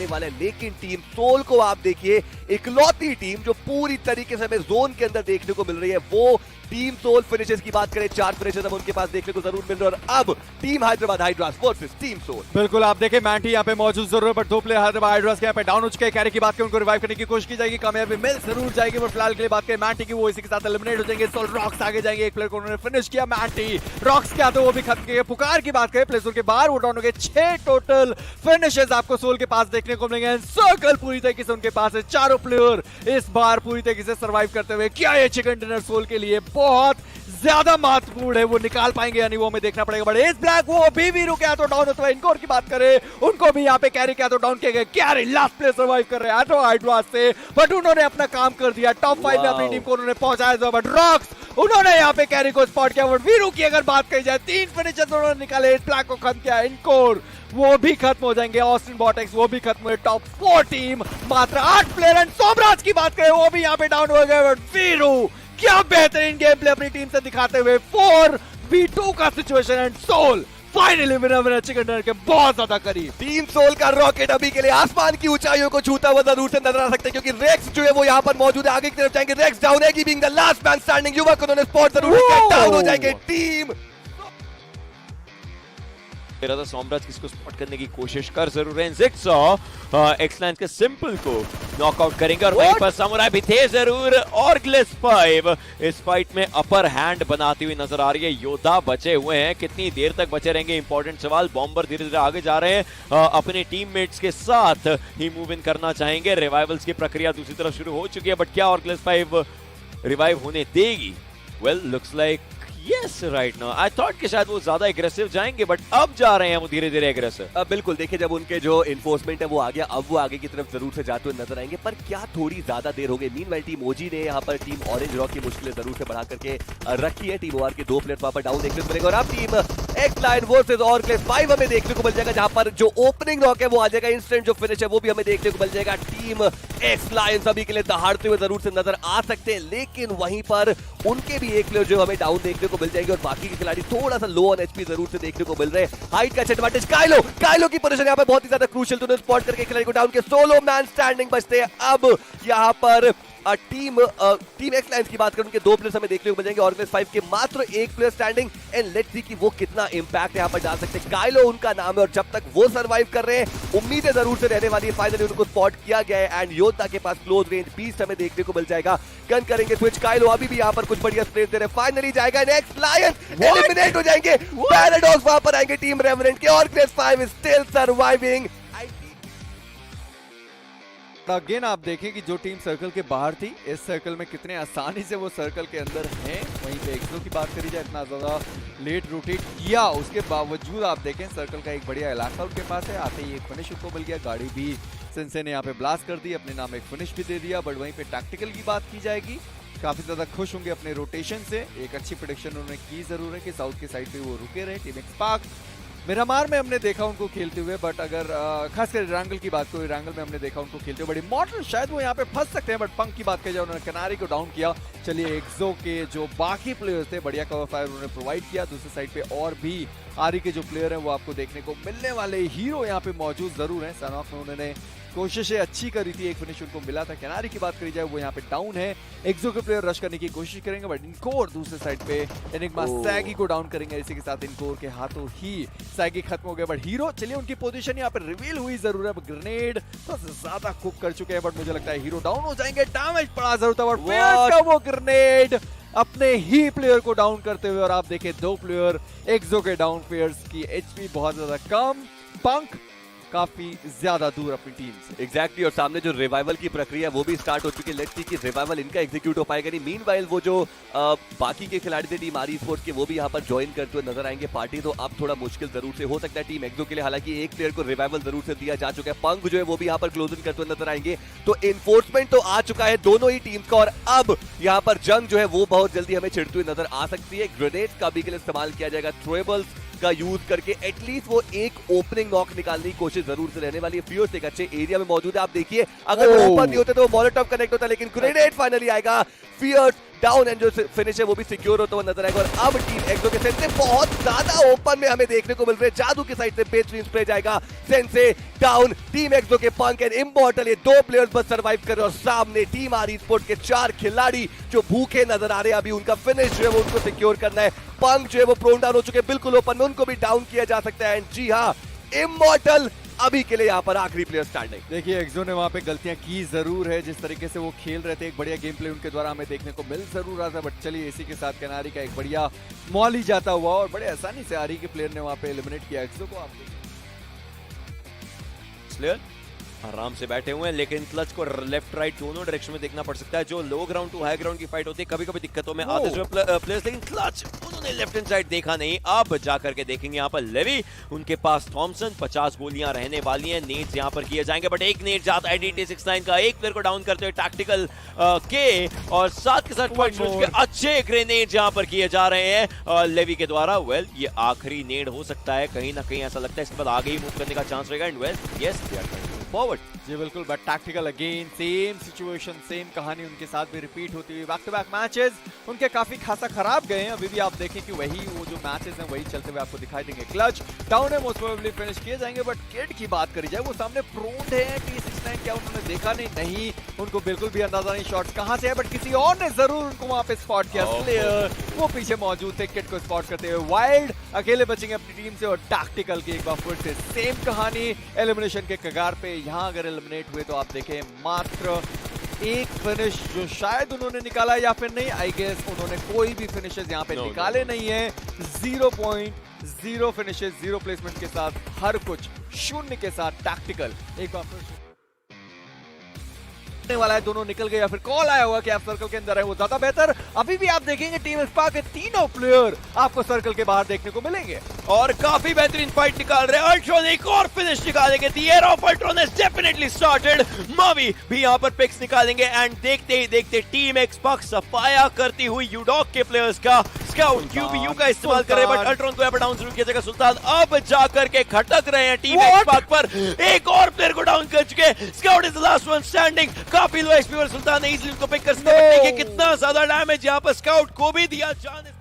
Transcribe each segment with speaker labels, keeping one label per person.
Speaker 1: रहने वाला है। लेकिन टीम सोल को आप देखिए, इकलौती टीम जो पूरी तरीके से हमें जोन के अंदर देखने को मिल रही है, वो टीम सोल फिनिशेस की बात करें, 4 फिनिशेस अब उनके पास देखने को जरूर मिल रहे हैं। और अब team Hyderabad Hydras versus team Soul.
Speaker 2: बिल्कुल, आप देखें मैंटी यहाँ पे मौजूद जरूर है, बट 2 प्लेयर हैदराबाद हाइड्रास के यहाँ पे डाउन हो चुके हैं। कैरी की बात करें, उनको रिवाइव करने की कोशिश की जाएगी, कामयाबी मिल जरूर जाएगी। पर फिलहाल के लिए बात करें मैंटी की, वो इसी के साथ एलिमिनेट हो जाएंगे। सोल रॉक्स आगे जाएंगे, एक प्लेयर को उन्होंने फिनिश किया। मैंटी रॉक्स के आते वो भी खत्म किए। पुकार की बात करें, प्लेयर के बाहर वो डाउन हो गए। 6 टोटल फिनिशेस आपको सोल के पास देखने को मिलेंगे। सर्कल पूरी तरीके से उनके पास है, चारों प्लेयर इस बार पूरी तरीके से सर्वाइव करते हुए। क्या ये चिकन डिनर सोल के लिए बहुत ज्यादा महत्वपूर्ण है, वो निकाल पाएंगे या नहीं वो हमें देखना पड़ेगा। बट एस ब्लैक वो भी रुके तो डाउन होते हुए। इनकोर की बात करें, उनको भी यहाँ पे कैरी किया तो डाउन किए गए। कैरी लास्ट प्लेयर सर्वाइव कर रहे हैं हाइड्रास से, बट उन्होंने अपना काम कर दिया। टॉप 5 में अपनी टीम को उन्होंने पहुंचाया। बट रॉक्स उन्होंने यहाँ पे कैरी को स्पॉट किया। बट वीरू की अगर बात करी जाए, 3 फिनिशर्स उन्होंने निकाले, एस ब्लैक को खत्म किया। इनकोर वो भी खत्म हो जाएंगे, ऑस्टिन बॉटेक्स वो भी खत्म हुए। टॉप 4 टीम मात्र 8 प्लेयर। एंड सोमराज की बात करें, वो भी यहाँ पे डाउन हो गए। बट वीरू क्या बेहतरीन गेम प्ले अपनी टीम से दिखाते हुए 4v2 का situation. And Soul finally winner chicken dinner के बहुत ज्यादा करीब।
Speaker 1: टीम सोल का रॉकेट अभी के लिए आसमान की ऊंचाइयों को छूता हुआ जरूर से नजर आ सकता है, क्योंकि रेक्स जो है वो यहाँ पर मौजूद है। आगे की तरफ जाएंगे, रेक्स डाउन है, being the last man standing. युवक उन्होंने स्पॉट जरूर किया, डाउन हो जाएंगे टीम।
Speaker 3: मेरा तो सोमराज किसको स्पॉट करने की कोशिश कर जरूर रहे हैं। एक्सलाइंस के सिंपल को नॉकआउट करेंगे और वहीं पर समुराई भी थे जरूर। और ग्लिस 5 इस फाइट में अपर हैंड बनाती हुई नजर आ रही है। योद्धा बचे हुए हैं, कितनी देर तक बचे रहेंगे, इंपॉर्टेंट सवाल। बॉम्बर धीरे धीरे आगे जा रहे हैं, अपने टीममेट्स के साथ ही मूव इन करना चाहेंगे। रिवाइवल्स की प्रक्रिया दूसरी तरफ शुरू हो चुकी है, बट क्या और ग्लिस 5 रिवाइव होने देगी? Well looks like Yes, right now. I thought कि शायद वो ज्यादा एग्रेसिव जाएंगे, बट अब जा रहे हैं वो धीरे धीरे एग्रेसिव।
Speaker 1: बिल्कुल, देखिए जब उनके जो इन्फोर्समेंट है वो आ गया, अब वो आगे की तरफ जरूर से जाते हुए नजर आएंगे। पर क्या थोड़ी ज्यादा देर हो गई? मीनवाइल टीम ओजी ने यहाँ पर टीम ऑरेंज रॉक की मुश्किलें जरूर से बढ़ा करके रखी है। टीम ओआर के 2 प्लेयर वहां पर डाउन देखने को मिलेगा। और अब टीम एक्स लाइन वर्सेस और क्लेस 5 हमें देखने को मिल जाएगा, जहां पर जो ओपनिंग रॉक है वो आ जाएगा। इंस्टेंट जो फिनिश है वो भी हमें देखने को मिल जाएगा। टीम एक्स लाइन अभी के लिए दहाड़ते हुए जरूर से नजर आ सकते हैं, लेकिन वहीं पर उनके भी एक प्लेयर जो हमें डाउन देखने को मिल जाएंगे। और बाकी के खिलाड़ी थोड़ा सा लो ऑन एचपी जरूर से देखने को मिल रहे हैं। हाइट का एडवांटेज काइलो की पोजीशन यहाँ पे बहुत ही ज्यादा क्रूशियल, तो उन्हें स्पॉट करके खिलाड़ी को डाउन के सोलो मैन स्टैंडिंग बचते हैं। अब यहाँ पर टीम एक्स लाइन्स की बात करूं, उनके 2 प्लेयर्स हमें देखने को मिल जाएंगे। ऑर्गेनाइज 5 के मात्र 1 player standing. And let's see कि वो कितना इंपैक्ट यहाँ पर डाल सकते हैं। काइलो उनका नाम है, और जब तक वो सर्वाइव कर रहे हैं उम्मीदें जरूर से रहने वाली है। फाइनली उनको स्पॉट किया गया है, एंड योद्धा के पास क्लोज रेंज बीस्ट हमें देखने को मिल जाएगा। गन करेंगे स्विच, काइलो अभी भी यहाँ पर कुछ बढ़िया स्प्रेस दे रहे हैं। फाइनली जाएगा नेक्स्ट लायन, एलिमिनेट हो जाएंगे। पैराडॉक्स वहां पर आएंगे टीम रेवरेंट के। Organise 5 still surviving.
Speaker 2: अगेन आप देखें कि जो टीम सर्कल के बाहर थी, इस सर्कल में कितने आसानी से वो सर्कल के अंदर हैं। वहीं पे एक्सो की बात करी जाए, इतना ज़्यादा लेट रोटेट किया उसके बावजूद आप देखें सर्कल का एक बढ़िया इलाका उनके पास है। आते ही एक फिनिश उनको मिल गया, गाड़ी भी सेंसे ने यहाँ पे ब्लास्ट कर दी, अपने नाम एक फिनिश भी दे दिया। बट वहीं पे टैक्टिकल की बात की जाएगी, काफ़ी ज़्यादा खुश होंगे अपने रोटेशन से। एक अच्छी प्रेडिक्शन उन्होंने की ज़रूर है कि साउथ की साइड पे वो रुके रहे। टीम एक्सपार्क मिरामार में हमने देखा उनको खेलते हुए, बट अगर खासकर इरांगल की बात करो, इरांगल में हमने देखा उनको खेलते हुए। बड़ी मॉडल शायद वो यहाँ पे फंस सकते हैं, बट पंक की बात की जाए, उन्होंने किनारे को डाउन किया। चलिए एक्सो के जो बाकी प्लेयर्स थे, बढ़िया कवर फायर उन्होंने प्रोवाइड किया। दूसरी साइड पे और भी आरी के जो प्लेयर हैं वो आपको देखने को मिलने वाले। हीरो यहाँ पे मौजूद जरूर है। सनॉक में उन्होंने कोशिशें अच्छी करी थी, एक फिनिश उनको मिला था। किनारे की बात करी जाए, वो यहाँ पे डाउन है। एक्सो के प्लेयर रश करने की कोशिश करेंगे, बट इनकोर दूसरे साइड पे एनिग्मा सैगी को डाउन करेंगे। इसी के साथ इनकोर के हाथों ही सैगी खत्म हो गया। बट हीरो चलिए उनकी पोजीशन यहाँ पे रिवील हुई जरूर है। ग्रेनेड तो ज्यादा कुक कर चुके हैं, बट मुझे लगता है हीरो डाउन हो जाएंगे। डैमेज पड़ा जरूर था, बट वो ग्रेनेड अपने ही प्लेयर को डाउन करते हुए। और आप देखें 2 प्लेयर एक्सो के डाउन, प्लेयर्स की एचपी बहुत ज्यादा कम, पंक काफी ज्यादा दूर अपनी टीम से।
Speaker 1: एग्जैक्टली, और सामने जो रिवाइवल की प्रक्रिया है वो भी स्टार्ट हो चुकी है। लेट्स सी कि रिवाइवल इनका एग्जीक्यूट हो पाएगा नहीं। मीनवाइल वो जो बाकी के खिलाड़ी थे टीम आर स्पोर्ट्स के, वो भी यहाँ पर ज्वाइन करते हुए नजर आएंगे। पार्टी तो अब थोड़ा मुश्किल जरूर से हो सकता है टीम एक्सो के लिए, हालांकि एक प्लेयर को रिवाइवल जरूर से दिया जा चुका है। पंग जो है वो भी यहाँ पर क्लोजिंग करते हुए नजर आएंगे। तो इन्फोर्समेंट तो आ चुका है दोनों ही टीम्स का, और अब यहाँ पर जंग जो है वो बहुत जल्दी हमें छिड़ती हुई नजर आ सकती है। ग्रेनेड का भी के लिए इस्तेमाल किया जाएगा, थ्रोएबल्स का यूज करके एटलीस्ट वो एक ओपनिंग नॉक निकालने की कोशिश जरूर से रहने वाली है। फ्यूर्स एक अच्छे एरिया में मौजूद है। आप देखिए अगर वो ऊपर नहीं होते तो मोलोटॉव कनेक्ट होता, लेकिन ग्रेनेड फाइनली आएगा। फियर्स डाउन एंड जो फिनिश है वो भी सिक्योर होता हुआ नजर आएगा। और अब टीम एक्सो के सेंसे बहुत ज्यादा ओपन में हमें देखने को मिल रहे हैं। जादू की साइड से बेहतरीन स्प्रे जाएगा, सेंसे डाउन, टीम एक्सो के पंक एंड इमॉर्टल ये 2 प्लेयर्स बस सर्वाइव कर रहे हैं। और सामने टीम आर स्पोर्ट के 4 खिलाड़ी जो भूखे नजर आ रहे हैं। अभी उनका फिनिश जो है वो उनको सिक्योर करना है। पंक जो है वो प्रोन डाउन हो चुके हैं बिल्कुल ओपन में, उनको भी डाउन किया जा सकता है। एंड जी हाँ, इमॉर्टल अभी के लिए यहाँ पर आखिरी प्लेयर स्टैंडिंग।
Speaker 2: देखिए एक्सो ने वहां पे गलतियां की जरूर है, जिस तरीके से वो खेल रहे थे एक बढ़िया गेम प्ले उनके द्वारा हमें देखने को मिल जरूर रहा था। बट चलिए इसी के साथ कैनारी का एक बढ़िया मॉली जाता हुआ और बड़े आसानी से आरी के प्लेयर ने वहां पे एलिमिनेट किया एक्सो को। आप
Speaker 3: प्लेयर आराम से बैठे हुए हैं, लेकिन क्लच को लेफ्ट राइट दोनों डायरेक्शन में देखना पड़ सकता है। जो लो ग्राउंड टू हाई ग्राउंड की फाइट होती है कभी कभी दिक्कतों में आते हैं प्लेयर्स, लेकिन क्लच उन्होंने लेफ्ट हैंड साइड देखा नहीं। अब जाकर के देखेंगे यहाँ पर लेवी, उनके पास थॉमसन, 50 गोलियां रहने वाली हैं। नेट्स यहाँ पर किए जाएंगे बट एक नेट जाता है DT69 का, एक प्लेयर को डाउन करते हुए टैक्टिकल के, और साथ के साथ अच्छे ग्रेनेड यहाँ पर किए जा रहे हैं लेवी के द्वारा। वेल ये आखिरी नेड हो सकता है, कहीं ना कहीं ऐसा लगता है इसके बाद आगे ही मूव करने का चांस रहेगा। And well yes they are forward.
Speaker 2: जी बिल्कुल, but tactical again same situation, same कहानी उनके साथ भी रिपीट होती हुई। बैक टू बैक मैचेस उनके काफी खासा खराब गए हैं। अभी भी आप देखें कि वही वो जो मैचेस हैं वही चलते हुए आपको दिखाई देंगे। क्लच डाउन है, मोस्ट प्रोबेबली फिनिश किए जाएंगे। बट किड की बात करी जाए, वो सामने प्रोन्ड है T69, क्या उन्होंने देखा नहीं, उनको बिल्कुल भी अंदाजा नहीं शॉट्स कहां से है। बट किसी और ने जरूर उनको वहां पे स्पॉट किया। प्लेयर वो पीछे मौजूद थे, किड को स्पॉट करते हुए। वाइल्ड अकेले बचेंगे अपनी टीम से, और टैक्टिकल की एक बार फिर से सेम कहानी एलिमिनेशन के कगार पे। यहां अगर एलिमिनेट हुए तो आप देखें मात्र एक फिनिश जो शायद उन्होंने निकाला या फिर नहीं, आई गेस उन्होंने कोई भी फिनिशेस यहाँ पे निकाले नहीं है। 0 पॉइंट, 0 फिनिशेस, 0 प्लेसमेंट के साथ हर कुछ शून्य के साथ टैक्टिकल एक बार फिर वाला है। दोनों निकल गए या फिर कॉल आया हुआ कि आप सर्कल के अंदर है, वो ज्यादा बेहतर। अभी भी आप देखेंगे टीम स्पा के तीनों प्लेयर आपको सर्कल के बाहर देखने को मिलेंगे
Speaker 3: और काफी बेहतरीन फाइट निकाल रहे हैं। अल्ट्रॉन एक और फिनिश निकालेंगे। The air of Ultron has definitely started. Mavi भी यहां पर पिक्स निकालेंगे एंड देखते ही देखते टीम एक्सपॉक्स सफाया करती हुई यूडॉक के प्लेयर्स का स्काउट QBU का इस्तेमाल कर रहे हैं। बट अल्ट्रॉन को यहां पर डाउन जरूर किया जाएगा। सुल्तान अब जाकर के खटक रहे हैं टीम एक्सपॉक्स पर, एक और प्लेयर को डाउन कर चुके हैं। Scout is the last one standing. काफी लो एचपी पर सुल्तान ने इजीली उनको पिक कर सकते हैं। देखिए कितना ज्यादा डैमेज यहां पर स्काउट को भी दिया जाने।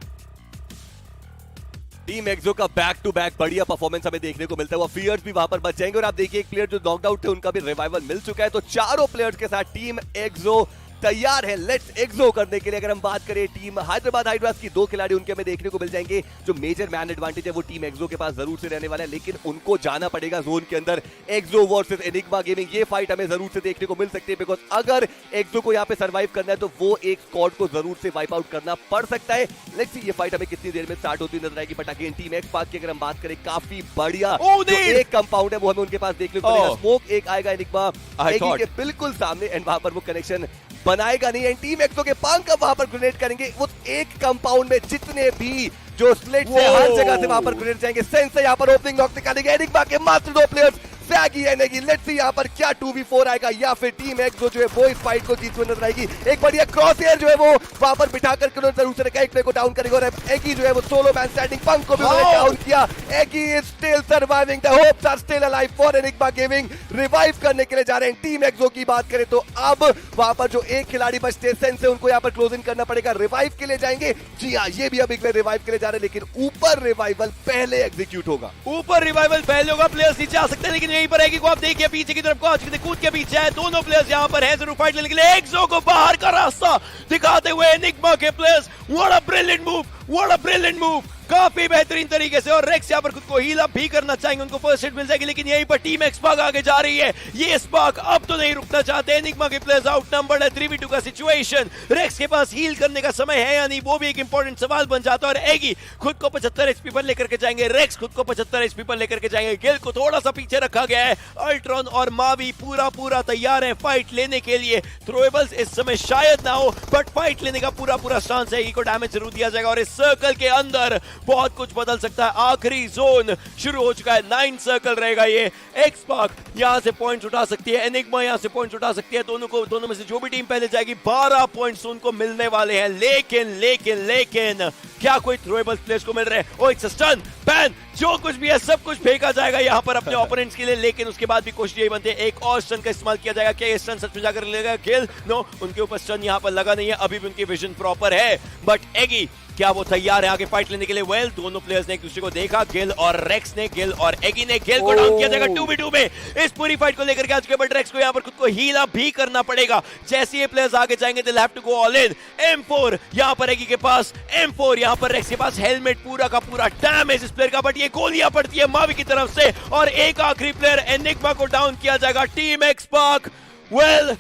Speaker 1: टीम एक्सो का बैक टू बैक बढ़िया परफॉर्मेंस हमें देखने को मिलता है। वो फियर्स भी वहां पर बच जाएंगे। और आप देखिए एक प्लेयर जो नॉकड आउट थे उनका भी रिवाइवल मिल चुका है। तो चारों प्लेयर्स के साथ टीम एक्सो तैयार है लेट्स एक्सो करने के लिए। अगर हम बात करें टीम हैदराबाद हाइड्रास की, 2 खिलाड़ी उनके हमें देखने को मिल जाएंगे। जो मेजर मैन एडवांटेज है वो टीम एक्सो के पास जरूर से रहने वाला है, लेकिन उनको जाना पड़ेगा जोन के अंदर। एक्सो वर्सेस एनिग्मा गेमिंग, ये फाइट हमें जरूर से देखने को मिल सकती है। बिकॉज अगर एक्सो को यहाँ पे सर्वाइव करना है तो वो एक स्क्वाड को जरूर से वाइप आउट करना पड़ सकता है। लेट्स सी ये फाइट हमें कितनी देर में स्टार्ट होती नजर आएगी। But again team x park की अगर हम बात करें, काफी बढ़िया एक कंपाउंड है वो हमें उनके पास देखने को मिलेगा। स्मोक एक आएगा एनिग्मा के बिल्कुल सामने एंड वहां पर वो कनेक्शन बनाएगा नहीं। एंड टीम एक्सो के पंक अब वहां पर ग्रेनेड करेंगे। वो एक कंपाउंड में जितने भी जो स्लेट से हर जगह से वहां पर ग्रेनेड जाएंगे। सेंस से यहां पर ओपनिंग नॉक निकालेंगे। एनिग्मा के मात्र 2 प्लेयर्स सैगी एनेगी। लेट्स सी यहां पर क्या 2v4 आएगा या फिर टीम एक्सो जो है वो इस फाइट को जीतते हुए नजर आएगी। एक बढ़िया क्रॉस एयर जो है वो वहां पर बिठा करके उन्होंने जरूर से रखा, एक प्लेयर को डाउन करेगा। और एगी जो है वो सोलो मैन स्टैंडिंग, पंक को भी उन्होंने डाउन किया। Eggy is still surviving, the hopes are still alive for Enigma gaming. Revive करने के लिए जा रहे हैं। टीम एक्सो की बात करें तो अब वहां पर जो एक खिलाड़ी बचते सेंस से उनको यहां पर क्लोज इन करना पड़ेगा। रिवाइव के लिए जाएंगे। जी हां, ये भी अब एक रिवाइव के लिए जा रहे हैं, लेकिन ऊपर रिवाइवल पहले एग्जीक्यूट होगा।
Speaker 3: ऊपर रिवाइवल पहले होगा, प्लेयर्स नीचे आ सकते हैं, लेकिन यहीं पर एगी को आप देखिए पीछे की तरफ कूद के पीछे है। दोनों प्लेयर्स यहां पर हैं जरूर फाइट लेने के लिए। एक्सो को बाहर का रास्ता दिखाते हुए एनिग्मा के players, what a brilliant move, what a brilliant move, काफी बेहतरीन तरीके से। और रेक्स यहां पर खुद को हील अप भी करना चाहेंगे, उनको फर्स्ट हिट मिल जाएगी। लेकिन यहीं पर टीम एक्सपाक आगे जा रही है। ये स्पार्क अब तो नहीं रुकना चाहते। एनिग्मा के प्लेयर्स आउटनंबर्ड है, 3v2 का सिचुएशन। रेक्स के पास हील करने का समय है या नहीं, वो भी एक इंपॉर्टेंट सवाल बन जाता है। और एगी खुद को 75 एचपी पर लेकर के जाएंगे, रेक्स खुद को 75 एचपी पर लेकर के जाएंगे। गिल को थोड़ा सा पीछे रखा गया है। अल्ट्रॉन और मावी पूरा तैयार है फाइट लेने के लिए। थ्रोएबल्स इस समय शायद ना हो, बट फाइट लेने का पूरा स्टांस है। एगी को डैमेज जरूर दिया जाएगा। और इस सर्कल के अंदर बहुत कुछ बदल सकता है। आखिरी जोन शुरू हो चुका है, 9 सर्कल रहेगा ये। एक्सपार्क यहां से पॉइंट्स उठा सकती है, एनिग्मा यहां से पॉइंट्स उठा सकती है। दोनों में से जो भी टीम पहले जाएगी 12 पॉइंट्स उनको मिलने वाले हैं। लेकिन क्या कोई थ्रोएबल प्लेयर्स को मिल रहे हैं? ओ, एक स्टन बैन, जो कुछ भी है सब कुछ फेंका जाएगा यहां पर अपने ओपोनेंट्स के लिए। लेकिन उसके बाद भी कोशिश यही बनती है, एक और स्टन का इस्तेमाल किया जाएगा। क्या ये स्टन सच में जाकर लेगा किल? नो, उनके ऊपर स्टन यहां पर लगा नहीं है, अभी भी उनकी विजन प्रॉपर है। बट एगी, क्या वो तैयार है आगे फाइट लेने के लिए? वेल, दोनों प्लेयर्स ने एक दूसरे को देखा, गिल और रेक्स ने, गिल और एगी ने। गिल को डाउन किया जाएगा 2v2 में। इस पूरी फाइट को लेकर के आ चुके, बट रेक्स को यहां पर खुद को हील अप भी करना पड़ेगा। जैसे ये प्लेयर्स आगे जाएंगे, they have to go all in. M4 यहां पर एगी के पास, M4 यहां पर रेक्स के पास, हेलमेट पूरा का पूरा डैमेज इस प्लेयर का, बट ये गोलियां पड़ती है मावी की तरफ से। और एक आखिरी प्लेयर एनिग्मा को डाउन किया जाएगा। टीम एक्सपार्क वेल,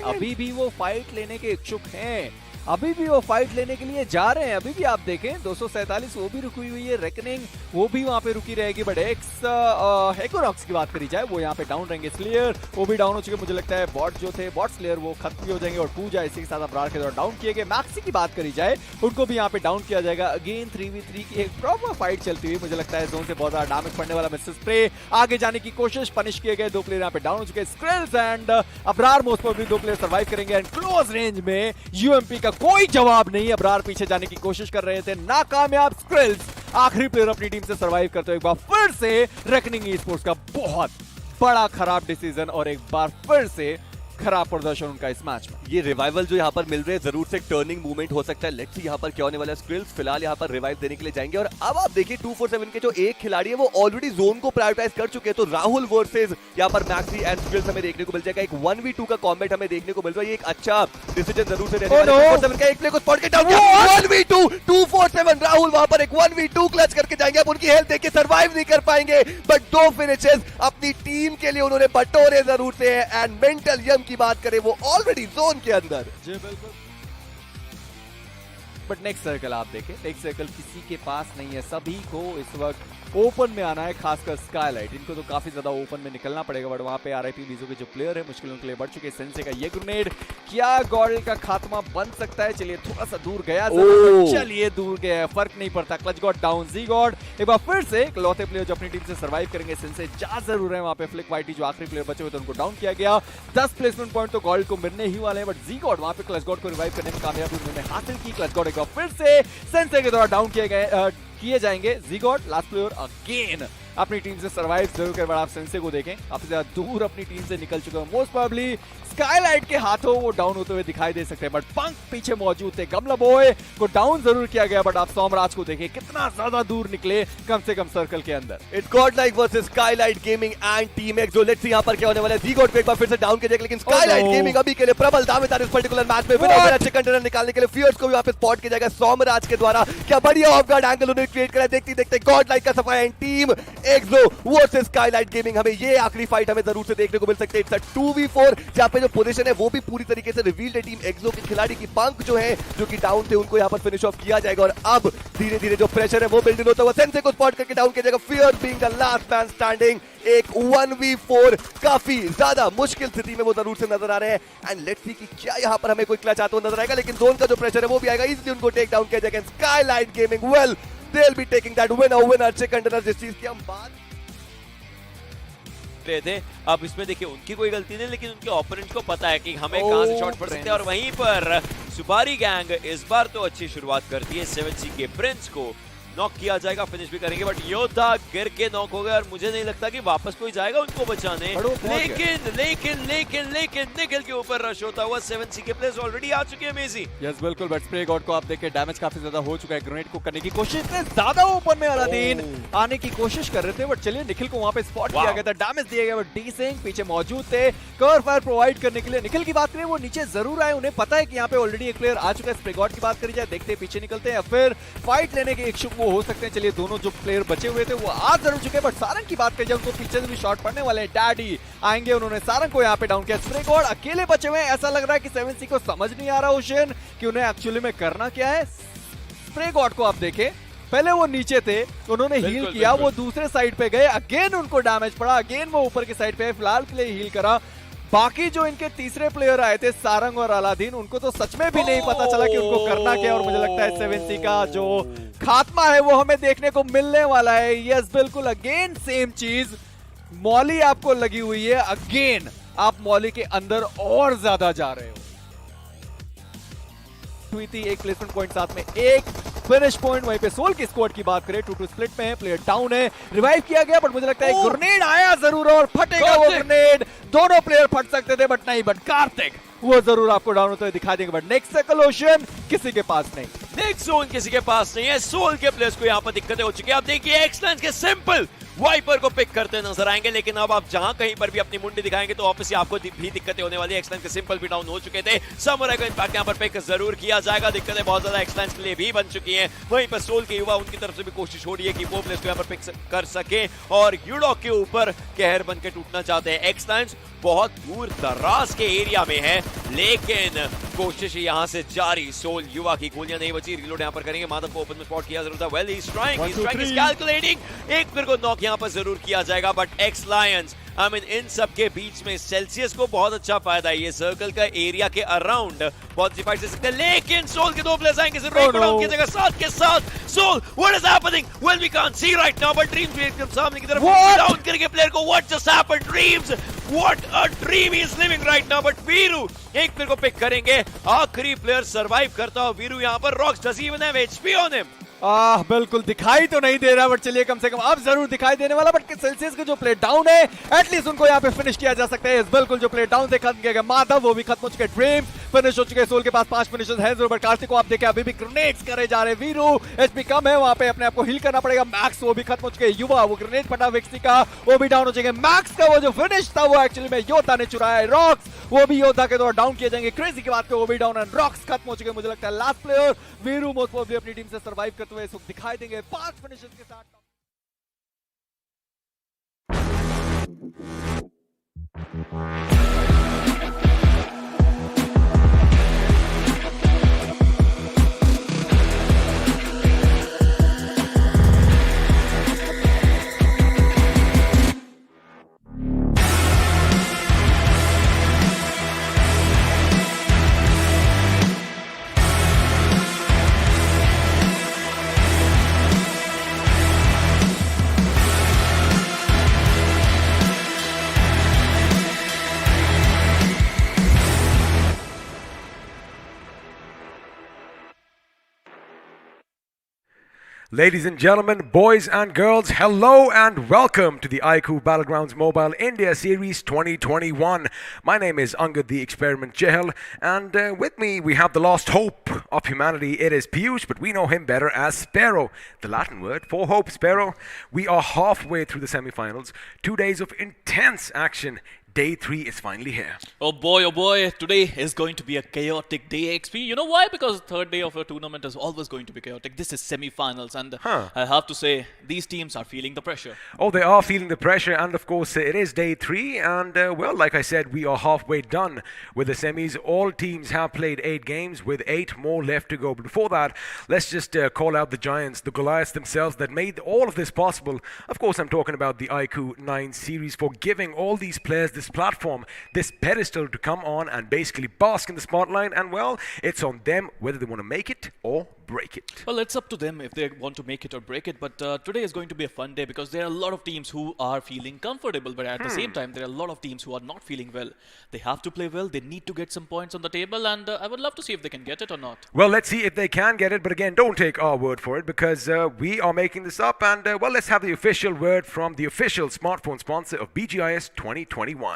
Speaker 2: अभी भी वो फाइट लेने के इच्छुक हैं, अभी भी वो फाइट लेने के लिए जा रहे हैं। अभी भी आप देखें 247 वो भी रुकी हुई है, रेकनिंग वो भी वहां पे रुकी रहेगी। बट एक्स की बात करी जाए, वो यहाँ पे डाउन रहेंगे। स्लेयर वो भी डाउन हो चुके, मुझे लगता है बॉट जो थे, बॉट स्लेयर वो खत्म भी हो जाएंगे। और पूजा इसी के साथ अब्रार के द्वारा डाउन किए गए। मैक्सी की बात करी जाए, उनको भी यहाँ पे डाउन किया जाएगा। अगेन 3v3 की एक प्रॉपर फाइट चलती हुई, मुझे लगता है जोन से बहुत ज्यादा डैमेज पड़ने वाला। मिस्टर स्प्रे आगे जाने की कोशिश, पनिश किए गए। 2 प्लेयर यहाँ पे डाउन हो चुके। स्क्रिल्स एंड अब्रार मोस्ट पर भी 2 प्लेयर सर्वाइव करेंगे। एंड क्लोज रेंज में यूएमपी का कोई जवाब नहीं। अब्रार पीछे जाने की कोशिश कर रहे थे, नाकामयाब। स्क्रिल्स आखिरी प्लेयर अपनी टीम से सर्वाइव करते हुए एक बार फिर से रेकनिंग ई स्पोर्ट्स का बहुत बड़ा खराब डिसीजन और एक बार फिर से खराब प्रदर्शन उनका इस मैच में।
Speaker 1: ये रिवाइवल जो यहाँ पर मिल रहे हैं, जरूर से एक टर्निंग मूवमेंट हो सकता है। लेट्स सी यहाँ पर क्या होने वाला है। स्क्रिल्स फिलहाल यहाँ पर रिवाइव देने के लिए जाएंगे। और अब आप देखिए 247 के जो एक खिलाड़ी है वो ऑलरेडी जोन को प्रायोरिटाइज कर चुके हैं। तो राहुल वर्सेस यहाँ पर मैक्सी एंड स्क्रिल्स हमें देखने को मिल जाएगा। एक 1v2 का कॉम्बैट हमें देखने को मिल रहा है। ये एक अच्छा डिसीजन जरूर से रहने वाला है। 247 का एक प्ले को स्पॉट के डाउन किया। 1v2 247 राहुल वहां पर एक 1v2 क्लच करके जाएंगे। अब उनकी हेल्थ देखिए सर्वाइव नहीं कर पाएंगे, बट 2 फिनिशेस अपनी टीम के लिए उन्होंने बटोरे जरूर से है। एंड मेंटल यम की बात करें, वो ऑलरेडी जोन के अंदर।
Speaker 2: जी बिल्कुल। बट नेक्स्ट सर्कल आप देखें, नेक्स्ट सर्कल किसी के पास नहीं है। सभी को इस वक्त ओपन में आना है, खासकर स्काईलाइट। इनको तो काफी ज्यादा ओपन में निकलना पड़ेगा। बट वहां पे आरआईपी बीजो के जो प्लेयर है मुश्किलों के लिए बढ़ चुके हैं। सेंसे का ये ग्रेनेड, क्या गॉडल का खात्मा बन सकता है? चलिए थोड़ा सा दूर गया, चलिए दूर गया, फर्क नहीं पड़ता। क्लच गॉड डाउन, जी गॉड एक बार फिर से इकलौते प्लेयर जो अपनी टीम से सर्वाइव करेंगे। सेंसे जा जरूर है वहां पे। फ्लिक वाइटी जो आखिरी प्लेयर बचे हुए थे उनको डाउन किया गया। 10 प्लेसमेंट पॉइंट तो गॉडल को मिलने ही वाले हैं। बट जी गॉड वहां पे क्लच गॉड को रिवाइव करने में कामयाबी उन्होंने हासिल की। क्लच गॉड एक बार फिर से सेंसे के द्वारा डाउन किए जाएंगे। जी गॉड लास्ट प्लेयर अगेन अपनी टीम से सर्वाइव जरूर कर। आप सेंसे को देखें, काफी ज्यादा दूर अपनी टीम से निकल चुके हैं। मोस्ट प्रोबेबली स्काईलाइट के हाथों वो डाउन होते हुए दिखाई दे सकते हैं। बट पंख पीछे मौजूद थे। गमला बॉय को डाउन जरूर किया गया। बट आप सोमराज को देखें, कितना ज्यादा दूर निकले कम से कम सर्कल के अंदर।
Speaker 1: It's God like versus Skylight gaming and team x. जो लेट्स सी यहां पर क्या होने वाला है। जी गॉड को एक बार फिर से डाउन किया जाएगा, लेकिन स्काईलाइट गेमिंग अभी के लिए प्रबल दावेदार इस पर्टिकुलर मैच में। विनर अच्छे कंटेनर निकालने के लिए फियर्स को भी वापस स्पॉट किया जाएगा सोमराज के द्वारा। क्या बढ़िया ऑफ गार्ड एंगल उन्होंने क्रिएट करा। देखते देखते गॉड लाइक का सफाया। टीम एक्सो वर्सेस स्काईलाइट गेमिंग, हमें ये आखिरी फाइट हमें जरूर से देखने को मिल सकती है। इट्स अ 2v4 जहां पे जो पोजीशन है वो भी पूरी तरीके से रिवील्ड है। टीम एक्सो के खिलाड़ी की पंख जो है, जो कि डाउन थे, उनको यहां पर फिनिश ऑफ किया जाएगा। और अब धीरे धीरे जो प्रेशर है वो बिल्ड होता हुआ सेंसे को स्पॉट करके डाउन किया जाएगा। Fear being the last man standing. एक 1v4 काफी ज्यादा मुश्किल स्थिति में वो जरूर से नजर आ रहे हैं। एंड लेट्स सी कि क्या यहां पर हमें कोई क्लच आता हुआ नजर आएगा। लेकिन जोन का जो प्रेशर है वो भी आएगा, इसलिए उनको टेक डाउन किया जाएगा। Skylight gaming well they will be taking that winner अच्छे कंटेनर। जिस चीज की हम बात
Speaker 3: रहे थे, अब इसमें देखिए उनकी कोई गलती नहीं, लेकिन उनके ओपोनेंट को पता है कि हमें कहां से शॉट पड़ सकते हैं। और वहीं पर सुपारी गैंग इस बार तो अच्छी शुरुआत करती है। 7C के प्रिंस को नॉक किया जाएगा, फिनिश भी करेंगे। बट योद्धा गिर के नॉक हो गया और मुझे नहीं लगता कि वापस कोई जाएगा उनको बचाने। लेकिन निखिल के ऊपर रश होता हुआ 7C के प्लेयर्स ऑलरेडी आ चुके हैं। मेजी
Speaker 2: यस बिल्कुल। बट स्प्रे गॉड को आप देखिए, डैमेज काफी ज्यादा हो चुका है। ग्रेनेड को करने की कोशिश, इतने ज्यादा ओपन में अलादीन आने की कोशिश कर रहे थे। बट चलिए निखिल को वहां पे स्पॉट किया गया था, डैमेज दिया गया। बट डी सिंह पीछे मौजूद थे कवर फायर प्रोवाइड करने के लिए। निखिल की बात करें, वो नीचे जरूर आए, उन्हें पता है कि यहाँ पे ऑलरेडी एक प्लेयर आ चुका है। स्प्रे गॉड की बात करी जाए, देखते पीछे निकलते हैं, फिर फाइट लेने के इच्छुक वो हो सकते हैं। चलिए दोनों जो प्लेयर बचे हुए थे वो आ जरूर चुके हैं। बट सारंग की बात करें जाए, उनको पीछे से भी शॉट पड़ने वाले हैं। डैडी आएंगे, उन्होंने सारंग को यहाँ पे डाउन किया। स्प्रे गॉड अकेले बचे हुए हैं। ऐसा लग रहा है कि 7C को समझ नहीं आ रहा ओशन कि उन्हें एक्चुअली में करना क्या है। स्प्रे गॉड को आप देखें, पहले वो नीचे थे, उन्होंने हील किया, वो दूसरे साइड पे गए, अगेन उनको डैमेज पड़ा, अगेन वो ऊपर की साइड पे फिलहाल के लिए हील करा। बाकी जो इनके तीसरे प्लेयर आए थे सारंग और अलादीन, उनको तो सच में भी नहीं पता चला कि उनको करना क्या, और मुझे लगता है 7C का जो खात्मा है वो हमें देखने को मिलने वाला है। यस बिल्कुल, अगेन सेम चीज, मौली आपको लगी हुई है, अगेन आप मौली के अंदर और ज्यादा जा रहे हो। हुई थी एक प्लेसमेंट पॉइंट, साथ में एक फिनिश पॉइंट। वहीं पे सोल की स्क्वाड की बात करें, 2-2 स्प्लिट में है, प्लेयर डाउन है, रिवाइव किया गया, बट मुझे लगता है ग्रेनेड आया जरूर और फटेगा वो ग्रेनेड। दोनों प्लेयर फट सकते थे बट नहीं, बट कार्तिक वो जरूर आपको डाउन होते हुए दिखा देंगे, बट नेक्स्ट सोल्यूशन किसी के पास नहीं।
Speaker 3: नेक्स्ट जोन किसी के पास नहीं है, सोल के प्लेयर्स को यहाँ पर दिक्कतें हो चुकी है। आप देखिए एक्सलेंस के सिंपल वाइपर को पिक करते नजर आएंगे, लेकिन अब आप जहां कहीं पर भी अपनी मुंडी दिखाएंगे तो ऑब्वियसली आपको भी दिक्कतें होने वाली है। एक्सलेंस के सिंपल भी डाउन हो चुके थे, समुराई को इनफैक्ट यहाँ पर पिक जरूर किया जाएगा। दिक्कतें बहुत ज्यादा एक्सलेंस के लिए भी बन चुकी हैं। वहीं पर सोल के युवा, उनकी तरफ से भी कोशिश हो रही है कि वो प्लेयर्स को यहाँ पर पिक कर सके और यूडॉक के ऊपर कहर बन के टूटना चाहते हैं। एक्सलेंस बहुत दूर दराज के एरिया में है, लेकिन कोशिश यहाँ से जारी। सोल युवा की गोलियां नहीं बची, रीलोड यहाँ पर करेंगे। माधव को ओपन में स्पॉट किया जरूर था। Well he is trying, is calculating. एक प्लेयर को नॉक यहाँ पर जरूर किया जाएगा, but x Lions I mean in सब के बीच में सेल्सियस को बहुत अच्छा फायदा है। ये सर्कल का एरिया के अराउंड बहुत सी फाइट से सकते हैं, लेकिन सोल के दो प्लेयर्स आएंगे जरूर डाउन किया जाएगा साथ के साथ। Soul what is happening? Well we can't see right now, but Dreams भी एकदम सामने की तरफ डाउन करेंगे प्लेयर को। What just happened? Dreams, what a dream he is living right now. But Veeru एक प्लेयर को पिक करेंगे, आखिरी प्लेयर सरवाइव करता हो वीरू यहाँ पर। Rocks does even have HP on him.
Speaker 2: बिल्कुल दिखाई तो नहीं दे रहा, बट चलिए कम से कम अब जरूर दिखाई देने वाला। बट सेल्सियस के जो प्ले डाउन है, एटलीस्ट उनको यहाँ पे फिनिश किया जा सकता है। बिल्कुल जो प्ले डाउन से खत्म किया गया माधव, वो भी खत्म हो चुके। ड्रीम फिनिश हो चुके, सोल के पास 5 फिनिशेस हैं जरूर, बट कार्तिक को आप देखें अभी भी ग्रेनेड्स करे जा रहे। वीरू एचपी कम है, वहां पे अपने आप को हील करना पड़ेगा। मैक्स वो भी खत्म हो चुके। युवा वो ग्रेनेड पटा विक्सी का, वो भी डाउन हो जाएंगे। मैक्स का वो जो फिनिश था वो एक्चुअली में योद्धा ने चुराया है। रॉक्स वो भी योद्धा के द्वारा डाउन किए जाएंगे। क्रेजी की बात पे वो भी डाउन है। रॉक्स खत्म हो चुके। मुझे लगता है last player Veeru most probably अपनी टीम से सर्वाइव करते हुए इस वक्त दिखाई देंगे 5 फिनिशेस के साथ।
Speaker 4: Ladies and gentlemen, boys and girls, hello and welcome to the iQOO Battlegrounds Mobile India Series 2021. My name is Angad the Experiment Chehel, and with me we have the lost hope of humanity. It is Piyush, but we know him better as Sparrow, the Latin word for hope. Sparrow, we are halfway through the semifinals. 2 days of intense action. Day 3 is finally here.
Speaker 5: Oh boy, today is going to be a chaotic day, XP. You know why? Because the third day of a tournament is always going to be chaotic. This is semi-finals, and I have to say, these teams are feeling the pressure.
Speaker 4: Oh, they are feeling the pressure, and of course, it is day 3, and well, like I said, we are halfway done with the semis. All teams have played 8 games, with 8 more left to go. But before that, let's just call out the giants, the Goliaths themselves that made all of this possible. Of course, I'm talking about the iQOO 9 series for giving all these players this platform, this pedestal to come on and basically bask in the spotlight. And well, it's on them whether they want to make it or break it.
Speaker 5: Well, it's up to them if they want to make it or break it. But today is going to be a fun day because there are a lot of teams who are feeling comfortable, but at the same time, there are a lot of teams who are not feeling well. They have to play well. They need to get some points on the table, and I would love to see if they can get it or not.
Speaker 4: Well, let's see if they can get it. But again, don't take our word for it because we are making this up. And well, let's have the official word from the official smartphone sponsor of BGIS 2021.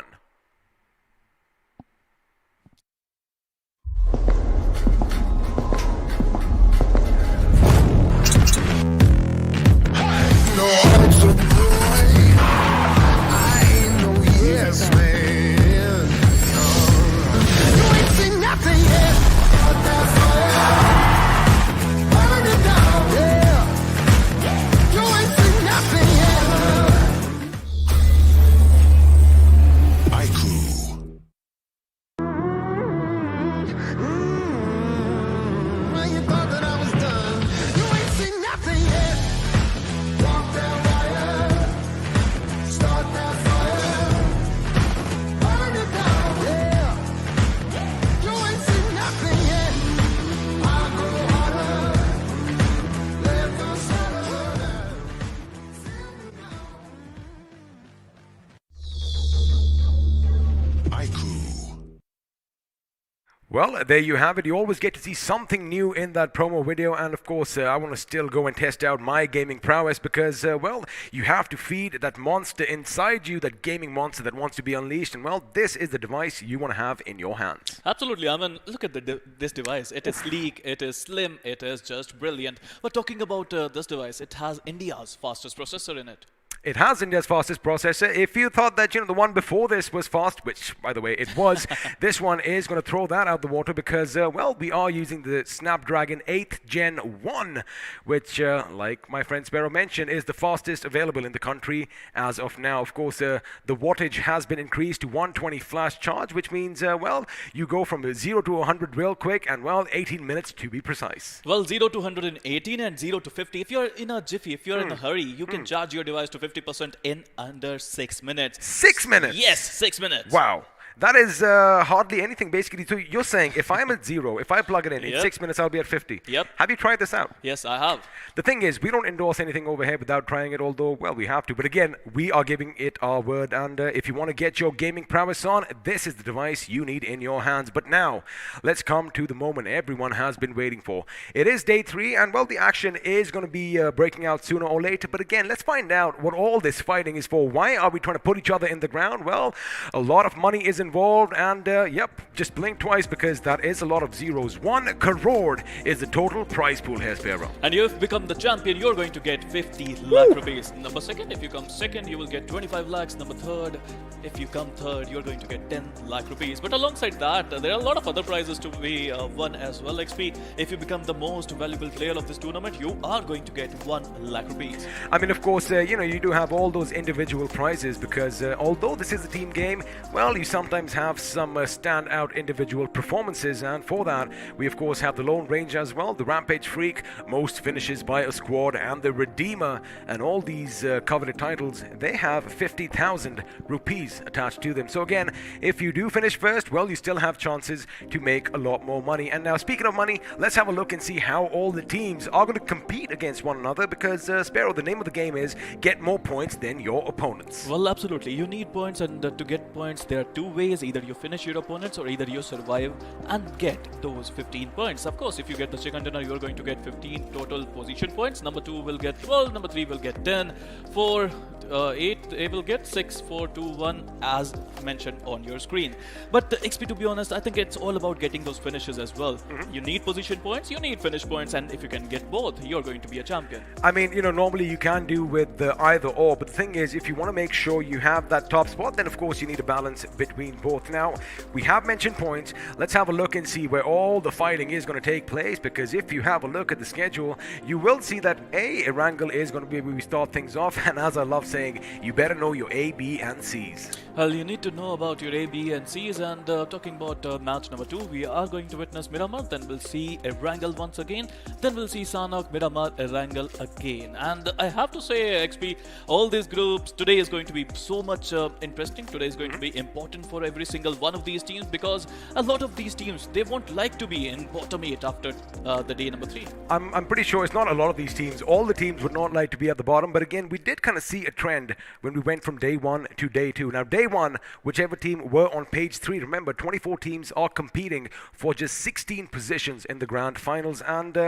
Speaker 4: Well, there you have it. You always get to see something new in that promo video. And of course, I want to still go and test out my gaming prowess because, well, you have to feed that monster inside you, that gaming monster that wants to be unleashed. And, well, this is the device you want to have in your hands.
Speaker 5: Absolutely. I mean, look at this device. It is sleek, it is slim, it is just brilliant. But talking about this device, it has India's fastest processor in it.
Speaker 4: It has India's fastest processor. If you thought that, the one before this was fast, which, by the way, it was, this one is going to throw that out the water because, well, we are using the Snapdragon 8th Gen 1, which, like my friend Sparrow mentioned, is the fastest available in the country as of now. Of course, the wattage has been increased to 120 flash charge, which means, well, you go from 0 to 100 real quick and, well, 18 minutes to be precise.
Speaker 5: Well, 0 to 118 and 0 to 50. If you're in a jiffy, if you're in a hurry, you can charge your device to 50% in under 6 minutes.
Speaker 4: 6 minutes?
Speaker 5: Yes, 6 minutes.
Speaker 4: Wow. That is hardly anything, basically. So you're saying if I'm at 0, if I plug it in 6 minutes, I'll be at 50.
Speaker 5: Yep.
Speaker 4: Have you tried this out?
Speaker 5: Yes, I have.
Speaker 4: The thing is, we don't endorse anything over here without trying it, although, well, we have to. But again, we are giving it our word. And if you want to get your gaming prowess on, this is the device you need in your hands. But now, let's come to the moment everyone has been waiting for. It is day 3, and, well, the action is going to be breaking out sooner or later. But again, let's find out what all this fighting is for. Why are we trying to put each other in the ground? Well, a lot of money is involved, and yep, just blink twice because that is a lot of zeros. 1 crore is the total prize pool here, Sparrow.
Speaker 5: And you've become the champion, you're going to get 50 lakh rupees. Number second, if you come second, you will get 25 lakhs. Number third, if you come third, you're going to get 10 lakh rupees. But alongside that, there are a lot of other prizes to be won as well. XP, if you become the most valuable player of this tournament, you are going to get 1 lakh rupees.
Speaker 4: I mean, of course, you do have all those individual prizes because although this is a team game, well, you sometimes have some standout individual performances, and for that we of course have the Lone Ranger as well, the Rampage Freak, most finishes by a squad, and the Redeemer. And all these coveted titles, they have 50,000 rupees attached to them. So again, if you do finish first, well, you still have chances to make a lot more money. And now, speaking of money, let's have a look and see how all the teams are going to compete against one another because Sparrow, the name of the game is get more points than your opponents.
Speaker 5: Well, absolutely, you need points, and to get points there are 2 ways. Either you finish your opponents, or either you survive and get those 15 points. Of course, if you get the chicken dinner, you're going to get 15 total position points. Number 2 will get 12, number 3 will get 10, 4, 8, they will get 6, 4, 2, 1 as mentioned on your screen. But XP, to be honest, I think it's all about getting those finishes as well. You need position points, you need finish points, and if you can get both, you're going to be a champion.
Speaker 4: I mean, normally you can do with either or, but the thing is, if you want to make sure you have that top spot, then of course you need a balance between both. Now, we have mentioned points. Let's have a look and see where all the fighting is going to take place, because if you have a look at the schedule, you will see that Erangel is going to be where we start things off, and as I love saying, you better know your A, B, and C's.
Speaker 5: Well, you need to know about your A, B, and C's. And talking about match number 2, we are going to witness Miramar, then we'll see Erangel once again, then we'll see Sanhok, Miramar, Erangel again. And I have to say, XP, all these groups, today is going to be so much interesting. Today is going to be important for every single one of these teams, because a lot of these teams, they won't like to be in bottom 8 after the day number 3.
Speaker 4: I'm pretty sure it's not a lot of these teams. All the teams would not like to be at the bottom, but again, we did kind of see a trend when we went from day 1 to day 2. Now, day 1, whichever team were on page 3, remember, 24 teams are competing for just 16 positions in the grand finals, and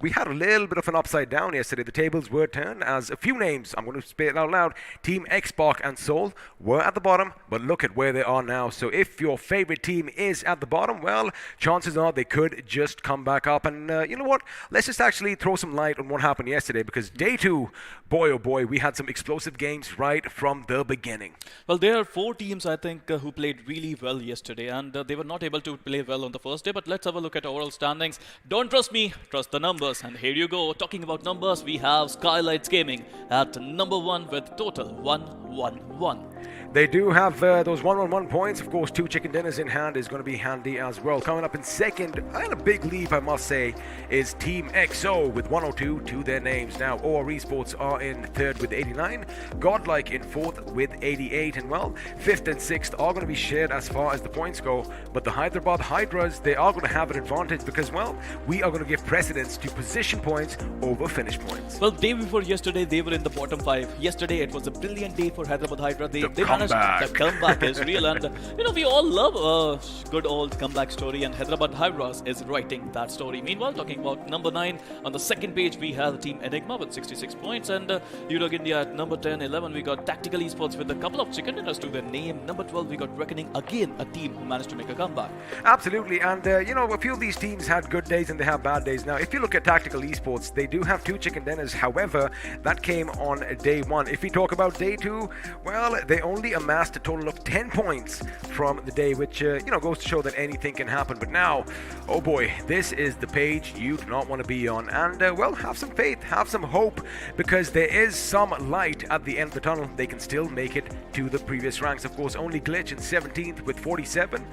Speaker 4: we had a little bit of an upside down yesterday. The tables were turned as a few names, I'm going to say it out loud, Team Xbox and Seoul were at the bottom, but look at where they are now. So if your favorite team is at the bottom, well, chances are they could just come back up. And you know what? Let's just actually throw some light on what happened yesterday, because day 2, boy oh boy, we had some explosive games right from the beginning.
Speaker 5: Well, there are 4 teams, I think, who played really well yesterday, and they were not able to play well on the first day. But let's have a look at overall standings. Don't trust me, trust the numbers. And here you go. Talking about numbers, we have Skylights Gaming at number 1 with total 111.
Speaker 4: They do have those 1-on-1 points. Of course, 2 chicken dinners in hand is going to be handy as well. Coming up in second, and a big leap, I must say, is Team XO with 102 to their names. Now, OR Esports are in third with 89, Godlike in fourth with 88, and well, fifth and sixth are going to be shared as far as the points go. But the Hyderabad Hydras, they are going to have an advantage because, well, we are going to give precedence to position points over finish points.
Speaker 5: Well, day before yesterday, they were in the bottom 5. Yesterday, it was a brilliant day for Hyderabad Hydra. They They managed.
Speaker 4: comeback.
Speaker 5: The comeback is real, and we all love a good old comeback story, and Hyderabad Hybras is writing that story. Meanwhile, talking about number 9 on the second page, we have Team Enigma with 66 points, and Udog India at number 10, 11. We got Tactical Esports with a couple of chicken dinners to their name. Number 12, we got Reckoning, again a team who managed to make a comeback.
Speaker 4: Absolutely, and a few of these teams had good days and they have bad days. Now, if you look at Tactical Esports, they do have 2 chicken dinners. However, that came on day 1. If we talk about day 2, well, they only amassed a total of 10 points from the day, which goes to show that anything can happen. But now, oh boy, this is the page you do not want to be on. And well, have some faith, have some hope, because there is some light at the end of the tunnel. They can still make it to the previous ranks. Of course, only Glitch in 17th with 47.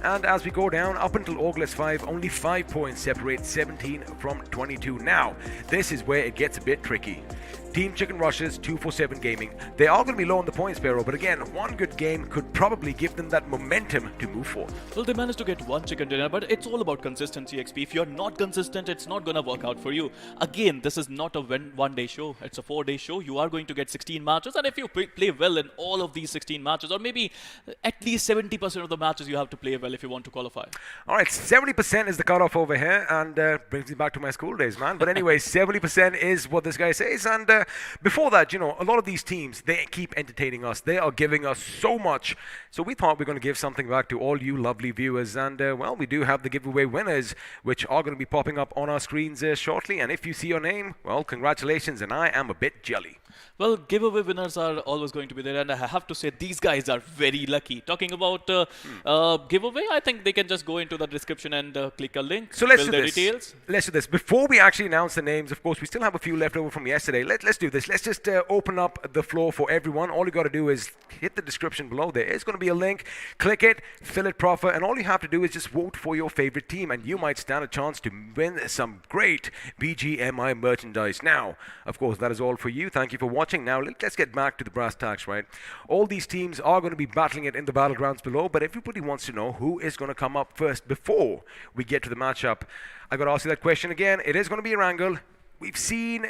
Speaker 4: And as we go down, up until August 5, only 5 points separate 17 from 22. Now, this is where it gets a bit tricky. Team Chicken Rushes, 247 Gaming. They are going to be low on the points, Sparrow, but again, one good game could probably give them that momentum to move forward.
Speaker 5: Well, they managed to get 1 chicken dinner, but it's all about consistency, XP. If you're not consistent, it's not going to work out for you. Again, this is not a one-day show. It's a 4-day show. You are going to get 16 matches, and if you play well in all of these 16 matches, or maybe at least 70% of the matches, you have to play well if you want to qualify.
Speaker 4: All right, 70% is the cutoff over here, and brings me back to my school days, man. But anyway, 70% is what this guy says, and before that, a lot of these teams, they keep entertaining us. They are giving us so much. So we thought we are going to give something back to all you lovely viewers. And, well, we do have the giveaway winners, which are going to be popping up on our screens shortly. And if you see your name, well, congratulations. And I am a bit jelly.
Speaker 5: Well, giveaway winners are always going to be there, and I have to say these guys are very lucky. Talking about giveaway, I think they can just go into the description and click a link,
Speaker 4: so let's
Speaker 5: fill
Speaker 4: do
Speaker 5: their
Speaker 4: this.
Speaker 5: details.
Speaker 4: Let's do this. Before we actually announce the names, of course, we still have a few left over from yesterday. Let's do this. Let's just open up the floor for everyone. All you got to do is hit the description below. There is going to be a link. Click it, fill it proper, and all you have to do is just vote for your favorite team, and you might stand a chance to win some great BGMI merchandise. Now, of course, that is all for you. Thank you for watching. Now, let's get back to the brass tacks, right? All these teams are going to be battling it in the battlegrounds below, but everybody wants to know who is going to come up first before we get to the matchup. I got to ask you that question again. It is going to be Erangel. We've seen,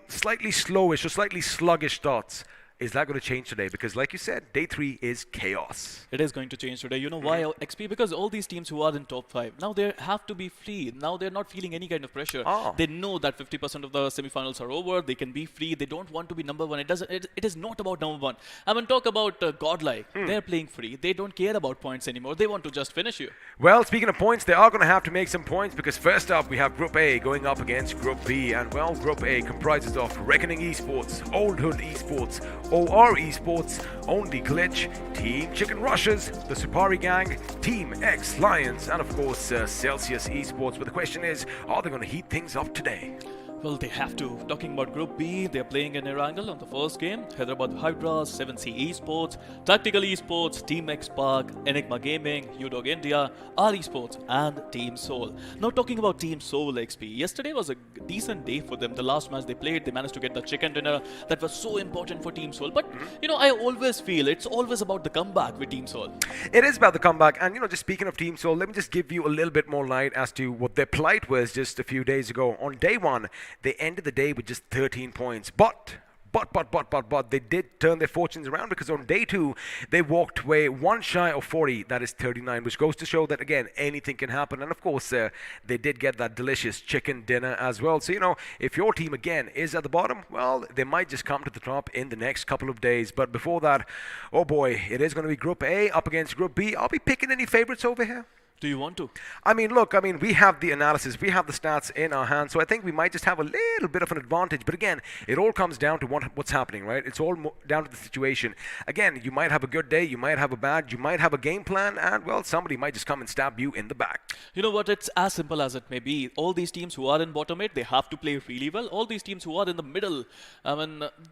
Speaker 4: slightly slowish or slightly sluggish starts. Is that going to change today? Because like you said, day 3 is chaos.
Speaker 5: It is going to change today. You know why, XP? Because all these teams who are in top 5, now they have to be free. Now they're not feeling any kind of pressure. They know that 50% of the semifinals are over. They can be free. They don't want to be number 1. It is not about number 1. I mean, talk about Godlike. They're playing free. They don't care about points anymore. They want to just finish you.
Speaker 4: Well, speaking of points, they are going to have to make some points, because first up we have Group A going up against Group B. And well, Group A comprises of Reckoning Esports, Old Hood Esports, OR Esports, Only Glitch, Team Chicken Rushes, the Supari Gang, Team X Lions, and of course Celsius Esports. But the question is, are they going to heat things up today?
Speaker 5: Well, they have to. Talking about Group B, they're playing in Erangel on the first game. Hyderabad Hybras, 7C Esports, Tactical Esports, Team X Park, Enigma Gaming, Udog India, R Esports, and Team Soul. Now, talking about Team Soul XP, yesterday was a decent day for them. The last match they played, they managed to get the chicken dinner. That was so important for Team Soul. But, I always feel it's always about the comeback with Team Soul.
Speaker 4: It is about the comeback. And, just speaking of Team Soul, let me just give you a little bit more light as to what their plight was just a few days ago. On day 1, they ended the day with just 13 points. But they did turn their fortunes around, because on day 2, they walked away one shy of 40. That is 39, which goes to show that, again, anything can happen. And of course, they did get that delicious chicken dinner as well. So, if your team, again, is at the bottom, well, they might just come to the top in the next couple of days. But before that, oh boy, it is going to be Group A up against Group B. Are we picking any favorites over here?
Speaker 5: Do you want to?
Speaker 4: Look, we have the analysis, we have the stats in our hands, so I think we might just have a little bit of an advantage. But again, it all comes down to what's happening, right? It's all down to the situation. Again, you might have a good day, you might have a bad, you might have a game plan, and, well, somebody might just come and stab you in the back.
Speaker 5: You know what? It's as simple as it may be. All these teams who are in bottom 8, they have to play really well. All these teams who are in the middle,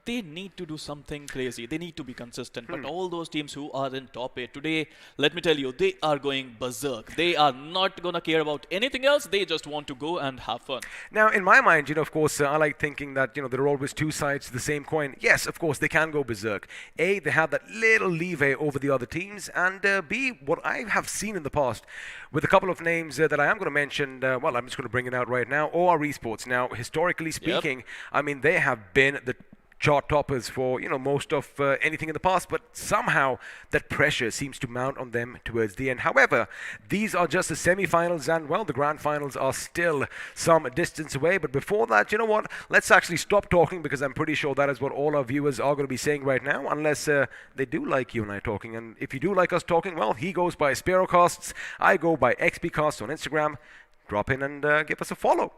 Speaker 5: they need to do something crazy. They need to be consistent. But all those teams who are in top 8 today, let me tell you, they are going berserk. They are not going to care about anything else. They just want to go and have fun.
Speaker 4: Now, in my mind, of course, I like thinking that, there are always two sides to the same coin. Yes, of course, they can go berserk. A, they have that little leeway over the other teams. And B, what I have seen in the past with a couple of names that I am going to mention, well, I'm just going to bring it out right now. OR Esports. Now, historically speaking, they have been the chart toppers for, you know, most of anything in the past, but somehow that pressure seems to mount on them towards the end. However, these are just the semi-finals, and well, the grand finals are still some distance away. But before that, you know what, let's actually stop talking, because I'm pretty sure that is what all our viewers are going to be saying right now, unless they do like you and I talking. And if you do like us talking, well, he goes by Sparrowcasts, I go by XPcasts on Instagram. Drop in and give us a follow.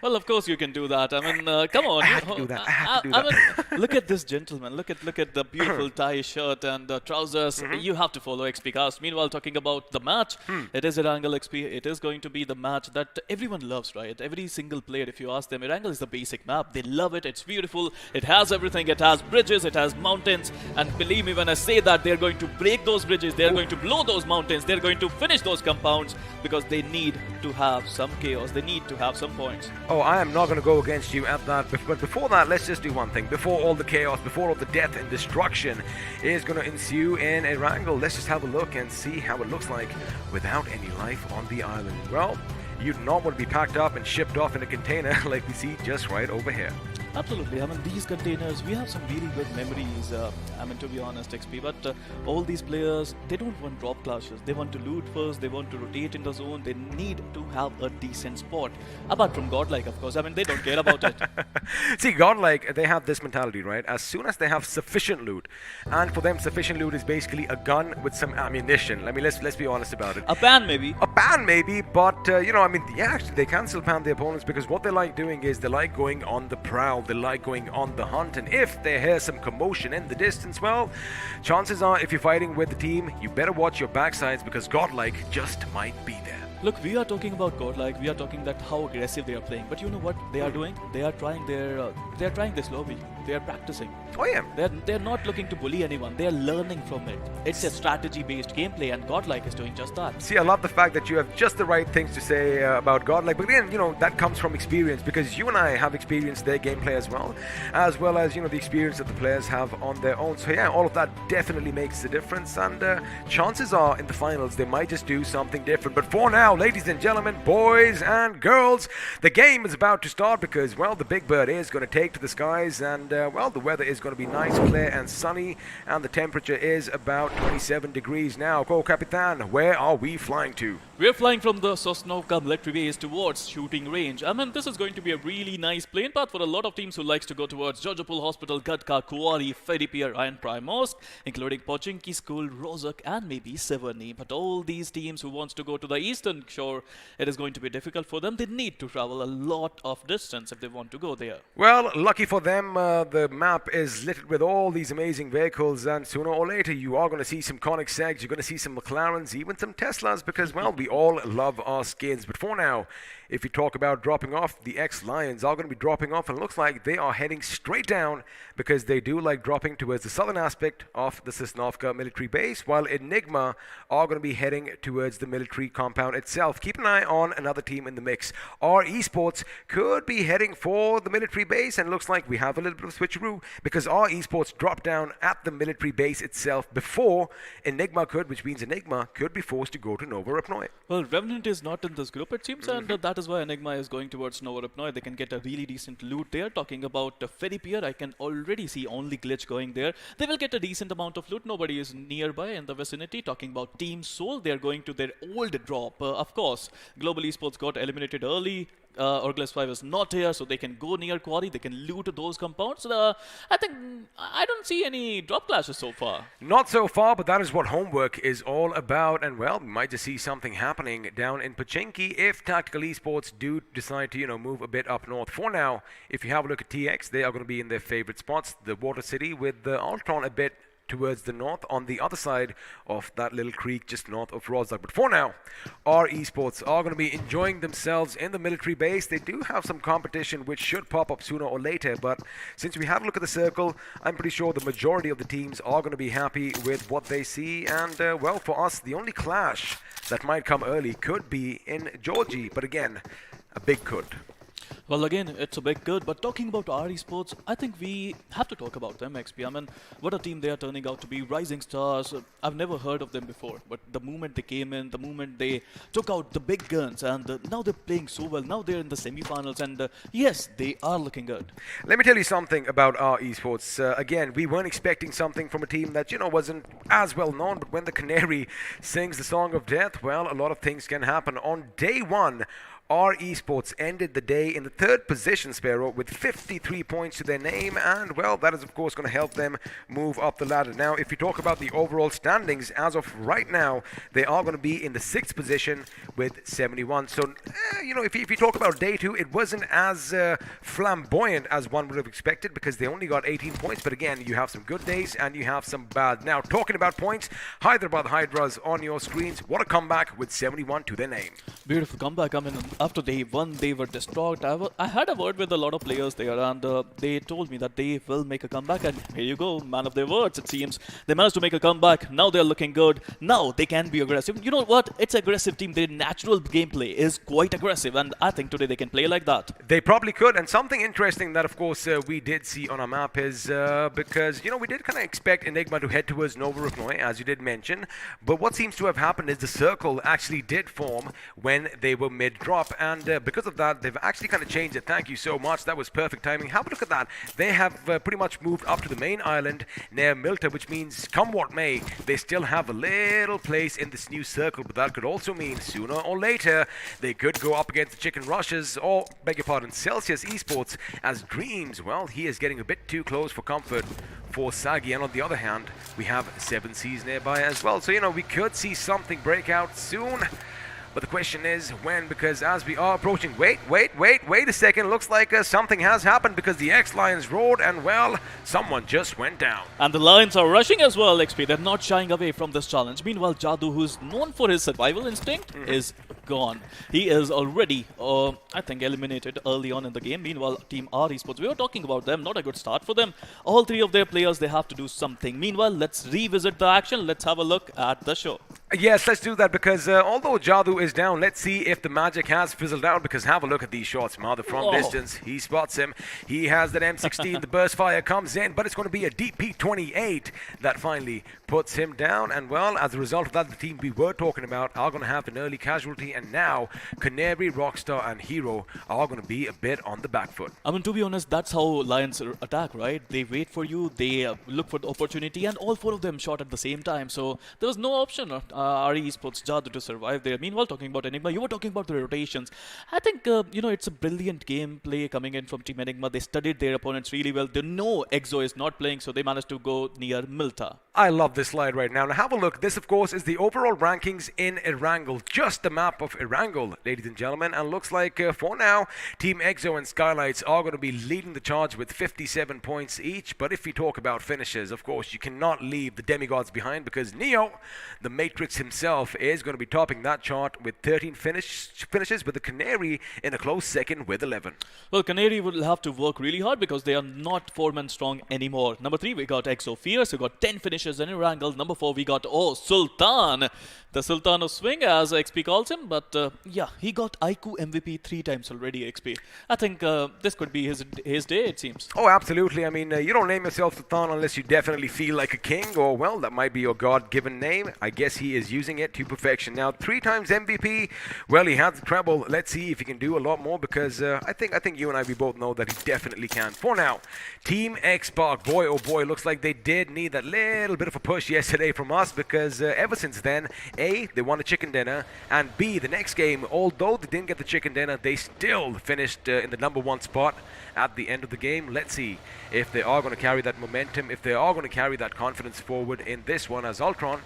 Speaker 5: Well, of course you can do that. I mean, come on.
Speaker 4: I have to do that. I have to do that.
Speaker 5: mean, look at this gentleman. Look at the beautiful tie shirt and the trousers. You have to follow XPcast. Meanwhile, talking about the match, it is Erangel XP. It is going to be the match that everyone loves, right? Every single player, if you ask them, Erangel is the basic map. They love it. It's beautiful. It has everything. It has bridges. It has mountains. And believe me when I say that, they're going to break those bridges. They're going to blow those mountains. They're going to finish those compounds, because they need to have some chaos. They need to have some points.
Speaker 4: Oh, I am not going to go against you at that. But before that, let's just do one thing. Before all the chaos, before all the death and destruction is going to ensue in Erangel, let's just have a look and see how it looks like without any life on the island. Well, you'd not want to be packed up and shipped off in a container like we see just right over here.
Speaker 5: Absolutely. I mean, these containers, we have some really good memories, I mean, to be honest, XP, but all these players, they don't want drop clashes. They want to loot first, they want to rotate in the zone, they need to have a decent spot. Apart from Godlike, of course, I mean, they don't care about it.
Speaker 4: See, Godlike, they have this mentality, right? As soon as they have sufficient loot, and for them, sufficient loot is basically a gun with some ammunition. I mean, let's be honest about it.
Speaker 5: A ban, maybe.
Speaker 4: A ban, maybe, but, you know, I mean, yeah, actually, they can still ban the opponents, because what they like doing is they like going on the prowl. They like going on the hunt, and if they hear some commotion in the distance, well, chances are if you're fighting with the team, you better watch your backsides, because Godlike just might be there.
Speaker 5: Look, we are talking about Godlike, we are talking that how aggressive they are playing, but you know what they are doing? They are trying this lobby. They are practicing.
Speaker 4: Oh yeah.
Speaker 5: They're not looking to bully anyone. They are learning from it. It's a strategy-based gameplay, and Godlike is doing just that.
Speaker 4: See, I love the fact that you have just the right things to say about Godlike, but again, you know, that comes from experience, because you and I have experienced their gameplay as well as, you know, the experience that the players have on their own. So yeah, all of that definitely makes a difference, and chances are in the finals they might just do something different. But for now, ladies and gentlemen, boys and girls, the game is about to start, because, well, the Big Bird is going to take to the skies, and well, the weather is going to be nice, clear and sunny, and the temperature is about 27 degrees now. Go, Capitan, where are we flying to?
Speaker 5: We're flying from the Sosnovka military base towards shooting range. I mean, this is going to be a really nice plane path for a lot of teams who likes to go towards Jojopol Hospital, Gadka, Kuwari, Ferry Pier and Primorsk, including Pochinki School, Rozhok and maybe Severny. But all these teams who wants to go to the eastern shore, it is going to be difficult for them. They need to travel a lot of distance if they want to go there.
Speaker 4: Well, lucky for them, the map is littered with all these amazing vehicles, and sooner or later you are going to see some Koenigsegg's, you're going to see some McLarens, even some Teslas, because, well, we all love our skins. But for now, if you talk about dropping off, the X-Lions are going to be dropping off, and it looks like they are heading straight down, because they do like dropping towards the southern aspect of the Sosnovka military base, while Enigma are going to be heading towards the military compound itself. Keep an eye on another team in the mix. Our esports could be heading for the military base, and it looks like we have a little bit of switcheroo, because our esports dropped down at the military base itself before Enigma could, which means Enigma could be forced to go to Novorapnoi.
Speaker 5: Well, Revenant is not in this group, it seems, and that is why Enigma is going towards Novorapnoi. They can get a really decent loot there. Talking about Ferry Pier, I can already see only Glitch going there. They will get a decent amount of loot. Nobody is nearby in the vicinity. Talking about Team Soul, they are going to their old drop. Of course, Global Esports got eliminated early. Orgles 5 is not here, so they can go near Quarry. They can loot those compounds. I think I don't see any drop clashes so far.
Speaker 4: Not so far, but that is what homework is all about. And, well, we might just see something happening down in Pochinki if Tactical Esports do decide to, you know, move a bit up north. For now, if you have a look at TX, they are going to be in their favorite spots, the Water City, with the Ultron a bit towards the north, on the other side of that little creek just north of Rozhok. But for now, our esports are going to be enjoying themselves in the military base. They do have some competition which should pop up sooner or later, but since we had a look at the circle, I'm pretty sure the majority of the teams are going to be happy with what they see. And, well, for us, the only clash that might come early could be in Georgie, but again, a big could.
Speaker 5: Well, again, it's a big good, but talking about our esports, I think we have to talk about them, XP. I mean, what a team they are turning out to be, rising stars. I've never heard of them before, but the moment they came in, the moment they took out the big guns, and now they're playing so well. Now they're in the semifinals, and yes, they are looking good.
Speaker 4: Let me tell you something about our esports. Again, we weren't expecting something from a team that, wasn't as well known, but when the Canary sings the song of death, well, a lot of things can happen. On day one, our esports ended the day in the third position, Sparrow, with 53 points to their name, and well, that is of course going to help them move up the ladder. Now, if you talk about the overall standings, as of right now, they are going to be in the sixth position with 71. So, if you talk about day two, it wasn't as flamboyant as one would have expected because they only got 18 points. But again, you have some good days and you have some bad. Now, talking about points, Hyderabad Hydras on your screens. What a comeback with 71 to their name.
Speaker 5: Beautiful comeback. I mean, after day one, they were distraught. I had a word with a lot of players there, and they told me that they will make a comeback. And here you go, man of their words, it seems. They managed to make a comeback. Now they're looking good. Now they can be aggressive. You know what? It's an aggressive team. Their natural gameplay is quite aggressive, and I think today they can play like that.
Speaker 4: They probably could. And something interesting that, of course, we did see on our map is because, we did kind of expect Enigma to head towards Nova Ruknoy, as you did mention. But what seems to have happened is the circle actually did form when they were mid-drop. And because of that, they've actually kind of changed it. Thank you so much. That was perfect timing. Have a look at that. They have pretty much moved up to the main island near Milta, which means, come what may, they still have a little place in this new circle. But that could also mean sooner or later, they could go up against the Chicken Rushes, or, beg your pardon, Celsius Esports, as Dreams, well, he is getting a bit too close for comfort for Sagi. And on the other hand, we have 7 Seas nearby as well. So, we could see something break out soon. But the question is when, because as we are approaching, wait a second, looks like something has happened because the X-Lions roared and, well, someone just went down.
Speaker 5: And the Lions are rushing as well, XP. They're not shying away from this challenge. Meanwhile, Jadoo, who's known for his survival instinct, is gone. He is already, I think, eliminated early on in the game. Meanwhile, Team R Esports, we were talking about them, not a good start for them. All 3 of their players, they have to do something. Meanwhile, let's revisit the action. Let's have a look at the show.
Speaker 4: Yes, let's do that because although Jadoo is down, let's see if the magic has fizzled out because have a look at these shots. Mother from distance, he spots him. He has that M16, the burst fire comes in, but it's going to be a DP28 that finally puts him down. And well, as a result of that, the team we were talking about are going to have an early casualty, and now Canary, Rockstar and Hero are going to be a bit on the back foot.
Speaker 5: I mean, to be honest, that's how Lions attack, right? They wait for you, they look for the opportunity, and all 4 of them shot at the same time. So there was no option RE Esports Jadoo to survive there. Meanwhile, talking about Enigma, you were talking about the rotations. I think, it's a brilliant gameplay coming in from Team Enigma. They studied their opponents really well. They know Exo is not playing, so they managed to go near Milta.
Speaker 4: I love this slide right now. Now have a look. This, of course, is the overall rankings in Erangel. Just the map of Erangel, ladies and gentlemen. And looks like, for now, Team Exo and Skylights are going to be leading the charge with 57 points each. But if we talk about finishes, of course, you cannot leave the demigods behind because Neo, the Matrix himself, is going to be topping that chart with 13 finishes, with the Canary in a close second with 11.
Speaker 5: Well, Canary will have to work really hard because they are not 4-man strong anymore. Number 3, we got Exo Fierce, who got 10 finishes in Erangel. Number 4, we got Sultan, the Sultan of Swing, as XP calls him. But yeah, he got iQOO MVP 3 times already, XP. I think this could be his day, it seems.
Speaker 4: Oh, absolutely. I mean, you don't name yourself Sultan unless you definitely feel like a king, or, well, that might be your God-given name. I guess he is using it to perfection. Now, 3 times MVP, well, he has the treble. Let's see if he can do a lot more because I think you and I, we both know that he definitely can. For now, Team X-Spark, boy, oh boy, looks like they did need that little bit of a push yesterday from us because ever since then, A, they won a chicken dinner, and B, the next game, although they didn't get the chicken dinner, they still finished in the number 1 spot at the end of the game. Let's see if they are going to carry that momentum, if they are going to carry that confidence forward in this one, as Ultron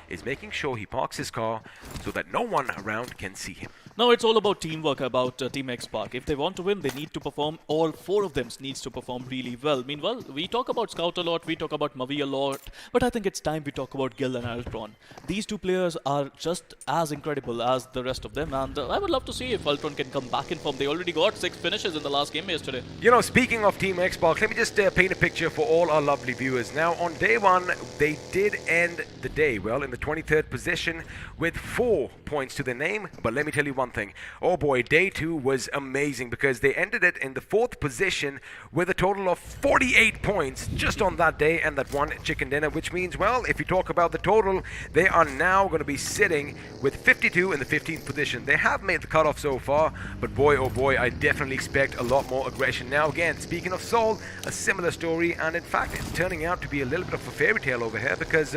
Speaker 4: is making sure he parks his car so that no one around can see him.
Speaker 5: No, it's all about teamwork, about Team X-Spark. If they want to win, they need to perform. All 4 of them needs to perform really well. Meanwhile, we talk about Scout a lot, we talk about Mavi a lot, but I think it's time we talk about Gil and Ultron. These 2 players are just as incredible as the rest of them, and I would love to see if Ultron can come back in form. They already got 6 finishes in the last game yesterday.
Speaker 4: Speaking of Team X-Spark, let me just paint a picture for all our lovely viewers. Now, on day 1, they did end the day, well, in the 23rd position with 4 points to their name, but let me tell you one thing. Oh boy, day 2 was amazing because they ended it in the 4th position with a total of 48 points just on that day and that one chicken dinner, which means, well, if you talk about the total, they are now going to be sitting with 52 in the 15th position. They have made the cutoff so far, but boy, oh boy, I definitely expect a lot more aggression. Now again, speaking of Seoul, a similar story, and in fact, it's turning out to be a little bit of a fairy tale over here because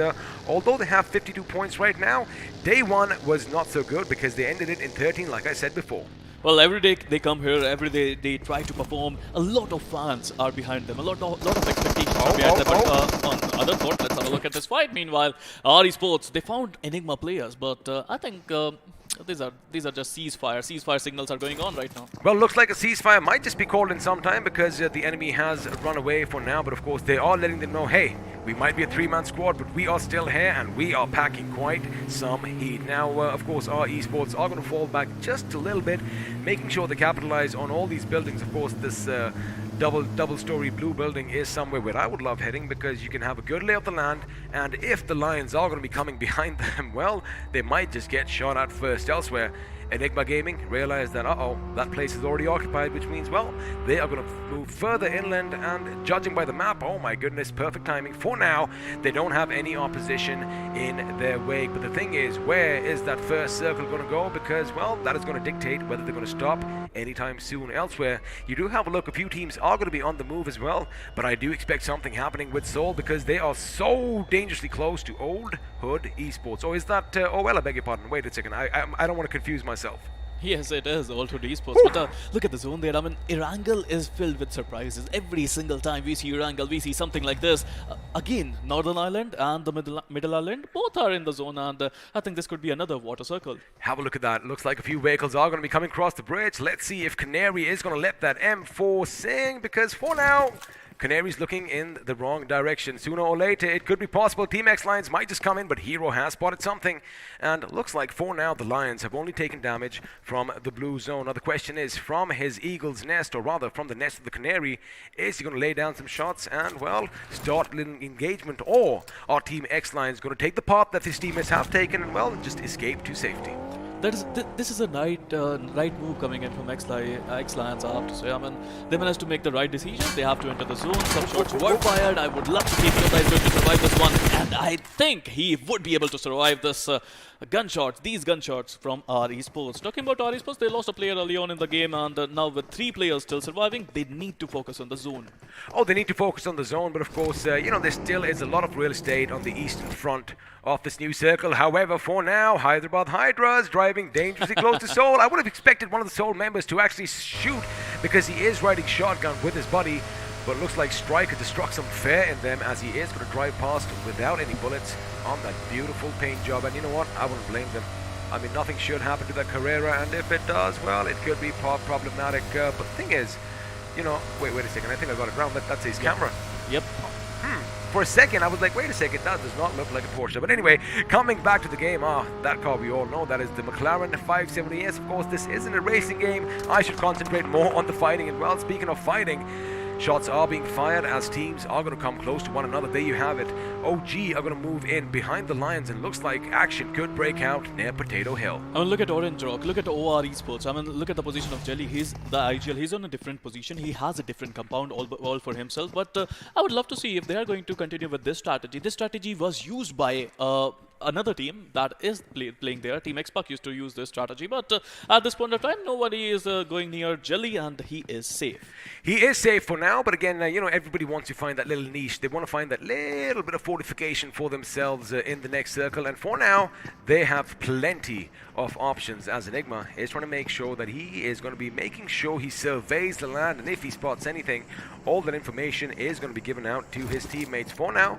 Speaker 4: although they have 52 points right now, day 1 was not so good because they ended it in 13, like I said before.
Speaker 5: Well, every day they come here, every day they try to perform. A lot of fans are behind them, a lot of expectations are behind them. But on other thought, let's have a look at this fight. Meanwhile, RE Sports, they found Enigma players, but I think these are just ceasefire signals are going on right now.
Speaker 4: Well, looks like a ceasefire might just be called in some time because the enemy has run away for now, but of course they are letting them know, hey, we might be a 3-man squad, but we are still here and we are packing quite some heat. Now, of course, our esports are going to fall back just a little bit, making sure they capitalize on all these buildings. Of course, this double-story blue building is somewhere where I would love heading because you can have a good lay of the land, and if the Lions are going to be coming behind them, well, they might just get shot at first elsewhere. Enigma Gaming realized that, that place is already occupied, which means, well, they are going to move further inland, and judging by the map, oh my goodness, perfect timing. For now, they don't have any opposition in their wake, but the thing is, where is that first circle going to go? Because, well, that is going to dictate whether they're going to stop anytime soon elsewhere. You do have a look, a few teams are going to be on the move as well, but I do expect something happening with Seoul because they are so dangerously close to Old Hood Esports. Or is that, oh well, I beg your pardon, wait a second, I don't want to confuse myself.
Speaker 5: Yes, it is also the esports. But look at the zone there. I mean, Erangel is filled with surprises. Every single time we see Erangel, we see something like this. Again, Northern Island and the Middle Island, both are in the zone, and I think this could be another water circle.
Speaker 4: Have a look at that. Looks like a few vehicles are going to be coming across the bridge. Let's see if Canary is going to let that M4 sing, because for now, Canary's looking in the wrong direction. Sooner or later, it could be possible Team X Lions might just come in, but Hero has spotted something. And looks like for now, the Lions have only taken damage from the blue zone. Now the question is, from his Eagle's nest, or rather from the nest of the Canary, is he going to lay down some shots and, well, start an engagement? Or are Team X Lions going to take the path that his teammates have taken and, well, just escape to safety?
Speaker 5: This is a right move coming in from X Lions, I have to say. I mean, they managed to make the right decision. They have to enter the zone. Some shots were fired. I would love to see Yoda is going to survive this one, and I think he would be able to survive this these gunshots from RE Sports. Talking about RE Sports, they lost a player early on in the game, and now with 3 players still surviving, they need to focus on the zone.
Speaker 4: Oh, they need to focus on the zone, but of course, there still is a lot of real estate on the eastern front of this new circle. However, for now, Hyderabad Hydras driving dangerously close to Seoul. I would have expected one of the Seoul members to actually shoot because he is riding shotgun with his buddy, but it looks like Striker just struck some fair in them as he is going to drive past without any bullets on that beautiful paint job. And you know what? I wouldn't blame them. I mean, nothing should happen to that Carrera, and if it does, well, it could be problematic. But the thing is, wait a second. I think I got it wrong. That's his camera.
Speaker 5: Yep.
Speaker 4: For a second, I was like, wait a second, that does not look like a Porsche. But anyway, coming back to the game, that car we all know, that is the McLaren 570S. Of course, this isn't a racing game. I should concentrate more on the fighting. And well, speaking of fighting, shots are being fired as teams are going to come close to one another. There you have it. OG are going to move in behind the Lions, and looks like action could break out near Potato Hill.
Speaker 5: I mean, look at Orange Rock, look at OR Esports. I mean, look at the position of Jelly. He's the IGL. He's on a different position. He has a different compound all for himself. But I would love to see if they are going to continue with this strategy. This strategy was used by another team that is playing there. Team Xpac used to use this strategy, but at this point of time, nobody is going near Jelly, and he is safe.
Speaker 4: He is safe for now, but again, everybody wants to find that little niche. They want to find that little bit of fortification for themselves in the next circle, and for now, they have plenty of options, as Enigma is trying to make sure that he is going to be making sure he surveys the land, and if he spots anything, all that information is going to be given out to his teammates. For now,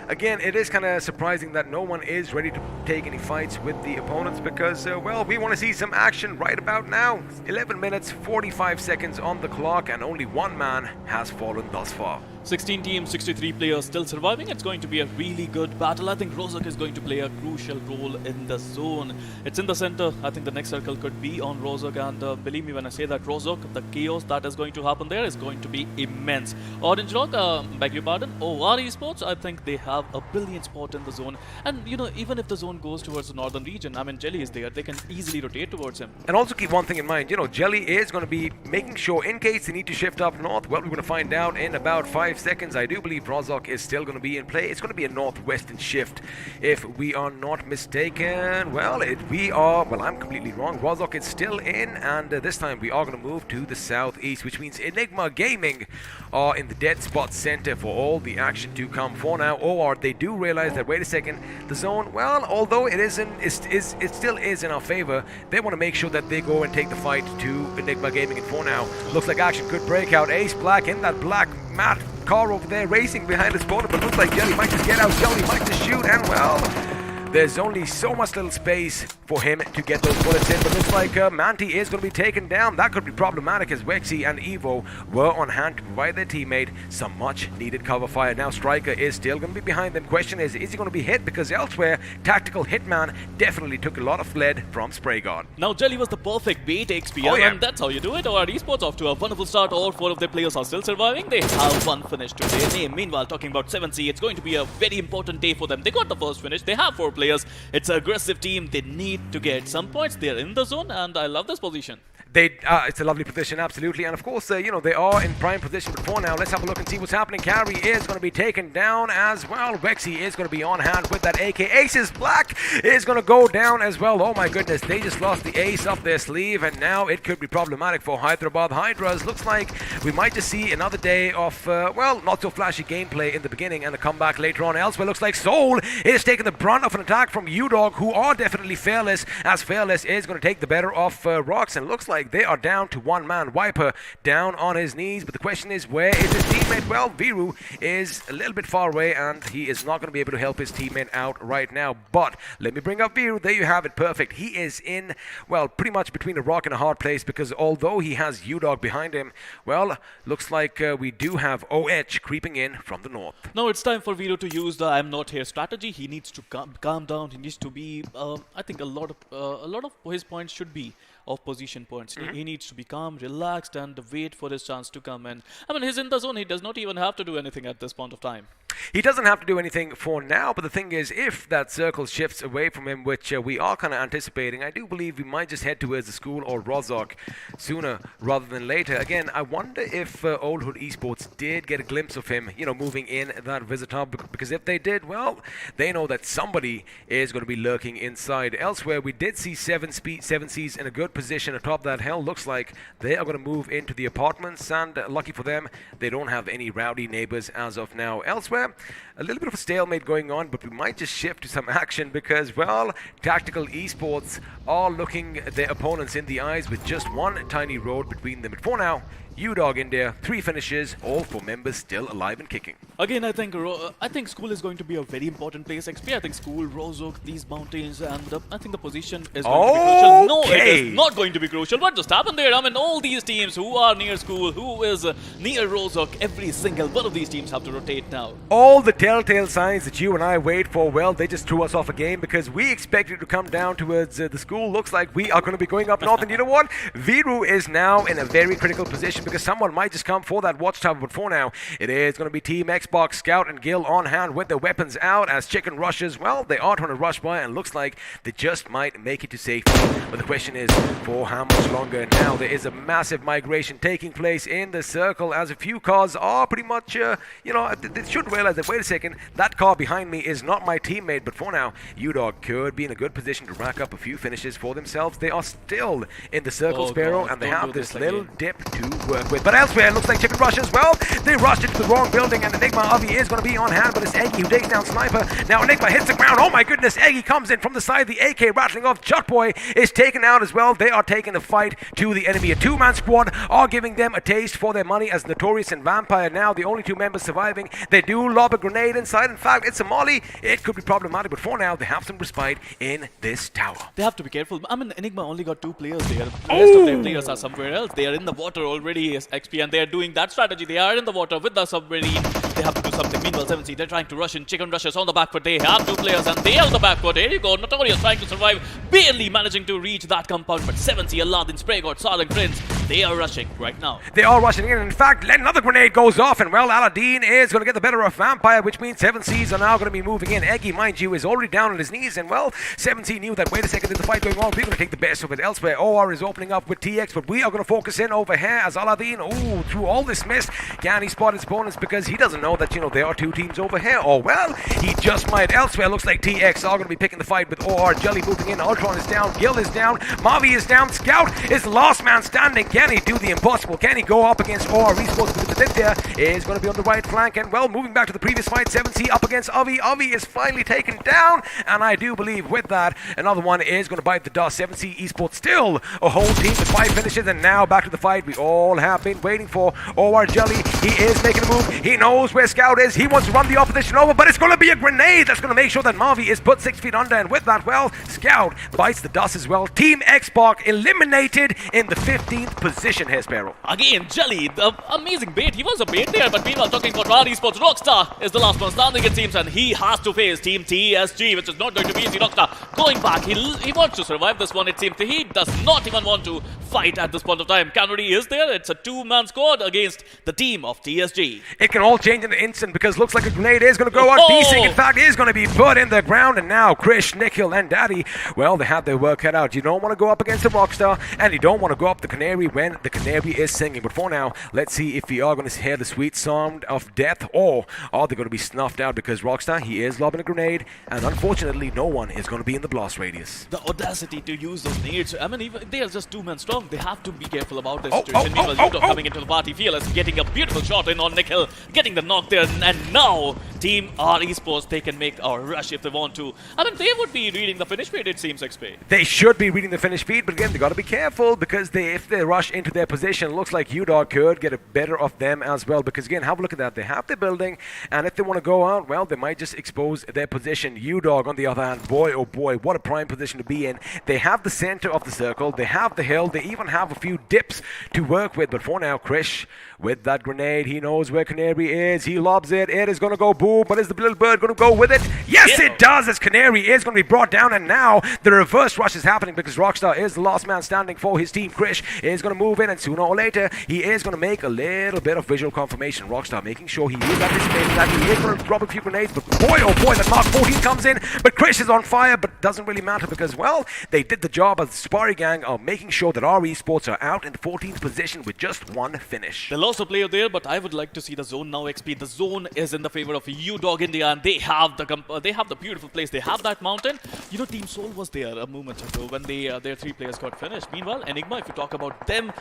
Speaker 4: again, it is kind of surprising that no one is ready to take any fights with the opponents because, well, we want to see some action right about now. 11 minutes, 45 seconds on the clock, and only one man has fallen thus far.
Speaker 5: 16 teams, 63 players still surviving. It's going to be a really good battle. I think Rozak is going to play a crucial role in the zone. It's in the 100%. I think the next circle could be on Rozok, and believe me when I say that Rozok, the chaos that is going to happen there is going to be immense. Orange Rock, beg your pardon, OR Esports, I think they have a brilliant spot in the zone. And you know, even if the zone goes towards the northern region, I mean, Jelly is there, they can easily rotate towards him.
Speaker 4: And also keep one thing in mind, you know, Jelly is going to be making sure in case they need to shift up north, well, we're going to find out in about 5 seconds. I do believe Rozok is still going to be in play. It's going to be a northwestern shift, if we are not mistaken. Well, I'm completely wrong. Rozok is still in, and this time we are going to move to the southeast, which means Enigma Gaming are in the dead spot center for all the action to come for now. Or they do realize that, wait a second, the zone, well, although it still is in our favor, they want to make sure that they go and take the fight to Enigma Gaming. And for now, looks like action could break out. Ace Black in that black matte car over there racing behind his opponent, but looks like Jelly might just get out. Jelly might just shoot, and well, there's only so much little space for him to get those bullets in, but looks like Manti is going to be taken down. That could be problematic as Wexy and Evo were on hand to provide their teammate some much needed cover fire. Now Striker is still going to be behind them. Question is he going to be hit? Because elsewhere, Tactical Hitman definitely took a lot of lead from Spray God.
Speaker 5: Now Jelly was the perfect bait XP, and that's how you do it. Or Esports off to a wonderful start. All 4 of their players are still surviving. They have one finish to their name. Meanwhile, talking about 7C, it's going to be a very important day for them. They got the first finish. They have 4 players. It's an aggressive team. They need to get some points. They're in the zone, and I love this position.
Speaker 4: It's a lovely position, absolutely. And of course, you know, they are in prime position. But for now, let's have a look and see what's happening. Carry is going to be taken down as well. Wexy is going to be on hand with that AK. Aces Black is going to go down as well. Oh my goodness, they just lost the ace up their sleeve, and now it could be problematic for Hyderabad Hydras. Looks like we might just see another day of, well, not so flashy gameplay in the beginning and a comeback later on. Elsewhere, looks like Soul is taking the brunt of an attack from UDog, who are definitely Fearless, as Fearless is going to take the better of Rocks, and looks like they are down to one man. Viper down on his knees, but the question is, where is his teammate? Well, Viru is a little bit far away, and he is not going to be able to help his teammate out right now. But let me bring up Viru. There you have it, perfect. He is in, well, pretty much between a rock and a hard place, because although he has UDog behind him, well, looks like we do have OH creeping in from the north.
Speaker 5: Now it's time for Viru to use the I'm not here strategy. He needs to calm down. He needs to be, I think a lot of his points should be of position points. He needs to be calm, relaxed, and wait for his chance to come. And I mean, he's in the zone. He does not even have to do anything at this point of time.
Speaker 4: He doesn't have to do anything for now, but the thing is, if that circle shifts away from him, which we are kind of anticipating, I do believe we might just head towards the school or Rozok sooner rather than later. Again, I wonder if Old Hood Esports did get a glimpse of him, you know, moving in that visit hub, because if they did, well, they know that somebody is going to be lurking inside. Elsewhere, we did see 7Cs in a good position atop that hill. Looks like they are going to move into the apartments, and lucky for them, they don't have any rowdy neighbors as of now. Elsewhere, a little bit of a stalemate going on, but we might just shift to some action because, well, Tactical Esports are looking their opponents in the eyes with just one tiny road between them. But for now, UDog in there, 3 finishes, all 4 members still alive and kicking.
Speaker 5: Again, I think School is going to be a very important place. XP, I think School, Rozok, these mountains, and I think the position is going to be crucial. No, it is not going to be crucial. What just happened there? I mean, all these teams who are near School, who is near Rozok, every single one of these teams have to rotate now.
Speaker 4: All the telltale signs that you and I wait for, well, they just threw us off a game because we expected to come down towards the school. Looks like we are going to be going up north, and you know what? Viru is now in a very critical position because someone might just come for that watchtower, but for now, it is going to be Team Xbox, Scout, and Gil on hand with their weapons out as Chicken rushes. Well, they are trying to rush by, and looks like they just might make it to safety. But the question is, for how much longer? Now, there is a massive migration taking place in the circle as a few cars are pretty much, you know, they should realize that, wait a second, that car behind me is not my teammate, but for now, UDog could be in a good position to rack up a few finishes for themselves. They are still in the circle, Sparrow, and they have this little dip to work with. But elsewhere, it looks like Chicken rush as well. They rushed into the wrong building, and Enigma Avi is going to be on hand, but it's Eggy who takes down Sniper. Now Enigma hits the ground. Oh my goodness, Eggy comes in from the side. The AK rattling off. Chuckboy is taken out as well. They are taking the fight to the enemy. A 2-man squad are giving them a taste for their money as Notorious and Vampire now the only 2 members surviving. They do lob a grenade inside. In fact, it's a molly. It could be problematic, but for now, they have some respite in this tower.
Speaker 5: They have to be careful. I mean, Enigma only got 2 players there. The rest of their players are somewhere else. They are in the water already, XP, and they are doing that strategy. They are in the water with the submarine. they have to do something. Meanwhile, 7C, they're trying to rush in. Chicken rushers on the back foot. They have 2 players and they are on the back foot. Here you go. Notorious trying to survive. Barely managing to reach that compound. But 7C, Aladdin, Spray God, Sarang, Prince, they are rushing right now.
Speaker 4: They are rushing in. In fact, another grenade goes off, and well, Aladdin is going to get the better of Vampire, which means 7Cs are now going to be moving in. Eggy, mind you, is already down on his knees, and well, 7C knew that, wait a second, there's a fight going on. We're going to take the best of it elsewhere. OR is opening up with TX, but we are going to focus in over here as Aladdin, through all this mist, can he spot his opponents because he doesn't know that, there are 2 teams over here. Or well, he just might elsewhere. Looks like TX are going to be picking the fight with OR. Jelly moving in, Ultron is down, Gil is down, Mavi is down, Scout is the last man standing. Can he do the impossible? Can he go up against OR Esports? Because the tip there is going to be on the right flank, and well, moving back to the previous fight, 7C up against Avi. Avi is finally taken down, and I do believe with that, another one is going to bite the dust. 7C Esports still a whole team with 5 finishes, and now back to the fight we all have been waiting for. OR Jelly, he is making a move. He knows where Scout is. He wants to run the opposition over, but it's going to be a grenade that's going to make sure that Mavi is put 6 feet under, and with that, well, Scout bites the dust as well. Team Xbox eliminated in the 15th position here, Sparrow.
Speaker 5: Again, Jelly, the amazing bait. He was a bait there, but meanwhile, talking about Rad Esports, Rockstar is the last one standing, it seems, and he has to face Team TSG, which is not going to be easy. Rockstar going back. He wants to survive this one, it seems. He does not even want to fight at this point of time. Canary is there. It's a 2-man squad against the team of TSG.
Speaker 4: It can all change in an instant because looks like a grenade is going to go out. Beasing, in fact, is going to be put in the ground, and now Krish, Nikhil, and Daddy, well, they have their work cut out. You don't want to go up against the Rockstar, and you don't want to go up the Canary when the Canary is singing. But for now, let's see if we are going to hear the sweet sound of death, or are they going to be snuffed out because Rockstar, he is lobbing a grenade, and unfortunately, no one is going to be in the blast radius.
Speaker 5: The audacity to use those nades. I mean, even they are just 2 men strong. They have to be careful about this situation. Meanwhile, Yudo coming into the party. Fearless getting a beautiful shot in on Nikhil, getting the knock there, and now Team R Esports, they can make a rush if they want to. I mean, they would be reading the finish feed, it seems, XP.
Speaker 4: They should be reading the finish feed, but again, they got to be careful because if they rush into their position, looks like UDOG could get a better of them as well. Because again, have a look at that. They have their building, and if they want to go out, well, they might just expose their position. UDOG, on the other hand, boy, oh boy, what a prime position to be in. They have the center of the circle, they have the hill, they even have a few dips to work with. But for now, Krish, with that grenade, he knows where Canary is. He lobs it. It is going to go boom, but is the little bird going to go with it? Yes, it does, as Canary is going to be brought down, and now the reverse rush is happening because Rockstar is the last man standing for his team. Krish is going to move in, and sooner or later, he is going to make a little bit of visual confirmation. Rockstar making sure he is anticipating that. He is going to drop a few grenades, but boy, oh boy, that Mark 14 comes in, but Krish is on fire, but doesn't really matter because, well, they did the job as the Sparry Gang of making sure that our esports are out in the 14th position with just 1 finish.
Speaker 5: They lost a player there, but I would like to see the zone now, XP. The zone is in the favor of UDOG India, and they have the beautiful place. They have that mountain. You know, Team Soul was there a moment ago when their 3 players got finished. Meanwhile, Enigma, if you talk about them,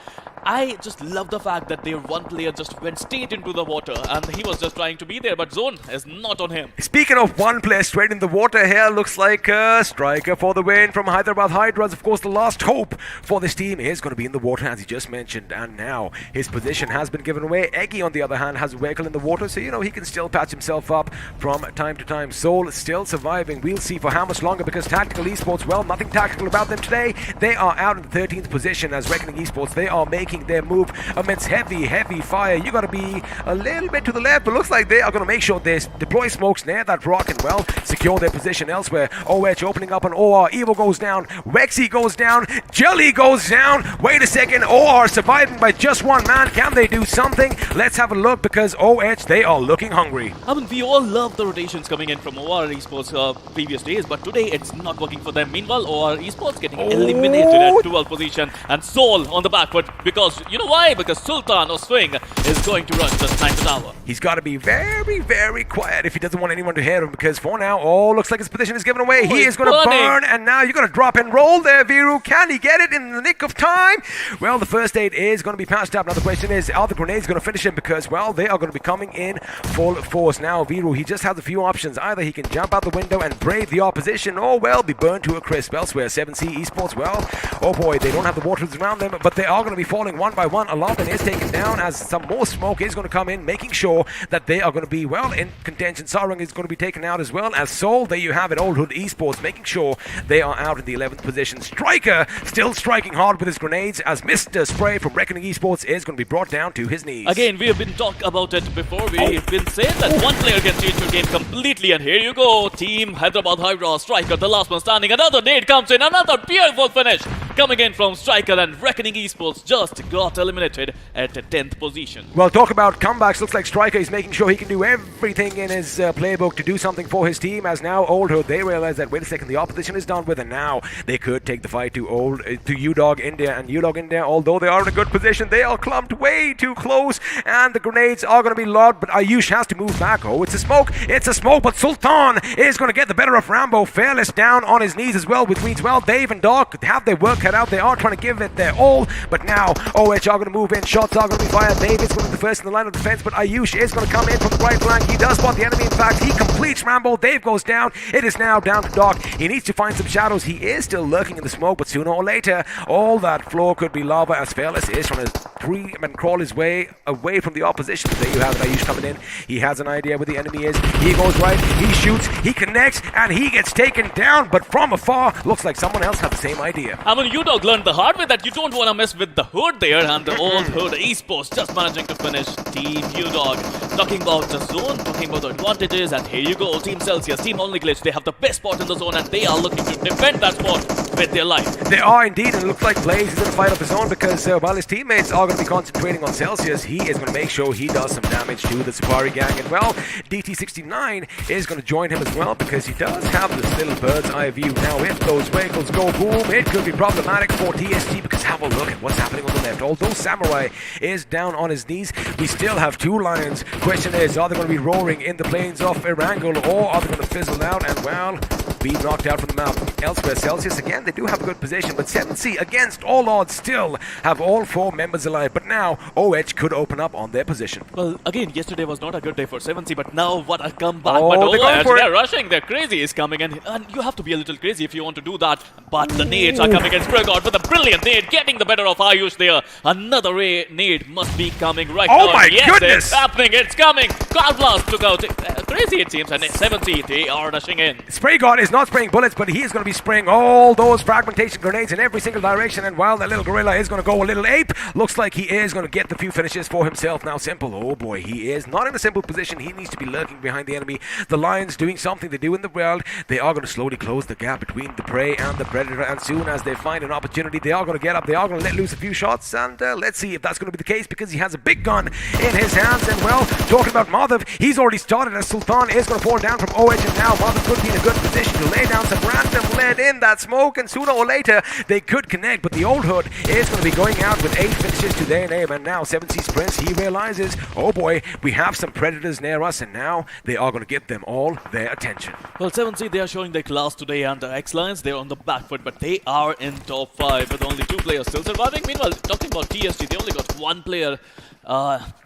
Speaker 5: I just love the fact that their 1 player just went straight into the water, and he was just trying to be there, but zone is not on him.
Speaker 4: Speaking of 1 player straight in the water here, looks like a striker for the win from Hyderabad Hydras. Of course, the last hope for this team is going to be in the water, as he just mentioned, and now his position has been given away. Eggy, on the other hand, has a vehicle in the water, so you know he can still patch himself up from time to time. Soul still surviving. We'll see for how much longer, because Tactical Esports, well, nothing tactical about them today. They are out in the 13th position as Reckoning Esports. They are making their move amidst heavy fire. You got to be a little bit to the left, but looks like they are going to make sure they deploy smokes near that rock and, well, secure their position elsewhere. OH opening up on OR. Evo goes down. Rexy goes down. Jelly goes down. Wait a second. OR surviving by just 1 man. Can they do something? Let's have a look, because OH, they are looking hungry.
Speaker 5: I mean, we all love the rotations coming in from OR Esports previous days, but today it's not working for them. Meanwhile, OR Esports getting eliminated at 12th position, and Soul on the back foot, because you know why? Because Sultan or Swing is going to rush the sniper tower.
Speaker 4: He's got to be very quiet if he doesn't want anyone to hear him, because for now, looks like his position is given away. He is going to burn, and now you're going to drop and roll there, Viru. Can he get it in the nick of time? Well, the first aid is going to be patched up. Now the question is, are the grenades going to finish him? Because, well, they are going to be coming in full force. Now now, Viru, he just has a few options. Either he can jump out the window and brave the opposition, or, well, be burned to a crisp elsewhere. 7C Esports, well, oh boy, they don't have the waters around them, but they are going to be falling one by one. Aladdin is taken down as some more smoke is going to come in, making sure that they are going to be, well, in contention. Sarung is going to be taken out as well as Soul. There you have it, Old Hood Esports, making sure they are out in the 11th position. Striker still striking hard with his grenades as Mr. Spray from Reckoning Esports is going to be brought down to his knees.
Speaker 5: Again, we have been talking about it before. We've been saying that one player can change your game completely, and here you go. Team Hyderabad Hydra, Striker, the last one standing. Another nade comes in, another beautiful finish coming in from Striker, and Reckoning Esports just got eliminated at the 10th position.
Speaker 4: Well, talk about comebacks. Looks like Striker is making sure he can do everything in his playbook to do something for his team, as now Old Hood, they realize that, wait a second, the opposition is done with, and now they could take the fight to UDOG India, and UDOG India, although they are in a good position, they are clumped way too close, and the grenades are going to be lobbed, but Ayush has to move back. Oh, it's a smoke, but Sultan is going to get the better of Rambo. Fearless down on his knees as well, which means, well, Dave and Doc have their work cut out. They are trying to give it their all, but now OH are going to move in. Shots are going to be fired. Dave is going to be the first in the line of defense, but Ayush is going to come in from the right flank. He does spot the enemy. In fact, he completes Rambo. Dave goes down. It is now down to Doc. He needs to find some shadows. He is still lurking in the smoke, but sooner or later, all that floor could be lava, as Fearless is trying to creep and crawl his way away from the opposition. There you have it, Ayush coming in. He has an idea where the enemy is. He goes right, he shoots, he connects, and he gets taken down, but from afar, looks like someone else has the same idea.
Speaker 5: I mean, UDOG learned the hard way that you don't want to mess with the hood there, and the Old Hood Esports just managing to finish Team UDOG. Talking about the zone, talking about the advantages, and here you go, Team Celsius, Team Only Glitch, they have the best spot in the zone, and they are looking to defend that spot with their life.
Speaker 4: They are indeed, and it looks like Blaze is going to fight up his own, because while his teammates are going to be concentrating on Celsius, he is going to make sure he does some damage to the Safari gang, and well, DT69 is going to join him as well, because he does have this little bird's eye view. Now, if those vehicles go boom, it could be problematic for TSG, because have a look at what's happening on the left. Although Samurai is down on his knees, we still have two Lions. Question is, are they going to be roaring in the plains of Erangel, or are they going to fizzle out and, well, be knocked out from the map? Elsewhere, Celsius, again, they do have a good position, but 7C, against all odds, still have all four members alive. But now, OH could open up on their position.
Speaker 5: Well, again, yesterday was not a good day for 7C, but now what a comeback.
Speaker 4: Oh,
Speaker 5: but
Speaker 4: they're
Speaker 5: rushing, they're crazy is coming in, and you have to be a little crazy if you want to do that. But the nades are coming in. Sprigod with a brilliant nade, getting the better of Ayush there. Another nade must be coming right now.
Speaker 4: Oh my
Speaker 5: yes,
Speaker 4: goodness!
Speaker 5: It's happening, it's coming. Cloud Blast took out. Crazy it seems, and 7C, they are rushing in.
Speaker 4: Spray God is not spraying bullets, but he is going to be spraying all those fragmentation grenades in every single direction, and while that little gorilla is going to go a little ape, looks like he is going to get the few finishes for himself. Now Simple, oh boy, he is not in a simple position. He needs to be lurking behind the enemy. The Lions doing something they do in the world. They are going to slowly close the gap between the prey and the predator, and soon as they find an opportunity, they are going to get up, they are going to let loose a few shots, and let's see if that's going to be the case, because he has a big gun in his hands. And well, talking about Madhav, he's already started, as Sultan is going to fall down from OH, and now Madhav could be in a good position to lay down some random lead in that smoke, and sooner or later they could connect, but the Old Hood is going to be going out with 8 finishes to their name. And now 7C's Prince, he realizes, oh boy, we have some predators near us, and now they are going to give them all their attention.
Speaker 5: Well, 7C, they are showing their class today, and the X-Lions, they're on the back foot, but they are in top 5 with only 2 players still surviving. Meanwhile, talking about TSG, they only got 1 player.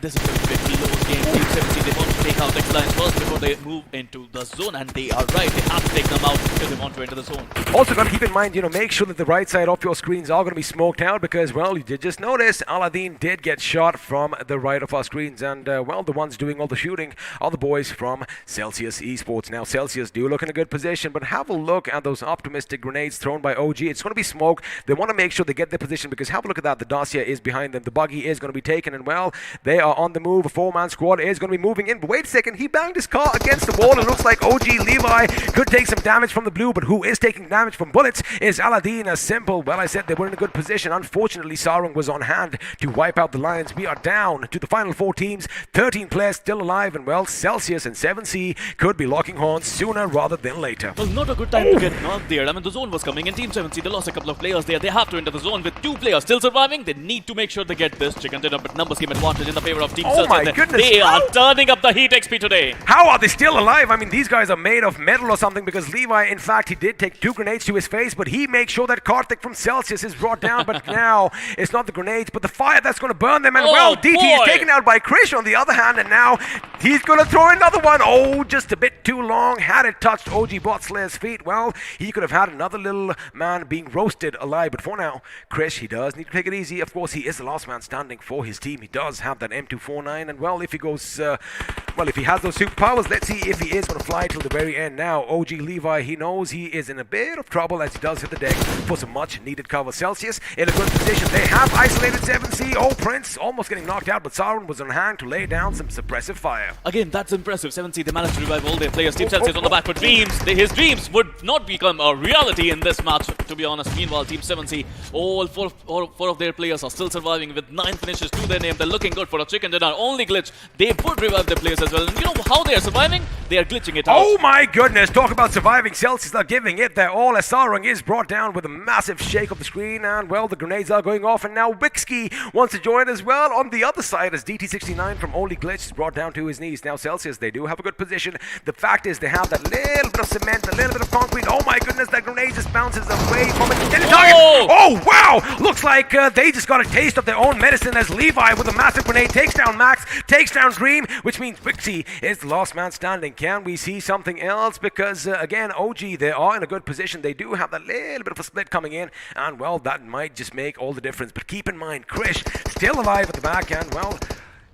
Speaker 5: This is going to be a close game. Team 7C, they want to take out X-Lions first before they move into the zone, and they are right. They have to take them out if they want to enter the zone.
Speaker 4: Also got to keep in mind, make sure that the right side of your screens are going to be smoked out, because, well, you did just notice Aladdin did get shot from the right of our screens, and, well, the ones doing all the shooting are the boys from Celsius Esports. Now, Celsius do look in a good position, but have a look at those optimistic grenades thrown by OG. It's going to be smoke. They want to make sure they get their position, because have a look at that. The Dacia is behind them. The buggy is going to be taken, and, well, they are on the move. A 4-man squad is going to be moving in, but wait a second. He banged his car against the wall. It looks like OG Levi could take some damage from the blue, but who is taking damage from bullets is Aladdin. As Simple, well, I said they were in a good position. Unfortunately, Sarung was on hand to wipe out the Lions. We are down to the final 4 teams, 13 players still alive, and, well, Celsius and 7C could be locking horns sooner rather than later.
Speaker 5: Well, not a good time to get knocked there. I mean, the zone was coming in. Team 7C, they lost a couple of players there. They have to enter the zone with 2 players still surviving. They need to make sure they get this chicken dinner, but numbers game advantage in the favor of Team
Speaker 4: Oh
Speaker 5: Celsius.
Speaker 4: my goodness.
Speaker 5: They are turning up the heat XP today.
Speaker 4: How are they still alive? I mean, these guys are made of metal or something, because Levi Levi, in fact, he did take 2 grenades to his face, but he makes sure that Karthik from Celsius is brought down. But now it's not the grenades, but the fire that's going to burn them. And well, DT is taken out by Krish on the other hand, and now he's going to throw another one. Oh, just a bit too long. Had it touched OG Bot Slayer's feet, well, he could have had another little man being roasted alive. But for now, Krish, he does need to take it easy. Of course, he is the last man standing for his team. He does have that M249, and well, if he goes, if he has those superpowers, let's see if he is going to fly till the very end. Now, OG Levi, he knows he is in a bit of trouble as he does hit the deck for some much needed cover. Celsius in a good position. They have isolated 7C. Oh, Prince almost getting knocked out, but Sauron was on hand to lay down some suppressive fire.
Speaker 5: Again, that's impressive. 7C, they managed to revive all their players. Team Celsius on the back for dreams. His dreams would not become a reality in this match, to be honest. Meanwhile, Team 7C, all four of their players are still surviving with 9 finishes to their name. They're looking good for a chicken dinner. Only glitch. They would revive their players as well. And you know how they are surviving? They are glitching it out.
Speaker 4: Oh my goodness, talk about surviving. Celsius are giving it their all as Sarung is brought down with a massive shake of the screen, and well, the grenades are going off, and now Wixky wants to join as well on the other side as DT69 from Only Glitch is brought down to his knees. Now Celsius, they do have a good position. The fact is they have that little bit of cement, a little bit of concrete. Oh my goodness, that grenade just bounces away from it. Get the target. Oh wow, looks like they just got a taste of their own medicine as Levi with a massive grenade takes down Max, takes down Dream, which means Wixky is the last man standing. Can we see something else? Because again, OG, they are in a good position. They do have that little bit of a split coming in, and well, that might just make all the difference. But keep in mind, Krish still alive at the back, and well,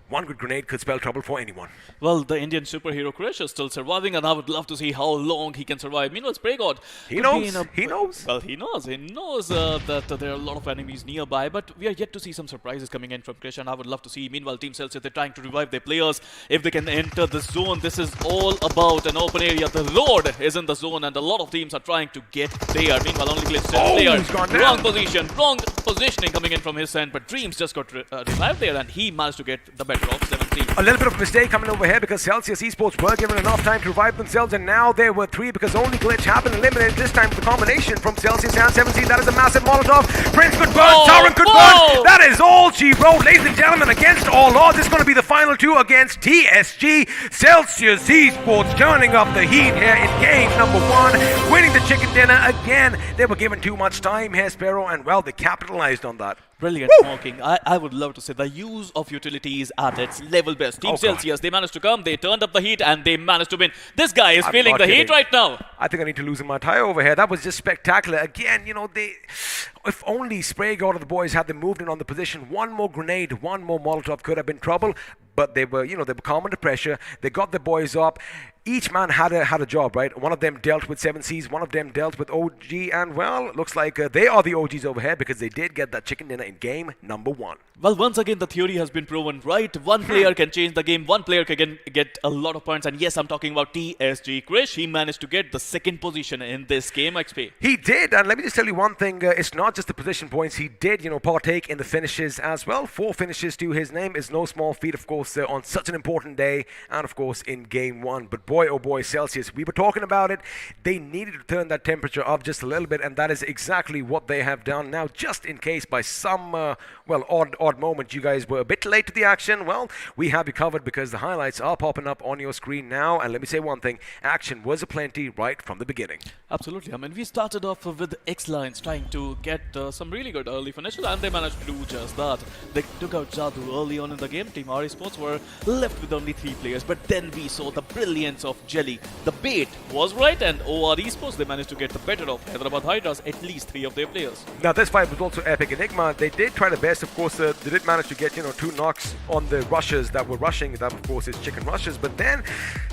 Speaker 4: one good grenade could spell trouble for anyone.
Speaker 5: Well, the Indian superhero Krish is still surviving, and I would love to see how long he can survive. Meanwhile, SprayGod,
Speaker 4: He knows. He knows.
Speaker 5: Well, he knows. He knows that there are a lot of enemies nearby, but we are yet to see some surprises coming in from Krish, and I would love to see. Meanwhile, Team Celsius, they're trying to revive their players. If they can enter the zone, this is all about an open area. The Lord is in the zone, and a lot of teams are trying to get there. Meanwhile, Only Glitch still there.
Speaker 4: He's gone
Speaker 5: Wrong
Speaker 4: down.
Speaker 5: position, wrong positioning coming in from his end, but Dreams just got revived there, and he managed to get the better of 7C.
Speaker 4: A little bit of a mistake coming over here because Celsius Esports were given enough time to revive themselves, and now there were 3 because Only Glitch have been eliminated this time with the combination from Celsius and 7C. That is a massive Molotov. Prince could burn, Sauron could burn. That is all she wrote, ladies and gentlemen, against all odds. It's going to be the final 2 against TSG. Celsius Esports turning up the heat here in game number 1, winning the chicken dinner again. They were given too much time here, Sparrow, and well, they capitalized on that.
Speaker 5: Brilliant smoking. I would love to say the use of utilities at its level best. Team Celsius, they managed to come, they turned up the heat, and they managed to win. This guy is feeling the heat right now.
Speaker 4: I think I need to loosen my tie over here. That was just spectacular. Again, you know, if only SprayGod or the boys had them moved in on the position, one more grenade, one more Molotov could have been trouble. But they were calm under pressure. They got the boys up. Each man had a job, right? One of them dealt with 7Cs, one of them dealt with OG, and well, looks like they are the OGs over here because they did get that chicken dinner in game number 1.
Speaker 5: Well, once again, the theory has been proven right. One player can change the game. One player can get a lot of points. And yes, I'm talking about TSG. Krish, he managed to get the 2nd position in this game, XP.
Speaker 4: He did, and let me just tell you one thing. It's not just the position points. He did, partake in the finishes as well. 4 finishes to his name is no small feat, of course, on such an important day, and of course in game 1. But boy, oh boy, Celsius, we were talking about it. They needed to turn that temperature up just a little bit, and that is exactly what they have done. Now, just in case by some, odd moment, you guys were a bit late to the action, well, we have you covered because the highlights are popping up on your screen now. And let me say one thing, action was aplenty right from the beginning.
Speaker 5: Absolutely. I mean, we started off with X-Lines trying to get some really good early finishes, and they managed to do just that. They took out Jadoo early on in the game. Team RE Sports were left with only 3 players, but then we saw the brilliance of Jelly. The bait was right, and OR Esports, they managed to get the better of Hyderabad Hydras, at least 3 of their players.
Speaker 4: Now, this fight was also epic. Enigma, they did try the best. Of course, they did manage to get, 2 knocks on the rushers that were rushing. That, of course, is chicken rushers. But then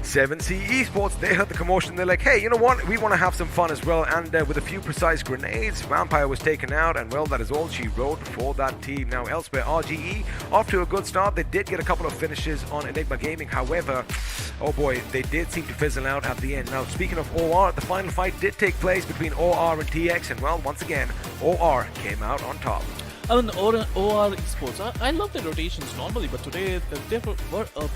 Speaker 4: 7C Esports, they heard the commotion. They're like, hey, you know what? We want to have some fun as well. And with a few precise grenades, Vampire was taken out. And, well, that is all she wrote for that team. Now, elsewhere, RGE, off to a good start. They did get a couple of finishes on Enigma Gaming. However, oh boy, they did seem to fizzle out at the end. Now, speaking of OR, the final fight did take place between OR and TX. And, well, once again, OR came out on top.
Speaker 5: I mean, OR Esports, I love their rotations normally, but today they were a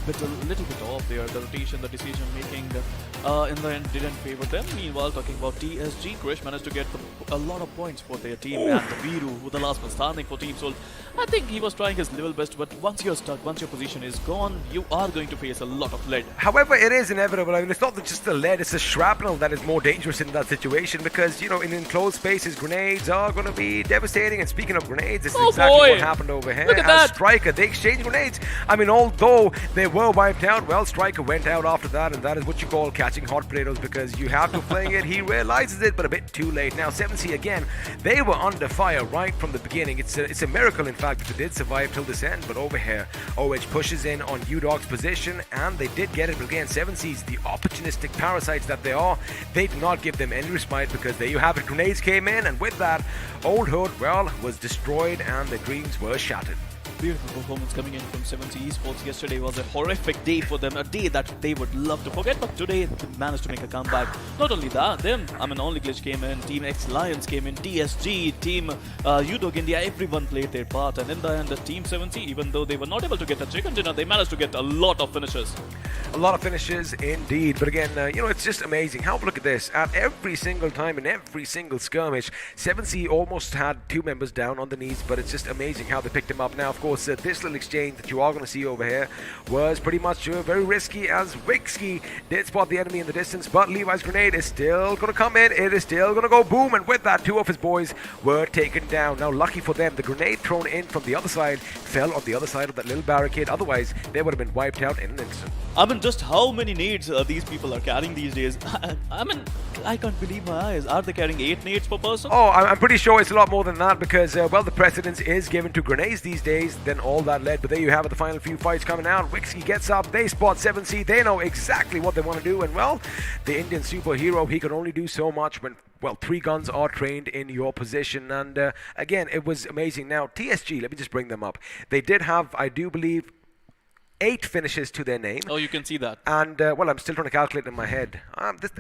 Speaker 5: little bit off there. The rotation, the decision making in the end didn't favor them. Meanwhile, talking about TSG, Krish managed to get a lot of points for their team, and the Viru, who the last man standing for Team Soul, I think he was trying his level best, but once you're stuck, once your position is gone, you are going to face a lot of lead.
Speaker 4: However, it is inevitable. I mean, it's not just the lead, it's the shrapnel that is more dangerous in that situation because, you know, in enclosed spaces, grenades are going to be devastating. And speaking of grenades, this is exactly what happened over here.
Speaker 5: Look at that.
Speaker 4: Striker, they exchanged grenades. I mean, although they were wiped out, well, Striker went out after that, and that is what you call catching hot potatoes because you have to play it. He realizes it, but a bit too late. Now, 7C again, they were under fire right from the beginning. It's a miracle, in fact, that they did survive till this end. But over here, OH pushes in on UDog's position, and they did get it. But again, 7C's the opportunistic parasites that they are. They did not give them any respite because there you have it. Grenades came in, and with that, Old Hood, well, was destroyed and their dreams were shattered.
Speaker 5: Beautiful performance coming in from 7C Esports. Yesterday was a horrific day for them, a day that they would love to forget, but today they managed to make a comeback. Not only that, them, I mean, Only Glitch came in, Team X Lions came in, TSG, Team UDog India, everyone played their part, and in the end, the Team 7C, even though they were not able to get a chicken dinner, they managed to get a lot of finishes.
Speaker 4: A lot of finishes indeed, but again, you know, it's just amazing. Have a look at this. At every single time in every single skirmish, 7C almost had two members down on the knees, but it's just amazing how they picked him up. Now, of course, this little exchange that you are going to see over here was pretty much very risky as Wixky did spot the enemy in the distance, but Levi's grenade is still going to come in. It is still going to go boom, and with that, two of his boys were taken down. Now, lucky for them, the grenade thrown in from the other side fell on the other side of that little barricade. Otherwise, they would have been wiped out in an instant.
Speaker 5: I mean, just how many nades these people are carrying these days? I mean, I can't believe my eyes. Are they carrying 8 nades per person?
Speaker 4: Oh, I'm pretty sure it's a lot more than that because, well, the precedence is given to grenades these days than all that lead. But there you have it, the final few fights coming out. Wixky gets up, they spot 7C, they know exactly what they want to do. And, well, the Indian superhero, he can only do so much when, well, 3 guns are trained in your position. And, again, it was amazing. Now, TSG, let me just bring them up. They did have, I do believe, 8 finishes to their name.
Speaker 5: Oh, you can see that.
Speaker 4: And, well, I'm still trying to calculate in my head.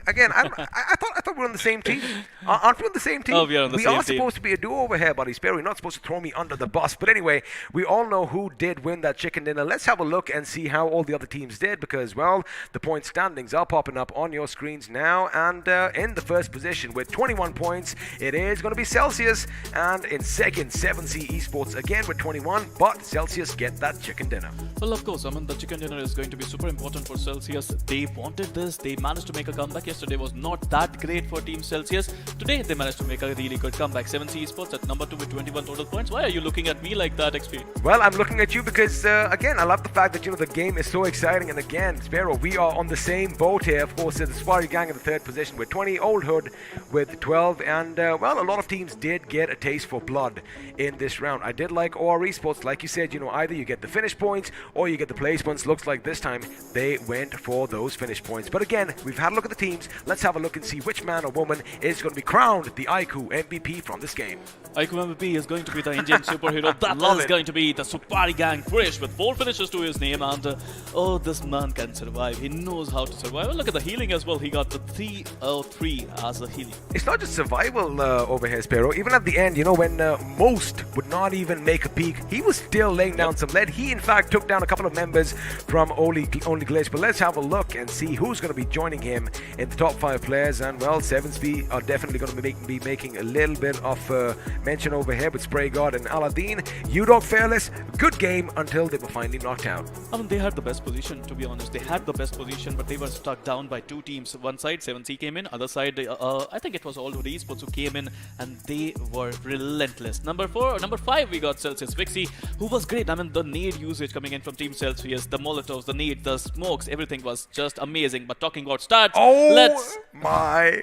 Speaker 4: Again, I thought we were on the same team. Aren't we on the same team?
Speaker 5: Oh, we are on the same team.
Speaker 4: We are supposed to be a duo over here, buddy. Sparrow, you're not supposed to throw me under the bus. But anyway, we all know who did win that chicken dinner. Let's have a look and see how all the other teams did because, well, the point standings are popping up on your screens now. And in the first position with 21 points, it is going to be Celsius. And in second, 7C Esports again with 21. But Celsius get that chicken dinner.
Speaker 5: Well, of course, I mean, the chicken dinner is going to be super important for Celsius. They wanted this. They managed to make a comeback. Yesterday was not that great for Team Celsius. Today, they managed to make a really good comeback. 7C Esports at number 2 with 21 total points. Why are you looking at me like that, XP?
Speaker 4: Well, I'm looking at you because, again, I love the fact that, you know, the game is so exciting. And again, Sparrow, we are on the same boat here. Of course, the Safari Gang in the third position with 20, Old Hood with 12. And, well, a lot of teams did get a taste for blood in this round. I did like OR Esports. Like you said, you know, either you get the finish points or you get the placements. Looks like this time they went for those finish points. But again, we've had a look at the teams. Let's have a look and see which man or woman is going to be crowned the iQOO MVP from this game.
Speaker 5: iQOO MVP is going to be the Indian superhero. That is going to be the Supari Gang Krish with 4 finishes to his name. And oh, this man can survive. He knows how to survive. Well, look at the healing as well. He got the 303 as a healing.
Speaker 4: It's not just survival over here, Sparrow. Even at the end, you know, when most would not even make a peek, he was still laying down some lead. He, in fact, took down a couple of members from Only Glitch. But let's have a look and see who's going to be joining him in the top 5 players. And, well, 7SP are definitely going to be making a little bit of mention over here with Spray God and Aladdin. UDog Fearless, good game until they were finally knocked out.
Speaker 5: I mean, they had the best position, to be honest. They had the best position, but they were stuck down by 2 teams. One side, 7C came in. Other side, I think it was All Hood Esports who came in, and they were relentless. Number 5, we got Celsius Vixie, who was great. I mean, the nade usage coming in from Team Celsius, the Molotovs, the nade, the smokes, everything was just amazing. But talking about stats, let's...
Speaker 4: my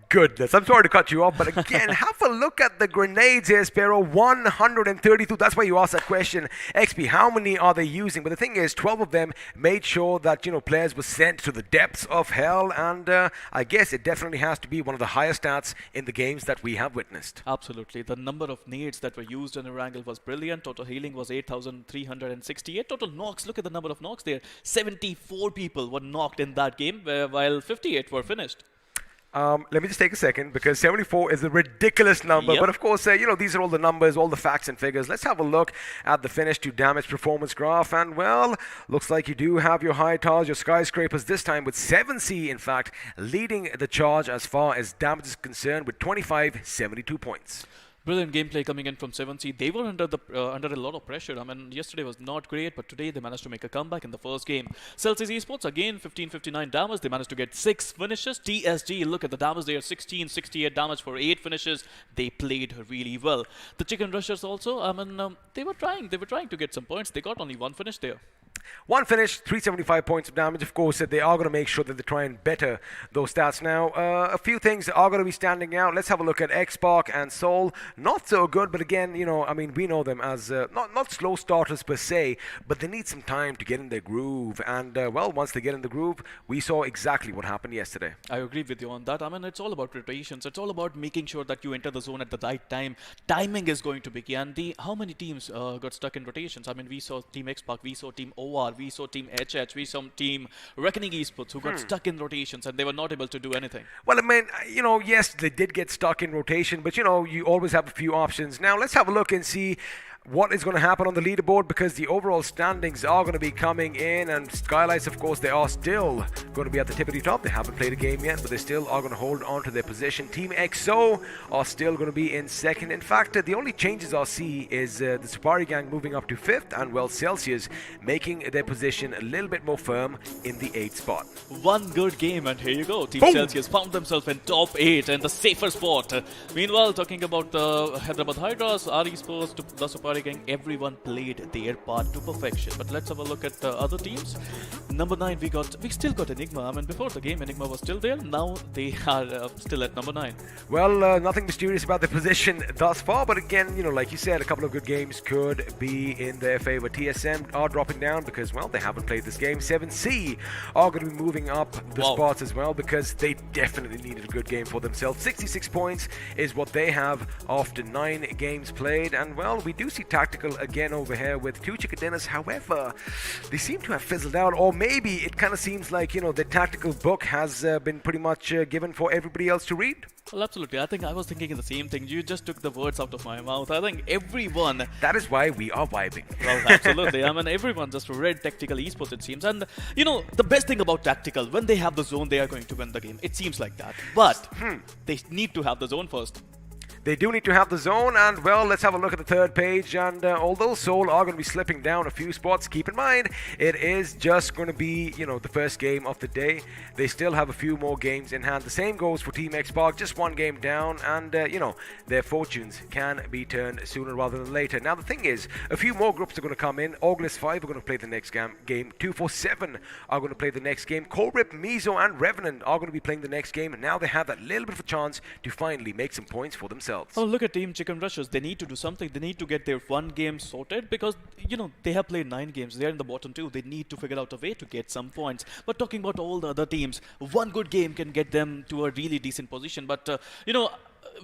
Speaker 4: goodness. I'm sorry to cut you off, but again, have a look at the grenades here, Sparrow. 132. That's why you asked that question. XP, how many are they using? But the thing is, 12 of them made sure that, you know, players were sent to the depths of hell. And I guess it definitely has to be one of the highest stats in the games that we have witnessed.
Speaker 5: Absolutely. The number of nades that were used in Erangel was brilliant. Total healing was 8,368. Total knocks, look at the number of knocks there. 74 people were knocked in that game, while 58 were finished.
Speaker 4: Let me just take a second because 74 is a ridiculous number.
Speaker 3: Yep.
Speaker 4: But of course, these are all the numbers, all the facts and figures. Let's have a look at the finish to damage performance graph. And well, looks like you do have your high towers, your skyscrapers this time with 7C, in fact, leading the charge as far as damage is concerned with 72 points.
Speaker 5: Brilliant gameplay coming in from 7C. They were under a lot of pressure. I mean, yesterday was not great, but today they managed to make a comeback in the first game. Celsius Esports, again, 1559 damage. They managed to get 6 finishes. TSG, look at the damage there, 1668 damage for 8 finishes. They played really well. The Chicken Rushers also, I mean, they were trying to get some points. They got only 1 finish there.
Speaker 4: One finish, 375 points of damage. Of course, they are going to make sure that they try and better those stats. Now, a few things are going to be standing out. Let's have a look at X-Spark and Soul. Not so good, but again, I mean, we know them as not slow starters per se, but they need some time to get in their groove. And, well, once they get in the groove, we saw exactly what happened yesterday.
Speaker 5: I agree with you on that. I mean, it's all about rotations. It's all about making sure that you enter the zone at the right time. Timing is going to be key. And how many teams got stuck in rotations? I mean, we saw Team X-Spark, we saw Team OR, we saw Team HH, we saw Team Reckoning Esports who got stuck in rotations and they were not able to do anything.
Speaker 4: Well, I mean, yes, they did get stuck in rotation, but, you always have a few options. Now, let's have a look and see what is going to happen on the leaderboard because the overall standings are going to be coming in, and Skylights, of course, they are still going to be at the tippity top. They haven't played a game yet, but they still are going to hold on to their position. Team XO are still going to be in second. In fact, the only changes I'll see is the Supari Gang moving up to 5th, and well, Celsius making their position a little bit more firm in the 8th spot.
Speaker 5: One good game and here you go. Team
Speaker 4: Boom.
Speaker 5: Celsius found themselves in top 8 and the safer spot. Meanwhile, talking about the Hyderabad Hydras, our esports, the Supari Gang, everyone played their part to perfection. But let's have a look at the other teams. Number 9, we still got Enigma. I mean, before the game, Enigma was still there. Now they are still at number 9.
Speaker 4: Well, nothing mysterious about their position thus far, but again, like you said, a couple of good games could be in their favor. TSM are dropping down because, well, they haven't played this game. 7C are going to be moving up the spots as well because they definitely needed a good game for themselves. 66 points is what they have after 9 games played, and well, we do see Tactical again over here with 2 chicken dinners. However, they seem to have fizzled out, or maybe it kind of seems like, the tactical book has been pretty much given for everybody else to read.
Speaker 5: Well, absolutely. I think I was thinking the same thing. You just took the words out of my mouth. I think everyone...
Speaker 4: That is why we are vibing.
Speaker 5: Well, absolutely. I mean, everyone just read Tactical Esports, it seems. And, the best thing about Tactical, when they have the zone, they are going to win the game. It seems like that. But they need to have the zone first.
Speaker 4: They do need to have the zone, and well, let's have a look at the third page. And although Seoul are going to be slipping down a few spots, keep in mind it is just going to be the first game of the day. They still have a few more games in hand. The same goes for Team X-Spark, just 1 game down, and their fortunes can be turned sooner rather than later. Now the thing is, a few more groups are going to come in. Auglist 5 are going to play the next game. 247 are going to play the next game. Korip, Mizo, and Revenant are going to be playing the next game, and now they have that little bit of a chance to finally make some points for themselves.
Speaker 5: Oh, look at Team Chicken Rushers. They need to do something. They need to get their 1 game sorted because, they have played 9 games. They're in the bottom 2. They need to figure out a way to get some points. But talking about all the other teams, 1 good game can get them to a really decent position. But,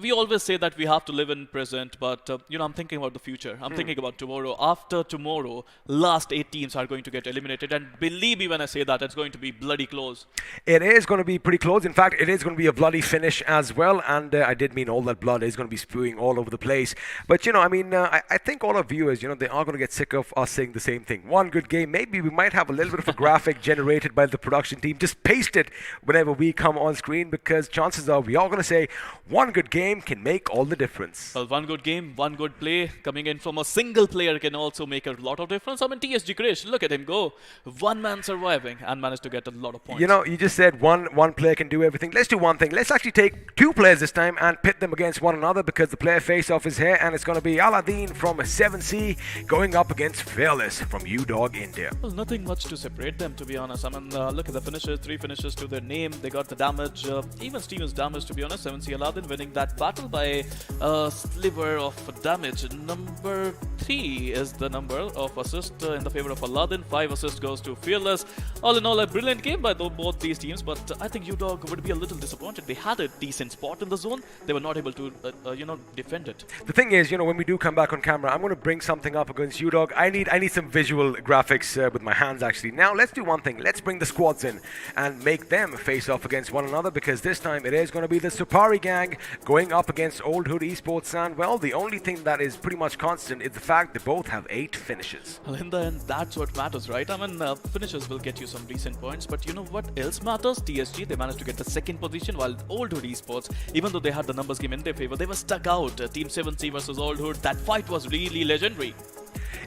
Speaker 5: we always say that we have to live in present, but I'm thinking about the future. I'm thinking about tomorrow. After tomorrow, last 8 teams are going to get eliminated, and believe me when I say that, it's going to be bloody close.
Speaker 4: It is going to be pretty close. In fact, it is going to be a bloody finish as well, and I did mean all that blood is going to be spewing all over the place. But I think all our viewers, they are going to get sick of us saying the same thing. 1 good game. Maybe we might have a little bit of a graphic generated by the production team. Just paste it whenever we come on screen, because chances are we are going to say 1 good game can make all the difference.
Speaker 5: Well, 1 good game, 1 good play coming in from a single player can also make a lot of difference. I mean, TSG Krish, look at him go. 1 man surviving and managed to get a lot of points.
Speaker 4: You just said one player can do everything. Let's do one thing. Let's actually take 2 players this time and pit them against one another, because the player face-off is here, and it's going to be Aladdin from 7C going up against Fearless from UDog India.
Speaker 5: Well, nothing much to separate them, to be honest. I mean, look at the finishes, 3 finishes to their name. They got the damage, even Steven's damage, to be honest. 7C Aladdin winning that battle by a sliver of damage. Number 3 is the number of assists in the favor of Aladdin. 5 assists goes to Fearless. All in all, a brilliant game by both these teams, but I think UDOG would be a little disappointed. They had a decent spot in the zone. They were not able to, defend it.
Speaker 4: The thing is, when we do come back on camera, I'm going to bring something up against UDOG. I need some visual graphics with my hands, actually. Now, let's do one thing. Let's bring the squads in and make them face off against one another, because this time it is going to be the Supari gang going up against Old Hood Esports. And, well, the only thing that is pretty much constant is the fact they both have 8 finishes.
Speaker 5: Well, in the end, that's what matters, right? I mean, finishes will get you some decent points, but you know what else matters? TSG, they managed to get the 2nd position, while Old Hood Esports, even though they had the numbers game in their favor, they were stuck out. Team 7C versus Old Hood, that fight was really legendary.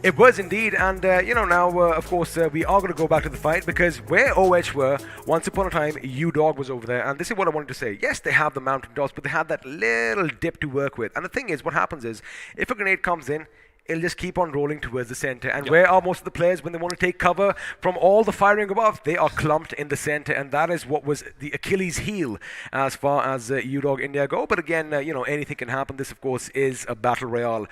Speaker 4: It was indeed, and now of course we are going to go back to the fight, because where OH were, once upon a time UDOG was over there, and this is what I wanted to say. Yes, they have the mountain toss, but they have that little dip to work with. And the thing is, what happens is, if a grenade comes in, it'll just keep on rolling towards the center. And where are most of the players when they want to take cover from all the firing above? They are clumped in the center, and that is what was the Achilles heel as far as UDOG India go. But again, anything can happen. This, of course, is a battle royale.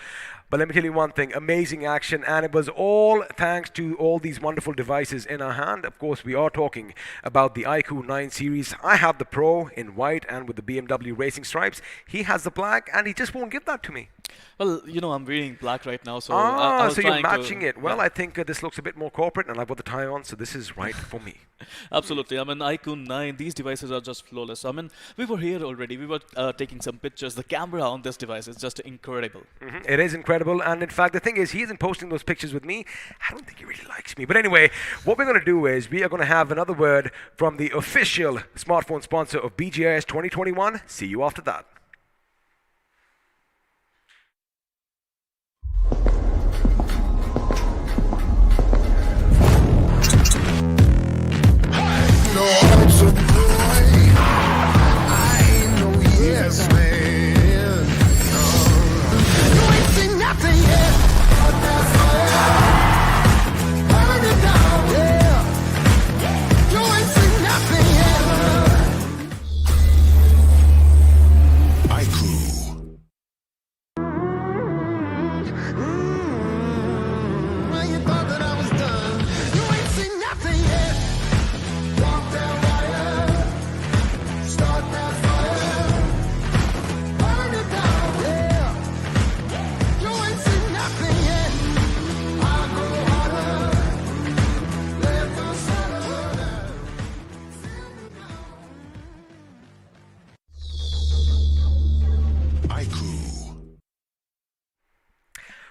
Speaker 4: But let me tell you one thing, amazing action, and it was all thanks to all these wonderful devices in our hand. Of course, we are talking about the iQOO 9 series. I have the Pro in white and with the BMW racing stripes. He has the black, and he just won't give that to me.
Speaker 5: Well, I'm wearing black right now, so I was
Speaker 4: so you're
Speaker 5: trying
Speaker 4: matching
Speaker 5: to,
Speaker 4: it. Well, I think this looks a bit more corporate, and I've got the tie on, so this is right for me.
Speaker 5: Absolutely. I mean, iQOO 9, these devices are just flawless. I mean, we were here already. We were taking some pictures. The camera on this device is just incredible.
Speaker 4: It is incredible, and in fact, the thing is, he isn't posting those pictures with me. I don't think he really likes me. But anyway, what we're going to do is we are going to have another word from the official smartphone sponsor of BGIS 2021. See you after that.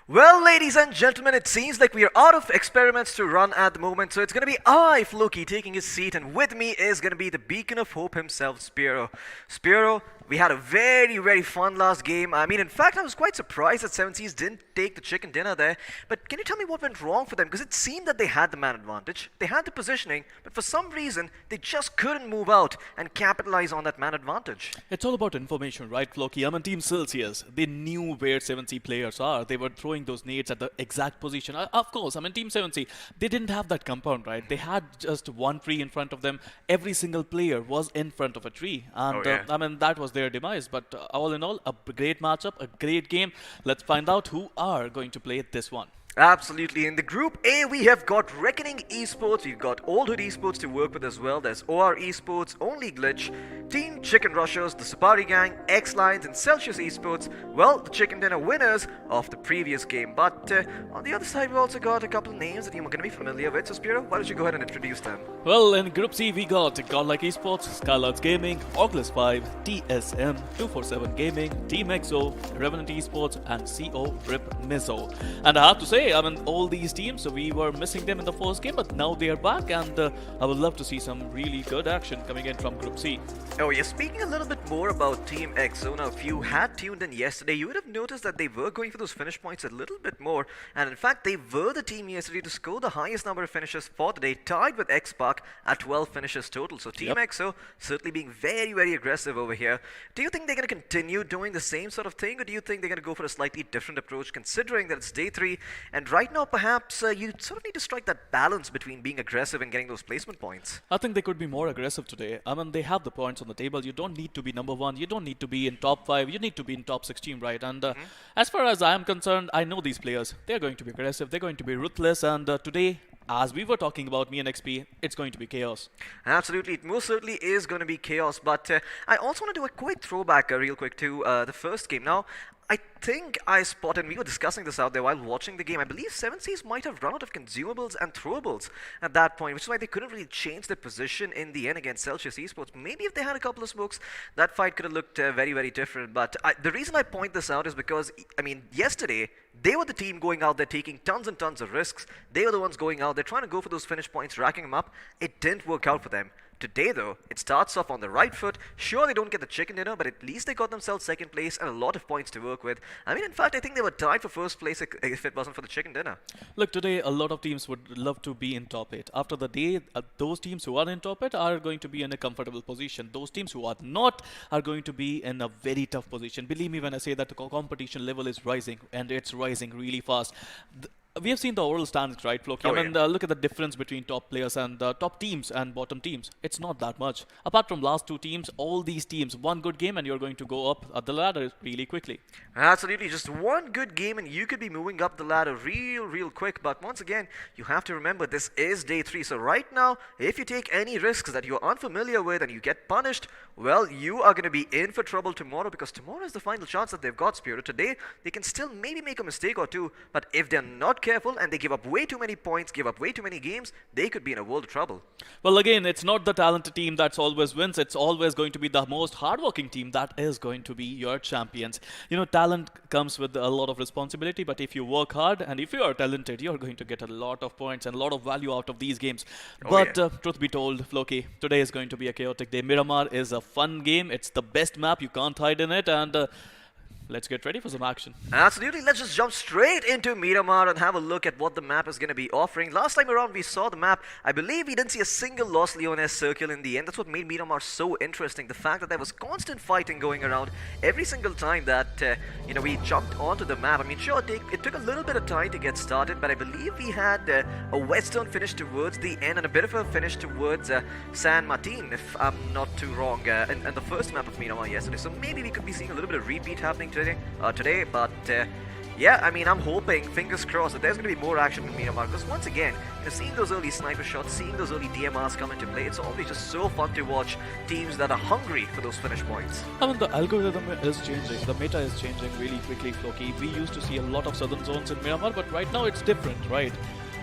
Speaker 6: Well, ladies and gentlemen, it seems like we are out of experiments to run at the moment, so it's going to be I, Floki, taking his seat, and with me is going to be the beacon of hope himself, Spiro. Spiro, we had a very, very fun last game. I mean, in fact, I was quite surprised that 7Cs didn't take the chicken dinner there, but can you tell me what went wrong for them? Because it seemed that they had the man advantage, they had the positioning, but for some reason, they just couldn't move out and capitalize on that man advantage.
Speaker 5: It's all about information, right, Floki? I mean, Team Celsius, they knew where 7C players are. They were throwing those nades at the exact position. Of course, I mean, Team 7C, they didn't have that compound, right? They had just one tree in front of them. Every single player was in front of a tree. And, I mean, that was their demise. But all in all, a great matchup, a great game. Let's find out who are going to play this one.
Speaker 6: Absolutely. In the Group A, we have got Reckoning Esports, we've got Old Hood Esports to work with as well. There's OR Esports, Only Glitch, Team Chicken Rushers, the Sapari Gang, X-Lines, and Celsius Esports. Well, the Chicken Dinner winners of the previous game. But on the other side, we've also got a couple of names that you're going to be familiar with. So, Spiro, why don't you go ahead and introduce them?
Speaker 5: Well, in Group C, we got Godlike Esports, Skylarks Gaming, Oculus 5, TSM, 247 Gaming, Team EXO, Revenant Esports, and CO Rip Mizzo. And I have to say, I mean, all these teams, so we were missing them in the first game, but now they are back, and I would love to see some really good action coming in from Group C.
Speaker 6: Oh, yeah, speaking a little bit more about Team EXO, now if you had tuned in yesterday, you would have noticed that they were going for those finish points a little bit more, and in fact, they were the team yesterday to score the highest number of finishes for the day, tied with X-Park at 12 finishes total. So Team EXO certainly being very, very aggressive over here. Do you think they're going to continue doing the same sort of thing, or do you think they're going to go for a slightly different approach, considering that it's day 3, and right now, perhaps you sort of need to strike that balance between being aggressive and getting those placement points?
Speaker 5: I think they could be more aggressive today. I mean, they have the points on on the table. You don't need to be number 1. You don't need to be in top 5. You need to be in top 16, right? And as far as I am concerned, I know these players. They're going to be aggressive. They're going to be ruthless. And today, as we were talking about me and XP, it's going to be chaos.
Speaker 6: Absolutely, it most certainly is going to be chaos. But I also want to do a quick throwback real quick to the first game. Now, I think I spotted, we were discussing this out there while watching the game, I believe 7 Seas might have run out of consumables and throwables at that point, which is why they couldn't really change their position in the end against Celsius Esports. Maybe if they had a couple of smokes, that fight could have looked very, very different. But the reason I point this out is because, I mean, yesterday, they were the team going out there taking tons and tons of risks. They were the ones going out there trying to go for those finish points, racking them up. It didn't work out for them. Today, though, it starts off on the right foot. Sure, they don't get the chicken dinner, but at least they got themselves second place and a lot of points to work with. I mean, in fact, I think they were tied for first place if it wasn't for the chicken dinner.
Speaker 5: Look, today, a lot of teams would love to be in top 8. After the day, those teams who are in top 8 are going to be in a comfortable position. Those teams who are not are going to be in a very tough position. Believe me when I say that the competition level is rising, and it's rising really fast. We have seen the overall standings, right, Floki?
Speaker 6: Oh,
Speaker 5: I mean, look at the difference between top players and top teams and bottom teams. It's not that much. Apart from last 2 teams, all these teams, one good game and you're going to go up the ladder really quickly.
Speaker 6: Absolutely, just one good game and you could be moving up the ladder real quick. But once again, you have to remember this is day 3. So right now, if you take any risks that you're unfamiliar with and you get punished, well, you are going to be in for trouble tomorrow, because tomorrow is the final chance that they've got, Spirit. Today, they can still maybe make a mistake or two, but if they're not careful and they give up way too many points, give up way too many games, they could be in a world of trouble.
Speaker 5: Well, again, it's not the talented team that's always wins. It's always going to be the most hardworking team that is going to be your champions. You know, talent comes with a lot of responsibility, but if you work hard and if you are talented, you're going to get a lot of points and a lot of value out of these games. But truth be told, Floki, today is going to be a chaotic day. Miramar is a fun game. It's the best map. You can't hide in it. And let's get ready for some action.
Speaker 6: Absolutely, let's just jump straight into Miramar and have a look at what the map is going to be offering. Last time around we saw the map, I believe we didn't see a single Los Leones circle in the end. That's what made Miramar so interesting, the fact that there was constant fighting going around every single time that we jumped onto the map. I mean, sure, it took a little bit of time to get started, but I believe we had a western finish towards the end and a bit of a finish towards San Martin, if I'm not too wrong, in the first map of Miramar yesterday. So maybe we could be seeing a little bit of repeat happening today, but yeah, I mean, I'm hoping, fingers crossed, that there's going to be more action in Miramar, because once again, seeing those early sniper shots, seeing those early DMRs come into play, it's always just so fun to watch teams that are hungry for those finish points.
Speaker 5: I mean, the algorithm is changing, the meta is changing really quickly, Floki. We used to see a lot of southern zones in Miramar, but right now it's different, right?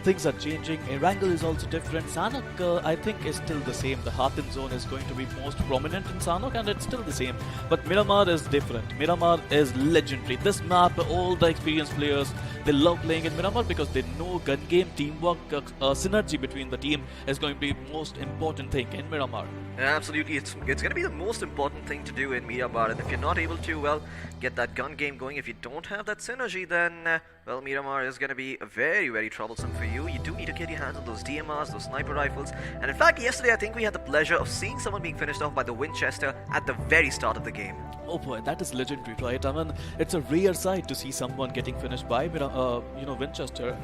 Speaker 5: Things are changing. Erangel is also different. Sanhok, I think, is still the same. The Hathin zone is going to be most prominent in Sanhok, and it's still the same. But Miramar is different. Miramar is legendary. This map, all the experienced players, they love playing in Miramar because they know gun game, teamwork, synergy between the team is going to be most important thing in Miramar.
Speaker 6: Absolutely, it's going to be the most important thing to do in Miramar, and if you're not able to, well, get that gun game going, if you don't have that synergy, then, well, Miramar is going to be very, very troublesome for you. You do need to get your hands on those DMRs, those sniper rifles, and in fact, yesterday I think we had the pleasure of seeing someone being finished off by the Winchester at the very start of the game.
Speaker 5: Oh boy, that is legendary, right? I mean, it's a rare sight to see someone getting finished by, Winchester.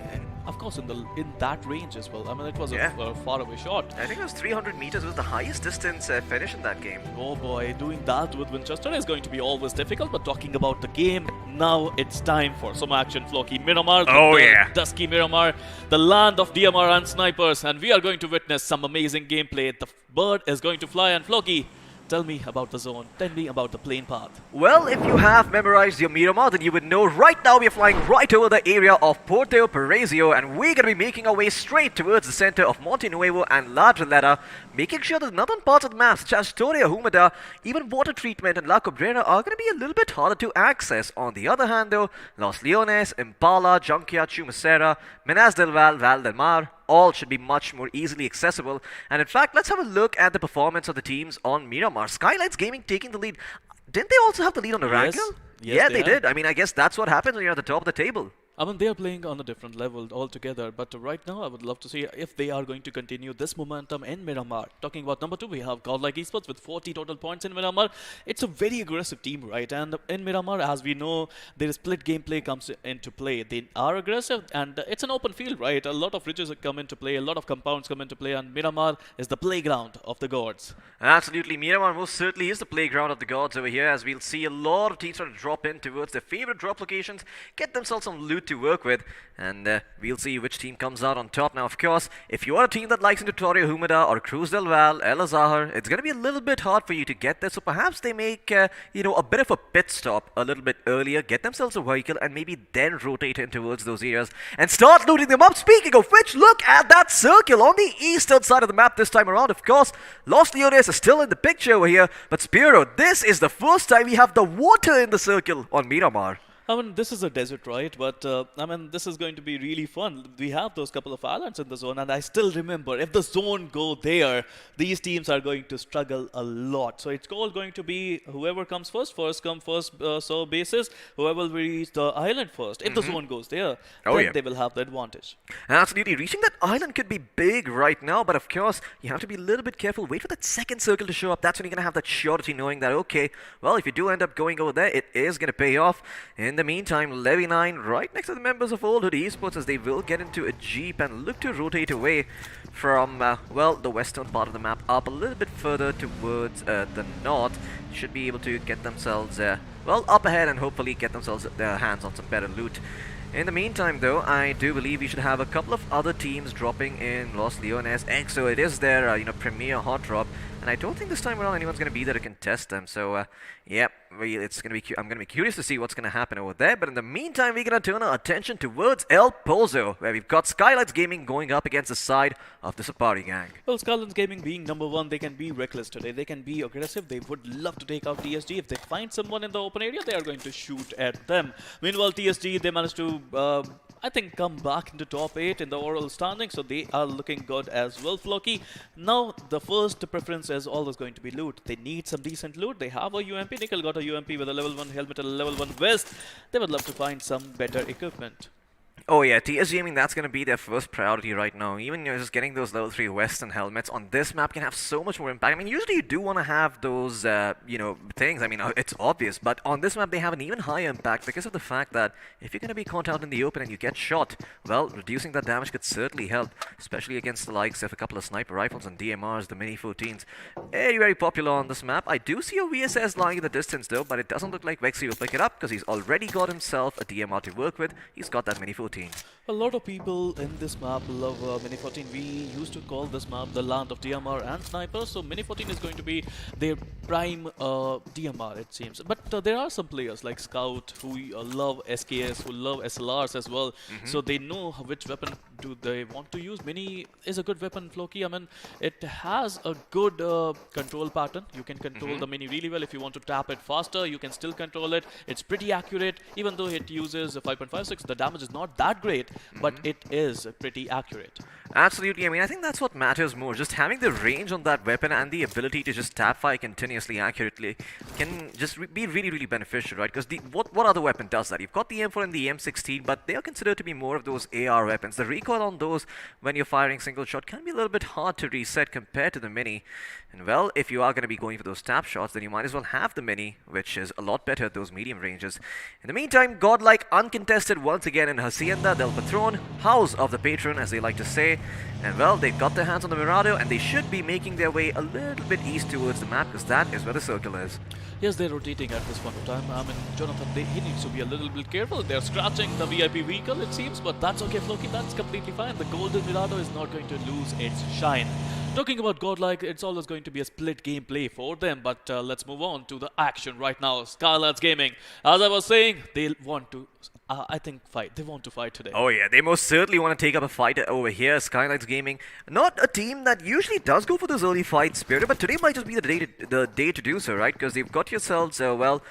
Speaker 5: Of course, in that range as well. I mean, it was a faraway shot.
Speaker 6: I think it was 300 meters was the highest distance finish in that game.
Speaker 5: Oh boy, doing that with Winchester is going to be always difficult. But talking about the game, now it's time for some action, Floki. Miramar, dusky Miramar, the land of DMR and snipers, and we are going to witness some amazing gameplay. The bird is going to fly, and Floki, tell me about the zone. Tell me about the plane path.
Speaker 6: Well, if you have memorized your Miramar, then you would know right now we are flying right over the area of Porto Paraiso, and we're going to be making our way straight towards the center of Monte Nuevo and La Trilera, making sure that the northern parts of the map, such as Torre Humida, even Water Treatment and La Cabrera, are going to be a little bit harder to access. On the other hand, though, Los Leones, Impala, Junkia, Chumacera, Minas del Val, Val del Mar, all should be much more easily accessible. And in fact, let's have a look at the performance of the teams on Miramar. Skylights Gaming taking the lead. Didn't they also have the lead on Erangel?
Speaker 5: Yes,
Speaker 6: they did. I mean, I guess that's what happens when you're at the top of the table.
Speaker 5: I mean, they are playing on a different level altogether, but right now I would love to see if they are going to continue this momentum in Miramar. Talking about number 2, we have Godlike Esports with 40 total points in Miramar. It's a very aggressive team, right? And in Miramar, as we know, their split gameplay comes into play. They are aggressive, and it's an open field, right? A lot of ridges come into play, a lot of compounds come into play, and Miramar is the playground of the gods.
Speaker 6: Absolutely, Miramar most certainly is the playground of the gods over here, as we'll see a lot of teams try to drop in towards their favorite drop locations, get themselves some loot to work with, and we'll see which team comes out on top. Now, of course, if you are a team that likes Tutorial Humida or Cruz del Val, El Azahar, it's going to be a little bit hard for you to get there, so perhaps they make, a bit of a pit stop a little bit earlier, get themselves a vehicle, and maybe then rotate in towards those areas and start looting them up. Speaking of which, look at that circle on the eastern side of the map this time around. Of course, Los Leones is still in the picture over here, but Spiro, this is the first time we have the water in the circle on Miramar.
Speaker 5: I mean, this is a desert, right? But, I mean, this is going to be really fun. We have those couple of islands in the zone, and I still remember, if the zone go there, these teams are going to struggle a lot. So it's all going to be whoever comes first come, first serve basis, whoever will reach the island first. If the zone goes there, then they will have the advantage.
Speaker 6: Absolutely. Reaching that island could be big right now, but of course, you have to be a little bit careful. Wait for that second circle to show up. That's when you're going to have that surety knowing that, okay, well, if you do end up going over there, it is going to pay off. In the meantime, Levy9 right next to the members of Old Hood Esports, as they will get into a jeep and look to rotate away from, the western part of the map up a little bit further towards the north. Should be able to get themselves, up ahead and hopefully get themselves their hands on some better loot. In the meantime, though, I do believe we should have a couple of other teams dropping in Los Leones. So it is their, premier hot drop. And I don't think this time around anyone's going to be there to contest them. So, it's going to be. I'm going to be curious to see what's going to happen over there. But in the meantime, we're going to turn our attention towards El Pozo, where we've got Skylights Gaming going up against the side of the Sapari gang.
Speaker 5: Well, Skylights Gaming being number 1, they can be reckless today. They can be aggressive. They would love to take out TSG. If they find someone in the open area, they are going to shoot at them. Meanwhile, TSG, they managed to, I think, come back into top 8 in the overall standing. So they are looking good as well, Floki. Now, the first preference is always going to be loot. They need some decent loot. They have a UMP. Nickel got a UMP with a level 1 helmet and a level 1 vest. They would love to find some better equipment.
Speaker 6: Oh yeah, TSG, I mean, that's going to be their first priority right now. Even just getting those level 3 Western helmets on this map can have so much more impact. I mean, usually you do want to have those, things. I mean, it's obvious. But on this map, they have an even higher impact because of the fact that if you're going to be caught out in the open and you get shot, well, reducing that damage could certainly help, especially against the likes of a couple of sniper rifles and DMRs, the Mini 14s. Very, very popular on this map. I do see a VSS lying in the distance, though, but it doesn't look like Vexy will pick it up because he's already got himself a DMR to work with. He's got that Mini 14.
Speaker 5: A lot of people in this map love Mini 14. We used to call this map the land of DMR and snipers, so Mini 14 is going to be their prime DMR, it seems. But there are some players like Scout who love SKS, who love SLRs as well, so they know which weapon do they want to use. Mini is a good weapon, Floki. I mean, it has a good control pattern. You can control the Mini really well. If you want to tap it faster, you can still control it. It's pretty accurate, even though it uses 5.56. The damage is not that great, but it is pretty accurate.
Speaker 6: Absolutely. I mean, I think that's what matters more. Just having the range on that weapon and the ability to just tap fire continuously accurately can just be really, really beneficial, right? Because what other weapon does that? You've got the M4 and the M16, but they are considered to be more of those AR weapons. The recoil on those when you're firing single shot can be a little bit hard to reset compared to the Mini. And well, if you are going to be going for those tap shots, then you might as well have the Mini, which is a lot better at those medium ranges. In the meantime, Godlike uncontested once again in Hacienda del Patron, House of the Patron, as they like to say. And well, they've got their hands on the Mirado, and they should be making their way a little bit east towards the map, because that is where the circle is.
Speaker 5: Yes, they're rotating at this point of time. I mean, Jonathan, he needs to be a little bit careful. They're scratching the VIP vehicle, it seems, but that's okay, Floki. That's completely fine. The Golden Mirado is not going to lose its shine. Talking about Godlike, it's always going to be a split gameplay for them, but let's move on to the action right now. Skylights Gaming, as I was saying, they want to, fight. They want to fight today.
Speaker 6: Oh yeah, they most certainly want to take up a fight over here. Skylights Gaming, not a team that usually does go for those early fight spirit, but today might just be the day to do so, right? Because they've got yourselves, a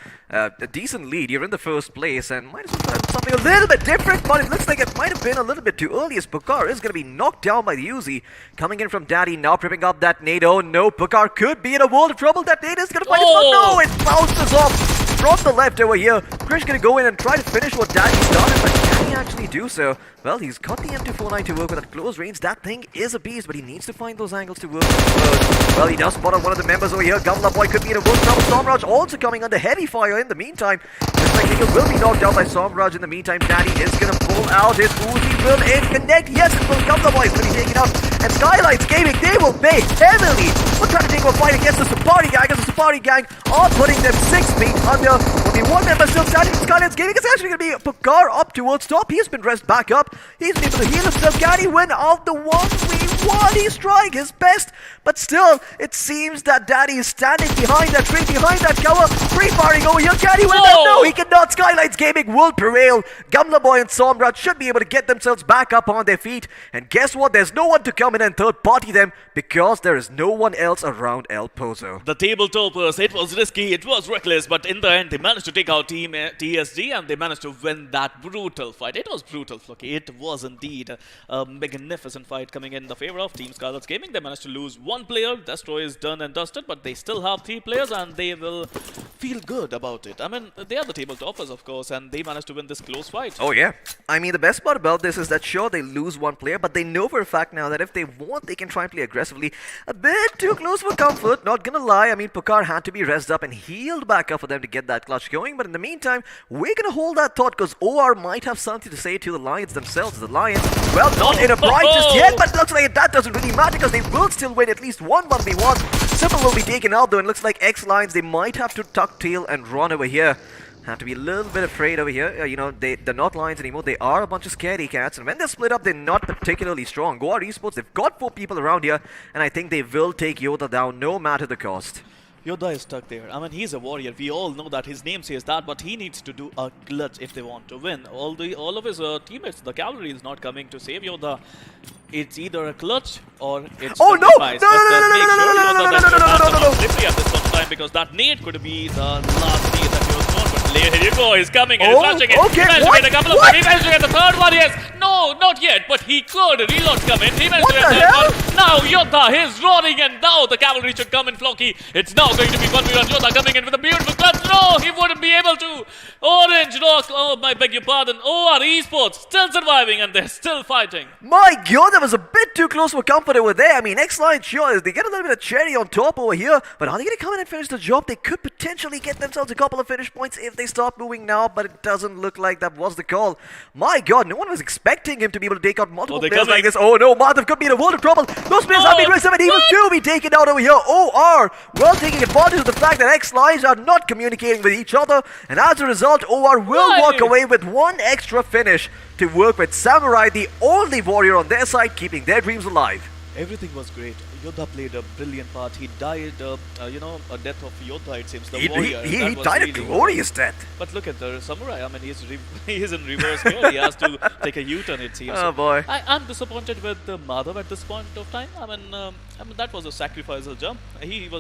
Speaker 6: decent lead. You're in the first place, and might as well try something a little bit different, but it looks like it might have been a little bit too early, as Pukar is going to be knocked down by the Uzi. Coming in from Daddy, now prepping up that nade. Oh no, Pukar could be in a world of trouble. That nade is going to find his mark. No, it bounces off from the left over here. Krish going to go in and try to finish what Daddy's done, but he actually do so? Well, he's got the M249 to work with at close range. That thing is a beast, but he needs to find those angles to work with. Well, he does spot out one of the members over here. Gamla Boy could be in a world trouble. Somraj also coming under heavy fire in the meantime. Looks like Erangel will be knocked out by Somraj in the meantime. Daddy is going to pull out his Uzi. Will it connect? Yes, it will. Gamla Boy is going to be taken out. And Skylights Gaming, they will pay heavily for trying to take a fight against the Sapari gang, as the Sapari gang are putting them 6 feet under. Only one member still standing. Skylights Gaming is actually going to be Pokar up towards top. He's been dressed back up. He's been able to heal himself. Can he win out the 1v1? He's trying his best, but still, it seems that Daddy is standing behind that tree, behind that cover. Free firing over here. Can he win that? No, he cannot. Skylights Gaming will prevail. Gamla Boy and Somraj should be able to get themselves back up on their feet. And guess what? There's no one to come in and third party them because there is no one else around El Pozo.
Speaker 5: The tabletoppers, it was risky, it was reckless, but in the end, they managed to take out Team TSG and they managed to win that brutal fight. It was brutal, Flocky. It was indeed a magnificent fight coming in the favor of Team Scarlet's Gaming. They managed to lose one player. Destroy is done and dusted, but they still have 3 players and they will feel good about it. I mean, they are the tabletoppers, of course, and they managed to win this close fight.
Speaker 6: Oh, yeah. I mean, the best part about this is that sure, they lose one player, but they know for a fact now that if they want, they can try and play aggressively. A bit too close for comfort, not gonna lie. I mean, Pokar had to be rezzed up and healed back up for them to get that clutch going, but in the meantime, we're gonna hold that thought because OR might have something to say to the Lions themselves. The Lions, well, not in a bright just yet, but looks like that doesn't really matter because they will still win at least one 1v1. Simple will be taken out though, and looks like X-Lions, they might have to tuck tail and run over here. Have to be a little bit afraid over here. You know, they're not Lions anymore. They are a bunch of scaredy cats. And when they're split up, they're not particularly strong. Goa Esports, they've got 4 people around here. And I think they will take Yoda down no matter the cost.
Speaker 5: Yoda is stuck there. I mean, he's a warrior. We all know that. His name says that, but he needs to do a clutch if they want to win. All of his teammates, the cavalry is not coming to save Yoda. It's either a clutch or it's
Speaker 6: oh no!
Speaker 5: Make sure Yoda does not have enough delivery at this point in time because that nade could be the last nade that he was known. But here you go, he's coming and he's flashing it.
Speaker 6: Okay,
Speaker 5: he managed to get a couple of them. He managed to get the third one, yes. No, not yet, but he could. Reloads come in. He managed to get the third one. Now Yoda, he's roaring, and now the cavalry should come in, Flocky. It's now going to be 1v1. Yoda coming in with a beautiful clutch. No, he wouldn't be able to. Orange Rock, oh, I beg your pardon. OR Esports still surviving, and they're still fighting.
Speaker 6: My God, that was a bit too close for comfort over there. I mean, X-Line sure is they get a little bit of cherry on top over here, but are they going to come in and finish the job? They could potentially get themselves a couple of finish points if they start moving now, but it doesn't look like that was the call. My God, no one was expecting him to be able to take out multiple players like this. Oh no, Madhav could be in a world of trouble. Those players have been aggressive and he will too be taken out over here. OR, well, taking advantage of the fact that X-Lines are not communicating with each other, and as a result, OR will walk away with one extra finish to work with Samurai, the only warrior on their side, keeping their dreams alive.
Speaker 5: Everything was great. Yoda played a brilliant part. He died, you know, a death of Yoda, it seems. The warrior.
Speaker 6: He died a glorious death.
Speaker 5: But look at the samurai. I mean, he's in reverse here. He has to take a U-turn, it seems.
Speaker 6: Oh boy.
Speaker 5: I'm disappointed with Madhav at this point of time. I mean, that was a sacrificial jump. It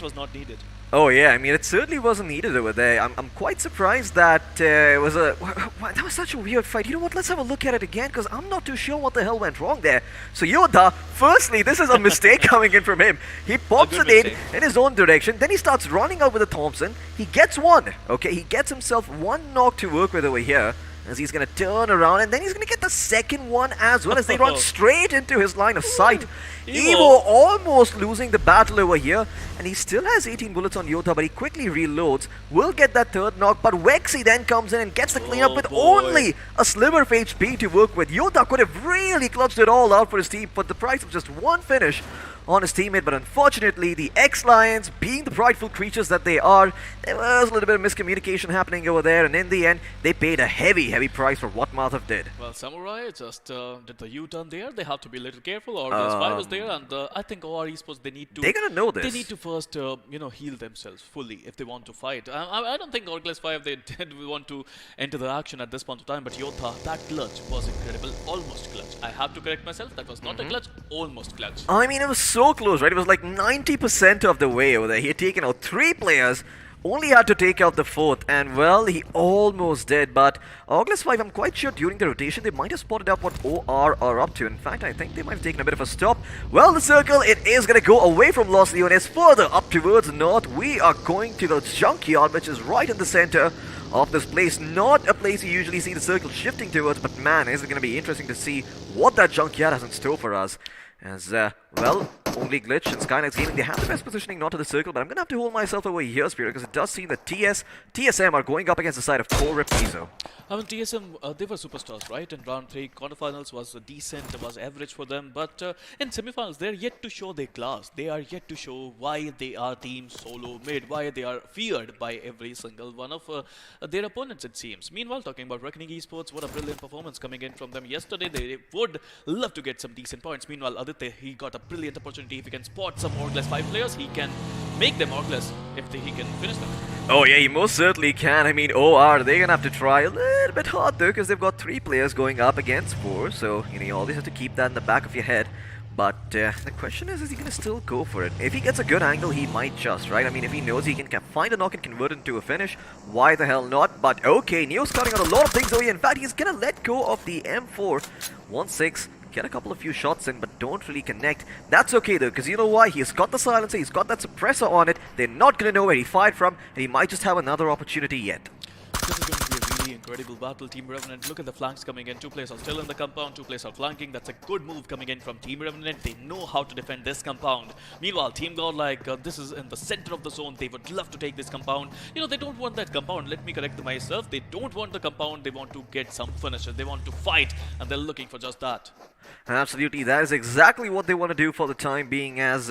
Speaker 5: was not needed.
Speaker 6: Oh yeah, I mean it certainly wasn't needed over there. I'm quite surprised that it was that was such a weird fight. You know what? Let's have a look at it again because I'm not too sure what the hell went wrong there. So Yoda, firstly, this is a mistake coming in from him. He pops it in his own direction, then he starts running out with a Thompson. He gets one. Okay, he gets himself one knock to work with over here. As he's going to turn around and then he's going to get the second one as well as they run straight into his line of sight. Evo almost losing the battle over here, and he still has 18 bullets on Yoda, but he quickly reloads. Will get that third knock, but Wexy then comes in and gets the cleanup with only a sliver of HP to work with. Yoda could have really clutched it all out for his team, but the price of just one finish on his teammate, but unfortunately the X-Lions, being the prideful creatures that they are, there was a little bit of miscommunication happening over there, and in the end they paid a heavy price for what Madhav did.
Speaker 5: Well, Samurai just did the U-turn there. They have to be a little careful. Or was there, and I think OR Esports, they're
Speaker 6: gonna know this.
Speaker 5: They need to first heal themselves fully if they want to fight. I don't think Orglass 5 they did want to enter the action at this point of time, but Yoda, that clutch was incredible. Almost clutch. I have to correct myself, that was not a clutch, almost clutch.
Speaker 6: I mean, it was so close, right? It was like 90% of the way over there. He had taken out 3 players, only had to take out the 4th, and well, he almost did. But Orglass 5, I'm quite sure during the rotation they might have spotted out what OR are up to. In fact, I think they might have taken a bit of a stop. Well, the circle, it is going to go away from Los Leones, further up towards north. We are going to the junkyard, which is right in the center of this place. Not a place you usually see the circle shifting towards, but man, is it going to be interesting to see what that junkyard has in store for us. As, well, only Glitch and Skynet's Gaming, they have the best positioning not to the circle, but I'm going to have to hold myself over here, Spirit, because it does seem that TSM are going up against the side of Core Rip Mizo.
Speaker 5: I mean, TSM, they were superstars, right? In round 3, quarterfinals was decent, was average for them, but in semifinals, they're yet to show their class. They are yet to show why they are team solo mid, why they are feared by every single one of their opponents, it seems. Meanwhile, talking about Reckoning Esports, what a brilliant performance coming in from them yesterday. They would love to get some decent points. Meanwhile, Aditya, he got a brilliant opportunity. If he can spot some Orgless 5 players, he can make them Orgless if he can finish them.
Speaker 6: Oh yeah, he most certainly can. I mean, OR, they're gonna have to try a little bit hard though, because they've got 3 players going up against 4, so you always have to keep that in the back of your head. But the question is he gonna still go for it? If he gets a good angle, he might just, right? I mean, if he knows he can find a knock and convert it into a finish, why the hell not? But okay, Neo's cutting out a lot of things over here. In fact, he's gonna let go of the M4 1-6. Get a couple of few shots in, but don't really connect. That's okay though, because you know why? He's got the silencer, he's got that suppressor on it. They're not going to know where he fired from, and he might just have another opportunity yet.
Speaker 5: This is going to be a really incredible battle. Team Revenant, look at the flanks coming in. 2 players are still in the compound, 2 players are flanking. That's a good move coming in from Team Revenant. They know how to defend this compound. Meanwhile, Team Godlike, this is in the center of the zone. They would love to take this compound. They don't want that compound. Let me correct myself. They don't want the compound. They want to get some finishes. They want to fight, and they're looking for just that.
Speaker 6: Absolutely, that is exactly what they want to do for the time being as...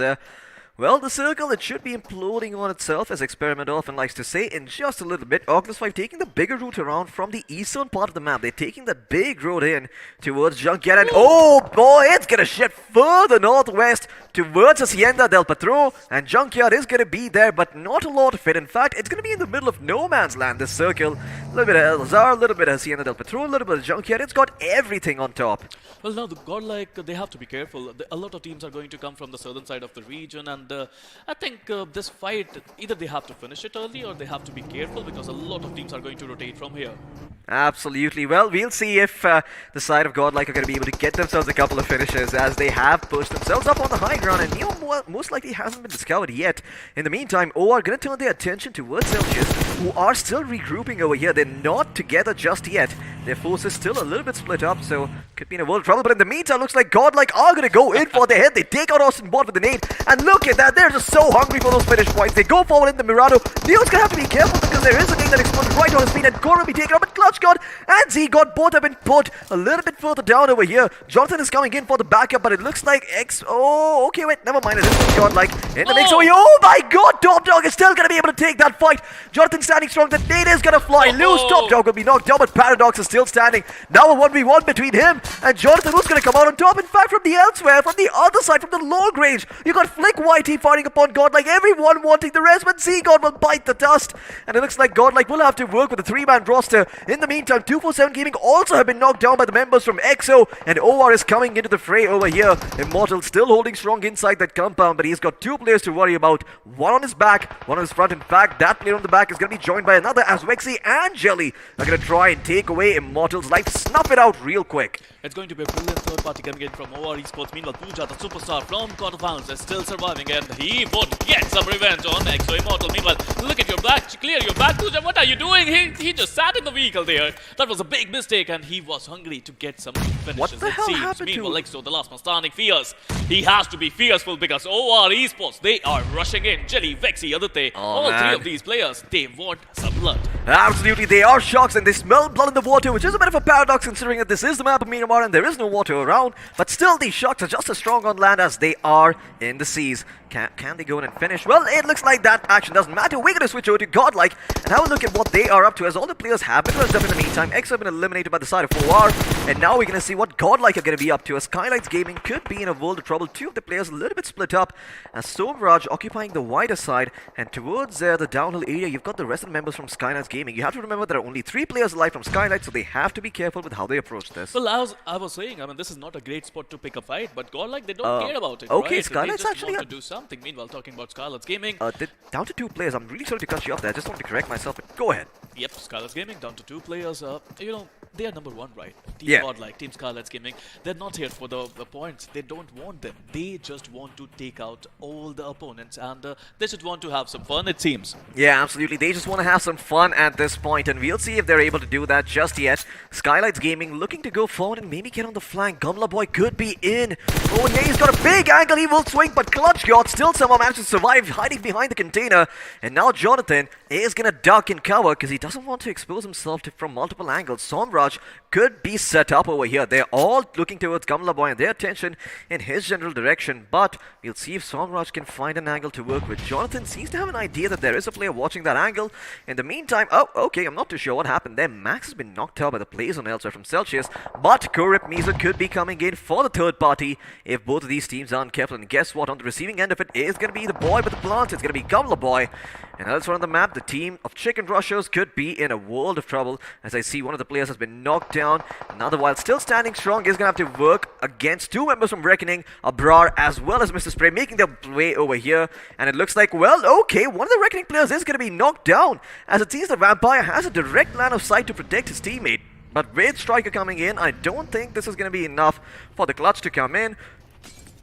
Speaker 6: well, the circle, it should be imploding on itself, as Experiment often likes to say, in just a little bit. Orgless 5 taking the bigger route around from the eastern part of the map. They're taking the big road in towards Junkyard, and oh boy, it's gonna shift further northwest towards Hacienda del Patron, and Junkyard is gonna be there, but not a lot of it. In fact, it's gonna be in the middle of no man's land, this circle. A little bit of Elzar, a little bit of Hacienda del Patron, a little bit of Junkyard. It's got everything on top.
Speaker 5: Well, now the Godlike, they have to be careful. A lot of teams are going to come from the southern side of the region, and I think this fight, either they have to finish it early or they have to be careful, because a lot of teams are going to rotate from here.
Speaker 6: Absolutely. Well, we'll see if the side of Godlike are going to be able to get themselves a couple of finishes, as they have pushed themselves up on the high ground, and Neo most likely hasn't been discovered yet. In the meantime, O are going to turn their attention towards Celsius, who are still regrouping over here. They're not together just yet. Their forces still a little bit split up, so could be in a world of trouble. But in the meantime, looks like Godlike are going to go in for their head. They take out Austin Bot with the nade, and look at that. They're just so hungry for those finish points. They go forward in the Mirado. Neo's going to have to be careful, because there is a nade that exploded right on his feet, and Core will be taken out. But Clutch God and Z God both have been put a little bit further down over here. Jonathan is coming in for the backup, but it looks like Oh, okay, wait, never mind. It is Godlike in the mix. Oh my God, Top Dog is still going to be able to take that fight. Jonathan standing strong. The nade is going to fly loose. Top Dog will be knocked down, but Paradox is still standing. Now a 1v1 between him and Jonathan, who's going to come out on top. In fact, from the elsewhere, from the other side, from the long range, you got Flick YT firing upon Godlike. Everyone wanting the rest, but Z God will bite the dust. And it looks like Godlike will have to work with a 3-man roster. In the meantime, 247 Gaming also have been knocked down by the members from EXO, and OR is coming into the fray over here. Immortal still holding strong inside that compound, but he's got 2 players to worry about. One on his back, one on his front. In fact, that player on the back is going to be joined by another, as Wexy and Jelly are going to try and take away Immortal's life. Snuff it out real quick.
Speaker 5: It's going to be a brilliant third party coming in from OR Esports. Meanwhile, Pooja, the superstar from quarterfinals, is still surviving, and he would get some revenge on EXO Immortal. Meanwhile, look at your back, clear your back. Pooja, what are you doing? He just sat in the vehicle there. That was a big mistake, and he was hungry to get some finishes.
Speaker 6: What the hell happened
Speaker 5: Meanwhile,
Speaker 6: to
Speaker 5: EXO, the last man standing, fierce. He has to be fearful, because OR Esports, they are rushing in. Jelly, Vexy, Aditya, all 3 of these players, they want some blood.
Speaker 6: Absolutely, they are sharks, and they smell blood in the water, which is a bit of a paradox considering that this is the map of Miramar and there is no water around. But still, these sharks are just as strong on land as they are in the seas. Can they go in and finish? Well, it looks like that action doesn't matter. We're going to switch over to Godlike and have a look at what they are up to, as all the players have been rushed up in the meantime. X have been eliminated by the side of 4R, and now we're going to see what Godlike are going to be up to, as Skylights Gaming could be in a world of trouble. 2 of the players a little bit split up, as Somraj occupying the wider side, and towards the downhill area, you've got the rest of the members from Skylights Gaming. You have to remember there are only 3 players alive from Skylights, so they have to be careful with how they approach this.
Speaker 5: Well, I was saying, I mean, this is not a great spot to pick a fight, but Godlike, they don't care about it.
Speaker 6: Okay,
Speaker 5: right?
Speaker 6: Skylights
Speaker 5: they just
Speaker 6: actually
Speaker 5: want to do something. Meanwhile, talking about Skylights Gaming.
Speaker 6: Down to 2 players. I'm really sorry to cut you off there. I just wanted to correct myself, but go ahead.
Speaker 5: Yep, Skylights Gaming down to 2 players. they are number one, right? Team
Speaker 6: Yeah.
Speaker 5: Godlike, Team Scarlet's Gaming. They're not here for the points. They don't want them. They just want to take out all the opponents, and they just want to have some fun, it seems.
Speaker 6: Yeah, absolutely. They just want to have some fun at this point, and we'll see if they're able to do that just yet. Skylights Gaming looking to go forward and maybe get on the flank. Gumla Boy could be in. Oh, yeah, he's got a big angle. He will swing, but Clutch God still somehow managed to survive, hiding behind the container. And now Jonathan is going to duck and cover because he doesn't want to expose himself from multiple angles. Somraj could be set up over here. They're all looking towards Gumla Boy and their attention in his general direction, but we'll see if Somraj can find an angle to work with. Jonathan seems to have an idea that there is a player watching that angle. In the meantime, oh, okay, I'm not too sure what happened there. Max has been knocked out by the plays on elsewhere from Celsius, but Korip Mizo could be coming in for the third party if both of these teams aren't careful. And guess what? On the receiving end of it is going to be the boy with the plants. It's going to be Gumla Boy. And elsewhere on the map, the team of Chicken Rushers could be in a world of trouble. As I see, one of the players has been knocked down. Another, while still standing strong, is going to have to work against two members from Reckoning, Abrar as well as Mr. Spray, making their way over here. And it looks like, well, okay, one of the Reckoning players is going to be knocked down, as it seems the Vampire has a direct line of sight to protect his teammate. But with Striker coming in, I don't think this is going to be enough for the Clutch to come in.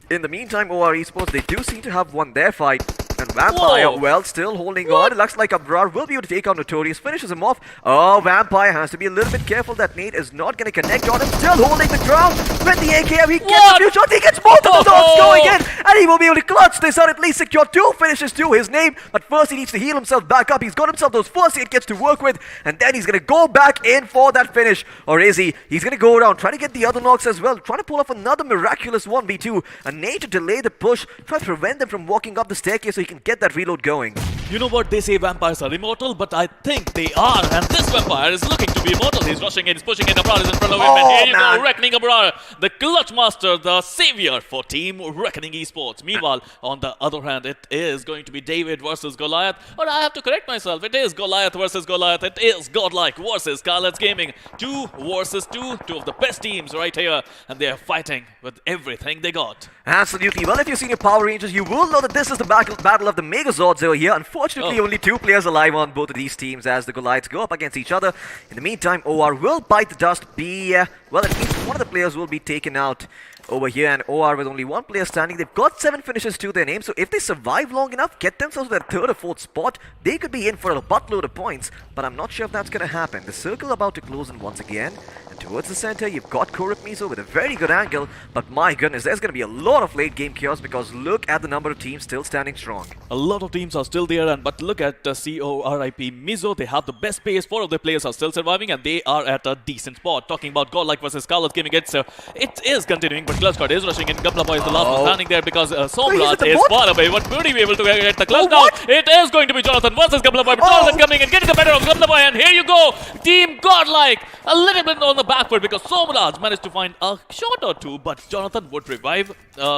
Speaker 6: In the meantime, OR Esports, they do seem to have won their fight. And Vampire,
Speaker 5: Whoa.
Speaker 6: well, still holding on. It looks like Abrar will be able to take out Notorious, finishes him off. Oh, Vampire has to be a little bit careful that Nate is not going to connect on him. Still holding the ground with the AKM. He gets a few shots. He gets both of the dogs going in. And he will be able to clutch this out, at least secure two finishes to his name. But first he needs to heal himself back up. He's got himself those first aid kits to work with. And then he's going to go back in for that finish. Or is he? He's going to go around, trying to get the other knocks as well. Trying to pull off another miraculous 1v2. And Nate to delay the push. Try to prevent them from walking up the staircase so he can get that reload going.
Speaker 5: You know what, they say vampires are immortal, but I think they are, and this vampire is looking to be immortal. He's rushing in, he's pushing in, Abrar is in front of him, and here you go, Reckoning Abrar, the clutch master, the savior for Team Reckoning Esports. Meanwhile, on the other hand, it is going to be David versus Goliath, or I have to correct myself, it is Goliath versus Goliath, it is Godlike versus Scarlet's Gaming. 2 versus 2, two of the best teams right here, and they are fighting with everything they got.
Speaker 6: Absolutely. Well, if you've seen your Power Rangers, you will know that this is the battle of the Megazords over here. Unfortunately, only 2 players alive on both of these teams as the Goliaths go up against each other. In the meantime, OR will bite the dust. Well, at least one of the players will be taken out over here, and OR with only 1 player standing. They've got 7 finishes to their name, so if they survive long enough, get themselves to their 3rd or 4th spot, they could be in for a buttload of points, but I'm not sure if that's going to happen. The circle about to close in once again, and towards the center, you've got Korip Mizo with a very good angle, but my goodness, there's going to be a lot of late game chaos because look at the number of teams still standing strong.
Speaker 5: A lot of teams are still there, but look at CORIP Mizo. They have the best pace. 4 of their players are still surviving, and they are at a decent spot. Talking about Godlike versus Scarlet's Gaming, it is continuing, but Clutch God is rushing in. Gumla Boy is the last one standing there because Somraj is far away. But would he be able to get the clutch now? It is going to be Jonathan versus Gumla Boy, but Jonathan coming and getting the better of Gumla Boy, and here you go, Team Godlike a little bit on the back foot because Somraj managed to find a shot or 2, but Jonathan would revive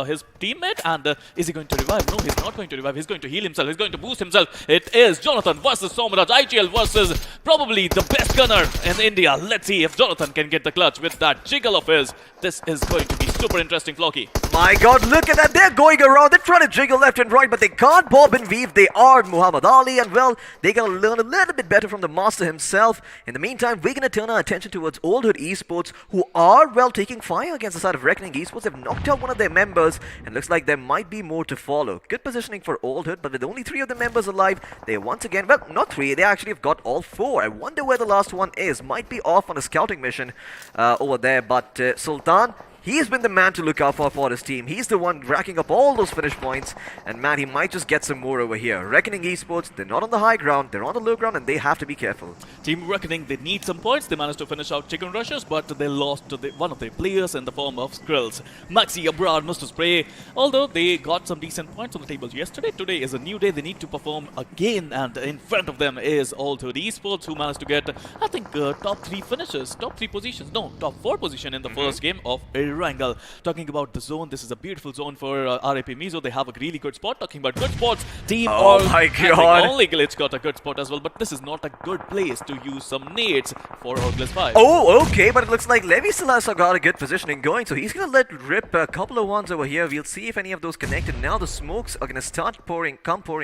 Speaker 5: his teammate, and is he going to revive? No, he's not going to revive. He's going to heal himself. He's going to boost himself. It is Jonathan versus Somraj. IGL versus probably the best gunner in India. Let's see if Jonathan can get the clutch with that jiggle of his. This is going to be super interesting, Flocky.
Speaker 6: My god, look at that. They're going around. They're trying to jiggle left and right, but they can't bob and weave. They are Muhammad Ali, and well, they're going to learn a little bit better from the master himself. In the meantime, we're going to turn our attention towards Old Hood Esports, who are, well, taking fire against the side of Reckoning Esports. They've knocked out one of their members, and looks like there might be more to follow. Good positioning for Old Hood, but with only 3 of the members alive, they once again, well, not 3, they actually have got all 4. I wonder where the last one is. Might be off on a scouting mission over there, but Sultan, he's been the man to look out for his team. He's the one racking up all those finish points. And man, he might just get some more over here. Reckoning Esports, they're not on the high ground, they're on the low ground, and they have to be careful.
Speaker 5: Team Reckoning, they need some points. They managed to finish out Chicken Rushers, but they lost to one of their players in the form of Skrills. Maxi, Abrar, Mr. Spray, although they got some decent points on the tables yesterday, today is a new day. They need to perform again, and in front of them is Old Hood Esports, who managed to get, I think, top 3 finishes, top 3 positions, no, top 4 position in the first game of Erangel. Talking about the zone, this is a beautiful zone for RIP Mizo. They have a really good spot. Talking about good spots, Team
Speaker 6: my god,
Speaker 5: only Glitch got a good spot as well, but this is not a good place to use some nades for Orgless 5.
Speaker 6: Oh, okay, but it looks like Levi still has got a good positioning going, so he's going to let rip a couple of ones over here. We'll see if any of those connected. Now the smokes are going to start pouring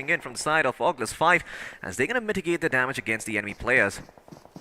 Speaker 6: in from the side of Orgless 5 as they're going to mitigate the damage against the enemy players.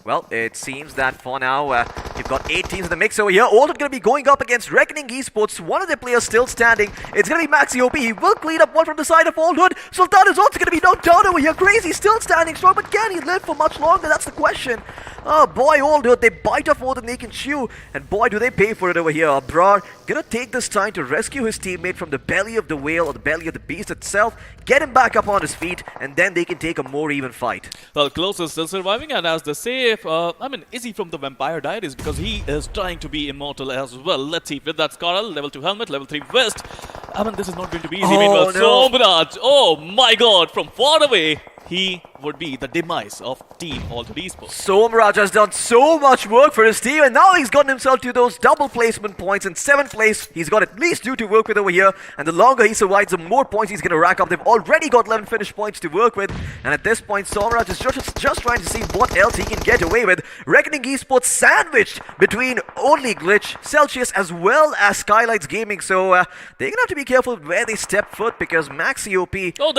Speaker 6: Well, it seems that for now, you've You've got 8 teams in the mix over here. All going to be going up against Reckoning Esports. One of their players still standing. It's going to be Maxi OP. He will clean up one from the side of Oldhood. Sultan is also going to be knocked down over here. Crazy still standing strong, but can he live for much longer? That's the question. Oh boy, Oldhood, they bite off more than they can chew. And boy, do they pay for it over here. Abrar going to take this time to rescue his teammate from the belly of the whale or the belly of the beast itself. Get him back up on his feet, and then they can take a more even fight.
Speaker 5: Well, Close is still surviving, and as they say, is he from the Vampire Diaries? Because he is trying to be immortal as well. Let's see, with that Scarl, level 2 helmet, level 3 vest. This is not going to be easy. Meanwhile,
Speaker 6: no.
Speaker 5: Somraj, oh my god, from far away, he would be the demise of Team Altered Esports.
Speaker 6: Somraj has done so much work for his team, and now he's gotten himself to those double placement points. In 7th place, he's got at least 2 to work with over here, and the longer he survives, the more points he's going to rack up. They've already got 11 finish points to work with, and at this point, Somraj is just trying to see what else he can get away with. Reckoning Esports sandwiched between Only Glitch, Celsius, as well as Skylights Gaming, so they're going to have to be careful where they step foot, because Maxi OP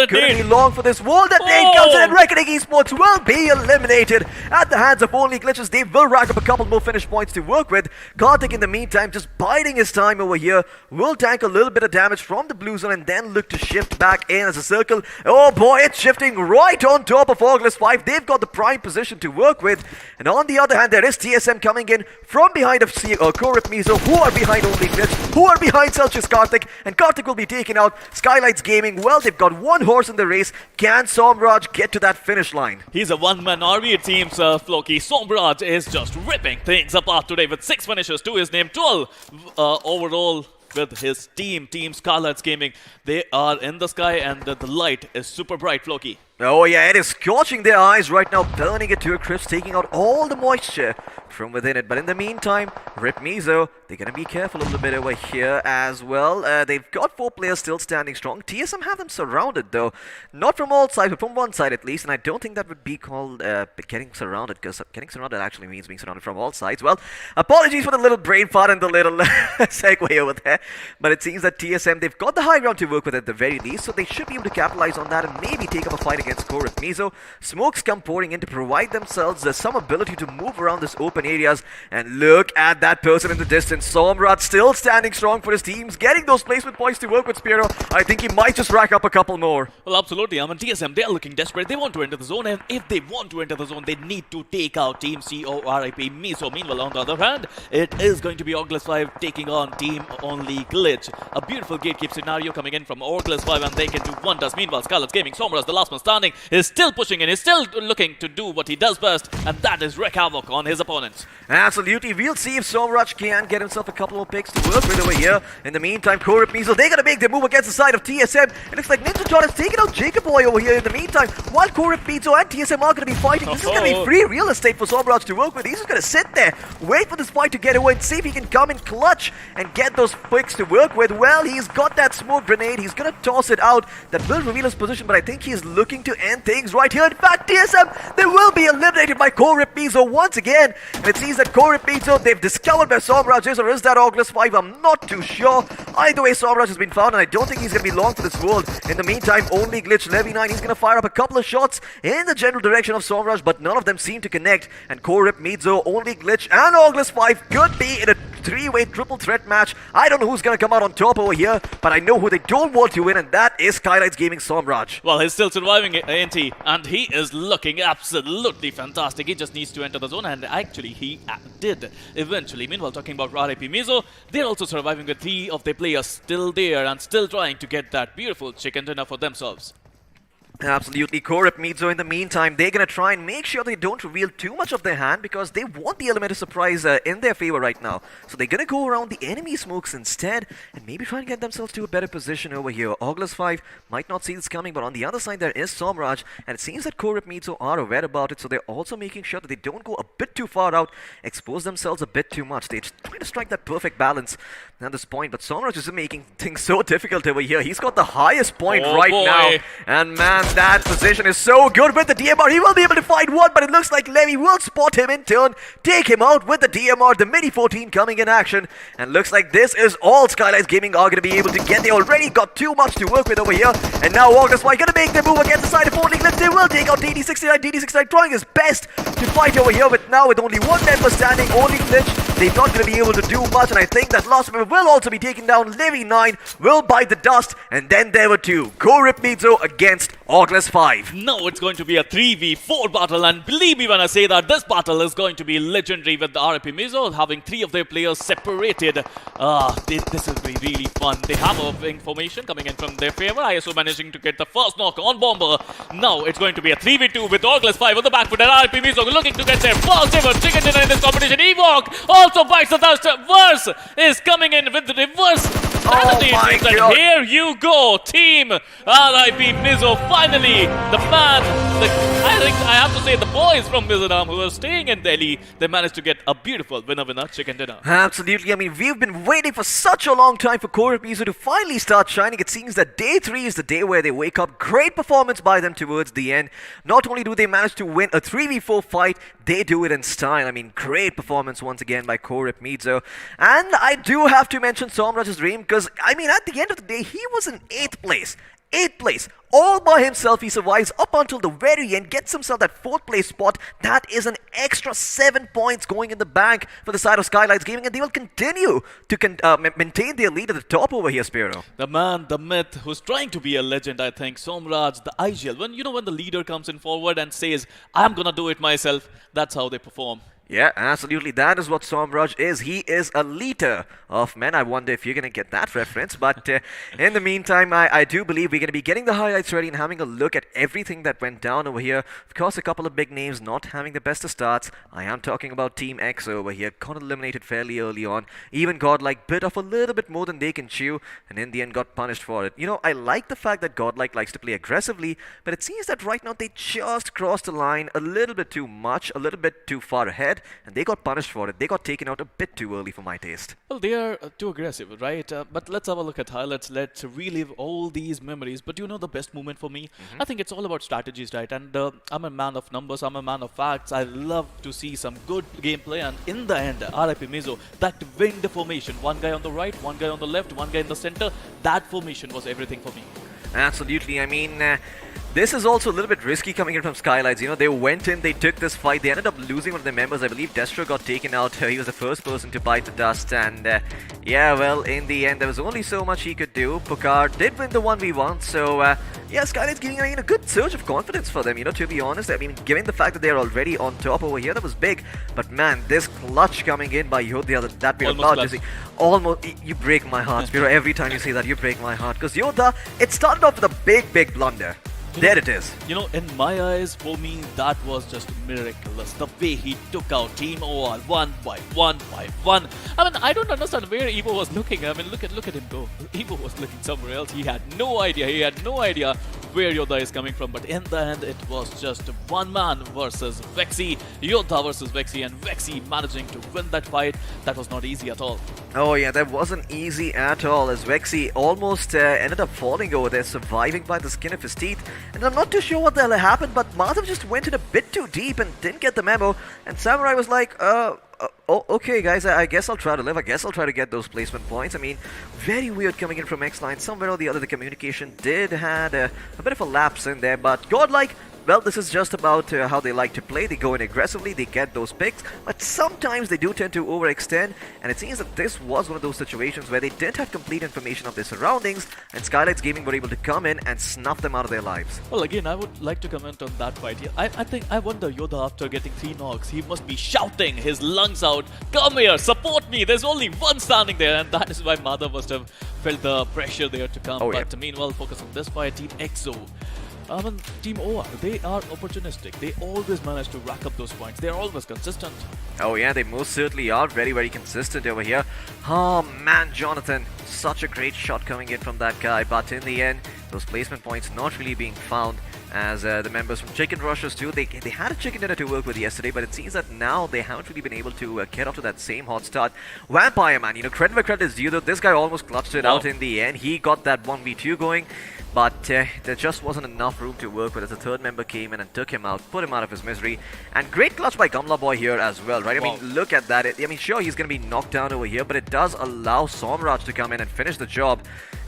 Speaker 6: couldn't be long for this wall. That nade comes in, and Reckoning Esports will be eliminated at the hands of Only Glitches. They will rack up a couple more finish points to work with. Karthik, in the meantime, just biding his time over here, will tank a little bit of damage from the blue zone and then look to shift back in as a circle. Oh boy, it's shifting right on top of August 5. They've got the prime position to work with. And on the other hand, there is TSM coming in from behind of Korip Mizo, who are behind Only Glitch, who are behind Celsius Karthik, and Karthik will be taken out. Skylights Gaming, well, they've got one horse in the race. Can Somraj get to that finish line?
Speaker 5: He's a one-man army, it seems, Floki. Somraj is just ripping things apart today with 6 finishes to his name, 12 overall with his team, Team Scarlet's Gaming. They are in the sky, and the light is super bright, Floki.
Speaker 6: Oh yeah, it is scorching their eyes right now, burning it to a crisp, taking out all the moisture from within it. But in the meantime, Rip Mizo, they're going to be careful a little bit over here as well. They've got 4 players still standing strong. TSM have them surrounded though. Not from all sides, but from one side at least. And I don't think that would be called getting surrounded, because getting surrounded actually means being surrounded from all sides. Well, apologies for the little brain fart and the little segue over there. But it seems that TSM, they've got the high ground to work with at the very least. So they should be able to capitalize on that and maybe take up a fight against Korip Mizo. Smokes come pouring in to provide themselves some ability to move around this open areas. And look at that person in the distance. Somraj still standing strong for his teams, getting those placement points to work with Spiro. I think he might just rack up a couple more.
Speaker 5: Well, absolutely. TSM, they're looking desperate. They want to enter the zone, and if they want to enter the zone, they need to take out Team CORIP Mizo. Meanwhile, on the other hand, it is going to be Orglas 5 taking on Team Only Glitch. A beautiful gatekeep scenario coming in from Orglas 5, and they can do wonders. Meanwhile, Scarlet's Gaming, Somraj, the last man standing, is still pushing in, is still looking to do what he does best, and that is wreak havoc on his opponents.
Speaker 6: Absolutely. We'll see if Somraj can get himself a couple more picks to work with over here. In the meantime, Korip Mizo, they're going to make their move against the side of TSM. It looks like Ninja John has taken out Jacob Boy over here in the meantime. While Korip Mizo and TSM are going to be fighting, this is going to be free real estate for Somraj to work with. He's just going to sit there, wait for this fight to get away, and see if he can come in clutch and get those picks to work with. Well, he's got that smoke grenade. He's going to toss it out. That will reveal his position, but I think he's looking to end things right here. In fact, TSM, they will be eliminated by Korip Mizo once again. And it seems that Korip Mizo, they've discovered where Somraj is, or is that August 5? I'm not too sure. Either way, Somraj has been found, and I don't think he's going to be long for this world. In the meantime, Only Glitch, Levy 9, he's going to fire up a couple of shots in the general direction of Somraj, but none of them seem to connect. And Korip Mizo, Only Glitch, and August 5 could be in a 3-way triple threat match. I don't know who's going to come out on top over here, but I know who they don't want to win, and that is Skylights Gaming Somraj.
Speaker 5: Well, he's still surviving, ANT, and he is looking absolutely fantastic. He just needs to enter the zone, and actually he did eventually. Meanwhile, talking about RIP Mizo, they're also surviving with 3 of their players still there and still trying to get that beautiful chicken dinner for themselves.
Speaker 6: Absolutely. Korip Mizo, in the meantime, they're going to try and make sure they don't reveal too much of their hand, because they want the element of surprise in their favor right now. So they're going to go around the enemy smokes instead and maybe try and get themselves to a better position over here. Auglas 5 might not see this coming, but on the other side there is Somraj, and it seems that Korip Mizo are aware about it, so they're also making sure that they don't go a bit too far out, expose themselves a bit too much. They're just trying to strike that perfect balance at this point, but Somraj is making things so difficult over here. He's got the highest point now, and man, that position is so good with the DMR. He will be able to find one, but it looks like Levy will spot him in turn, take him out with the DMR, the Mini 14 coming in action, and looks like this is all Skylights Gaming are going to be able to get. They already got too much to work with over here, and now August White going to make their move against the side of Only Glitch. They will take out DD69. DD69 trying his best to fight over here, but now with only one member standing, Only Glitch they're not going to be able to do much, and I think that last member will also be taken down. Livy9 will bite the dust, and then there were two. Go-Rip Mizo against Orgless 5.
Speaker 5: Now it's going to be a 3v4 battle, and believe me when I say that this battle is going to be legendary with the RIP Mizo having three of their players separated. This will be really fun. They have a wing formation coming in from their favor. ISO managing to get the first knock on Bomber. Now it's going to be a 3v2 with Orgless 5 on the back foot, and RIP Mizo looking to get their first ever chicken dinner in this competition. Ewok also bites the dust. Verse is coming in with the reverse strategy.
Speaker 6: my
Speaker 5: And
Speaker 6: God.
Speaker 5: here you go, team RIP Mizo. Finally, the man, I think I have to say the boys from Mizoram who are staying in Delhi, they managed to get a beautiful winner chicken dinner.
Speaker 6: Absolutely. I mean, we've been waiting for such a long time for Go-Rip Mizo to finally start shining. It seems that day 3 is the day where they wake up. Great performance by them towards the end. Not only do they manage to win a 3v4 fight, they do it in style. I mean, great performance once again by Go-Rip Mizo. And I do have to mention Somraj's dream because, I mean, at the end of the day, he was in 8th place. 8th place. All by himself, he survives up until the very end, gets himself that 4th place spot. That is an extra 7 points going in the bank for the side of Skylights Gaming, and they will continue to maintain their lead at the top over here, Spiro.
Speaker 5: The man, the myth, who's trying to be a legend, I think, Somraj, the IGL. When the leader comes in forward and says, I'm gonna do it myself, that's how they perform.
Speaker 6: Yeah, absolutely. That is what Somraj is. He is a leader of men. I wonder if you're going to get that reference. But in the meantime, I do believe we're going to be getting the highlights ready and having a look at everything that went down over here. Of course, a couple of big names not having the best of starts. I am talking about Team X over here. Got eliminated fairly early on. Even Godlike bit off a little bit more than they can chew. And in the end got punished for it. You know, I like the fact that Godlike likes to play aggressively. But it seems that right now they just crossed the line a little bit too much. A little bit too far ahead. And they got punished for it. They got taken out a bit too early for my taste.
Speaker 5: Well, they are too aggressive, right? But let's have a look at highlights. Let's relive all these memories. But you know the best moment for me? I think it's all about strategies, right? And I'm a man of numbers. I'm a man of facts. I love to see some good gameplay. And in the end, RIP Mizo, that winged formation. One guy on the right, one guy on the left, one guy in the center. That formation was everything for me.
Speaker 6: Absolutely. I mean, this is also a little bit risky coming in from Skylights. You know, they went in, they took this fight. They ended up losing one of their members. I believe Destro got taken out. He was the first person to bite the dust. And yeah, well, in the end, there was only so much he could do. Pukar did win the 1v1. So yeah, Skylights giving a good surge of confidence for them, you know, to be honest. I mean, given the fact that they're already on top over here, that was big. But man, this clutch coming in by Yodha that we are about to see. Almost, you break my heart, Spiro. Every time you say that, you break my heart. Because Yodha, it started off with a big blunder. There it is.
Speaker 5: You know, in my eyes, for me, that was just miraculous. The way he took out Team OR one by one. I mean, I don't understand where Evo was looking. I mean, look at him go. Evo was looking somewhere else. He had no idea. He had no idea where Yodha is coming from. But in the end, it was just one man versus Vexy. Yodha versus Vexy, and Vexy managing to win that fight. That was not easy at all.
Speaker 6: Oh yeah, that wasn't easy at all, as Vexy almost ended up falling over there, surviving by the skin of his teeth. And I'm not too sure what the hell happened, but Madhav just went in a bit too deep and didn't get the memo. And Samurai was like, oh, okay guys, I guess I'll try to live. I guess I'll try to get those placement points. I mean, very weird coming in from X-Line. Somewhere or the other, the communication did had a bit of a lapse in there, but Godlike, well, this is just about how they like to play. They go in aggressively, they get those picks, but sometimes they do tend to overextend, and it seems that this was one of those situations where they didn't have complete information of their surroundings, and Skylights Gaming were able to come in and snuff them out of their lives.
Speaker 5: Well, again, I would like to comment on that fight here. I wonder Yodha, after getting 3 knocks, he must be shouting his lungs out, "Come here, support me, there's only one standing there," and that is why Madhav must have felt the pressure there to come.
Speaker 6: Oh, yeah.
Speaker 5: But meanwhile, focus on this fight, Team EXO. Team OR, they are opportunistic. They always manage to rack up those points. They're always consistent.
Speaker 6: Oh yeah, they most certainly are very consistent over here. Oh man, Jonathan, such a great shot coming in from that guy, but in the end, those placement points not really being found, as the members from Chicken Rushers too, they had a chicken dinner to work with yesterday, but it seems that now they haven't really been able to get off to that same hot start. Vampire Man, you know, credit where credit is due though. This guy almost clutched it out in the end. He got that 1v2 going, but there just wasn't enough room to work with as the third member came in and took him out, put him out of his misery. And great clutch by Gamla Boy here as well, right? I mean, look at that. I mean, sure, he's going to be knocked down over here, but it does allow Somraj to come in and finish the job.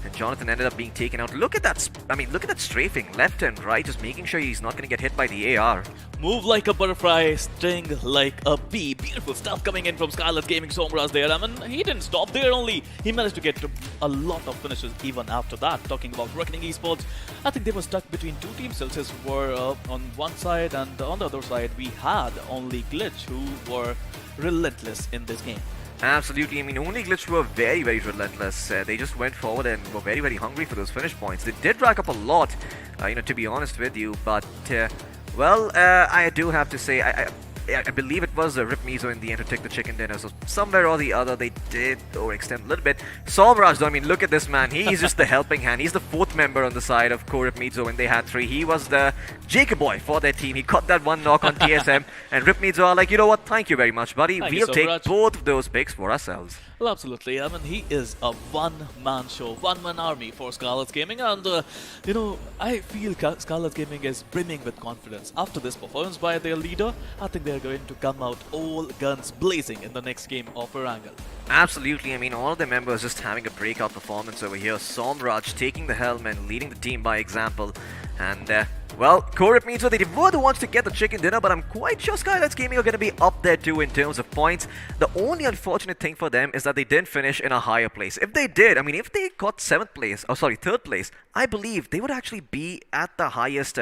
Speaker 6: and Jonathan ended up being taken out. Look at that, look at that strafing, left and right, just making sure he's not going to get hit by the AR.
Speaker 5: Move like a butterfly, sting like a bee. Beautiful stuff coming in from Scarlet Gaming. Somras there. I mean, he didn't stop there only. He managed to get to a lot of finishes even after that. Talking about Reckoning Esports, I think they were stuck between two teams. Celsius were on one side, and on the other side, we had only Glitch, who were relentless in this game.
Speaker 6: Absolutely. I mean, only Glitch were very, very relentless. They just went forward and were very, very hungry for those finish points. They did rack up a lot, to be honest with you. But, I do have to say, I believe it was Rip Mizo in the end who took the chicken dinner. So somewhere or the other, they did overextend a little bit. Somraj, though, I mean, look at this man. He's just the helping hand. He's the fourth member on the side of Rip Mizo when they had three. He was the Jacob boy for their team. He caught that one knock on TSM. And Rip Mizo are like, you know what? Thank you very much, buddy. We'll take both of those picks for ourselves.
Speaker 5: Well, absolutely. I mean, he is a one-man show, one-man army for Scarlet Gaming, and I feel Scarlet Gaming is brimming with confidence. After this performance by their leader, I think they're going to come out all guns blazing in the next game of Erangel.
Speaker 6: Absolutely. I mean, all of their members just having a breakout performance over here. Somraj taking the helm and leading the team by example. And, Korip means they were the ones to get the chicken dinner, but I'm quite sure Skylights Gaming are going to be up there too in terms of points. The only unfortunate thing for them is that they didn't finish in a higher place. If they did, I mean, if they got third place, I believe they would actually be at the highest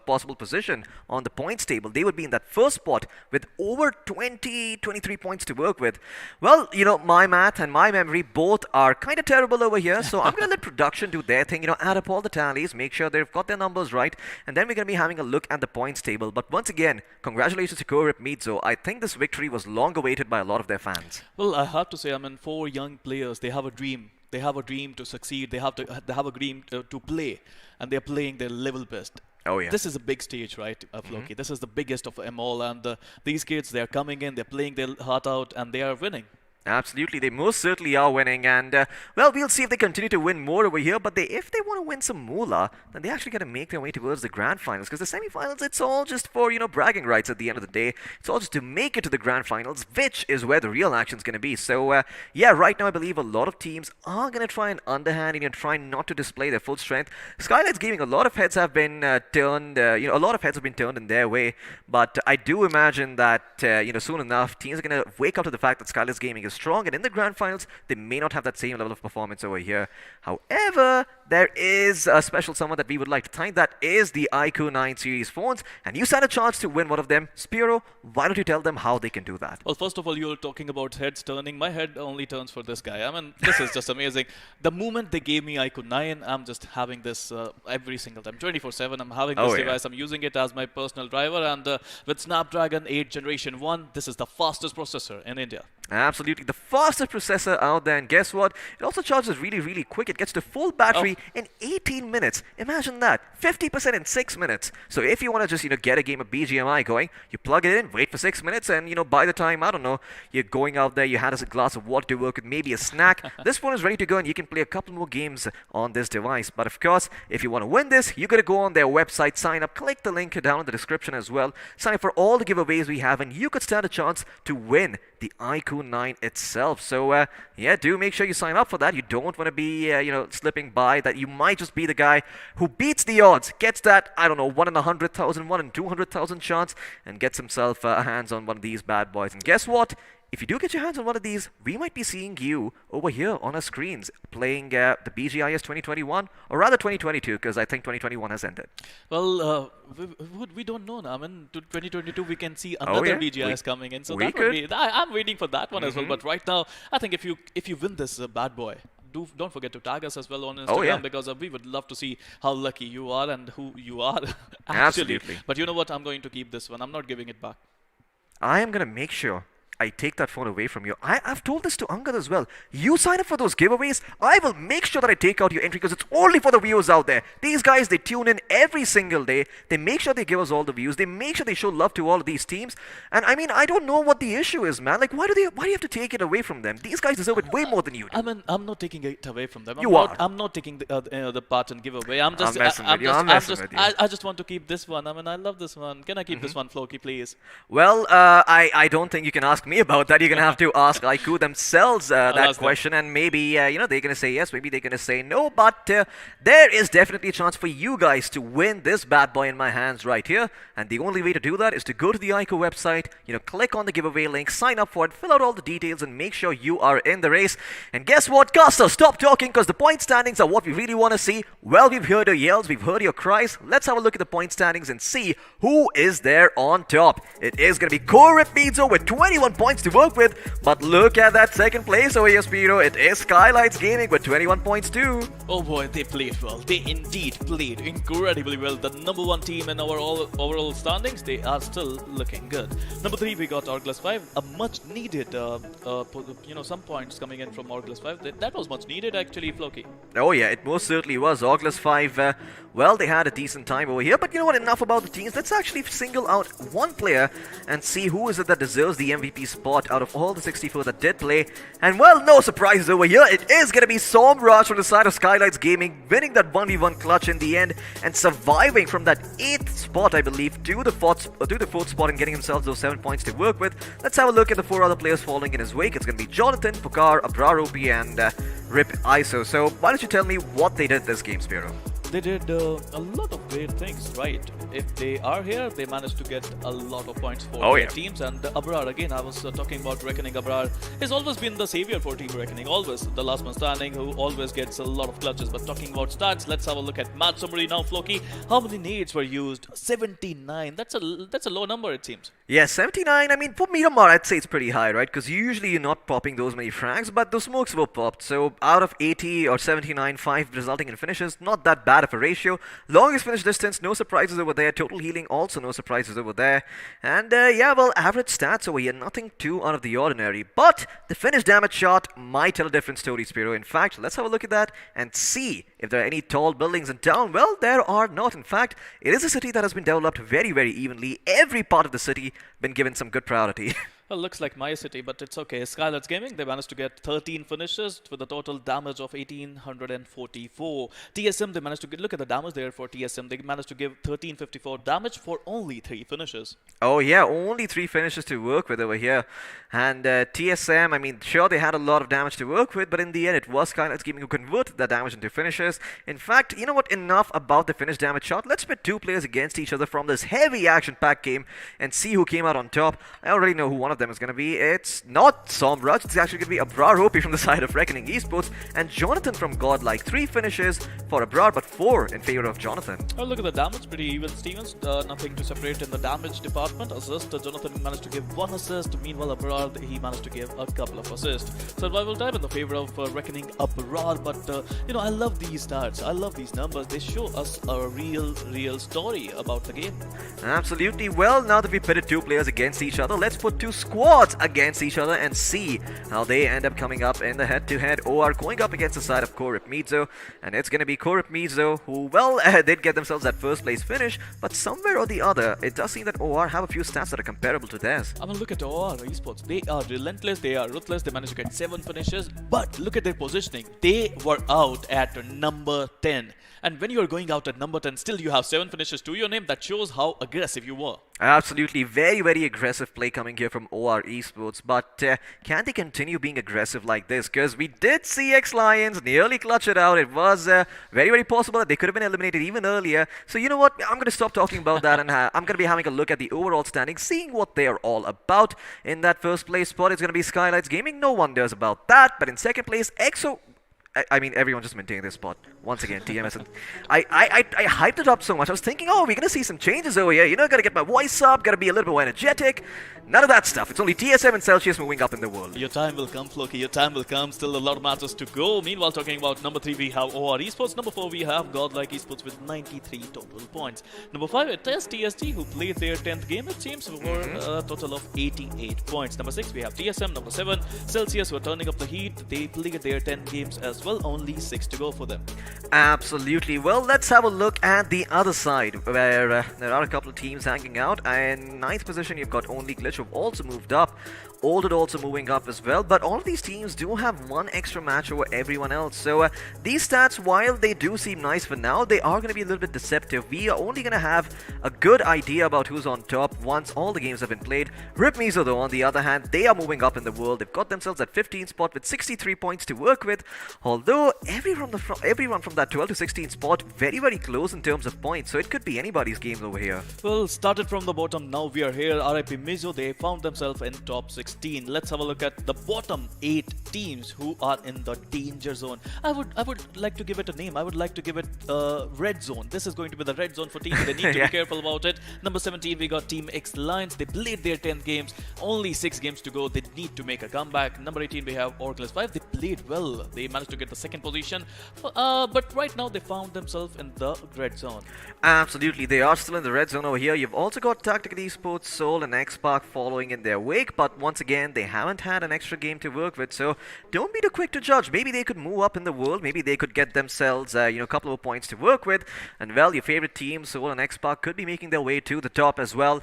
Speaker 6: possible position on the points table. They would be in that first spot with over 23 points to work with. Well, my math and my memory both are kind of terrible over here, so I'm going to let production do their thing, add up all the tallies, make sure they've got their numbers right, and then we're going to be having a look at the points table. But once again, congratulations to Korip Mizo. I think this victory was long awaited by a lot of their fans.
Speaker 5: Well, I have to say, I mean, 4 young players, they have a dream. They have a dream to succeed. They have a dream to play, and they're playing their level best.
Speaker 6: Oh, yeah.
Speaker 5: This is a big stage, right, Floki? This is the biggest of them all, and these kids, they're coming in, they're playing their heart out, and they are winning.
Speaker 6: Absolutely, they most certainly are winning, and we'll see if they continue to win more over here. But if they want to win some moolah, then they actually got to make their way towards the grand finals, because the semi-finals, it's all just for bragging rights at the end of the day. It's all just to make it to the grand finals, which is where the real action's going to be. So right now I believe a lot of teams are going to try and underhand and try not to display their full strength. Skylights Gaming, a lot of heads have been turned. A lot of heads have been turned in their way. But I do imagine that soon enough teams are going to wake up to the fact that Skylights Gaming is strong, and in the grand finals they may not have that same level of performance over here. However, there is a special someone that we would like to thank. That is the iQOO 9 series phones, and you stand a chance to win one of them. Spiro, why don't you tell them how they can do that?
Speaker 5: Well, first of all, you're talking about heads turning. My head only turns for this guy. I mean, this is just amazing. The moment they gave me iQOO 9, I'm just having this every single time, 24/7. I'm having this device. I'm using it as my personal driver, and with Snapdragon 8 Generation 1, this is the fastest processor in India.
Speaker 6: Absolutely, the fastest processor out there, and guess what? It also charges really, really quick. It gets to full battery in 18 minutes. Imagine that, 50% in 6 minutes. So if you want to just get a game of BGMI going, you plug it in, wait for 6 minutes, and by the time, I don't know, you're going out there, you had a glass of water to work with, maybe a snack. This phone is ready to go, and you can play a couple more games on this device. But of course, if you want to win this, you got to go on their website, sign up, click the link down in the description as well. Sign up for all the giveaways we have, and you could stand a chance to win the iQOO 9 itself. So do make sure you sign up for that. You don't want to be slipping by that. You might just be the guy who beats the odds, gets that, I don't know, 1 in 100,000, 1 in 200,000 chance, and gets himself a hands on one of these bad boys. And guess what? If you do get your hands on one of these, we might be seeing you over here on our screens playing the BGIS 2021, or rather 2022, because I think 2021 has ended.
Speaker 5: Well, we don't know now. I mean, to 2022 we can see another BGIS coming in, so that would be. I'm waiting for that one as well. But right now, I think if you win this bad boy, don't forget to tag us as well on Instagram, because we would love to see how lucky you are and who you are.
Speaker 6: Absolutely.
Speaker 5: But you know what? I'm going to keep this one. I'm not giving it back.
Speaker 6: I am going to make sure I take that phone away from you. I've told this to Angad as well. You sign up for those giveaways, I will make sure that I take out your entry, because it's only for the viewers out there. These guys, they tune in every single day. They make sure they give us all the views. They make sure they show love to all of these teams. And I mean, I don't know what the issue is, man. Like, why do you have to take it away from them? These guys deserve it way more than you do.
Speaker 5: I mean, I'm not taking it away from them.
Speaker 6: I'm
Speaker 5: not taking the part and giveaway. I'm
Speaker 6: messing with you.
Speaker 5: I just want to keep this one. I mean, I love this one. Can I keep this one, Floki, please?
Speaker 6: Well, I don't think you can ask ask me about that. You're going to have to ask iQOO themselves that
Speaker 5: ask them.
Speaker 6: question, and maybe, you know, they're going to say yes, maybe they're going to say no, but there is definitely a chance for you guys to win this bad boy in my hands right here, and the only way to do that is to go to the iQOO website, you know, click on the giveaway link, sign up for it, fill out all the details, and make sure you are in the race. And guess what, Caster? Stop talking, because the point standings are what we really want to see. Well, we've heard your yells, we've heard your cries. Let's have a look at the point standings and see who is there on top. It is going to be iQOO Battlegrounds with 21 points to work with, but look at that second place over here, Spiro. It is Skylights Gaming with 21 points too.
Speaker 5: Oh boy, they played well. They indeed played incredibly well. The number one team in our overall standings, they are still looking good. Number 3, we got Orgless 5. A much needed, some points coming in from Orgless 5. That was much needed actually, Floki.
Speaker 6: Oh yeah, it most certainly was. Orgless 5, well, they had a decent time over here, but you know what, enough about the teams. Let's actually single out one player and see who is it that deserves the MVP spot out of all the 64 that did play. And well, no surprises over here. It is going to be Somraj from the side of Skylights Gaming, winning that 1v1 clutch in the end and surviving from that 8th spot, I believe, to the 4th spot and getting himself those 7 points to work with. Let's have a look at the 4 other players following in his wake. It's going to be Jonathan, Pukar, Abraropi, and Rip ISO. So why don't you tell me what they did this game, Spiro?
Speaker 5: They did a lot of great things, right? If they are here, they managed to get a lot of points for their teams. And Abrar, again, I was talking about Reckoning. Abrar has always been the savior for Team Reckoning, always the last man standing who always gets a lot of clutches. But talking about stats, let's have a look at match summary now, Floki. How many nades were used? 79. That's a low number, it seems.
Speaker 6: Yeah, 79. I mean, for Miramar, I'd say it's pretty high, right? Because usually you're not popping those many frags, but the smokes were popped. So out of 80 or 79, 5 resulting in finishes, not that bad of a ratio. Longest finish distance, no surprises over there. Total healing, also no surprises over there. And yeah, well, average stats over here, nothing too out of the ordinary. But the finish damage shot might tell a different story, Spiro. In fact, let's have a look at that and see if there are any tall buildings in town. Well, there are not. In fact, it is a city that has been developed very, very evenly. Every part of the city been given some good priority.
Speaker 5: Well, looks like my city, but it's okay. Skylights Gaming, they managed to get 13 finishes with a total damage of 1844. TSM, they managed to get, look at the damage there for TSM. They managed to give 1354 damage for only 3 finishes.
Speaker 6: Oh yeah, only 3 finishes to work with over here. And TSM, I mean, sure, they had a lot of damage to work with, but in the end, it was Skylights Gaming who converted that damage into finishes. In fact, you know what, enough about the finish damage shot. Let's pit 2 players against each other from this heavy action-packed game and see who came out on top. I already know who one of them is going to be. It's not Somraj, it's actually going to be Abrar Hopi from the side of Reckoning Esports and Jonathan from Godlike. 3 finishes for Abrar, but 4 in favor of Jonathan.
Speaker 5: Oh, look at the damage, pretty even, Stevens. Nothing to separate in the damage department. Assist, Jonathan managed to give 1 assist. Meanwhile, Abrar, he managed to give a couple of assists. Survival time in the favor of Reckoning Abrar, but I love these stats. I love these numbers. They show us a real story about the game.
Speaker 6: Absolutely. Well, now that we pitted 2 players against each other, let's put 2 squads against each other and see how they end up coming up in the head-to-head. OR going up against the side of iQOO Battlegrounds, and it's going to be iQOO Battlegrounds who, well, did get themselves that first place finish, but somewhere or the other, it does seem that OR have a few stats that are comparable to theirs.
Speaker 5: I mean, look at OR Esports. They are relentless, they are ruthless, they managed to get 7 finishes, but look at their positioning. They were out at number 10. And when you are going out at number 10, still you have 7 finishes to your name. That shows how aggressive you were.
Speaker 6: Absolutely, very, very aggressive play coming here from OR Esports, but can they continue being aggressive like this? Because we did see X-Lions nearly clutch it out. It was very, very possible that they could have been eliminated even earlier. So you know what, I'm going to stop talking about that and I'm going to be having a look at the overall standings, seeing what they are all about. In that first place spot, it's going to be Skylights Gaming. No one knows about that. But in second place, EXO... I mean, everyone just maintaining their spot. Once again, TMS. And I hyped it up so much. I was thinking, oh, we're going to see some changes over here. You know, got to get my voice up, got to be a little bit more energetic. None of that stuff. It's only TSM and Celsius moving up in the world.
Speaker 5: Your time will come, Floki. Your time will come. Still a lot of matches to go. Meanwhile, talking about number 3, we have OR Esports. Number 4, we have Godlike Esports with 93 total points. Number 5, it is TST who played their 10th game, it seems, for a total of 88 points. Number 6, we have TSM. Number 7, Celsius were turning up the heat. They played their 10 games as well. Only 6 to go for them.
Speaker 6: Absolutely. Well, let's have a look at the other side where there are a couple of teams hanging out. And 9th position, you've got Only Glitch, who've also moved up. Olded also moving up as well. But all of these teams do have one extra match over everyone else. So these stats, while they do seem nice for now, they are going to be a little bit deceptive. We are only going to have a good idea about who's on top once all the games have been played. Rip Mizo, though, on the other hand, they are moving up in the world. They've got themselves at 15th spot with 63 points to work with. Although everyone from that 12 to 16 spot very, very close in terms of points. So it could be anybody's game over here.
Speaker 5: Well, started from the bottom, now we are here. RIP Mizo, they found themselves in top 16. Let's have a look at the bottom 8 teams who are in the danger zone. I would like to give it a name. I would like to give it red zone. This is going to be the red zone for teams. They need to be careful about it. Number 17, we got Team X Lions. They played their 10th games. Only 6 games to go. They need to make a comeback. Number 18, we have Oracles 5. They played well. They managed to get the 2nd position. But right now, they found themselves in the red zone.
Speaker 6: Absolutely, they are still in the red zone over here. You've also got Tactical Esports, Seoul and X-Park following in their wake, but once again, they haven't had an extra game to work with, so don't be too quick to judge. Maybe they could move up in the world, maybe they could get themselves, a couple of points to work with, and well, your favorite teams, Seoul and X-Park, could be making their way to the top as well.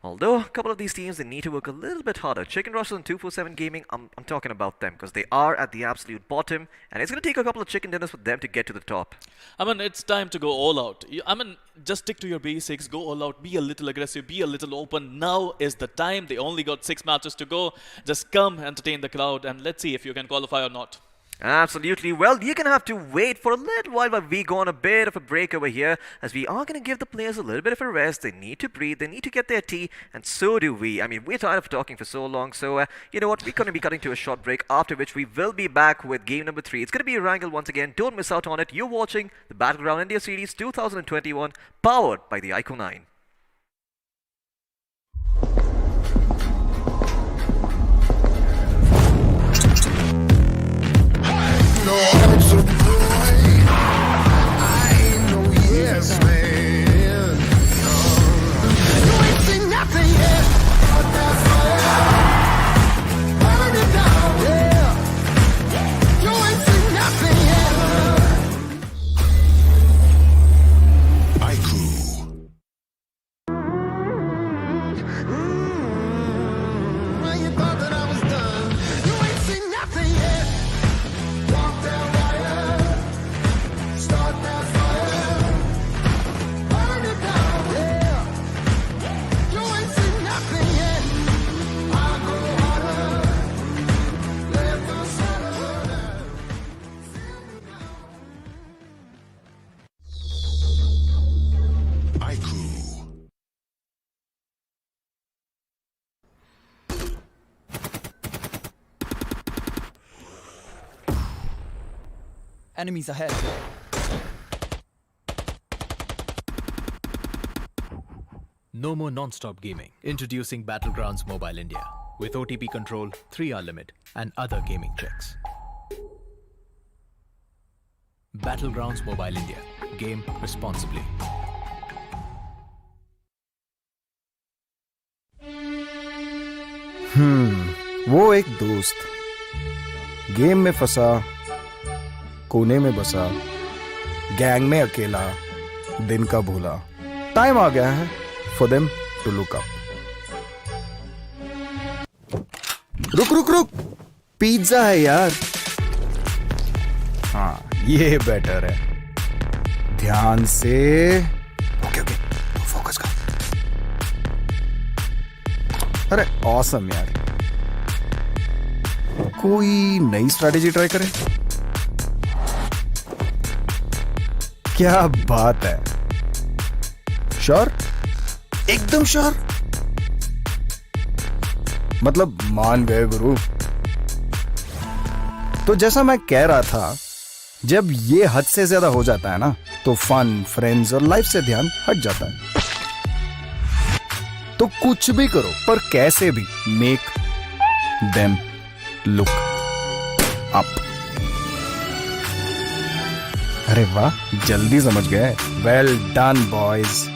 Speaker 6: Although, a couple of these teams, they need to work a little bit harder. Chicken Russell and 247 Gaming, I'm talking about them, because they are at the absolute bottom, and it's going to take a couple of chicken dinners for them to get to the top.
Speaker 5: I mean, it's time to go all out. Just stick to your basics, go all out, be a little aggressive, be a little open. Now is the time. They only got 6 matches to go. Just come, entertain the crowd, and let's see if you can qualify or not.
Speaker 6: Absolutely. Well, you're going to have to wait for a little while we go on a bit of a break over here, as we are going to give the players a little bit of a rest. They need to breathe, they need to get their tea, and so do we. I mean, we're tired of talking for so long, so you know what, we're going to be cutting to a short break, after which we will be back with game number 3. It's going to be Erangel once again. Don't miss out on it. You're watching the Battleground India Series 2021, powered by the iQOO 9.
Speaker 7: No, I'm so boy. I know, yes, man. You ain't seen nothing yet, but that's fire. Burn it down, yeah. You ain't seen nothing yet. iQOO. When you thought that I was done, you ain't seen nothing yet. Walk that wire, start that fire, burn it down, yeah. You ain't seen nothing yet. I go harder, let the sun burn. iQOO.
Speaker 8: Enemies ahead.
Speaker 9: No more non-stop gaming. Introducing Battlegrounds Mobile India with OTP control, 3-hour limit, and other gaming tricks. Battlegrounds Mobile India. Game responsibly.
Speaker 10: वो एक दोस्त game में फंसा, कोने में बसा, gang में अकेला, दिन का भूला. टाइम आ गया है for them to look up. रुक रुक रुक, पिज्जा है यार. हाँ, ये बेटर है. ध्यान से. ओके ओके, फोकस कर. अरे ऑसम यार. कोई नई स्ट्रैटेजी ट्राई करें. क्या बात है. श्योर, एकदम श्योर. मतलब मान गए गुरु. तो जैसा मैं कह रहा था, जब ये हद से ज्यादा हो जाता है ना, तो फन, फ्रेंड्स और लाइफ से ध्यान हट जाता है. तो कुछ भी करो, पर कैसे भी मेक देम लुक अप. अरे वाह, जल्दी समझ गए. Well done boys.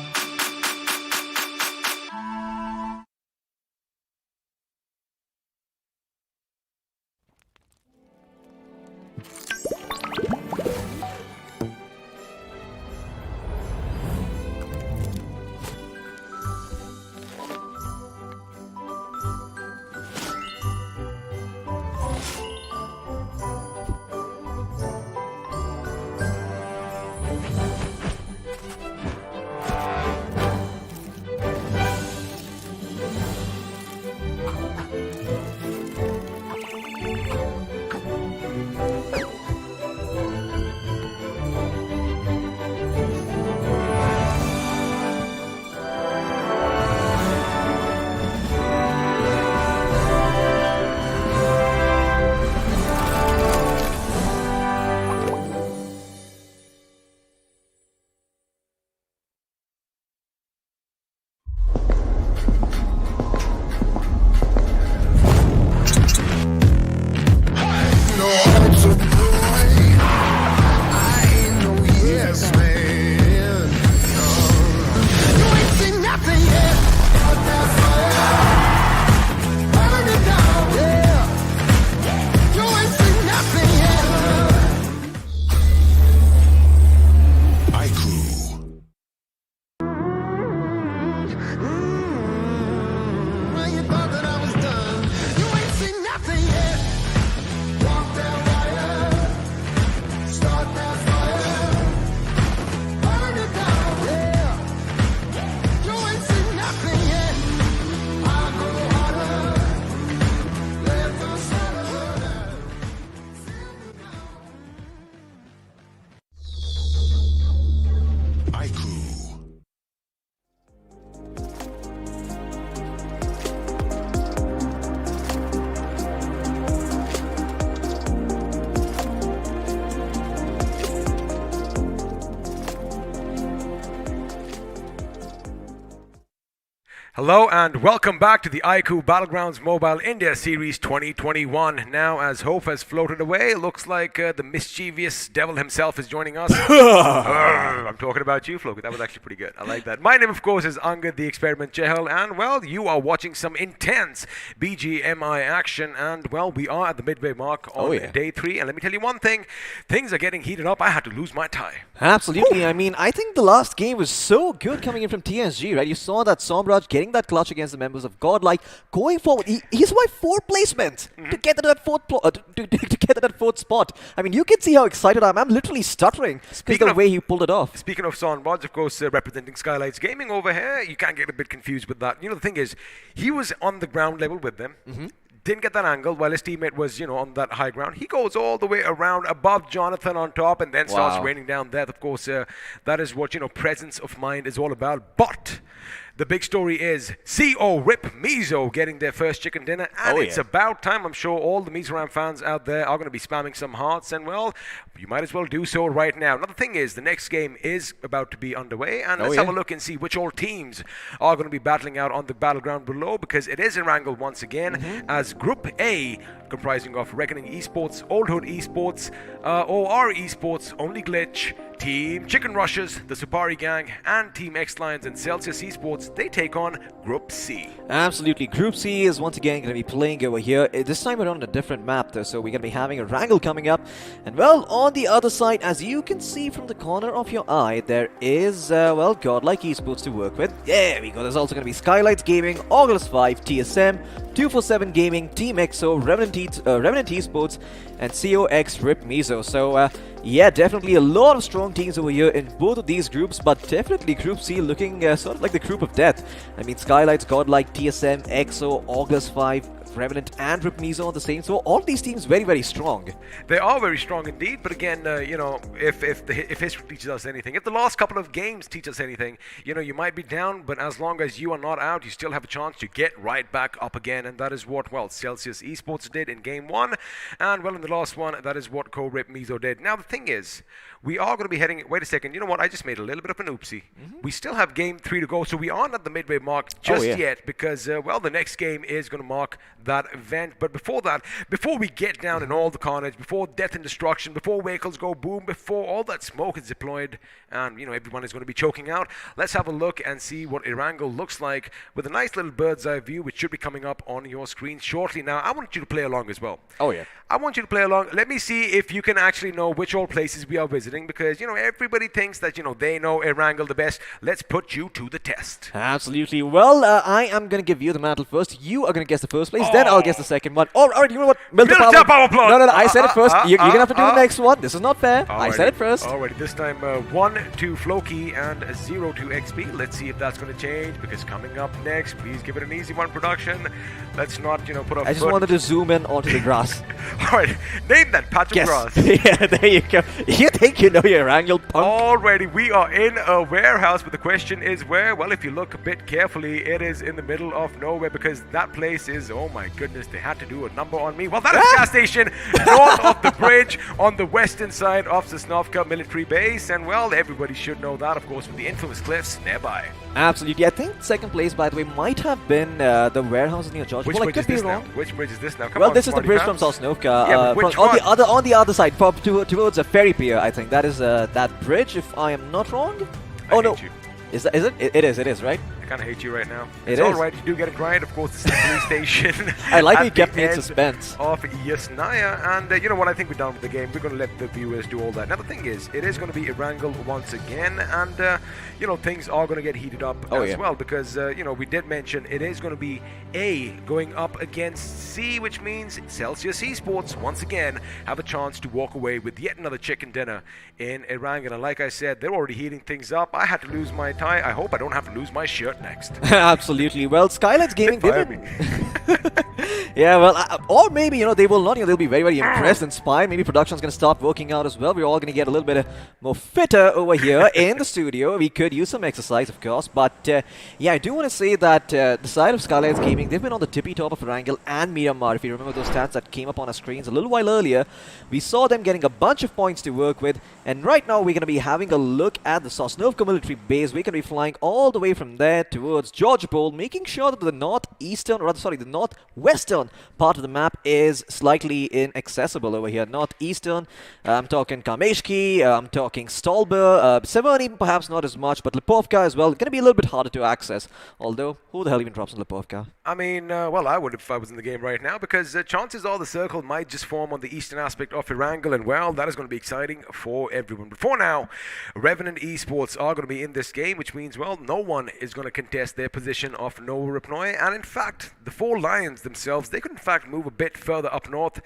Speaker 4: Hello and welcome back to the iQOO Battlegrounds Mobile India Series 2021. Now, as Hope has floated away, it looks like the mischievous devil himself is joining us. I'm talking about you, Floki. That was actually pretty good. I like that. My name, of course, is Angad the Experiment Chehal, and, well, you are watching some intense BGMI action, and, well, we are at the midway mark on day 3, and let me tell you one thing, things are getting heated up. I had to lose my tie.
Speaker 8: Absolutely. I mean, I think the last game was so good coming in from TSG, right? You saw that Somraj getting that clutch against the members of Godlike, going forward. He's my 4th placement to get to that 4th spot. I mean, you can see how excited I am. I'm literally stuttering because the way he pulled it off.
Speaker 4: Speaking of Sonbaj, of course, representing Skylights Gaming over here, you can't get a bit confused with that. You know, the thing is, he was on the ground level with them. Didn't get that angle while his teammate was, you know, on that high ground. He goes all the way around above Jonathan on top and then starts raining down death. Of course, that is what, you know, presence of mind is all about. But the big story is CO Rip Mizo getting their first chicken dinner, and it's about time. I'm sure all the Mizoram fans out there are going to be spamming some hearts, and, well, you might as well do so right now. Another thing is, the next game is about to be underway, and let's have a look and see which all teams are going to be battling out on the battleground below, because it is Erangel once again, as Group A, comprising of Reckoning Esports, Old Hood Esports, OR Esports, Only Glitch, Team Chicken Rushers, the Supari Gang, and Team X-Lions and Celsius Esports, they take on Group C.
Speaker 8: Absolutely. Group C is once again going to be playing over here. This time around on a different map, though, so we're going to be having Erangel coming up. And, well, on the other side, as you can see from the corner of your eye, there is, well, Godlike Esports to work with. There we go. There's also going to be Skylights Gaming, August 5, TSM, 247 Gaming, Team EXO, Revenant Esports, and COX Rip Mizo. So, yeah, definitely a lot of strong teams over here in both of these groups, but definitely Group C looking sort of like the group of death. I mean, Skylights, Godlike, TSM, EXO, August 5, Revenant and Rip Mizo on the same. So all these teams very, very strong.
Speaker 4: They are very strong indeed, but again, you know, if history teaches us anything, if the last couple of games teach us anything, you know, you might be down, but as long as you are not out, you still have a chance to get right back up again, and that is what, well, Celsius Esports did in Game 1, and, well, in the last one, that is what Rip Mizo did. Now, the thing is, we are going to be heading... Wait a second. You know what? I just made a little bit of an oopsie. We still have Game 3 to go, so we aren't at the midway mark just yet because, well, the next game is going to mark that event. But before that, before we get down in all the carnage, before death and destruction, before vehicles go boom, before all that smoke is deployed and, you know, everyone is going to be choking out, let's have a look and see what Erangel looks like with a nice little bird's eye view, which should be coming up on your screen shortly. Now, I want you to play along as well. I want you to play along. Let me see if you can actually know which all places we are visiting, because, you know, everybody thinks that, you know, they know Erangel the best. Let's put you to the test.
Speaker 8: Absolutely. Well, I am going to give you the mantle first. You are going to guess the first place, then I'll guess the second one. All right, you know what? Build the power plant. No, I said it first. You're going to have to do the next one. This is not fair.
Speaker 4: Alrighty.
Speaker 8: I said it first.
Speaker 4: Alrighty, this time 1 to Floki and 0 to XP. Let's see if that's going to change, because coming up next, please give it an easy one, production. Let's not, you know, put up...
Speaker 8: I just wanted to zoom in onto the grass.
Speaker 4: Alright, name that patch of grass.
Speaker 8: Yeah, there you go. You think you know your Erangel, punk?
Speaker 4: Alrighty, we are in a warehouse, but the question is where? Well, if you look a bit carefully, it is in the middle of nowhere, because that place is, oh my goodness, they had to do a number on me. Well, that is a gas station north of the bridge on the western side of Sosnovka military base, and, well, everybody should know that, of course, with the infamous cliffs nearby.
Speaker 8: Absolutely. I think second place, by the way, might have been the warehouse near Georgia.
Speaker 4: Which
Speaker 8: well,
Speaker 4: bridge
Speaker 8: I
Speaker 4: is
Speaker 8: could
Speaker 4: this
Speaker 8: be wrong.
Speaker 4: now? Which bridge is this now? Come
Speaker 8: well,
Speaker 4: on,
Speaker 8: this is the bridge
Speaker 4: fans.
Speaker 8: from Sosnovka.
Speaker 4: Yeah, but
Speaker 8: on the other side, towards a ferry pier, I think. That is that bridge, if I am not wrong.
Speaker 4: I hate you.
Speaker 8: Is it? It is, right?
Speaker 4: I kind of hate you right now.
Speaker 8: It
Speaker 4: It's
Speaker 8: is.
Speaker 4: alright, you do get it right. Of course, this is the police station.
Speaker 8: I like how you
Speaker 4: at
Speaker 8: kept
Speaker 4: the
Speaker 8: me in
Speaker 4: end
Speaker 8: suspense.
Speaker 4: Of Yasnaya, and you know what? I think we're done with the game. We're going to let the viewers do all that. Now, the thing is, it is going to be Erangel once again, and you know, things are going to get heated up as well, because you know, we did mention it is going to be A going up against C, which means Celsius Esports once again have a chance to walk away with yet another chicken dinner in Erangel. And like I said, they're already heating things up. I had to lose my tie. I hope I don't have to lose my shirt next.
Speaker 8: Absolutely. Well, Skylights Gaming
Speaker 4: Fire
Speaker 8: did
Speaker 4: me.
Speaker 8: Yeah, well, or maybe, you know, they will not. You know, they'll be very, very impressed, inspired. Maybe production's going to start working out as well. We're all going to get a little bit more fitter over here in the studio. We could use some exercise, of course. But, yeah, I do want to say that the side of Skylights Gaming, they've been on the tippy top of Erangel and Miramar. If you remember those stats that came up on our screens a little while earlier, we saw them getting a bunch of points to work with. And right now, we're going to be having a look at the Sosnovka military base. We're going to be flying all the way from there towards Georgopol, making sure that the the northwestern part of the map is slightly inaccessible over here. Northeastern, I'm talking Kameshki, I'm talking Stolber, Severny perhaps not as much, but Lipovka as well. Going to be a little bit harder to access. Although, who the hell even drops in Lipovka?
Speaker 4: I mean, well, I would if I was in the game right now, because chances are the circle might just form on the eastern aspect of Erangel, and well, that is going to be exciting for everyone. But for now, Revenant Esports are going to be in this game, which means, well, no one is going to contest their position of Nova Ripnoy, and in fact, the 4 Lions themselves, they could in fact move a bit further up north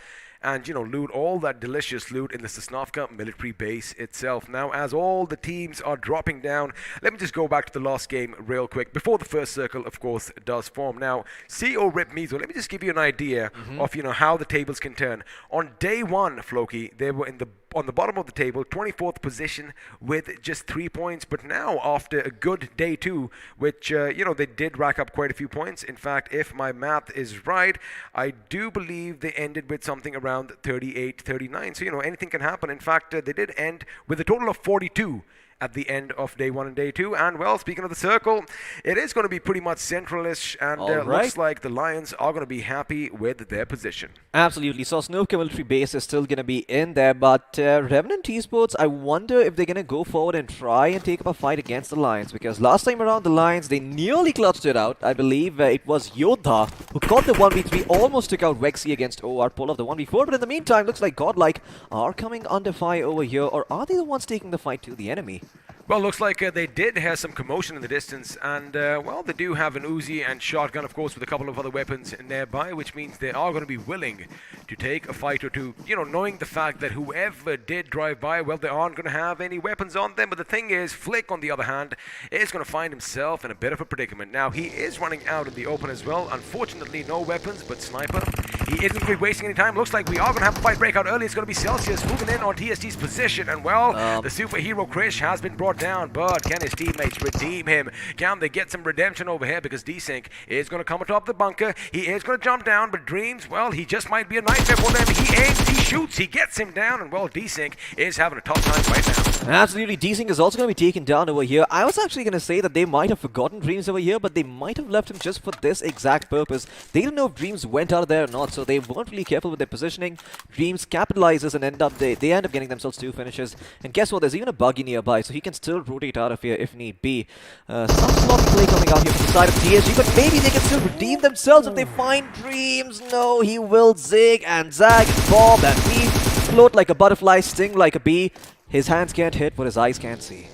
Speaker 4: and, you know, loot all that delicious loot in the Sosnovka military base itself. Now, as all the teams are dropping down, let me just go back to the last game real quick, before the first circle, of course, does form. Now, CO Rip Mizo, let me just give you an idea of, you know, how the tables can turn. On day 1, Floki, they were on the bottom of the table, 24th position with just 3 points. But now, after a good day 2, which, you know, they did rack up quite a few points. In fact, if my math is right, I do believe they ended with something around 38, 39. So, you know, anything can happen. In fact, they did end with a total of 42 at the end of day 1 and day 2. And, well, speaking of the circle, it is going to be pretty much centralish, and looks like the Lions are going to be happy with their position.
Speaker 8: Absolutely. Sosnovka military base is still going to be in there, but Revenant Esports, I wonder if they're going to go forward and try and take up a fight against the Lions, because last time around the Lions, they nearly clutched it out. I believe it was Yodha who caught the 1v3, almost took out Vexy against OR, pull off the 1v4, but in the meantime, looks like Godlike are coming under fire over here, or are they the ones taking the fight to the enemy?
Speaker 4: Well, looks like they did have some commotion in the distance, and, well, they do have an Uzi and shotgun, of course, with a couple of other weapons nearby, which means they are going to be willing to take a fight or two, you know, knowing the fact that whoever did drive by, well, they aren't going to have any weapons on them. But the thing is, Flick, on the other hand, is going to find himself in a bit of a predicament. Now, he is running out in the open as well. Unfortunately, no weapons, but sniper. He isn't really wasting any time. Looks like we are going to have a fight break out early. It's going to be Celsius moving in on TST's position, and, well, the superhero Krish has been brought down, but can his teammates redeem him? Can they get some redemption over here? Because Desync is going to come atop the bunker. He is going to jump down, but Dreams, well, he just might be a nightmare for them. He aims, he shoots, he gets him down, and, well, Desync is having a tough time right now.
Speaker 8: Absolutely, Desync is also going to be taken down over here. I was actually going to say that they might have forgotten Dreams over here, but they might have left him just for this exact purpose. They didn't know if Dreams went out of there or not, so they weren't really careful with their positioning. Dreams capitalizes and they end up getting themselves 2 finishes. And guess what? There's even a buggy nearby, so he can still rotate out of here if need be. Some sloppy play coming out here from the side of TSG, but maybe they can still redeem themselves if they find Dreams. No, he will zig and zag, bomb and weave, float like a butterfly, sting like a bee. His hands can't hit what his eyes can't see.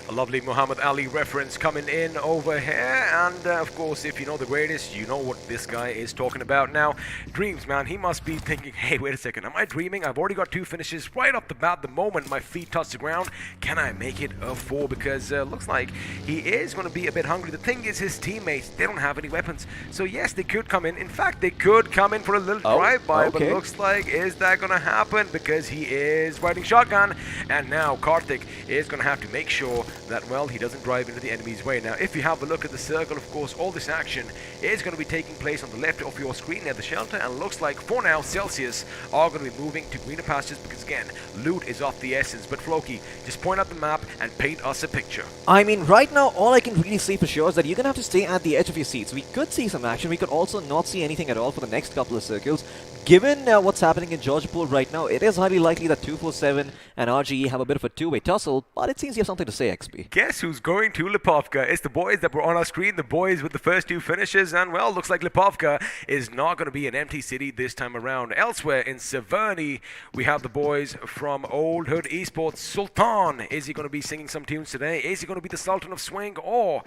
Speaker 4: A lovely Muhammad Ali reference coming in over here, and of course, if you know the greatest, you know what this guy is talking about. Now, Dreams, man, he must be thinking, hey, wait a second, am I dreaming? I've already got 2 finishes right off the bat. The moment my feet touch the ground, can I make it a 4? Because looks like he is going to be a bit hungry. The thing is, his teammates, they don't have any weapons. So yes, they could come in. In fact, they could come in for a little drive-by, but looks like, is that going to happen? Because he is riding shotgun, and now Karthik is going to have to make sure that, well, he doesn't drive into the enemy's way. Now, if you have a look at the circle, of course, all this action is going to be taking place on the left of your screen near the shelter, and looks like, for now, Celsius are going to be moving to greener pastures because, again, loot is of the essence. But, Floki, just point out the map and paint us a picture.
Speaker 8: I mean, right now, all I can really say for sure is that you're going to have to stay at the edge of your seats. We could see some action. We could also not see anything at all for the next couple of circles. Given what's happening in Georgopol right now, it is highly likely that 247 and RGE have a bit of a two-way tussle, but it seems you have something to say, XP.
Speaker 4: Guess who's going to Lipovka? It's the boys that were on our screen, the boys with the first 2 finishes, and, well, looks like Lipovka is not going to be an empty city this time around. Elsewhere in Severny, we have the boys from Old Hood Esports. Sultan, is he going to be singing some tunes today? Is he going to be the Sultan of Swing? Or,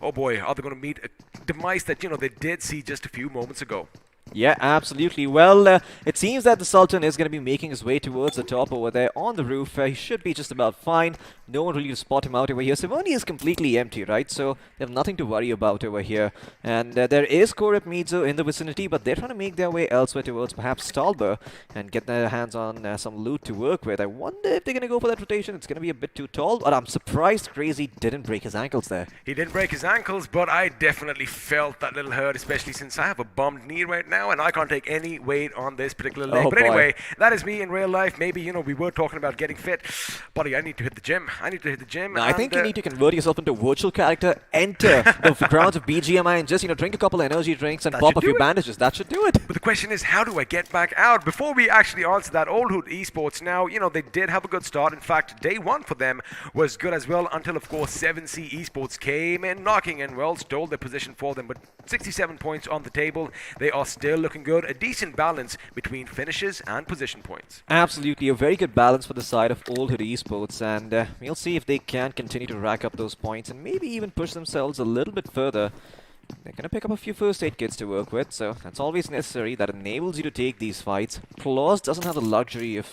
Speaker 4: oh boy, are they going to meet a demise that, you know, they did see just a few moments ago?
Speaker 8: Yeah, absolutely. Well, it seems that the Sultan is going to be making his way towards the top over there on the roof. He should be just about fine. No one really to spot him out over here. Severny is completely empty, right? So they have nothing to worry about over here. And there is Korep Midzo in the vicinity, but they're trying to make their way elsewhere towards perhaps Stalber and get their hands on some loot to work with. I wonder if they're going to go for that rotation. It's going to be a bit too tall, but I'm surprised Crazy didn't break his ankles there.
Speaker 4: He didn't break his ankles, but I definitely felt that little hurt, especially since I have a bummed knee right now. now, and I can't take any weight on this particular leg.
Speaker 8: Oh,
Speaker 4: But
Speaker 8: boy.
Speaker 4: anyway, that is me in real life. Maybe, we were talking about getting fit. Buddy, I need to hit the gym.
Speaker 8: Now, I think you need to convert yourself into a virtual character, enter the grounds of BGMI, and just drink a couple of energy drinks and
Speaker 4: That
Speaker 8: pop
Speaker 4: should
Speaker 8: a few
Speaker 4: do it.
Speaker 8: bandages. That should do it.
Speaker 4: But the question is, how do I get back out? Before we actually answer that, Old Hood Esports now, they did have a good start. In fact, day one for them was good as well until, of course, 7C Esports came in knocking and, well, stole their position for them. But 67 points on the table. They are still looking good. A decent balance between finishes and position points.
Speaker 8: Absolutely, a very good balance for the side of Old Hood Esports, and we'll see if they can continue to rack up those points and maybe even push themselves a little bit further. They're going to pick up a few first aid kits to work with, so that's always necessary. That enables you to take these fights. Claus doesn't have the luxury of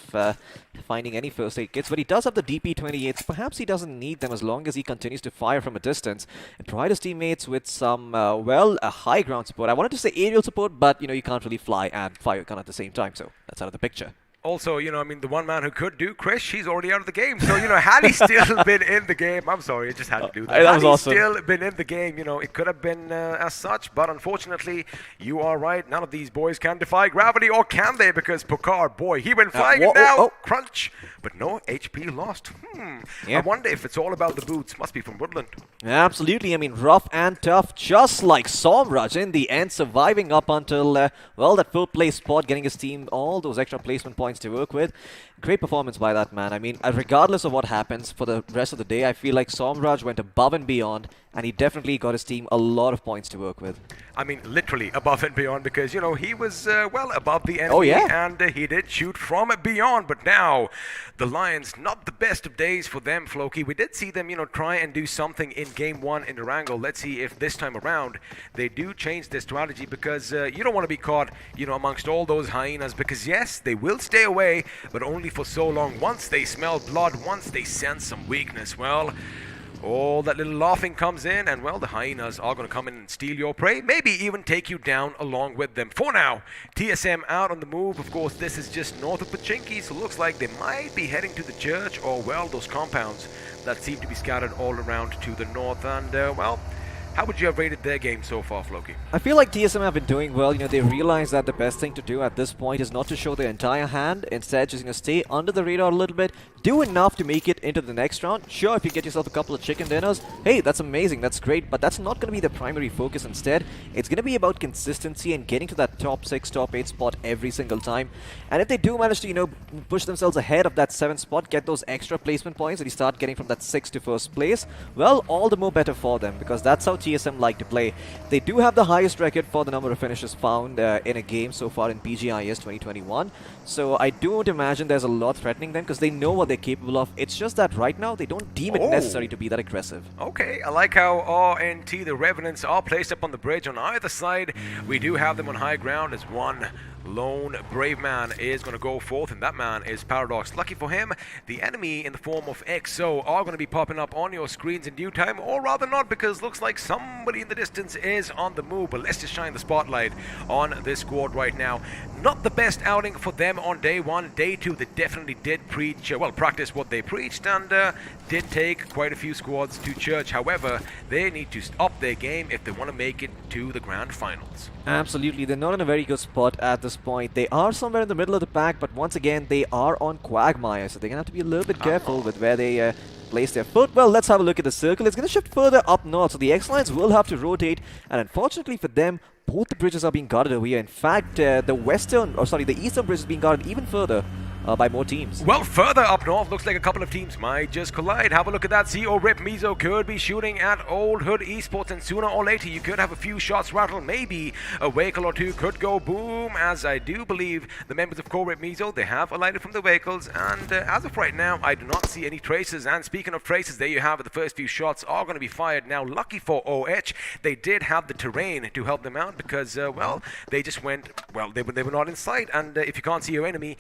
Speaker 8: finding any first aid kits, but he does have the DP-28s. Perhaps he doesn't need them as long as he continues to fire from a distance and provide his teammates with some, a high ground support. I wanted to say aerial support, but, you can't really fly and fire a gun at the same time, so that's out of the picture.
Speaker 4: Also, the one man who could do, Chris, he's already out of the game. So, had he still been in the game, I'm sorry, I just had to do that.
Speaker 8: That was awesome.
Speaker 4: Had he still been in the game, it could have been as such. But unfortunately, you are right. None of these boys can defy gravity, or can they? Because Pokar, boy, he went flying and now, crunch. But no HP lost.
Speaker 8: Yeah.
Speaker 4: I wonder if it's all about the boots. Must be from Woodland.
Speaker 8: Absolutely, rough and tough, just like Somraj in the end, surviving up until, that 4th place spot, getting his team all those extra placement points to work with. Great performance by that man. Regardless of what happens for the rest of the day, I feel like Somraj went above and beyond, and he definitely got his team a lot of points to work with.
Speaker 4: Literally above and beyond, because, he was, above the enemy.
Speaker 8: Oh, yeah?
Speaker 4: And he did shoot from beyond. But now, the Lions, not the best of days for them, Floki. We did see them, try and do something in Game 1 in Erangel. Let's see if this time around they do change their strategy, because you don't want to be caught, amongst all those hyenas, because, yes, they will stay away, but only for so long. Once they smell blood, once they sense some weakness, well, all that little laughing comes in, and, well, the hyenas are going to come in and steal your prey, maybe even take you down along with them. For now, TSM out on the move. Of course, this is just north of Pachinki, so looks like they might be heading to the church, or, well, those compounds that seem to be scattered all around to the north. And, how would you have rated their game so far, Floki?
Speaker 8: I feel like TSM have been doing well. They realize that the best thing to do at this point is not to show their entire hand. Instead, just stay under the radar a little bit, do enough to make it into the next round. Sure, if you get yourself a couple of chicken dinners, hey, that's amazing, that's great, but that's not going to be the primary focus. Instead, it's going to be about consistency and getting to that top 6, top 8 spot every single time. And if they do manage to, push themselves ahead of that 7th spot, get those extra placement points that you start getting from that 6th to 1st place, well, all the more better for them, because that's how TSM like to play. They do have the highest record for the number of finishes found in a game so far in PGIS 2021. So I don't imagine there's a lot threatening them, because they know what they're capable of. It's just that right now they don't deem it necessary to be that aggressive.
Speaker 4: Okay, I like how RNT, the Revenants, are placed up on the bridge on either side. We do have them on high ground as one lone brave man is going to go forth, and that man is Paradox. Lucky for him, the enemy in the form of XO are going to be popping up on your screens in due time, or rather not, because looks like somebody in the distance is on the move. But let's just shine the spotlight on this squad right now. Not the best outing for them on day 1. Day 2, they definitely did practice what they preached, and did take quite a few squads to church. However, they need to up their game if they want to make it to the grand finals.
Speaker 8: Absolutely, they're not in a very good spot at this point. They are somewhere in the middle of the pack, but once again, they are on Quagmire, so they're going to have to be a little bit careful with where they place their foot. Well, let's have a look at the circle. It's going to shift further up north, so the X-Lions will have to rotate, and unfortunately for them, both the bridges are being guarded over here. In fact, the eastern bridge is being guarded even further by more teams.
Speaker 4: Well, further up north, looks like a couple of teams might just collide. Have a look at that. CO Rip Mizo could be shooting at Old Hood Esports, and sooner or later you could have a few shots rattle. Maybe a vehicle or two could go boom, as I do believe the members of Core Rip Mizo, they have alighted from the vehicles, and as of right now, I do not see any traces. And speaking of traces, there you have it. The first few shots are going to be fired. Now, lucky for OH, they did have the terrain to help them out, because, they just went, they were not in sight, and if you can't see your enemy,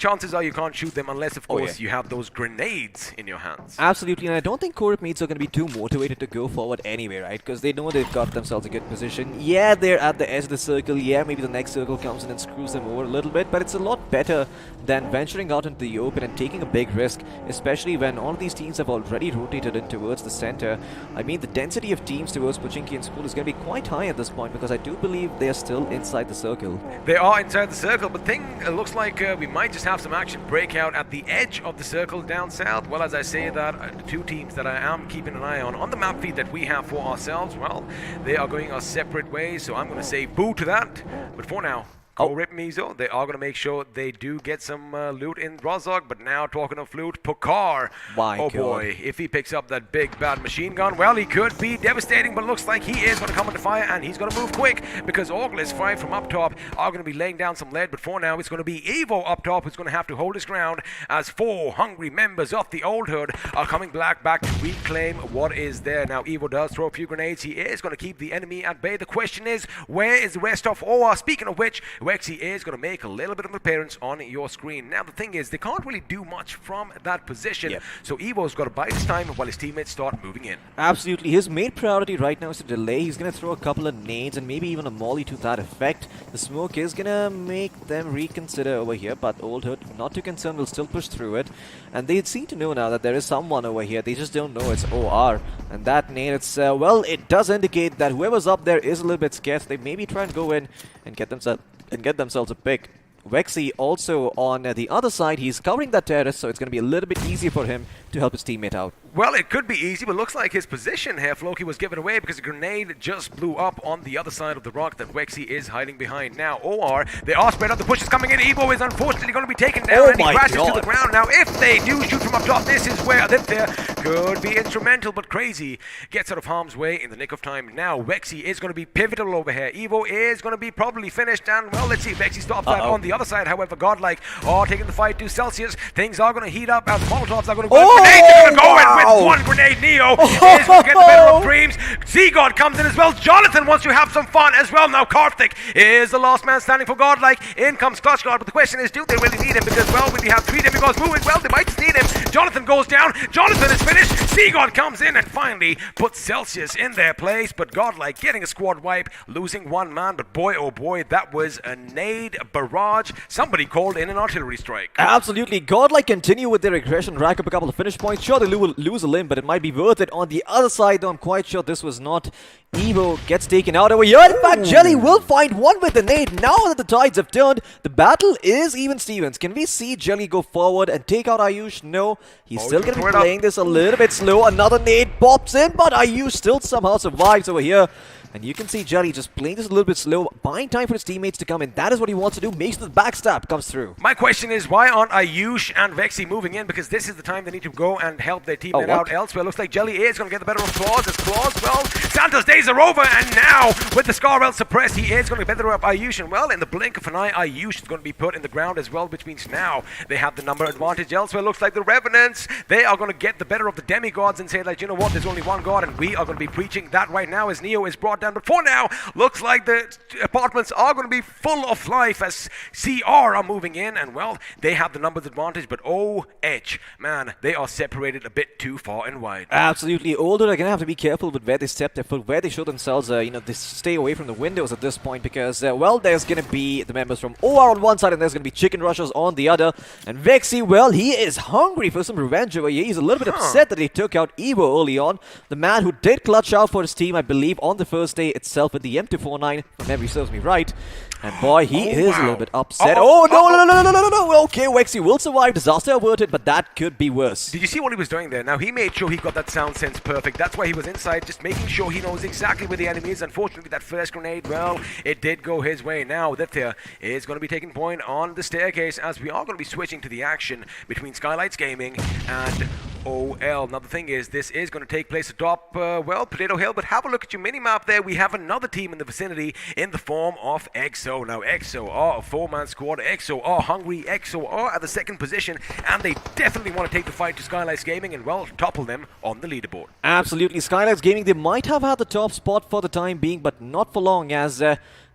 Speaker 4: chances are you can't shoot them unless, of
Speaker 8: Oh,
Speaker 4: course,
Speaker 8: yeah.
Speaker 4: you have those grenades in your hands.
Speaker 8: Absolutely, and I don't think Corp mates are going to be too motivated to go forward anyway, right? Because they know they've got themselves a good position. Yeah, they're at the edge of the circle. Yeah, maybe the next circle comes in and screws them over a little bit, but it's a lot better than venturing out into the open and taking a big risk, especially when all of these teams have already rotated in towards the center. I mean, the density of teams towards Pochinki and School is going to be quite high at this point, because I do believe they are still inside the circle.
Speaker 4: They are inside the circle, but looks like we might just have some action break out at the edge of the circle down south. Well, as I say that, the two teams that I am keeping an eye on the map feed that we have for ourselves, well, they are going our separate ways, so I'm going to say boo to that. But for now, Go Rip Mizo, they are going to make sure they do get some loot in Rozhok, but now talking of loot, Pokar.
Speaker 8: My
Speaker 4: oh
Speaker 8: God.
Speaker 4: boy, if he picks up that big bad machine gun, well, he could be devastating, but it looks like he is going to come under fire, and he's going to move quick, because Auglis 5 from up top are going to be laying down some lead, but for now, it's going to be Evo up top who's going to have to hold his ground, as 4 hungry members of the Old Hood are coming back to reclaim what is there. Now, Evo does throw a few grenades. He is going to keep the enemy at bay. The question is, where is the rest of OR? Speaking of which, Wexy is going to make a little bit of an appearance on your screen. Now, the thing is, they can't really do much from that position,
Speaker 8: Yep.
Speaker 4: so Evo's got to bide his time while his teammates start moving in.
Speaker 8: Absolutely. His main priority right now is to delay. He's going to throw a couple of nades and maybe even a molly to that effect. The smoke is going to make them reconsider over here, but Old Hood, not too concerned, will still push through it. And they seem to know now that there is someone over here. They just don't know it's OR. And that nade, it's, well, it does indicate that whoever's up there is a little bit scared. So they maybe try and go in and get themselves a pick. Wexy also on the other side, he's covering that terrace, so it's going to be a little bit easier for him to help his teammate out.
Speaker 4: Well, it could be easy, but looks like his position here, Floki, was given away because a grenade just blew up on the other side of the rock that Wexy is hiding behind. Now, OR, they are spread out. The push is coming in. Evo is unfortunately going to be taken down, and he crashes to the ground. Now, if they do shoot from up top, this is where Aditya could be instrumental, but Crazy gets out of harm's way in the nick of time. Now, Wexy is going to be pivotal over here. Evo is going to be probably finished, and, well, let's see if Wexy stops that on the other side. However, Godlike are taking the fight to Celsius. Things are going to heat up as Molotovs are going to go. Grenades are going to go in with one grenade. Neo is going to get the better of Dreams. Z-God comes in as well. Jonathan wants to have some fun as well. Now, Karthik is the last man standing for Godlike. In comes Clutch God, but the question is, do they really need him? Because, well, when you have 3 demigods moving, well, they might just need him. Jonathan goes down. Jonathan is finished. Z-God comes in and finally puts Celsius in their place, but Godlike getting a squad wipe, losing 1 man, but boy, oh boy, that was a nade barrage. Somebody called in an artillery strike.
Speaker 8: Absolutely. Godlike continue with their aggression, rack up a couple of finish points. Sure, they will lose a limb, but it might be worth it. On the other side, though, I'm quite sure this was not. Evo gets taken out over here. In fact, Jelly will find one with the nade. Now that the tides have turned, the battle is even Stevens. Can we see Jelly go forward and take out Ayush? No. He's still going to be playing this a little bit slow. Another nade pops in, but Ayush still somehow survives over here. And you can see Jelly just playing this a little bit slow, buying time for his teammates to come in. That is what he wants to do. Make sure the backstab comes through.
Speaker 4: My question is, why aren't Ayush and Vexy moving in? Because this is the time they need to go and help their teammate out elsewhere. Looks like Jelly is going to get the better of Claus. As Claus, well, Santa's days are over. And now, with the Scar well suppressed, he is going to get better of Ayush. And, well, in the blink of an eye, Ayush is going to be put in the ground as well, which means now they have the number advantage elsewhere. Looks like the Revenants, they are going to get the better of the demigods and say, like, you know what, there's only one god, and we are going to be preaching that right now as Neo is brought down. But for now, looks like the apartments are going to be full of life as CR are moving in, and, well, they have the numbers advantage, but OH, man, they are separated a bit too far and wide.
Speaker 8: Absolutely. Older are going to have to be careful with where they step their foot, where they show themselves, they stay away from the windows at this point, because, well, there's going to be the members from OR on one side, and there's going to be Chicken Rushers on the other, and Vexy, well, he is hungry for some revenge over here. He's a little bit upset that he took out Evo early on, the man who did clutch out for his team, I believe, on the first day itself with the M249, if memory serves me right. And boy, he is a little bit upset. No. Okay, Wexy will survive. Disaster averted, but that could be worse.
Speaker 4: Did you see what he was doing there? Now, he made sure he got that sound sense perfect. That's why he was inside, just making sure he knows exactly where the enemy is. Unfortunately, that first grenade, well, it did go his way. Now, Aditya is going to be taking point on the staircase as we are going to be switching to the action between Skylights Gaming and OL. Now, the thing is, this is going to take place atop, well, Potato Hill, but have a look at your mini-map there. We have another team in the vicinity in the form of EXO. Now, EXO are a 4-man squad. EXO are hungry. EXO are at the second position, and they definitely want to take the fight to Skylights Gaming and, well, topple them on the leaderboard.
Speaker 8: Absolutely. Skylights Gaming, they might have had the top spot for the time being, but not for long, as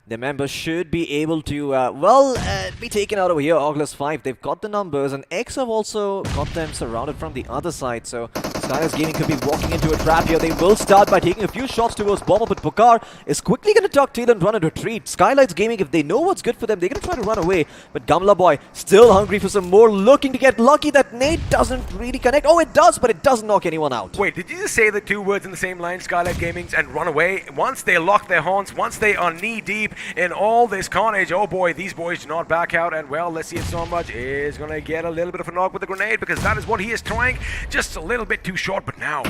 Speaker 8: the members should be able to, be taken out over here. August 5, they've got the numbers, and X have also got them surrounded from the other side. So Skylights Gaming could be walking into a trap here. They will start by taking a few shots towards Bomber, but Pokar is quickly going to tuck tail and run and retreat. Skylights Gaming, if they know what's good for them, they're going to try to run away. But Gamla Boy still hungry for some more, looking to get lucky. That nade doesn't really connect. Oh, it does, but it doesn't knock anyone out.
Speaker 4: Wait, did you just say the two words in the same line, Skylight Gaming's and run away? Once they lock their horns, once they are knee deep in all this carnage, oh boy, these boys do not back out. And well, let's see if Somraj is going to get a little bit of a knock with the grenade, because that is what he is trying. Just a little bit too short, but now,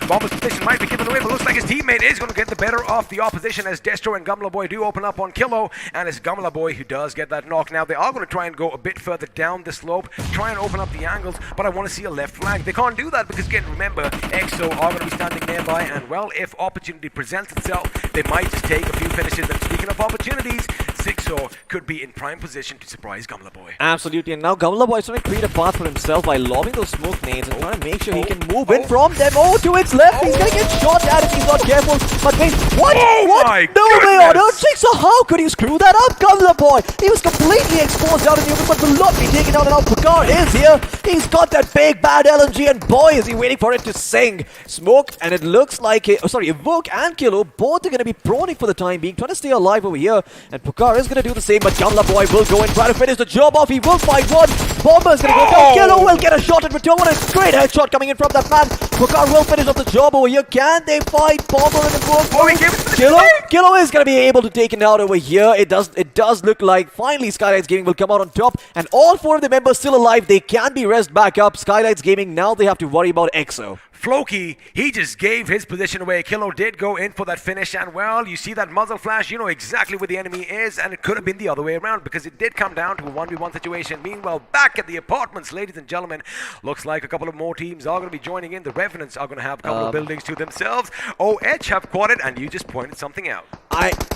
Speaker 4: Bomber's position might be given away, but looks like his teammate is going to get the better of the opposition as Destro and Gamla Boy do open up on Kilo, and it's Gamla Boy who does get that knock. Now, they are going to try and go a bit further down the slope, try and open up the angles, but I want to see a left flank. They can't do that because, again, remember, EXO are going to be standing nearby, and well, if opportunity presents itself, they might just take a few finishes. And speaking of opportunities, Zixor could be in prime position to surprise Gamla Boy.
Speaker 8: Absolutely, and now Gamla Boy is trying to create a path for himself by lobbing those smoke nades and trying to make sure he can move in from them. Oh, to its left, he's gonna get shot at if he's not careful. But wait, what? What?
Speaker 4: My
Speaker 8: No way on
Speaker 4: goodness.
Speaker 8: earth, Zixor, how could you screw that up, Gamla Boy? He was completely exposed out in the open, but will not be taken out, and now Pokar is here. He's got that big bad LMG, and boy, is he waiting for it to sing. Smoke, and it looks like, Evoke and Kilo, both are gonna be proning for the time being, trying to stay alive over here, and Pokar is gonna do the same, but Gamla Boy will go and try to finish the job off. He will find one. Bomber is gonna go down. Kilo will get a shot at return. What a great headshot coming in from that man. Pokar will finish off the job over here. Can they fight Bomber and Evoke?
Speaker 4: Oh, he gave it to the
Speaker 8: Kilo is gonna be able to take it out over here. It does look like finally Skylights Gaming will come out on top, and all four of the members still alive. They can be rest back up. Skylights Gaming, now they have to worry about EXO.
Speaker 4: Floki, he just gave his position away. Kilo did go in for that finish, and well, you see that muzzle flash, you know exactly where the enemy is, and it could have been the other way around because it did come down to a 1v1 situation. Meanwhile, back at the apartments, ladies and gentlemen, looks like a couple of more teams are going to be joining in. The Revenants are going to have a couple of buildings to themselves. OH have quadded, and you just pointed something out.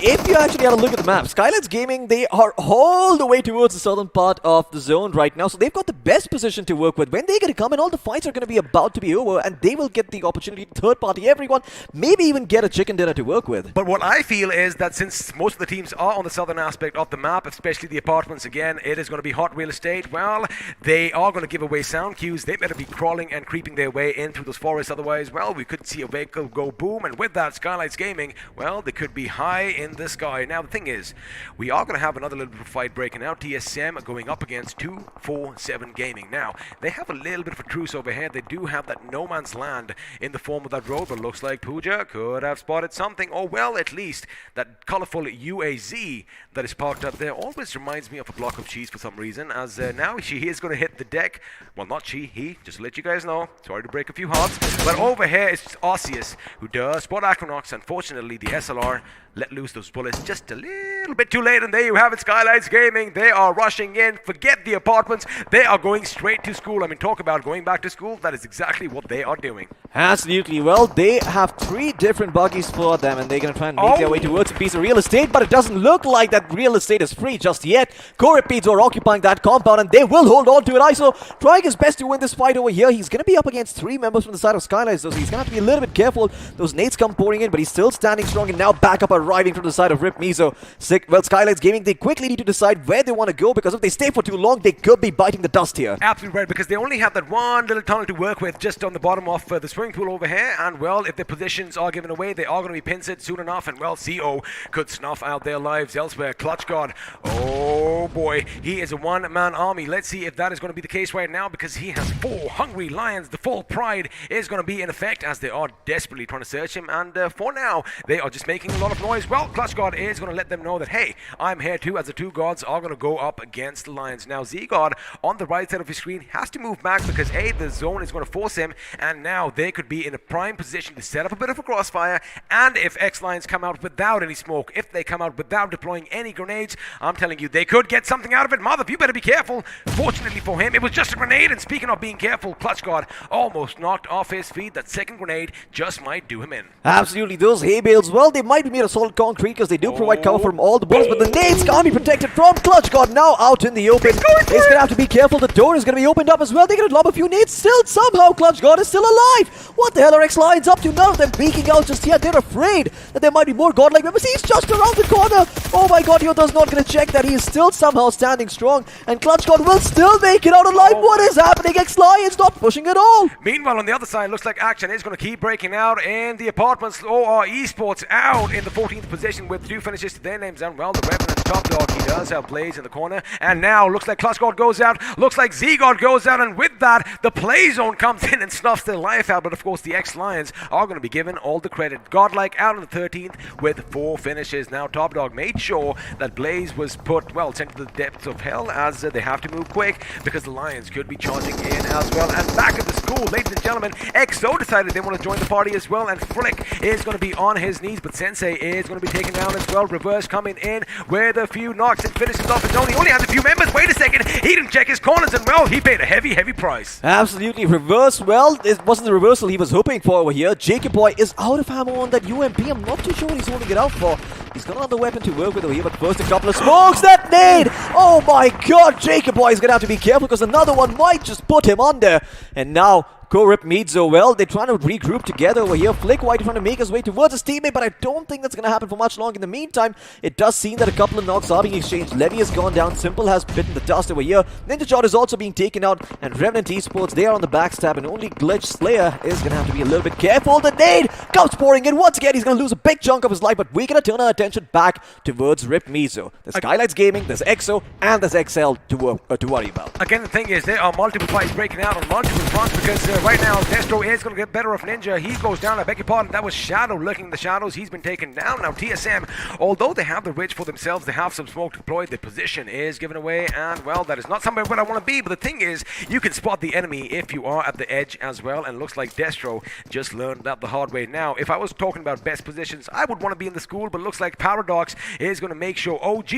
Speaker 8: If you actually had a look at the map, Skylights Gaming, they are all the way towards the southern part of the zone right now, so they've got the best position to work with. When they're going to come in, all the fights are going to be about to be over, and they will get the opportunity to third party everyone, maybe even get a chicken dinner to work with.
Speaker 4: But what I feel is that since most of the teams are on the southern aspect of the map, especially the apartments, again, it is going to be hot real estate. Well, they are going to give away sound cues. They better be crawling and creeping their way in through those forests. Otherwise, well, we could see a vehicle go boom, and with that, Skylights Gaming, well, they could be high in the sky. Now, the thing is, we are going to have another little bit of fight breaking out. TSM going up against 247 Gaming. Now, they have a little bit of a truce over here. They do have that no man's land in the form of that road, but looks like Pooja could have spotted something, or well, at least that colorful UAZ that is parked up there always reminds me of a block of cheese for some reason, as now she is going to hit the deck. Well, not he, just to let you guys know. Sorry to break a few hearts, but over here is Arceus, who does spot Aquanox. Unfortunately, the SLR let loose those bullets just a little bit too late, and there you have it, Skylights Gaming. They are rushing in. Forget the apartments. They are going straight to school. I mean, talk about going back to school. That is exactly what they are doing.
Speaker 8: Absolutely. Well, they have 3 different buggies for them, and they're going to try and make their way towards a piece of real estate, but it doesn't look like that real estate is free just yet. Korepedes are occupying that compound, and they will hold on to it. ISO trying his best to win this fight over here. He's going to be up against 3 members from the side of Skylights, so he's going to have to be a little bit careful. Those nades come pouring in, but he's still standing strong, and now backup arriving from the side of Rip Mizo. Well, Skylights Gaming, they quickly need to decide where they want to go, because if they stay for too long, they could be biting the dust here.
Speaker 4: Absolutely right, because they only have that one little tunnel to work with just on the bottom of the swimming pool over here, and well, if their positions are given away, they are going to be pincered soon enough, and well, CO could snuff out their lives elsewhere. Clutch God, oh boy, he is a one-man army. Let's see if that is going to be the case right now, because he has 4 hungry lions. The full pride is going to be in effect, as they are desperately trying to search him, and for now, they are just making a lot of noise. Well, Clutch God is going to let them know that, hey, I'm here too, as the 2 gods are going to go up against the lions. Now, Z-God on the right side of his screen has to move back, because A, the zone is going to force him, and now they could be in a prime position to set up a bit of a crossfire, and if X-Lions come out without any smoke, if they come out without deploying any grenades, I'm telling you, they could get something out of it. Mother, you better be careful. Fortunately for him, it was just a grenade, and speaking of being careful, Clutch God almost knocked off his feet. That second grenade just might do him in.
Speaker 8: Absolutely, those hay bales, well, they might be made of solid solid concrete because they do provide cover from all the bullets, but the nades can't be protected from Clutch God now out in the open. He's gonna have to be careful. The door is gonna be opened up as well. They're gonna lob a few nades. Still, somehow, Clutch God is still alive. What the hell are X-Lions up to? None of them peeking out just yet. They're afraid that there might be more godlike members. He's just around the corner. Oh my god, Yoda's not gonna check that. He is still somehow standing strong, and Clutch God will still make it out alive. What is happening? X-Lions not pushing at all.
Speaker 4: Meanwhile, on the other side, looks like action is going to keep breaking out in the apartments. OR Esports out in the 14th position with 2 finishes to their names. And well, the Revenant top dog, he does have plays in the corner. And now looks like Clutch God goes out. Looks like Z-God goes out. And with that, the play zone comes in and snuffs their life out. But of course, the X-Lions are going to be given all the credit. Godlike out in the 13th with 4 finishes. Now top dog made sure that Blaze was put, well, sent to the depths of hell as they have to move quick because the Lions could be charging in as well. And back at the school, ladies and gentlemen, XO decided they want to join the party as well, and Flick is going to be on his knees, but Sensei is going to be taken down as well. Reverse coming in with a few knocks and finishes off his own. He only has a few members. Wait a second, he didn't check his corners, and well, he paid a heavy price.
Speaker 8: Absolutely, reverse. Well, it wasn't the reversal he was hoping for over here. Jacob Boy is out of ammo on that UMP. I'm not too sure what he's holding it out for. He's got another weapon to work with over here, but first a couple of smokes. That nade! Oh my god, Jacob Boy is going to have to be careful because another one might just put him under. And now Korip Midzo, well, they're trying to regroup together over here. Flick White trying to make his way towards his teammate, but I don't think that's going to happen for much longer. In the meantime, it does seem that a couple of knocks are being exchanged. Levy has gone down. Simple has bitten the dust over here. Ninja Jot is also being taken out, and Revenant Esports, they are on the backstab, and only Glitch Slayer is going to have to be a little bit careful. The nade comes pouring in once again. He's going to lose a big chunk of his life, but we're going to turn our attention back towards Rip Mizo. There's Skylights Gaming, there's EXO, and there's XL to worry about.
Speaker 4: Again, the thing is, there are multiple fights breaking out on multiple fronts because right now, Destro is going to get better of Ninja. He goes down. I beg your pardon. That was Shadow lurking in the shadows. He's been taken down. Now TSM, although they have the ridge for themselves, they have some smoke deployed. The position is given away, and well, that is not somewhere where I want to be. But the thing is, you can spot the enemy if you are at the edge as well. And looks like Destro just learned that the hard way. Now, if I was talking about best positions, I would want to be in the school, but looks like Paradox is going to make sure OG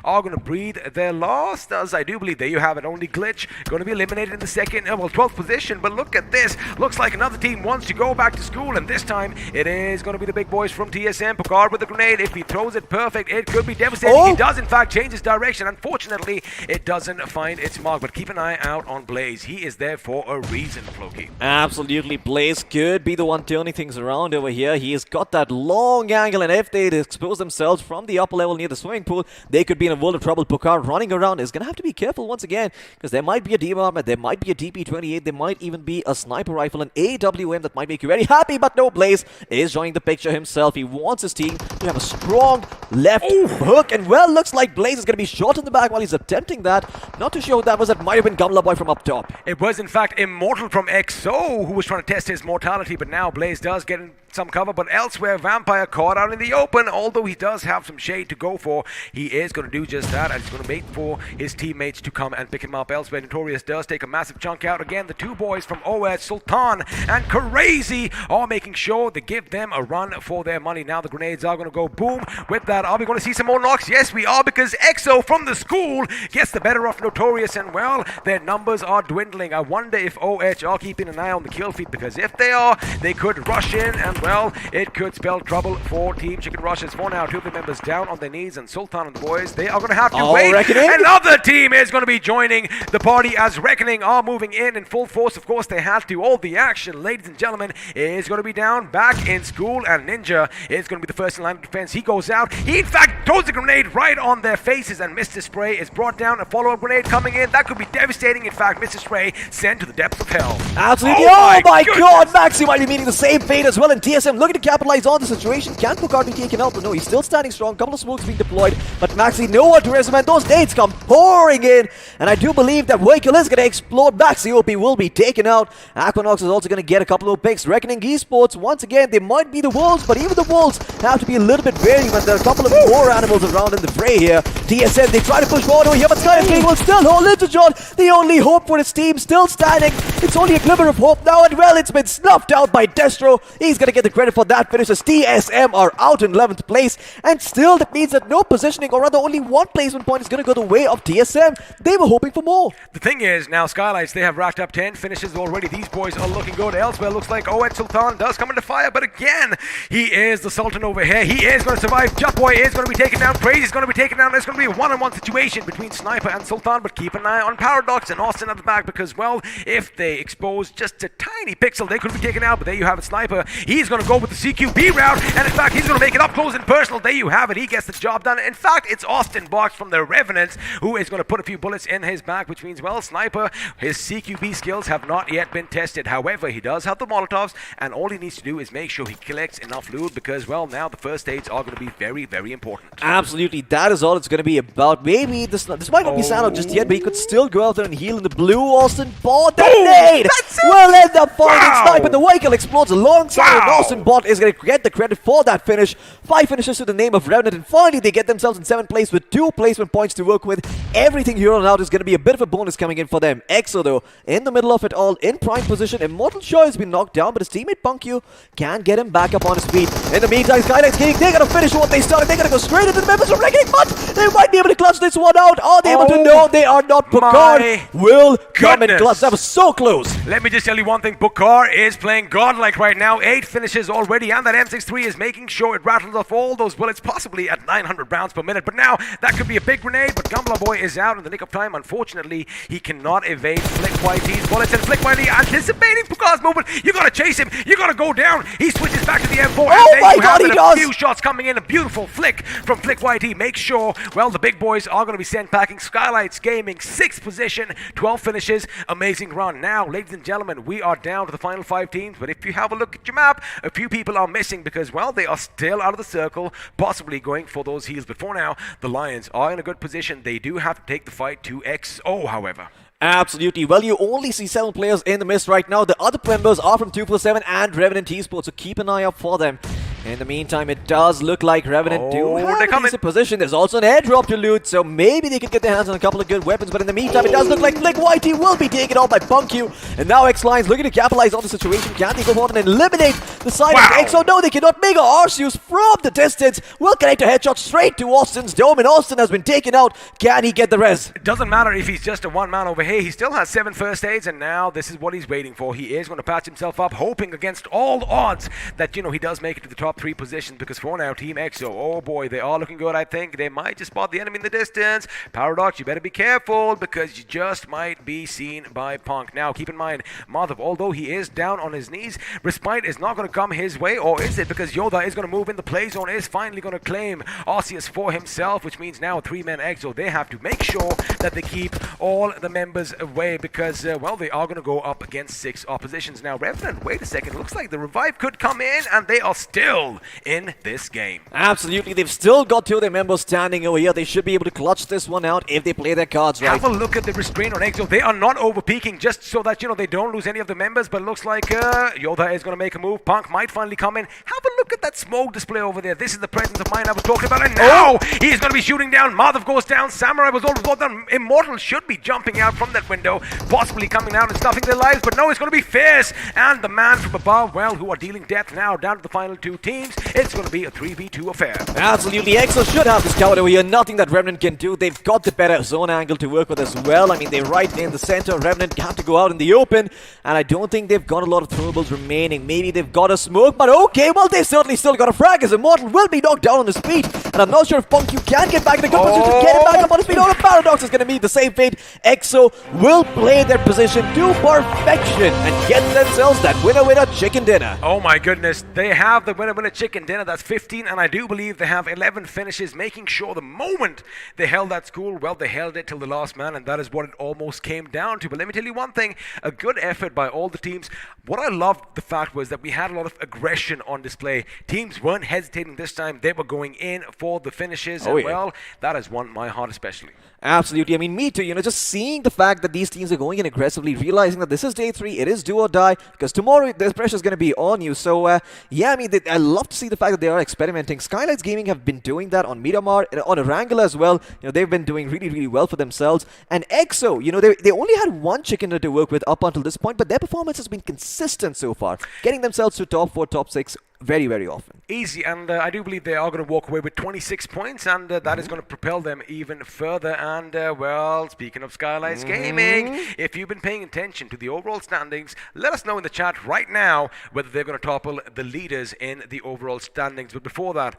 Speaker 4: are going to breathe their last. As I do believe, there you have it. Only Glitch going to be eliminated in the second, 12th position. But look at this. Looks like another team wants to go back to school, and this time it is going to be the big boys from TSM. Picard with the grenade. If he throws it perfect, it could be devastating. He does in fact change his direction. Unfortunately, it doesn't find its mark, but keep an eye out on Blaze. He is there for a reason, Floki.
Speaker 8: Absolutely, Blaze could be the one turning things around over here. He has got that long angle, and if they expose themselves from the upper level near the swimming pool, they could be in a world of trouble. Picard running around is going to have to be careful once again, because there might be a demon armor, there might be a DP-28, there might even be a sniper rifle, an AWM that might make you very happy, but no, Blaze is joining the picture himself. He wants his team to have a strong left hook, and well, looks like Blaze is going to be shot in the back while he's attempting that. Not too sure who that was. That might have been Gamla Boy from up top.
Speaker 4: It was in fact Immortal from XO who was trying to test his mortality, but now Blaze does get in some cover, but elsewhere Vampire caught out in the open. Although he does have some shade to go for, he is going to do just that, and he's going to wait for his teammates to come and pick him up. Elsewhere, Notorious does take a massive chunk out. Again, the two boys from OS, Sultan and Crazy, are making sure they give them a run for their money. Now the grenades are going to go boom. With that, are we going to see some more knocks? Yes, we are, because EXO from the school gets the better of Notorious, and well, their numbers are dwindling. I wonder if OH are keeping an eye on the kill feed, because if they are, they could rush in, and well, it could spell trouble for Team Chicken Rushes. For now, two of the members down on their knees, and Sultan and the boys, they are going to have to wait.
Speaker 8: Reckoning.
Speaker 4: Another team is going to be joining the party as Reckoning are moving in full force. Of course, they have to. All the action, ladies and gentlemen, is going to be down back in school, and Ninja is going to be the first in line of defense. He goes out. He, in fact, throws a grenade right on their faces, and Mr. Spray is brought down. A follow-up grenade coming in. That could be devastating. In fact, Mr. Spray sent to the depths of hell.
Speaker 8: Absolutely. Oh my god, Maxi might be meeting the same fate as well, and TSM looking to capitalize on the situation. Can Picard be taken out? But no, he's still standing strong. Couple of smokes being deployed, but Maxi nowhere to rest, and those nades come pouring in, and I do believe that vehicle is going to explode. Maxi OP will be taken out. Aquanox is also going to get a couple of picks. Reckoning Esports, once again, they might be the Wolves, but even the Wolves have to be a little bit wary when there are a couple of more animals around in the fray here. TSM, they try to push forward over here, but Skylight Gaming will still hold Little John. The only hope for his team still standing. It's only a glimmer of hope now, and well, it's been snuffed out by Destro. He's gonna get the credit for that finish as TSM are out in 11th place, and still that means that no positioning, or rather only one placement point is gonna go the way of TSM. They were hoping for more.
Speaker 4: The thing is, now Skylights, they have racked up 10 finishes already. These boys are looking good. Elsewhere, looks like Oed Sultan does come into fire, but again, he is the Sultan over here. He is going to survive. Jutboy is going to be taken down. Crazy is going to be taken down. There's going to be a one-on-one situation between Sniper and Sultan, but keep an eye on Paradox and Austin at the back because, well, if they expose just a tiny pixel, they could be taken out, but there you have it, Sniper. He's going to go with the CQB route, and in fact, he's going to make it up close and personal. There you have it. He gets the job done. In fact, it's Austin Box from the Revenants who is going to put a few bullets in his back, which means, well, Sniper, his CQB skills have not yet been tested. However, he does have the Molotovs, and all he needs to do is make sure he collects enough loot because, well, now the first aids are going to be very, very important.
Speaker 8: Absolutely, that is all it's going to be about. Maybe this might not be Sanhok just yet, but he could still go out there and heal in the blue. Austin Bot, that nade will end up finding Sniper. The vehicle explodes alongside, and Austin Bot is going to get the credit for that finish. 5 finishes to the name of Revenant, and finally they get themselves in 7th place with 2 placement points to work with. Everything here on out is going to be a bit of a bonus coming in for them. EXO, though, in the middle of it all, in prime position. Immortal Shaw has been knocked down, but his teammate Punkyu can get him back up on his feet. In the meantime, Skylight's King, they're going to finish what they started. They're going to go straight into the members of Reckoning, but they might be able to clutch this one out. Are they able to? No, they are not. Picard will come and clutch. That was so close.
Speaker 4: Let me just tell you one thing. Picard is playing godlike right now. 8 finishes already, and that M63 is making sure it rattles off all those bullets, possibly at 900 rounds per minute. But now, that could be a big grenade, but Gumbler Boy is out in the nick of time. Unfortunately, he cannot evade Flick YT's bullets, and Flick YT anticipating Picard's movement. You gotta chase him. You gotta go down. He switches back to the M4.
Speaker 8: Oh my God, he does!
Speaker 4: A few shots coming in. A beautiful flick from Flick YT. Make sure, well, the big boys are going to be sent packing. Skylights Gaming, 6th position, 12 finishes. Amazing run. Now, ladies and gentlemen, we are down to the final 5 teams, but if you have a look at your map, a few people are missing because, well, they are still out of the circle, possibly going for those heals. But for now, the Lions are in a good position. They do have to take the fight to XO, however.
Speaker 8: Absolutely. Well, you only see 7 players in the mist right now. The other members are from 247 and Revenant Esports, so keep an eye out for them. In the meantime, it does look like Revenant do have a decent position. There's also an airdrop to loot, so maybe they could get their hands on a couple of good weapons. But in the meantime, it does look like Flick YT will be taken out by Punkyu. And now X-Lions looking to capitalize on the situation. Can they go forward and eliminate the side of EXO? No, they cannot. Mega Arceus from the distance will connect a headshot straight to Austin's dome, and Austin has been taken out. Can he get the res?
Speaker 4: It doesn't matter if he's just a one-man over here. He still has 7 first aids, and now this is what he's waiting for. He is going to patch himself up, hoping against all odds that, you know, he does make it to the top 3 positions, because for now, Team EXO, oh boy, they are looking good, I think. They might just spot the enemy in the distance. Paradox, you better be careful, because you just might be seen by Punk. Now, keep in mind, Madhav, although he is down on his knees, Respite is not going to come his way, or is it? Because Yoda is going to move in. The play zone is finally going to claim Arceus for himself, which means now 3-man EXO, they have to make sure that they keep all the members away, because, well, they are going to go up against 6 oppositions. Now, Revenant, wait a second, looks like the revive could come in, and they are still in this game.
Speaker 8: Absolutely, they've still got 2 of their members standing over here. They should be able to clutch this one out if they play their cards right.
Speaker 4: Have a look at the restraint on EXO. They are not over peaking, just so that, you know, they don't lose any of the members, but it looks like Yoda is going to make a move. Punk might finally come in. Have a look at that smoke display over there. This is the presence of mind I was talking about, and now he's going to be shooting down. Madhav goes down. Samurai was almost got down. Immortal should be jumping out from that window, possibly coming out and stuffing their lives, but no, it's going to be Fierce and the man from above, well, who are dealing death now down to the final 2 teams. It's going to be a 3v2 affair.
Speaker 8: Absolutely, EXO should have this covered over here. Nothing that Revenant can do. They've got the better zone angle to work with as well. I mean, they're right in the center. Revenant have to go out in the open, and I don't think they've got a lot of throwables remaining. Maybe they've got a smoke, but okay, well, they've certainly still got a frag, as Immortal will be knocked down on his feet, and I'm not sure if Punkyu can get back in a good position to get him back up on his feet. The Paradox is going to meet the same fate. EXO will play their position to perfection and get themselves that winner-winner chicken dinner.
Speaker 4: Oh my goodness, they have the winner-winner chicken dinner. That's 15, and I do believe they have 11 finishes, making sure the moment they held that school, well, they held it till the last man, and that is what it almost came down to. But let me tell you one thing, a good effort by all the teams. What I loved the fact was that we had a lot of aggression on display. Teams weren't hesitating this time. They were going in for the finishes, and well, that has won my heart especially.
Speaker 8: Absolutely. I mean, me too. You know, just seeing the fact that these teams are going in aggressively, realizing that this is day 3, it is do or die, because tomorrow the pressure is going to be on you. So, yeah, I mean, I love to see the fact that they are experimenting. Skylights Gaming have been doing that on Miramar, on Erangel as well. They've been doing really, really well for themselves. And EXO, they only had one chicken dinner to work with up until this point, but their performance has been consistent so far, getting themselves to top 4, top 6 very, very often.
Speaker 4: Easy, and I do believe they are going to walk away with 26 points, and that is going to propel them even further. And, well, speaking of Skylights Gaming, if you've been paying attention to the overall standings, let us know in the chat right now whether they're going to topple the leaders in the overall standings. But before that,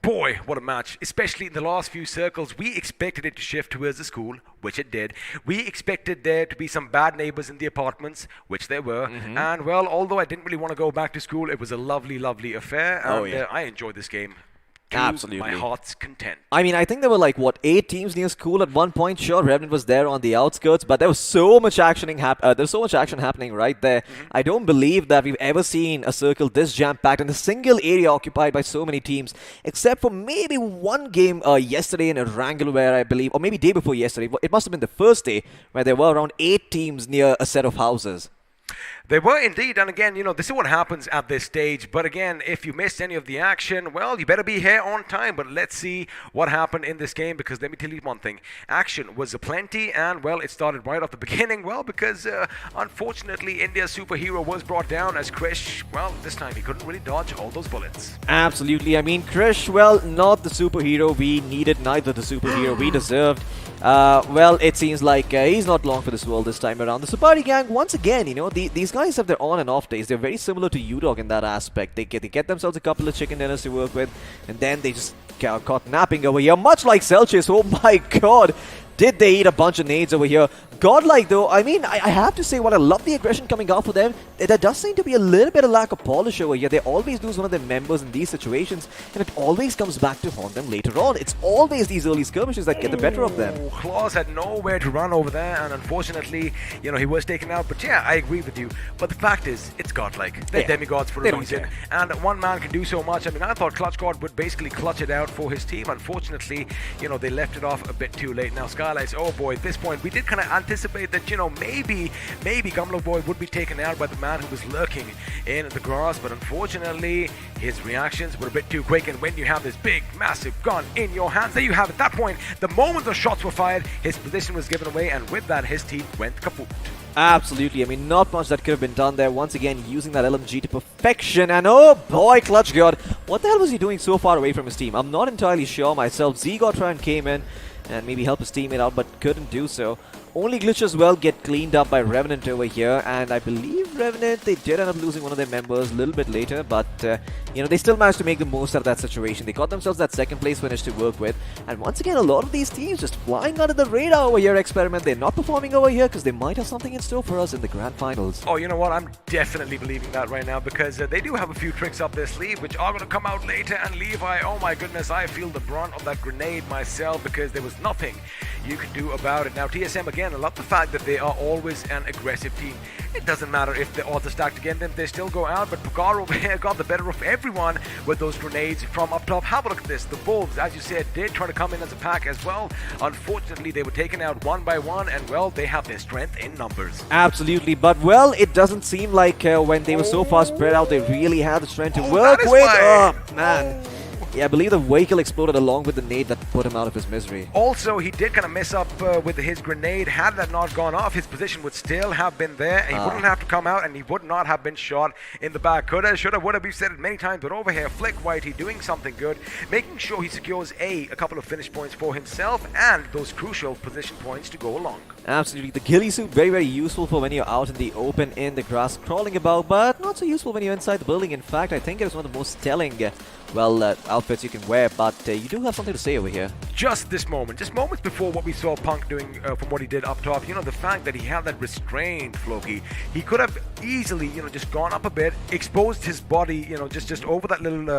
Speaker 4: boy, what a match, especially in the last few circles. We expected it to shift towards the school, which it did. We expected there to be some bad neighbors in the apartments, which there were. And, well, although I didn't really want to go back to school, it was a lovely, lovely affair. And I enjoyed this game.
Speaker 8: Absolutely.
Speaker 4: My heart's content.
Speaker 8: I mean, I think there were like, 8 teams near school at one point. Sure, Revenant was there on the outskirts, but there was so much action happening right there. I don't believe that we've ever seen a circle this jam-packed in a single area occupied by so many teams, except for maybe one game yesterday in Erangel where I believe, or maybe day before yesterday, it must have been the first day, where there were around 8 teams near a set of houses.
Speaker 4: They were indeed, and again, this is what happens at this stage. But again, if you missed any of the action, well, you better be here on time. But let's see what happened in this game, because let me tell you one thing. Action was aplenty, and, well, it started right off the beginning. Well, because, unfortunately, India's superhero was brought down as Krish. Well, this time he couldn't really dodge all those bullets.
Speaker 8: Absolutely. I mean, Krish, well, not the superhero we needed, neither the superhero we deserved. Well, it seems like he's not long for this world this time around. The Supari gang, once again, these guys have their on and off days. They're very similar to UDOG in that aspect. They get themselves a couple of chicken dinners to work with, and then they just got caught napping over here, much like Celsius. Oh my god, did they eat a bunch of nades over here. Godlike though, I mean, I have to say, what I love the aggression coming out for them. There does seem to be a little bit of lack of polish over here. They always lose one of their members in these situations, and it always comes back to haunt them later on. It's always these early skirmishes that get the better of them.
Speaker 4: Claus had nowhere to run over there, and unfortunately, he was taken out. But yeah, I agree with you. But the fact is, it's godlike. They're demigods for a reason. And one man can do so much. I mean, I thought Clutch God would basically clutch it out for his team. Unfortunately, they left it off a bit too late. Now, Skylights, oh boy, at this point, we did kind of anticipate that, maybe Gumlo Boy would be taken out by the man who was lurking in the grass, but unfortunately, his reactions were a bit too quick, and when you have this big, massive gun in your hands, there you have it. At that point, the moment the shots were fired, his position was given away, and with that, his team went kaput.
Speaker 8: Absolutely. I mean, not much that could have been done there. Once again, using that LMG to perfection. And oh boy, Clutch God, what the hell was he doing so far away from his team? I'm not entirely sure myself. Zegotran came in and maybe help his teammate out, but couldn't do so. Only glitch as well get cleaned up by Revenant over here, and I believe Revenant, they did end up losing one of their members a little bit later, but they still managed to make the most out of that situation. They got themselves that second place finish to work with, and once again, a lot of these teams just flying under the radar over here, Experiment. They're not performing over here because they might have something in store for us in the grand finals.
Speaker 4: Oh, you know what? I'm definitely believing that right now, because they do have a few tricks up their sleeve which are going to come out later. And Levi, oh my goodness, I feel the brunt of that grenade myself, because there was nothing you could do about it. Now, TSM again, I love the fact that they are always an aggressive team. It doesn't matter if the odds are stacked against them, they still go out. But Pugar over here got the better of everyone with those grenades from up top. Have a look at this. The Wolves, as you said, did try to come in as a pack as well. Unfortunately, they were taken out one by one, and, well, they have their strength in numbers.
Speaker 8: Absolutely, but, well, it doesn't seem like when they were so far spread out, they really had the strength to work with. Oh, man. Yeah, I believe the vehicle exploded along with the nade that put him out of his misery.
Speaker 4: Also, he did kind of mess up with his grenade. Had that not gone off, his position would still have been there, and he wouldn't have to come out, and he would not have been shot in the back. Coulda, shoulda, woulda, we've said it many times, but over here, Flick Whitey doing something good, making sure he secures a couple of finish points for himself, and those crucial position points to go along.
Speaker 8: Absolutely. The ghillie suit, very, very useful for when you're out in the open, in the grass, crawling about, but not so useful when you're inside the building. In fact, I think it is one of the most telling outfits you can wear, but you do have something to say over here.
Speaker 4: Just moments before what we saw Punk doing from what he did up top, the fact that he had that restraint, Floki, he could have easily, just gone up a bit, exposed his body, just over that little,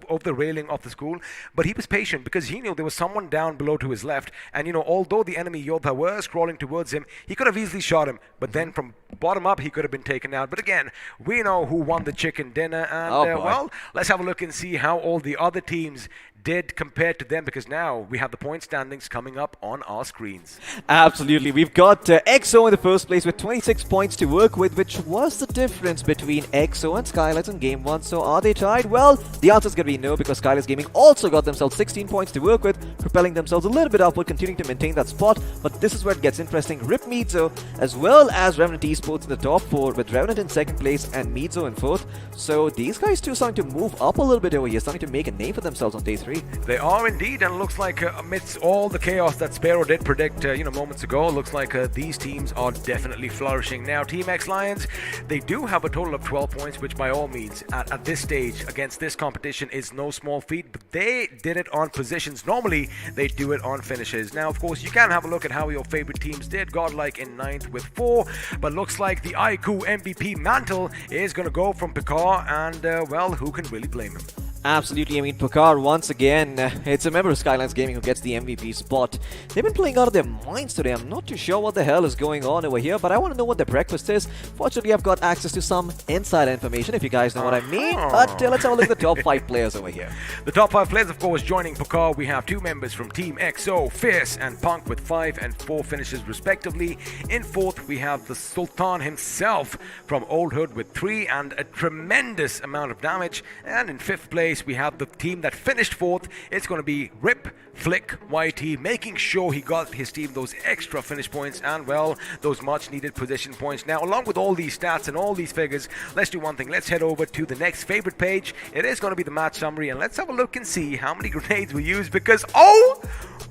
Speaker 4: over the railing of the school, but he was patient because he knew there was someone down below to his left, and, although the enemy Yodha were crawling towards him, he could have easily shot him, but then from bottom up, he could have been taken out. But again, we know who won the chicken dinner, and, well, let's have a look and see how all the other teams did compared to them, because now we have the point standings coming up on our screens.
Speaker 8: Absolutely. We've got EXO in the first place with 26 points to work with, which was the difference between EXO and Skylights in Game 1. So are they tied? Well, the answer is going to be no, because Skylights Gaming also got themselves 16 points to work with, propelling themselves a little bit upward, continuing to maintain that spot. But this is where it gets interesting. Rip Mizo, as well as Revenant Esports in the top 4, with Revenant in second place and Mizo in fourth. So these guys too starting to move up a little bit over here, starting to make a name for themselves on day 3.
Speaker 4: They are indeed, and it looks like amidst all the chaos that Sparrow did predict, moments ago, it looks like these teams are definitely flourishing. Now, Team X Lions, they do have a total of 12 points, which by all means, at this stage, against this competition, is no small feat, but they did it on positions. Normally, they do it on finishes. Now, of course, you can have a look at how your favorite teams did. Godlike in 9th with 4, but looks like the iQOO MVP mantle is going to go from Picard, and, well, who can really blame him?
Speaker 8: Absolutely. I mean, Picard, once again, it's a member of Skylines Gaming who gets the MVP spot. They've been playing out of their minds today. I'm not too sure what the hell is going on over here, but I want to know what their breakfast is. Fortunately, I've got access to some insider information, if you guys know what I mean. But let's have a look at the top 5 players over here.
Speaker 4: The top 5 players, of course, joining Picard. We have 2 members from Team XO, Fierce and Punk, with 5 and 4 finishes respectively. In 4th, we have the Sultan himself from Old Hood with 3 and a tremendous amount of damage. And in 5th place, we have the team that finished 4th. It's going to be Rip Flick YT, making sure he got his team those extra finish points and, well, those much needed position points. Now, along with all these stats and all these figures, let's do one thing. Let's head over to the next favorite page. It is going to be the match summary, and let's have a look and see how many grenades were used, because, oh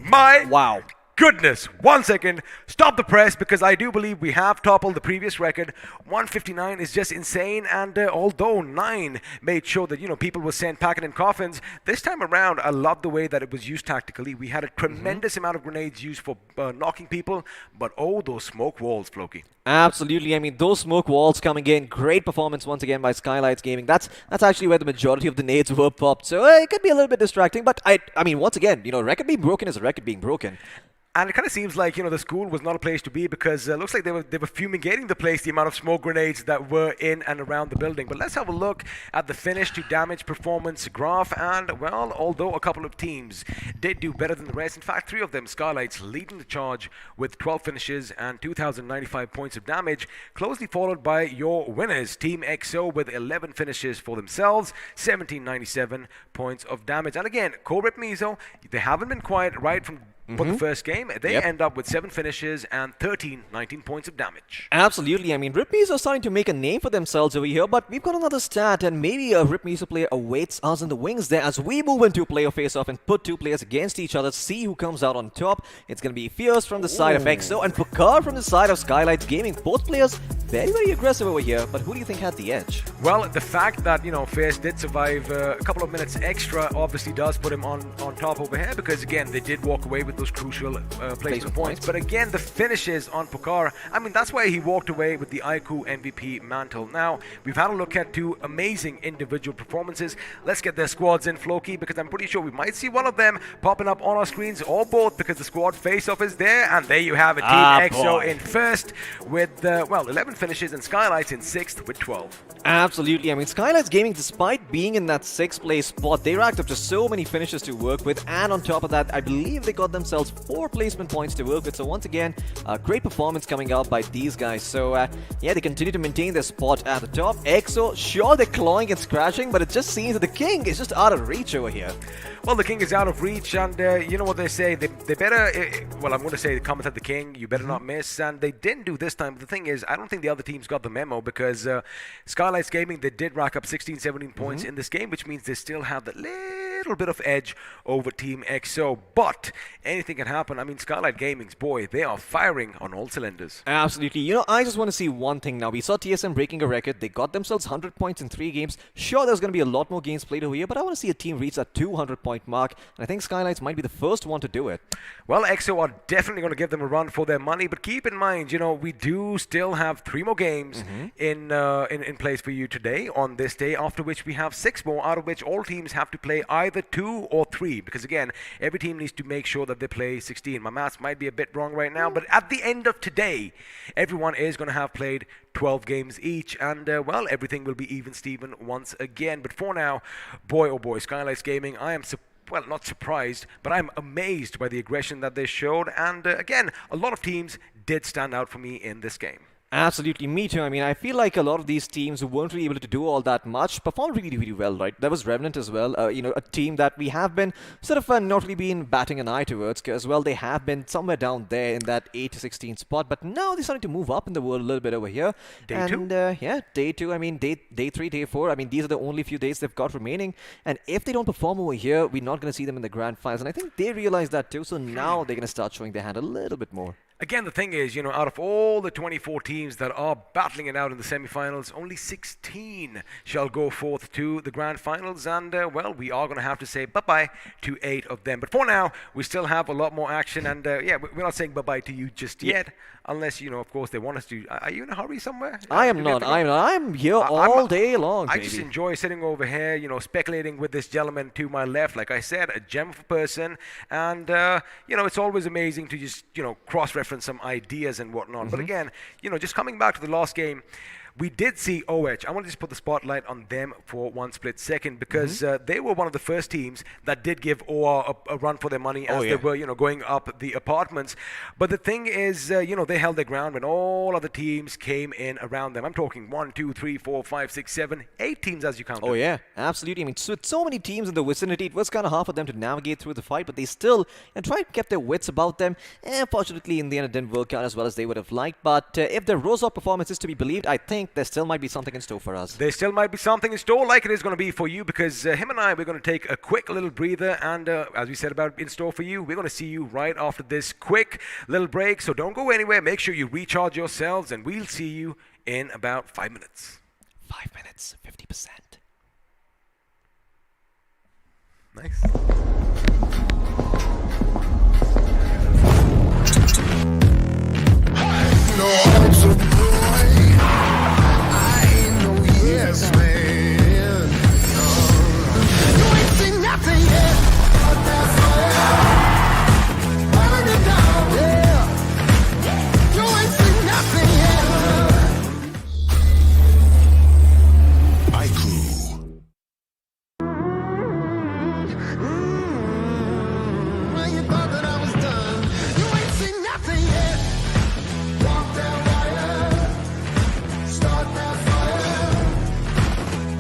Speaker 4: my
Speaker 8: Wow.
Speaker 4: goodness, 1 second, stop the press, because I do believe we have toppled the previous record. 159 is just insane, and although 9 made sure that, people were sent packing in coffins, this time around, I love the way that it was used tactically. We had a tremendous amount of grenades used for knocking people, but oh, those smoke walls, Floki.
Speaker 8: Absolutely. I mean, those smoke walls coming in. Great performance once again by Skylights Gaming. That's actually where the majority of the nades were popped. So it could be a little bit distracting, but I mean, once again, record being broken is a record being broken.
Speaker 4: And it kind of seems like, the school was not a place to be, because it looks like they were fumigating the place, the amount of smoke grenades that were in and around the building. But let's have a look at the finish to damage performance graph. And, well, although a couple of teams did do better than the rest, in fact, 3 of them, Skylights, leading the charge with 12 finishes and 2,095 points of damage, closely followed by your winners, Team XO, with 11 finishes for themselves, 1,797 points of damage. And again, Rip Mizo, they haven't been quiet right from the first game. They end up with 7 finishes and 19 points of damage.
Speaker 8: Absolutely. I mean, Rip Mizo are starting to make a name for themselves over here, but we've got another stat, and maybe a Rip Mizo player awaits us in the wings there as we move into a player face-off and put 2 players against each other, see who comes out on top. It's going to be Fierce from the side of EXO and Picard from the side of Skylights Gaming. Both players very, very aggressive over here, but who do you think had the edge?
Speaker 4: Well, the fact that, Fierce did survive a couple of minutes extra obviously does put him on top over here, because, again, they did walk away with those crucial placement points. But again, the finishes on Picard, I mean, that's why he walked away with the iQOO MVP mantle. Now, we've had a look at 2 amazing individual performances. Let's get their squads in, Floki, because I'm pretty sure we might see one of them popping up on our screens, or both, because the squad face-off is there. And there you have it, Team XO in first with, 11 finishes, and Skylights in 6th with 12.
Speaker 8: Absolutely. I mean, Skylights Gaming, despite being in that 6th place spot, they racked up just so many finishes to work with, and on top of that, I believe they got themselves 4 placement points to work with. So once again, a great performance coming out by these guys. So yeah, they continue to maintain their spot at the top. EXO, sure, they're clawing and scratching, but it just seems that the king is just out of reach over here.
Speaker 4: Well, the king is out of reach, and you know what they say, they better, well, I'm going to say the comment at the king, you better not miss, and they didn't do this time. But the thing is, I don't think the other teams got the memo, because Skylights Gaming, they did rack up 16, 17 points in this game, which means they still have that little bit of edge over Team XO. But anything can happen. I mean, Skylight Gaming's, boy, they are firing on all cylinders.
Speaker 8: Absolutely. I just want to see one thing now. We saw TSM breaking a record. They got themselves 100 points in 3 games. Sure, there's going to be a lot more games played over here, but I want to see a team reach that 200-point mark, and I think Skylights might be the first one to do it.
Speaker 4: Well, XO are definitely going to give them a run for their money, but keep in mind, we do still have 3 more games in place for you today on this day, after which we have 6 more, out of which all teams have to play either 2 or 3, because again, every team needs to make sure that they play 16. My maths might be a bit wrong right now, but at the end of today, everyone is going to have played 12 games each, and well, everything will be even Steven once again. But for now, boy oh boy, Skylights Gaming, I am well, not surprised, but I'm amazed by the aggression that they showed. And again, a lot of teams did stand out for me in this game.
Speaker 8: Absolutely, me too. I mean, I feel like a lot of these teams who weren't really able to do all that much performed really, really well, right? There was Revenant as well, a team that we have been sort of not really been batting an eye towards, because, well, they have been somewhere down there in that 8 to 16 spot, but now they're starting to move up in the world a little bit over here.
Speaker 4: Day two?
Speaker 8: Yeah, day 2, I mean, day 3, day 4, I mean, these are the only few days they've got remaining, and if they don't perform over here, we're not going to see them in the grand finals, and I think they realize that too, so now they're going to start showing their hand a little bit more.
Speaker 4: Again, the thing is, out of all the 24 teams that are battling it out in the semifinals, only 16 shall go forth to the grand finals. And, well, we are going to have to say bye-bye to 8 of them. But for now, we still have a lot more action. And, yeah, we're not saying bye-bye to you just yet. Unless, of course, they want us to. Are you in a hurry somewhere?
Speaker 8: I am not. I'm here all day long,
Speaker 4: I
Speaker 8: baby.
Speaker 4: just enjoy sitting over here, speculating with this gentleman to my left. Like I said, a gem of a person. And, it's always amazing to just, cross-reference some ideas and whatnot. But again, just coming back to the last game, we did see OH. I want to just put the spotlight on them for one split second, because they were one of the first teams that did give OR a run for their money as they were, going up the apartments. But the thing is, they held their ground when all other teams came in around them. I'm talking 1, 2, 3, 4, 5, 6, 7, 8 teams as you count.
Speaker 8: Oh yeah, absolutely. I mean, with so many teams in the vicinity, it was kind of hard for them to navigate through the fight, but they still tried to keep their wits about them. Fortunately, in the end, it didn't work out as well as they would have liked. But if the Rose-Up performance is to be believed, I think there still might be something in store for us.
Speaker 4: There still might be something in store, like it is going to be for you, because him and I, we're going to take a quick little breather, and as we said about in store for you, we're going to see you right after this quick little break. So don't go anywhere. Make sure you recharge yourselves, and we'll see you in about 5 minutes.
Speaker 8: 5 minutes, 50%.
Speaker 4: Nice.
Speaker 7: Yes, man. You ain't seen nothing yet. But that fire, burn it down. Yeah. You ain't seen nothing yet. iQOO. When you thought that I was done, you ain't seen nothing yet. Walk that wire, start that fire.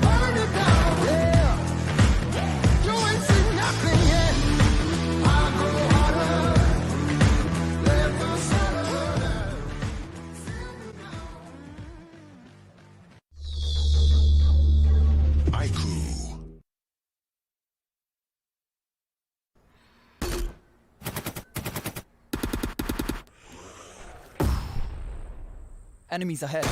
Speaker 7: Burn it down, yeah. You ain't seen nothing yet. I go harder, let the sun burn. iQOO.
Speaker 11: Enemies ahead.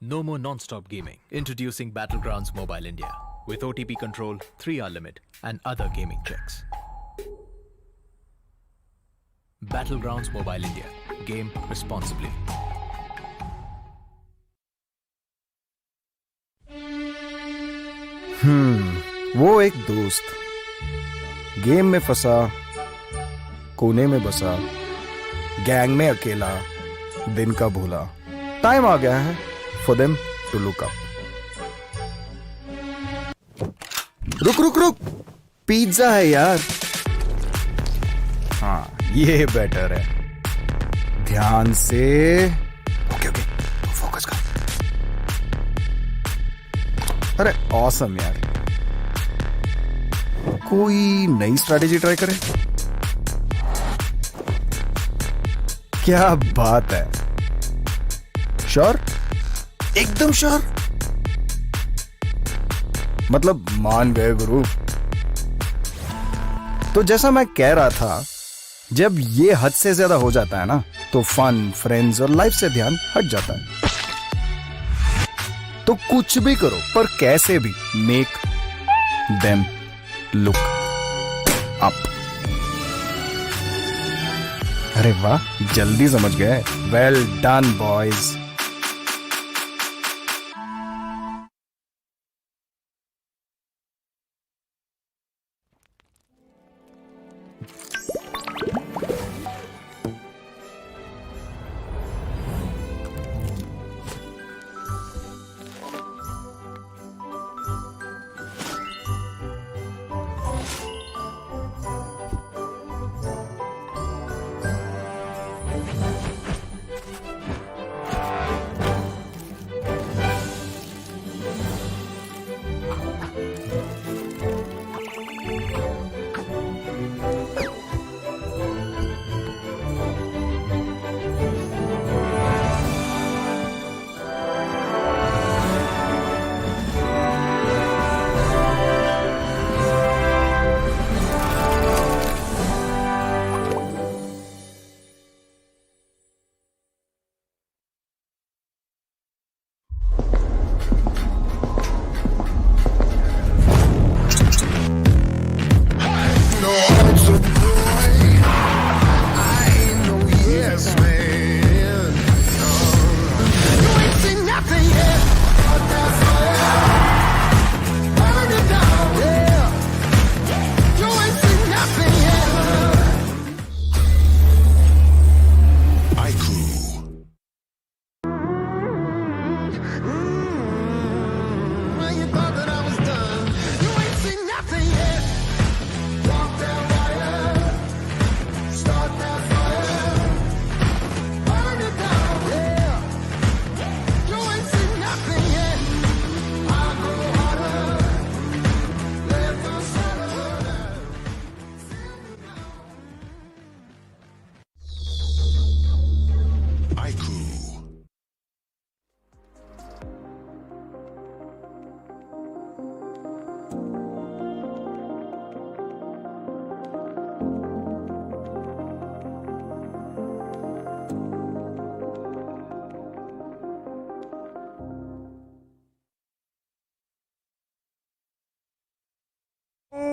Speaker 9: No more non-stop gaming. Introducing Battlegrounds Mobile India with OTP control, 3-hour limit, and other gaming tricks. Battlegrounds Mobile India. Game responsibly.
Speaker 10: वो एक दोस्त game में फंसा, कोने में बसा, gang में अकेला, दिन का भूला. टाइम आ गया है for them to look up. रुक रुक रुक, पिज्जा है यार. हाँ, ये बेटर है. ध्यान से. ओके ओके, फोकस कर. अरे ऑसम यार. कोई नई स्ट्रैटेजी ट्राई करें? क्या बात है. श्योर? एकदम श्योर? मतलब मान गए गुरु. तो जैसा मैं कह रहा था, जब ये हद से ज्यादा हो जाता है ना, तो फन, फ्रेंड्स और लाइफ से ध्यान हट जाता है. तो कुछ भी करो, पर कैसे भी मेक देम लुक अप. अरे वाह, जल्दी समझ गए. Well done boys.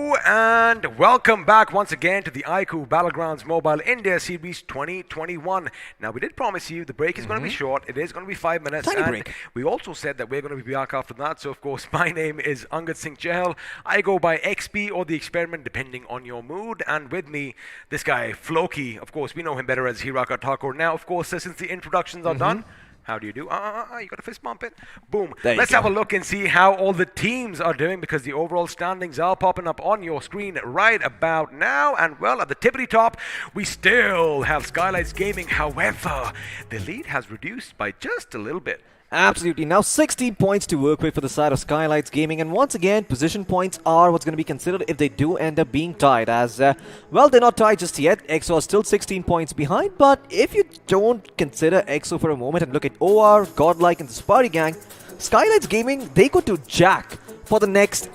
Speaker 4: Hello and welcome back once again to the iQOO Battlegrounds Mobile India Series 2021. Now we did promise you the break is going to be short. It is going to be 5 minutes.
Speaker 8: Tiny
Speaker 4: and
Speaker 8: break.
Speaker 4: we also said that we're going to be back after that. So of course my name is Angad Singh Chahal. I go by XP or The Experiment depending on your mood. And with me, this guy Floki. Of course we know him better as Hiraka Thakur. Now of course since the introductions are done, how do you do? You got to fist bump it. Boom. Let's have a look and see how all the teams are doing because the overall standings are popping up on your screen right about now. And well, at the tippity top, we still have Skylights Gaming. However, the lead has reduced by just a little bit.
Speaker 8: Absolutely. Now 16 points to work with for the side of Skylights Gaming. And once again, position points are what's going to be considered if they do end up being tied. As, well, they're not tied just yet. EXO are still 16 points behind. But if you don't consider EXO for a moment and look at OR, Godlike and the Sparty Gang, Skylights Gaming, they go to Jack for the next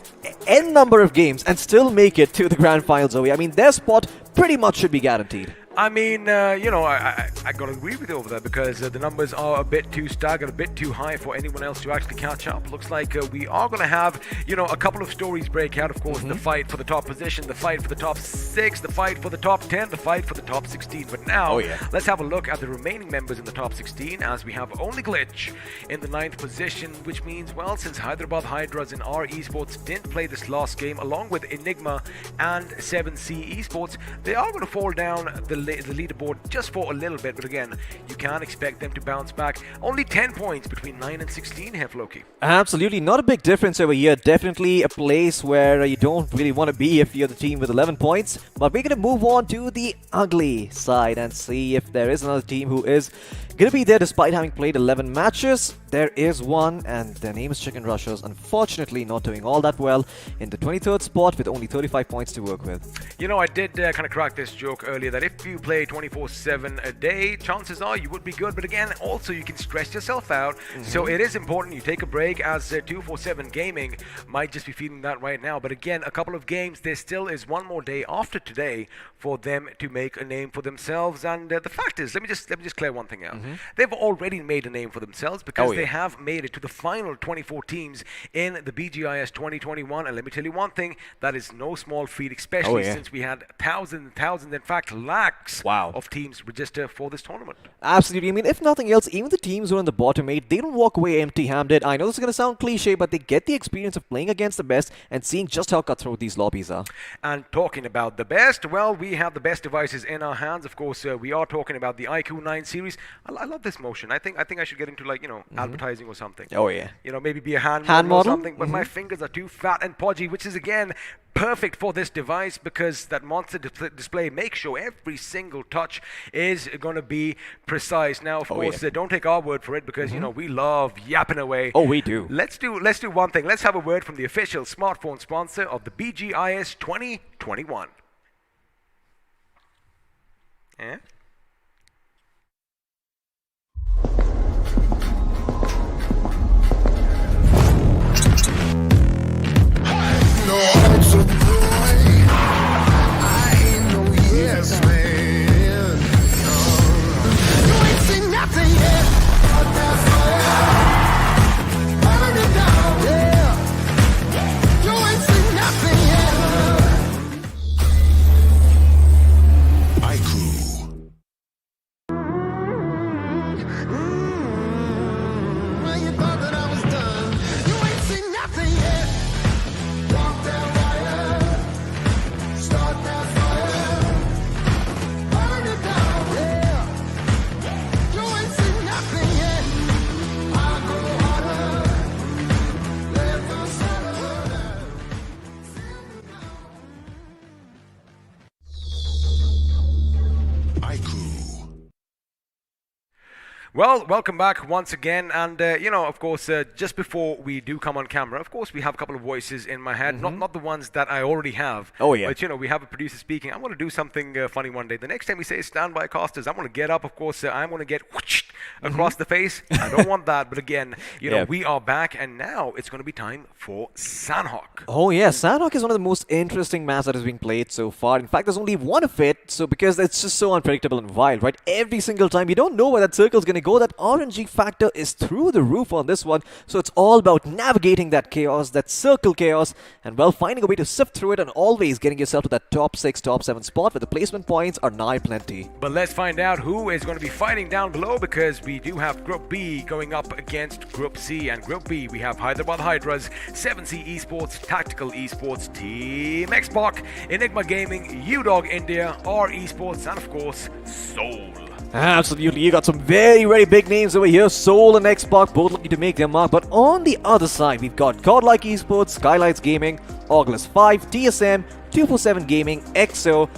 Speaker 8: N number of games and still make it to the grand final, Zoe. I mean, their spot pretty much should be guaranteed.
Speaker 4: I mean, you know, I got to agree with you over there because the numbers are a bit too staggered, a bit too high for anyone else to actually catch up. Looks like we are going to have, you know, a couple of stories break out. Of course, the fight for the top position, the fight for the top 6, the fight for the top 10, the fight for the top 16. But now, let's have a look at the remaining members in the top 16 as we have only Glitch in the 9th position, which means, well, since Hyderabad Hydras in R Esports didn't play this last game, along with Enigma and 7C Esports, they are going to fall down the leaderboard just for a little bit, but again, you can't expect them to bounce back. Only 10 points between 9 and 16 here, Floki.
Speaker 8: Absolutely, not a big difference over here. Definitely a place where you don't really want to be if you're the team with 11 points. But we're going to move on to the ugly side and see if there is another team who is going to be there despite having played 11 matches. There is one, and their name is Chicken Rushers. Unfortunately, not doing all that well in the 23rd spot with only 35 points to work with.
Speaker 4: You know, I did kind of crack this joke earlier that if you play 24/7 a day, chances are you would be good. But again, also you can stress yourself out. So it is important you take a break, as 247 Gaming might just be feeling that right now. But again, a couple of games, there still is one more day after today for them to make a name for themselves. And the fact is, let me just clear one thing out. They've already made a name for themselves because they have made it to the final 24 teams in the BGIS 2021. And let me tell you one thing, that is no small feat, especially since we had thousands and thousands, in fact lakhs of teams register for this tournament.
Speaker 8: Absolutely. I mean, if nothing else, even the teams who are in the bottom 8, they don't walk away empty-handed. I know this is going to sound cliche, but they get the experience of playing against the best and seeing just how cutthroat these lobbies are.
Speaker 4: And talking about the best, well, we have the best devices in our hands. Of course, we are talking about the iQOO 9 series. I love this motion. I think I should get into, like, you know, advertising or something. You know, maybe be a hand model or something. But my fingers are too fat and podgy, which is again perfect for this device because that monster display makes sure every single touch is going to be precise. Now, of course, don't take our word for it because you know we love yapping away.
Speaker 8: We do.
Speaker 4: Let's do one thing. Let's have a word from the official smartphone sponsor of the BGIS 2021. Yeah.
Speaker 7: Yes, man. You ain't seen nothing yet. But that fire, burn it down. Yeah. You ain't seen nothing yet. iQOO. Well, you thought that I was done. You ain't seen nothing yet. Walk that wire. Start that fire. Burn it down. Yeah. You ain't seen nothing yet. I go harder. Let the sun burn. iQOO.
Speaker 4: Well, welcome back once again, and you know, of course, just before we do come on camera, of course, we have a couple of voices in my head, not the ones that I already have. But you know, we have a producer speaking. I'm going to do something funny one day. The next time we say standby casters, I'm going to get up. Of course, I'm going to get whoosh across the face. I don't want that, but again, you know, we are back, and now it's going to be time for Sanhok.
Speaker 8: Sanhok is one of the most interesting maps that has been played so far. In fact, there's only one of it, so because it's just so unpredictable and wild, right? Every single time, you don't know where that circle's going to go that RNG factor is through the roof on this one. So it's all about navigating that chaos, that circle chaos, and well, finding a way to sift through it and always getting yourself to that top 6, top 7 spot where the placement points are nigh plenty.
Speaker 4: But let's find out who is going to be fighting down below, because we do have Group B going up against Group C. And Group B, we have Hyderabad Hydras, 7C Esports, Tactical Esports, Team Xbox, Enigma Gaming, UDog India, R Esports, and of course, Soul.
Speaker 8: Absolutely, you got some very, very big names over here. Soul and Xbox both looking to make their mark. But on the other side, we've got Godlike Esports, Skylights Gaming, August 5, TSM, 247 Gaming, EXO,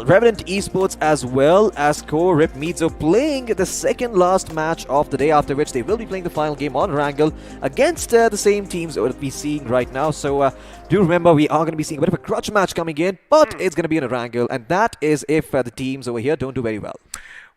Speaker 8: Revenant Esports, as well as Core Rip Mizo playing the second last match of the day, after which they will be playing the final game on Erangel against the same teams that we're seeing right now. So do remember, we are going to be seeing a bit of a crutch match coming in, but it's going to be an Erangel, and that is if the teams over here don't do very well.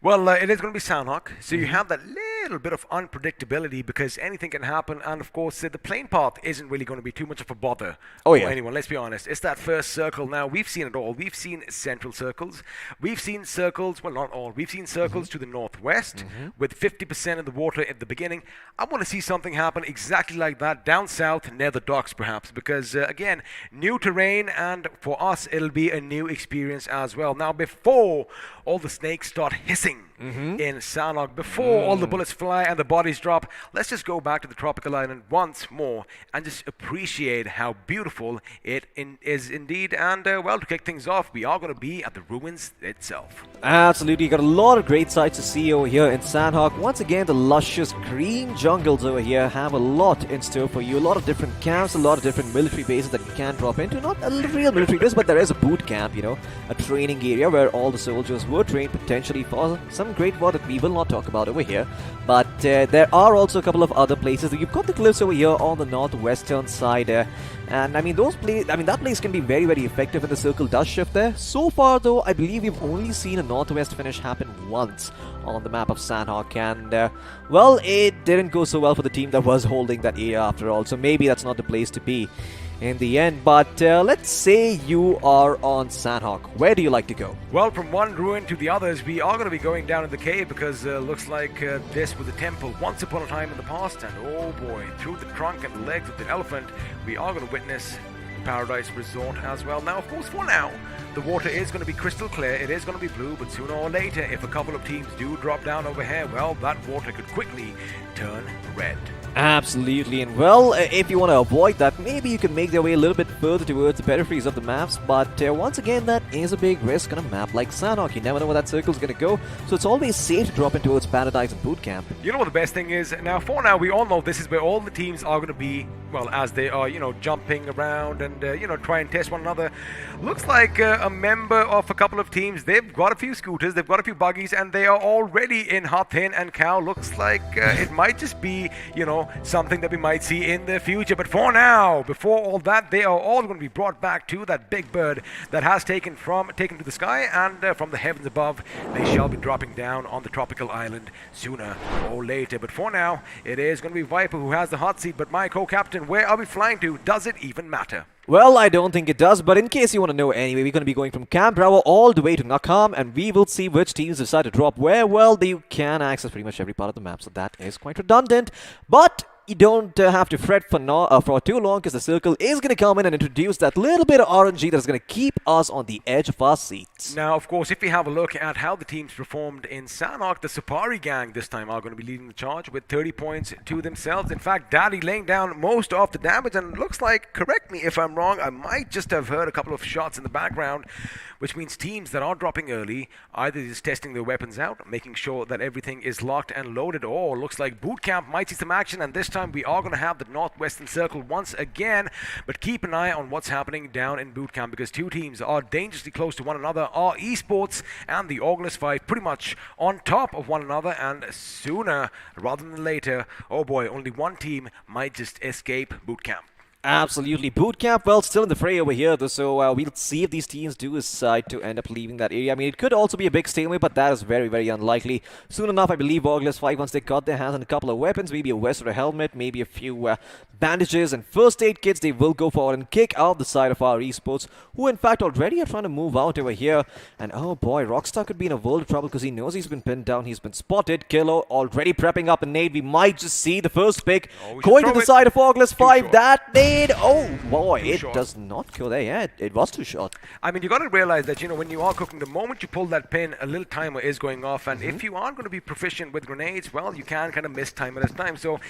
Speaker 4: Well, it is going to be Sanhok, so you have that little bit of unpredictability because anything can happen, and of course the playing path isn't really going to be too much of a bother for anyone, let's be honest. It's that first circle. Now, we've seen it all. We've seen central circles. We've seen circles, well, not all. We've seen circles to the northwest with 50% of the water at the beginning. I want to see something happen exactly like that down south near the docks, perhaps, because, again, new terrain, and for us, it'll be a new experience as well. Now, before all the snakes start hissing in Sanhok, before all the bullets fly and the bodies drop, let's just go back to the tropical island once more and just appreciate how beautiful it is indeed. And well, to kick things off, we are going to be at the ruins itself.
Speaker 8: Absolutely, you got a lot of great sights to see over here in Sanhok. Once again, the luscious green jungles over here have a lot in store for you. A lot of different camps, a lot of different military bases that you can drop into. Not a real military base, but there is a boot camp, you know, a training area where all the soldiers were trained potentially for some great war that we will not talk about over here. But there are also a couple of other places. You've got the cliffs over here on the northwestern side, and I mean that place can be very, very effective when the circle does shift there. So far though, I believe we've only seen a northwest finish happen once on the map of Sanhok, and well, it didn't go so well for the team that was holding that area after all, so maybe that's not the place to be in the end. But let's say you are on Sanhok. Where do you like to go?
Speaker 4: Well, from one ruin to the others, we are going to be going down in the cave because looks like this was a temple once upon a time in the past, and oh boy, through the trunk and the legs of the elephant, we are going to witness Paradise Resort as well. Now, of course, for now, the water is going to be crystal clear, it is going to be blue, but sooner or later, if a couple of teams do drop down over here, well, that water could quickly turn red.
Speaker 8: Absolutely, and well, if you want to avoid that, maybe you can make their way a little bit further towards the peripheries of the maps, but once again, that is a big risk on a map like Sanhok. You never know where that circle's going to go, so it's always safe to drop in towards Paradise and Boot Camp.
Speaker 4: You know what the best thing is? Now, for now, we all know this is where all the teams are going to be, well, as they are, you know, jumping around and, you know, try and test one another. Looks like a member of a couple of teams, they've got a few scooters, they've got a few buggies, and they are already in Hathin and Cow. Looks like it might just be, you know, something that we might see in the future. But for now, before all that, they are all going to be brought back to that big bird that has taken to the sky, and from the heavens above, they shall be dropping down on the tropical island sooner or later. But for now, it is going to be Viper who has the hot seat. But my co-captain, where are we flying to? Does it even matter?
Speaker 8: Well, I don't think it does, but in case you want to know anyway, we're going to be going from Camp Bravo all the way to Nakham, and we will see which teams decide to drop where. Well, you can access pretty much every part of the map, so that is quite redundant. But you don't have to fret for too long, because the circle is going to come in and introduce that little bit of RNG that is going to keep us on the edge of our seats.
Speaker 4: Now, of course, if we have a look at how the teams performed in Sanhok, the Sapari gang this time are going to be leading the charge with 30 points to themselves. In fact, Daddy laying down most of the damage, and looks like, correct me if I'm wrong, I might just have heard a couple of shots in the background, which means teams that are dropping early, either just testing their weapons out, making sure that everything is locked and loaded, or looks like Boot Camp might see some action, and this time we are going to have the northwestern circle once again. But keep an eye on what's happening down in Boot Camp, because two teams are dangerously close to one another. Our Esports and the August 5 pretty much on top of one another, and sooner rather than later, oh boy, only one team might just escape Boot Camp.
Speaker 8: Absolutely. Boot camp, well, still in the fray over here, though, so we'll see if these teams do decide to end up leaving that area. I mean, it could also be a big stalemate, but that is very, very unlikely. Soon enough, I believe Orgless 5, once they got their hands on a couple of weapons, maybe a vest or a helmet, maybe a few bandages and first aid kits, they will go forward and kick out the side of our esports, who in fact already are trying to move out over here. And oh boy, Rockstar could be in a world of trouble because he knows he's been pinned down, he's been spotted. Kilo already prepping up a nade. We might just see the first pick going to the side of Orgless 5. That nade, oh boy, it does not go there. Yeah, it was too short.
Speaker 4: I mean, you got to realize that, you know, when you are cooking, the moment you pull that pin, a little timer is going off. And if you aren't going to be proficient with grenades, well, you can kind of miss time at a time. So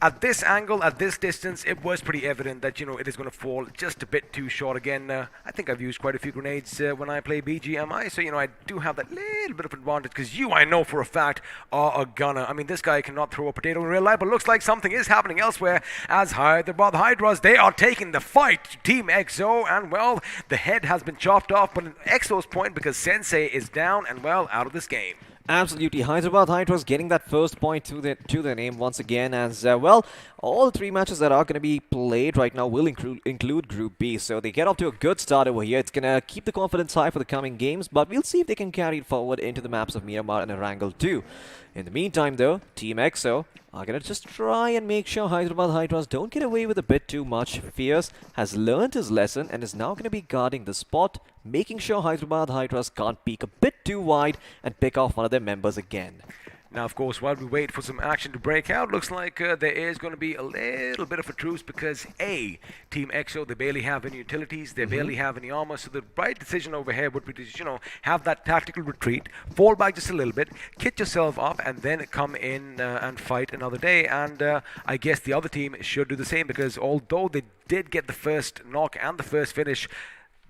Speaker 4: at this angle, at this distance, it was pretty evident that, you know, it is going to fall just a bit too short. Again, I think I've used quite a few grenades when I play BGMI. So, you know, I do have that little bit of advantage because you, I know for a fact, are a gunner. I mean, this guy cannot throw a potato in real life, but looks like something is happening elsewhere as Hyderabad Hydras, they are taking the fight to Team EXO, and well, the head has been chopped off, but an EXO's point because Sensei is down and well out of this game.
Speaker 8: Absolutely, Hyderabad Hydras getting that first point to their name once again, as well, all the 3 matches that are going to be played right now will include Group B, so they get off to a good start over here. It's going to keep the confidence high for the coming games, but we'll see if they can carry it forward into the maps of Miramar and Erangel too. In the meantime though, Team EXO are going to just try and make sure Hyderabad Hydras don't get away with a bit too much. Fierce has learned his lesson and is now going to be guarding the spot, making sure Hyderabad Hydras can't peek a bit too wide and pick off one of their members again.
Speaker 4: Now, of course, while we wait for some action to break out, looks like there is going to be a little bit of a truce because Team EXO, they barely have any utilities, they barely have any armor, so the right decision over here would be to, you know, have that tactical retreat, fall back just a little bit, kit yourself up, and then come in and fight another day. And I guess the other team should do the same because although they did get the first knock and the first finish,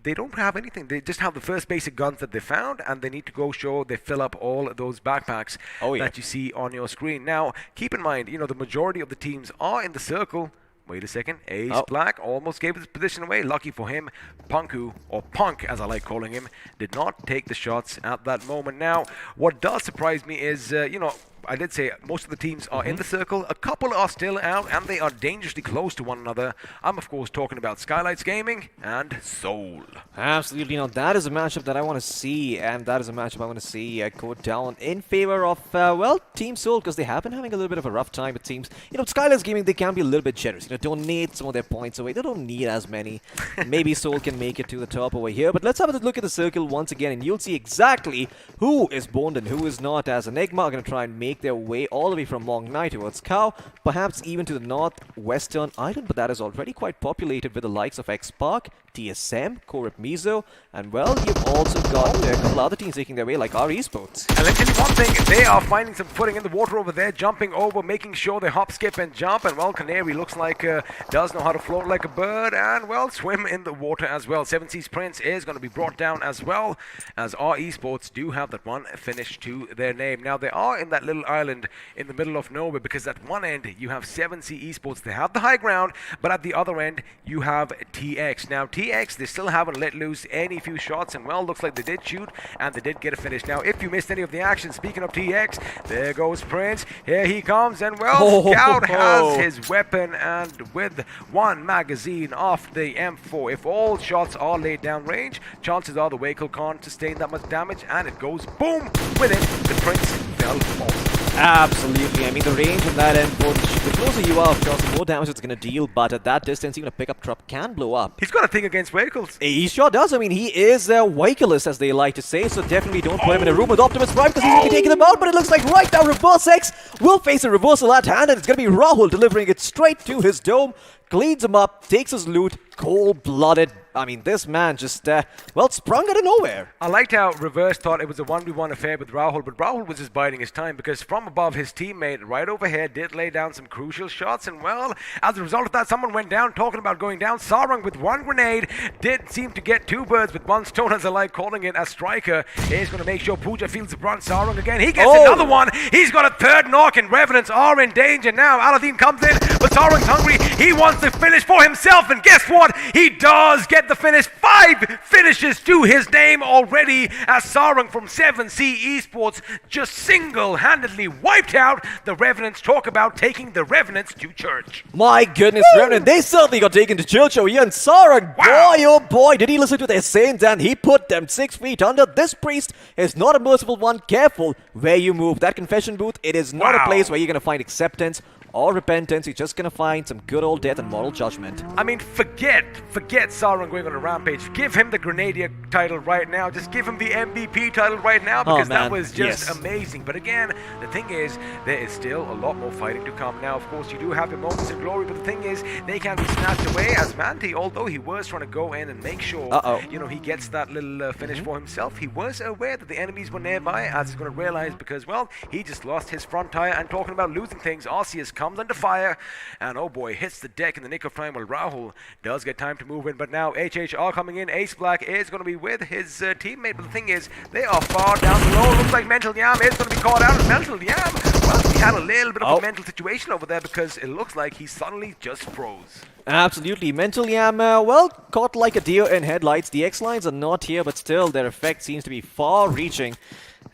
Speaker 4: they don't have anything. They just have the first basic guns that they found, and they need to go show they fill up all those backpacks that you see on your screen. Now, keep in mind, you know, the majority of the teams are in the circle. Wait a second. Ace Black almost gave his position away. Lucky for him, Punku, or Punk as I like calling him, did not take the shots at that moment. Now, what does surprise me is, you know, I did say most of the teams are in the circle. A couple are still out, and they are dangerously close to one another. I'm, of course, talking about Skylights Gaming and Soul.
Speaker 8: Absolutely. Now, that is a matchup that I want to see, and that is a matchup I want to see go down in favor of, well, Team Soul, because they have been having a little bit of a rough time, it seems. You know, Skylights Gaming, they can be a little bit generous. You know, donate some of their points away. They don't need as many. Maybe Soul can make it to the top over here, but let's have a look at the circle once again, and you'll see exactly who is boned and who is not, as Enigma are going to try and make their way all the way from Mong Nai towards Cow, perhaps even to the northwestern island, but that is already quite populated with the likes of X-Park, TSM, Korep Mizo, and well, you've also got a couple other teams taking their way, like our esports.
Speaker 4: And let me tell you one thing, they are finding some footing in the water over there, jumping over, making sure they hop, skip, and jump, and well, Canary looks like does know how to float like a bird, and well, swim in the water as well. Seven Seas Prince is going to be brought down as well, as our esports do have that one finish to their name. Now, they are in that little island in the middle of nowhere, because at one end, you have 7C Esports, they have the high ground, but at the other end, you have TX. Now, TX, they still haven't let loose any few shots, and well, looks like they did shoot, and they did get a finish. Now, if you missed any of the action, speaking of TX, there goes Prince, here he comes, and well, Scout has his weapon, and with one magazine off the M4, if all shots are laid down range, chances are the vehicle can't sustain that much damage, and it goes boom, with it, the Prince fell off.
Speaker 8: Absolutely. I mean, the range on that end, the closer you are, of course, the more damage it's going to deal, but at that distance, even a pickup truck can blow up.
Speaker 4: He's got a thing against vehicles.
Speaker 8: He sure does. I mean, he is a vehicleist, as they like to say, so definitely don't put him in a room with Optimus Prime, because he's going to be taking them out, but it looks like right now Reverse X will face a reversal at hand, and it's going to be Rahul delivering it straight to his dome, cleans him up, takes his loot, cold-blooded. I mean, this man just, well, sprung out of nowhere.
Speaker 4: I liked how Reverse thought it was a 1v1 affair with Rahul, but Rahul was just biding his time, because from above, his teammate right over here did lay down some crucial shots, and well, as a result of that, someone went down. Talking about going down, Sarang with one grenade did seem to get two birds with one stone, as I like calling it, as Striker is going to make sure Pooja feels the brunt. Sarang again, he gets another one. He's got a third knock, and Revenants are in danger now. Aladdin comes in, but Sarang's hungry. He wants wants to finish for himself, and guess what? He does get the finish. 5 finishes to his name already, as Sarang from 7C Esports just single-handedly wiped out the Revenants. Talk about taking the Revenants to church.
Speaker 8: My goodness, Revenant, they certainly got taken to church over here, and Sarang, boy oh boy, did he listen to their saints, and he put them 6 feet under. This priest is not a merciful one. Careful where you move. That confession booth, it is not a place where you're going to find acceptance or repentance. You're just going to find some good old death and moral judgment.
Speaker 4: I mean, forget Sauron going on a rampage. Give him the Grenadier title right now. Just give him the MVP title right now, because that was just amazing. But again, the thing is, there is still a lot more fighting to come. Now, of course, you do have your moments of glory, but the thing is, they can be snatched away, as Manti, although he was trying to go in and make sure, you know, he gets that little finish for himself, he was aware that the enemies were nearby, as he's going to realize, because, well, he just lost his front tire. And talking about losing things, Arceus comes under fire, and oh boy, hits the deck in the nick of time. While Rahul does get time to move in, but now HHR coming in. Ace Black is going to be with his teammate, but the thing is, they are far down below. Looks like Mental Yam is going to be caught out. And Mental Yam, well, he had a little bit of a mental situation over there, because it looks like he suddenly just froze.
Speaker 8: Absolutely. Mental Yam, well, caught like a deer in headlights. The X-Lines are not here, but still, their effect seems to be far-reaching,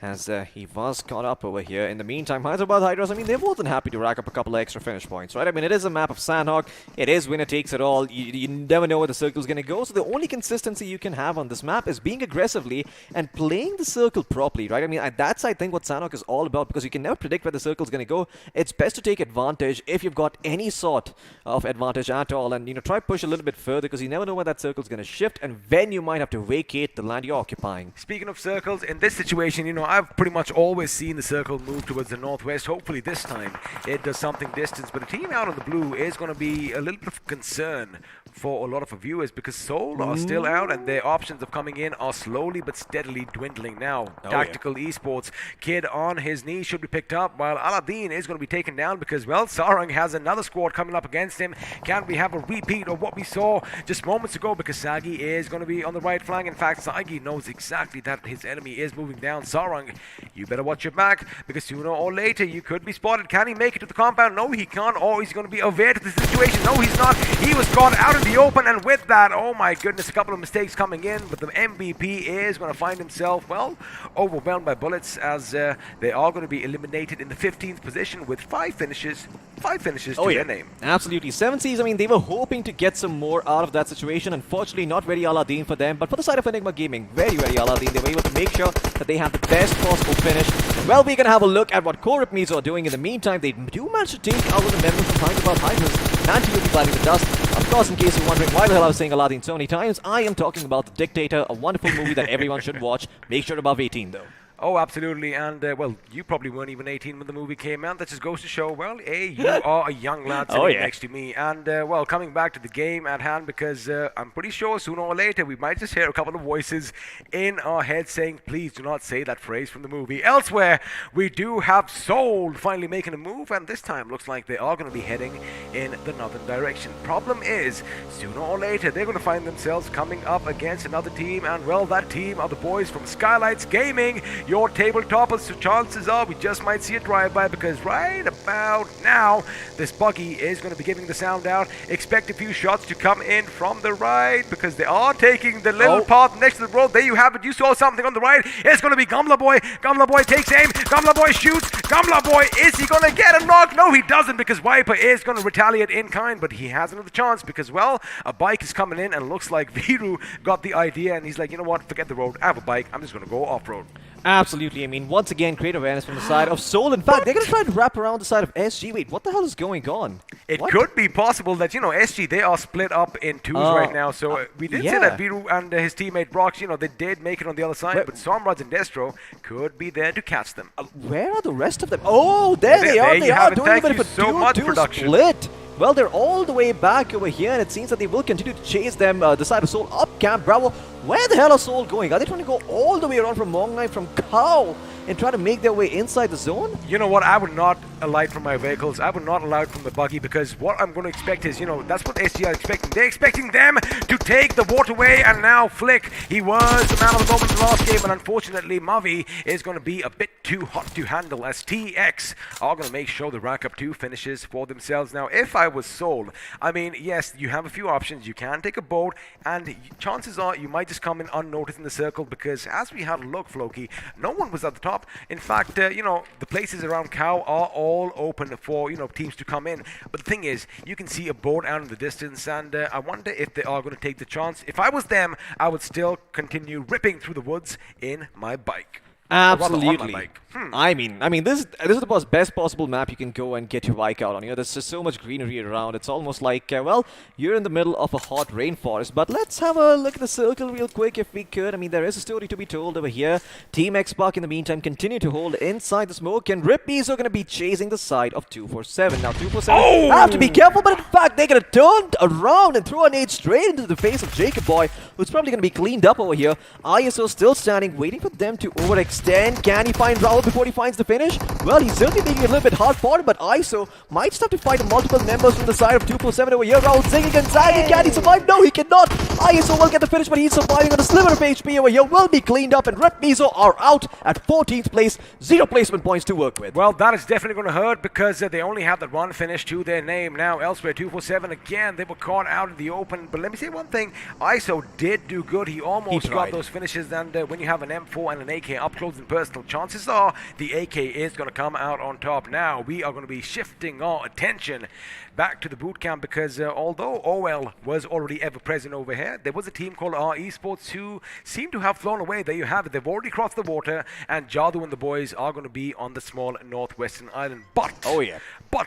Speaker 8: as he was caught up over here. In the meantime, Hyderabad Hydras, I mean, they're more than happy to rack up a couple of extra finish points, right? I mean, it is a map of Sanhok. It is winner takes it all. You never know where the circle's going to go. So the only consistency you can have on this map is being aggressively and playing the circle properly, right? I mean, that's, I think, what Sanhok is all about, because you can never predict where the circle's going to go. It's best to take advantage if you've got any sort of advantage at all, and, you know, try push a little bit further, because you never know where that circle's going to shift and when you might have to vacate the land you're occupying.
Speaker 4: Speaking of circles, in this situation, you know, I've pretty much always seen the circle move towards the northwest. Hopefully this time it does something distance, but a team out on the blue is going to be a little bit of concern for a lot of our viewers, because Seoul are still out, and their options of coming in are slowly but steadily dwindling now. Tactical Esports, Kid on his knee, should be picked up, while Aladdin is going to be taken down, because, well, Sarang has another squad coming up against him. Can we have a repeat of what we saw just moments ago? Because Sagi is going to be on the right flank. In fact, Sagi knows exactly that his enemy is moving down. Sarang, you better watch your back, because sooner or later you could be spotted. Can he make it to the compound? No, he can't. Or he's going to be aware to the situation. No, he's not. He was caught out in the open, and with that, oh my goodness, a couple of mistakes coming in, but the MVP is going to find himself, well, overwhelmed by bullets, as they are going to be eliminated in the 15th position with 5 finishes to their name.
Speaker 8: Absolutely. 7Cs, I mean, they were hoping to get some more out of that situation. Unfortunately, not very Aladdin for them, but for the side of Enigma Gaming, very Aladdin. They were able to make sure that they have the best possible finish. Well, we're going to have a look at what Core Mizo are doing. In the meantime, they do manage to take out the memory from Hyderabad Hydras. Nanti will be biting the dust. Of course, in case you're wondering why the hell I was saying Aladdin so many times, I am talking about The Dictator, a wonderful movie that everyone should watch. Make sure above 18, though.
Speaker 4: Oh, absolutely. And, well, you probably weren't even 18 when the movie came out. That just goes to show, well, you are a young lad sitting next to me. And, well, coming back to the game at hand, because I'm pretty sure sooner or later we might just hear a couple of voices in our heads saying, please do not say that phrase from the movie. Elsewhere, we do have Seoul finally making a move, and this time looks like they are going to be heading in the northern direction. Problem is, sooner or later, they're going to find themselves coming up against another team, and, well, that team are the boys from Skylights Gaming. Your tabletoppers, so chances are we just might see a drive-by, because right about now this buggy is going to be giving the sound out. Expect a few shots to come in from the right, because they are taking the little path next to the road. There you have it. You saw something on the right. It's going to be Gamla Boy. Gamla Boy takes aim. Gamla Boy shoots. Gamla Boy, is he going to get a knock? No, he doesn't, because Viper is going to retaliate in kind, but he has another chance, because, well, a bike is coming in, and looks like Viru got the idea, and he's like, you know what, forget the road. I have a bike. I'm just going to go off-road.
Speaker 8: Absolutely. I mean, once again, great awareness from the side of Seoul. In fact, they're going to try to wrap around the side of SG. Wait, what the hell is going on?
Speaker 4: It could be possible that, you know, SG, they are split up in twos right now. So we did say that Viru and his teammate Brox, you know, they did make it on the other side. But Somraj and Destro could be there to catch them.
Speaker 8: Where are the rest of them? Oh, there they are. They are doing a bit of a 2-2 split. Well, they're all the way back over here, and it seems that they will continue to chase them, the side of Seoul, up Camp Bravo. Where the hell are Seoul going? Are they trying to go all the way around from Mongnai, from Cow, and try to make their way inside the zone?
Speaker 4: You know what? I would not alight from my vehicles. I would not alight from the buggy because what I'm going to expect is, that's what SG are expecting. They're expecting them to take the waterway, and now Flick, he was the man of the moment in the last game, and unfortunately Mavi is going to be a bit too hot to handle as TX are going to make sure the rack up 2 finishes for themselves. Now, if I was sold, I mean, yes, you have a few options. You can take a boat, and chances are you might just come in unnoticed in the circle because as we had a look, Floki, no one was at the top. In fact, the places around Cow are all open for, teams to come in. But the thing is, you can see a boat out in the distance, and I wonder if they are going to take the chance. If I was them, I would still continue ripping through the woods in my bike.
Speaker 8: Absolutely. I mean, this is the best possible map you can go and get your bike out on. There's just so much greenery around. It's almost like, you're in the middle of a hot rainforest. But let's have a look at the circle real quick if we could. I mean, there is a story to be told over here. Team X-Pac in the meantime continue to hold inside the smoke, and Rippies are going to be chasing the side of 247. Now, 247 have to be careful, but in fact, they're going to turn around and throw a nade straight into the face of Jacob Boy, who's probably going to be cleaned up over here. ISO still standing, waiting for them to overextend. Can he find Raul before he finds the finish? Well, he's certainly making it a little bit hard for him, but ISO might start to fight multiple members from the side of 247 over here. Raul zigging and zagging. Can he survive? No, he cannot. ISO will get the finish, but he's surviving on a sliver of HP over here. Will be cleaned up, and Rep Mizo are out at 14th place. 0 placement points to work with.
Speaker 4: Well, that is definitely going to hurt because they only have that one finish to their name. Now, elsewhere, 247, again, they were caught out in the open. But let me say one thing. ISO did do good. He almost got those finishes, and when you have an M4 and an AK up close and personal, chances are the AK is going to come out on top. Now, we are going to be shifting our attention back to the boot camp because although OL was already ever present over here, there was a team called R Esports who seem to have flown away. There you have it. They've already crossed the water, and Jadu and the boys are going to be on the small northwestern island. But,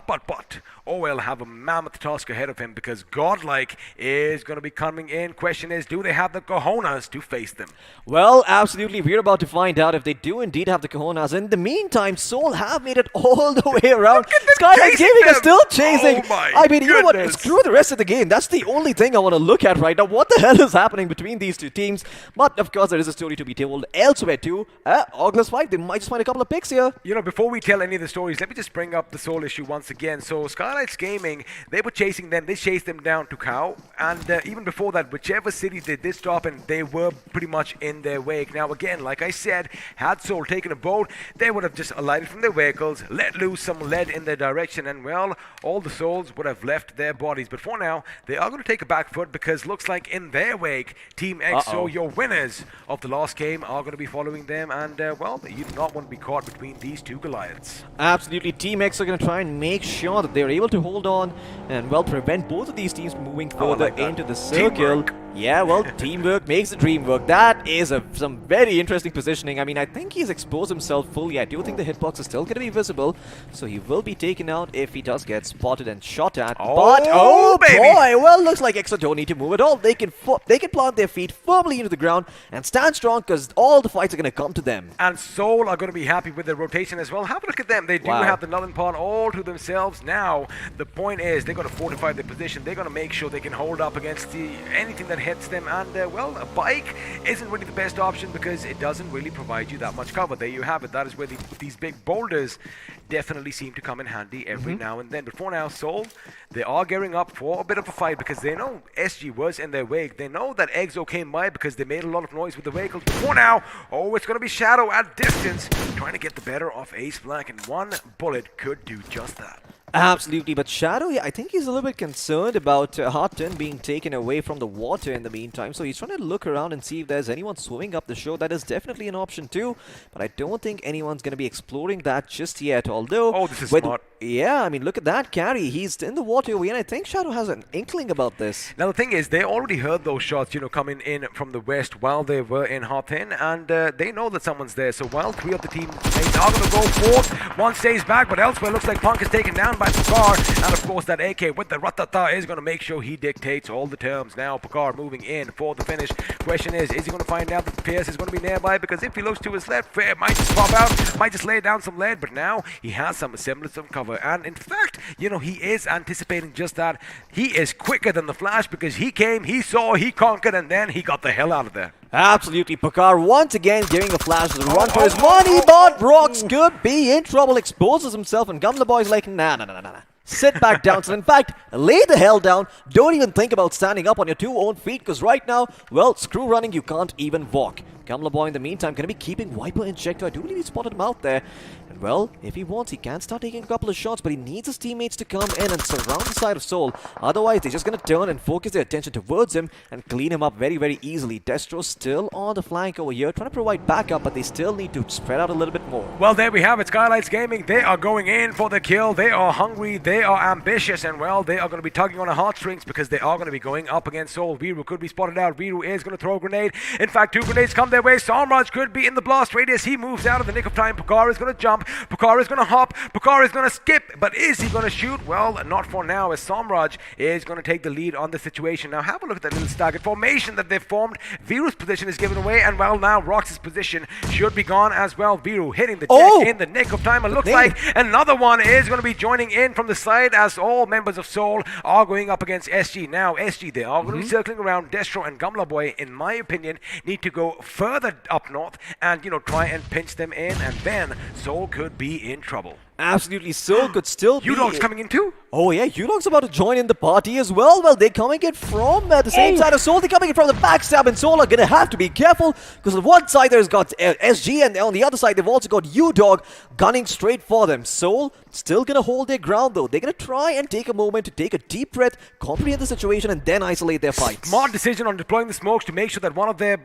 Speaker 4: but, OL have a mammoth task ahead of him because Godlike is going to be coming in. Question is, do they have the cojones to face them?
Speaker 8: Well, absolutely. We're about to find out if they do indeed have the cojones. In the meantime, Seoul have made it all the way around. Skyline Gaming is still chasing.
Speaker 4: Oh my
Speaker 8: I mean, you know what?
Speaker 4: goodness.
Speaker 8: Screw the rest of the game. That's the only thing I want to look at right now. What the hell is happening between these two teams? But, of course, there is a story to be told elsewhere too. August 5, they might just find a couple of picks here.
Speaker 4: Before we tell any of the stories, let me just bring up the Soul issue once again. So, Skylights Gaming, they were chasing them. They chased them down to Cow. And even before that, whichever city they did stop in, they were pretty much in their wake. Now, again, like I said, had Soul taken a boat, they would have just alighted from their vehicles, let loose some lead in their direction, and, well, all the souls would have left their bodies. But for now, they are going to take a back foot because looks like in their wake, Team EXO, your winners of the last game, are going to be following them. And, well, you do not want to be caught between these two Goliaths.
Speaker 8: Absolutely. Team X are going to try and make sure that they're able to hold on and, well, prevent both of these teams from moving further into the circle.
Speaker 4: Teamwork.
Speaker 8: Yeah, well, teamwork makes the dream work. That is some very interesting positioning. I mean, I think he's exposed himself fully. I do think the hitbox is still going to be visible, so he will be taken out if he does get spotted and shot at.
Speaker 4: Oh,
Speaker 8: But,
Speaker 4: baby.
Speaker 8: boy, well, looks like EXO don't need to move at all. They can plant their feet firmly into the ground and stand strong because all the fights are going to come to them.
Speaker 4: And Seoul are going to be happy with their rotation as well. Have a look at them. They do have the Northern Pond all to themselves. Now, the point is they're going to fortify their position. They're going to make sure they can hold up against anything that hits them. And, well, a bike isn't really the best option because it doesn't really provide you that much cover. There you have it. That is where these big boulders definitely seem to come in handy every now and then. But for now, Seoul, they are gearing up for a bit of a fight because they know SG was in their wake. They know that EXO came by because they made a lot of noise with the vehicles. But for now, it's going to be Shadow at distance trying to get the better of Ace Black, and one bullet could do just that.
Speaker 8: Absolutely, but Shadow, yeah, I think he's a little bit concerned about Harton being taken away from the water in the meantime, so he's trying to look around and see if there's anyone swimming up the shore. That is definitely an option too, but I don't think anyone's going to be exploring that just yet, although...
Speaker 4: This is smart.
Speaker 8: Yeah, I mean, look at that carry. He's in the water, and I think Shadow has an inkling about this.
Speaker 4: Now, the thing is, they already heard those shots, coming in from the west while they were in Hartin, and they know that someone's there. So while 3 of the teammates are going to go forth, one stays back, but elsewhere looks like Punk is taken down by Pakar, and of course that AK with the Ratata is going to make sure he dictates all the terms. Now Pakar moving in for the finish. Question is he going to find out that Pierce is going to be nearby? Because if he looks to his left, Fair might just pop out, might just lay down some lead, but now he has some semblance of cover. And in fact, he is anticipating just that. He is quicker than the Flash because he came, he saw, he conquered, and then he got the hell out of there.
Speaker 8: Absolutely, Pakar once again giving a flash to the run for his money, but Rocks could be in trouble, exposes himself, and Gamla Boy's like, nah. Sit back down, so in fact, lay the hell down, don't even think about standing up on your two own feet, because right now, well, screw running, you can't even walk. Gamla Boy in the meantime going to be keeping Viper in check, I do believe he spotted him out there. And well, if he wants, he can start taking a couple of shots, but he needs his teammates to come in and surround the side of Soul. Otherwise, they're just going to turn and focus their attention towards him and clean him up very, very easily. Destro still on the flank over here, trying to provide backup, but they still need to spread out a little bit more.
Speaker 4: Well, there we have it. Skylights Gaming, they are going in for the kill. They are hungry, they are ambitious, and well, they are going to be tugging on the heartstrings because they are going to be going up against Soul. Viru could be spotted out. Viru is going to throw a grenade. In fact, 2 grenades come their way. Samraj could be in the blast radius. He moves out of the nick of time. Pakar is going to jump. Pakar is going to hop. Pakar is going to skip. But is he going to shoot? Well, not for now, as Samraj is going to take the lead on the situation. Now, have a look at that little staggered formation that they've formed. Viru's position is given away, and well, now Rox's position should be gone as well. Viru hitting the check in the nick of time. It looks like another one is going to be joining in from the side as all members of Soul are going up against SG. Now, SG, they are going to be circling around. Destro and Gamla Boy, in my opinion, need to go further up north and, you know, try and pinch them in, and then Soul could be in trouble.
Speaker 8: Absolutely, Soul could still be...
Speaker 4: U-Dog's coming in too?
Speaker 8: Oh yeah, U-Dog's about to join in the party as well. Well, they're coming in from the same side of Soul. They're coming in from the backstab, and Soul are going to have to be careful because on one side there's got SG, and on the other side they've also got U-Dog gunning straight for them. Soul still going to hold their ground though. They're going to try and take a moment to take a deep breath, comprehend the situation, and then isolate their fights.
Speaker 4: Smart decision on deploying the smokes to make sure that one of their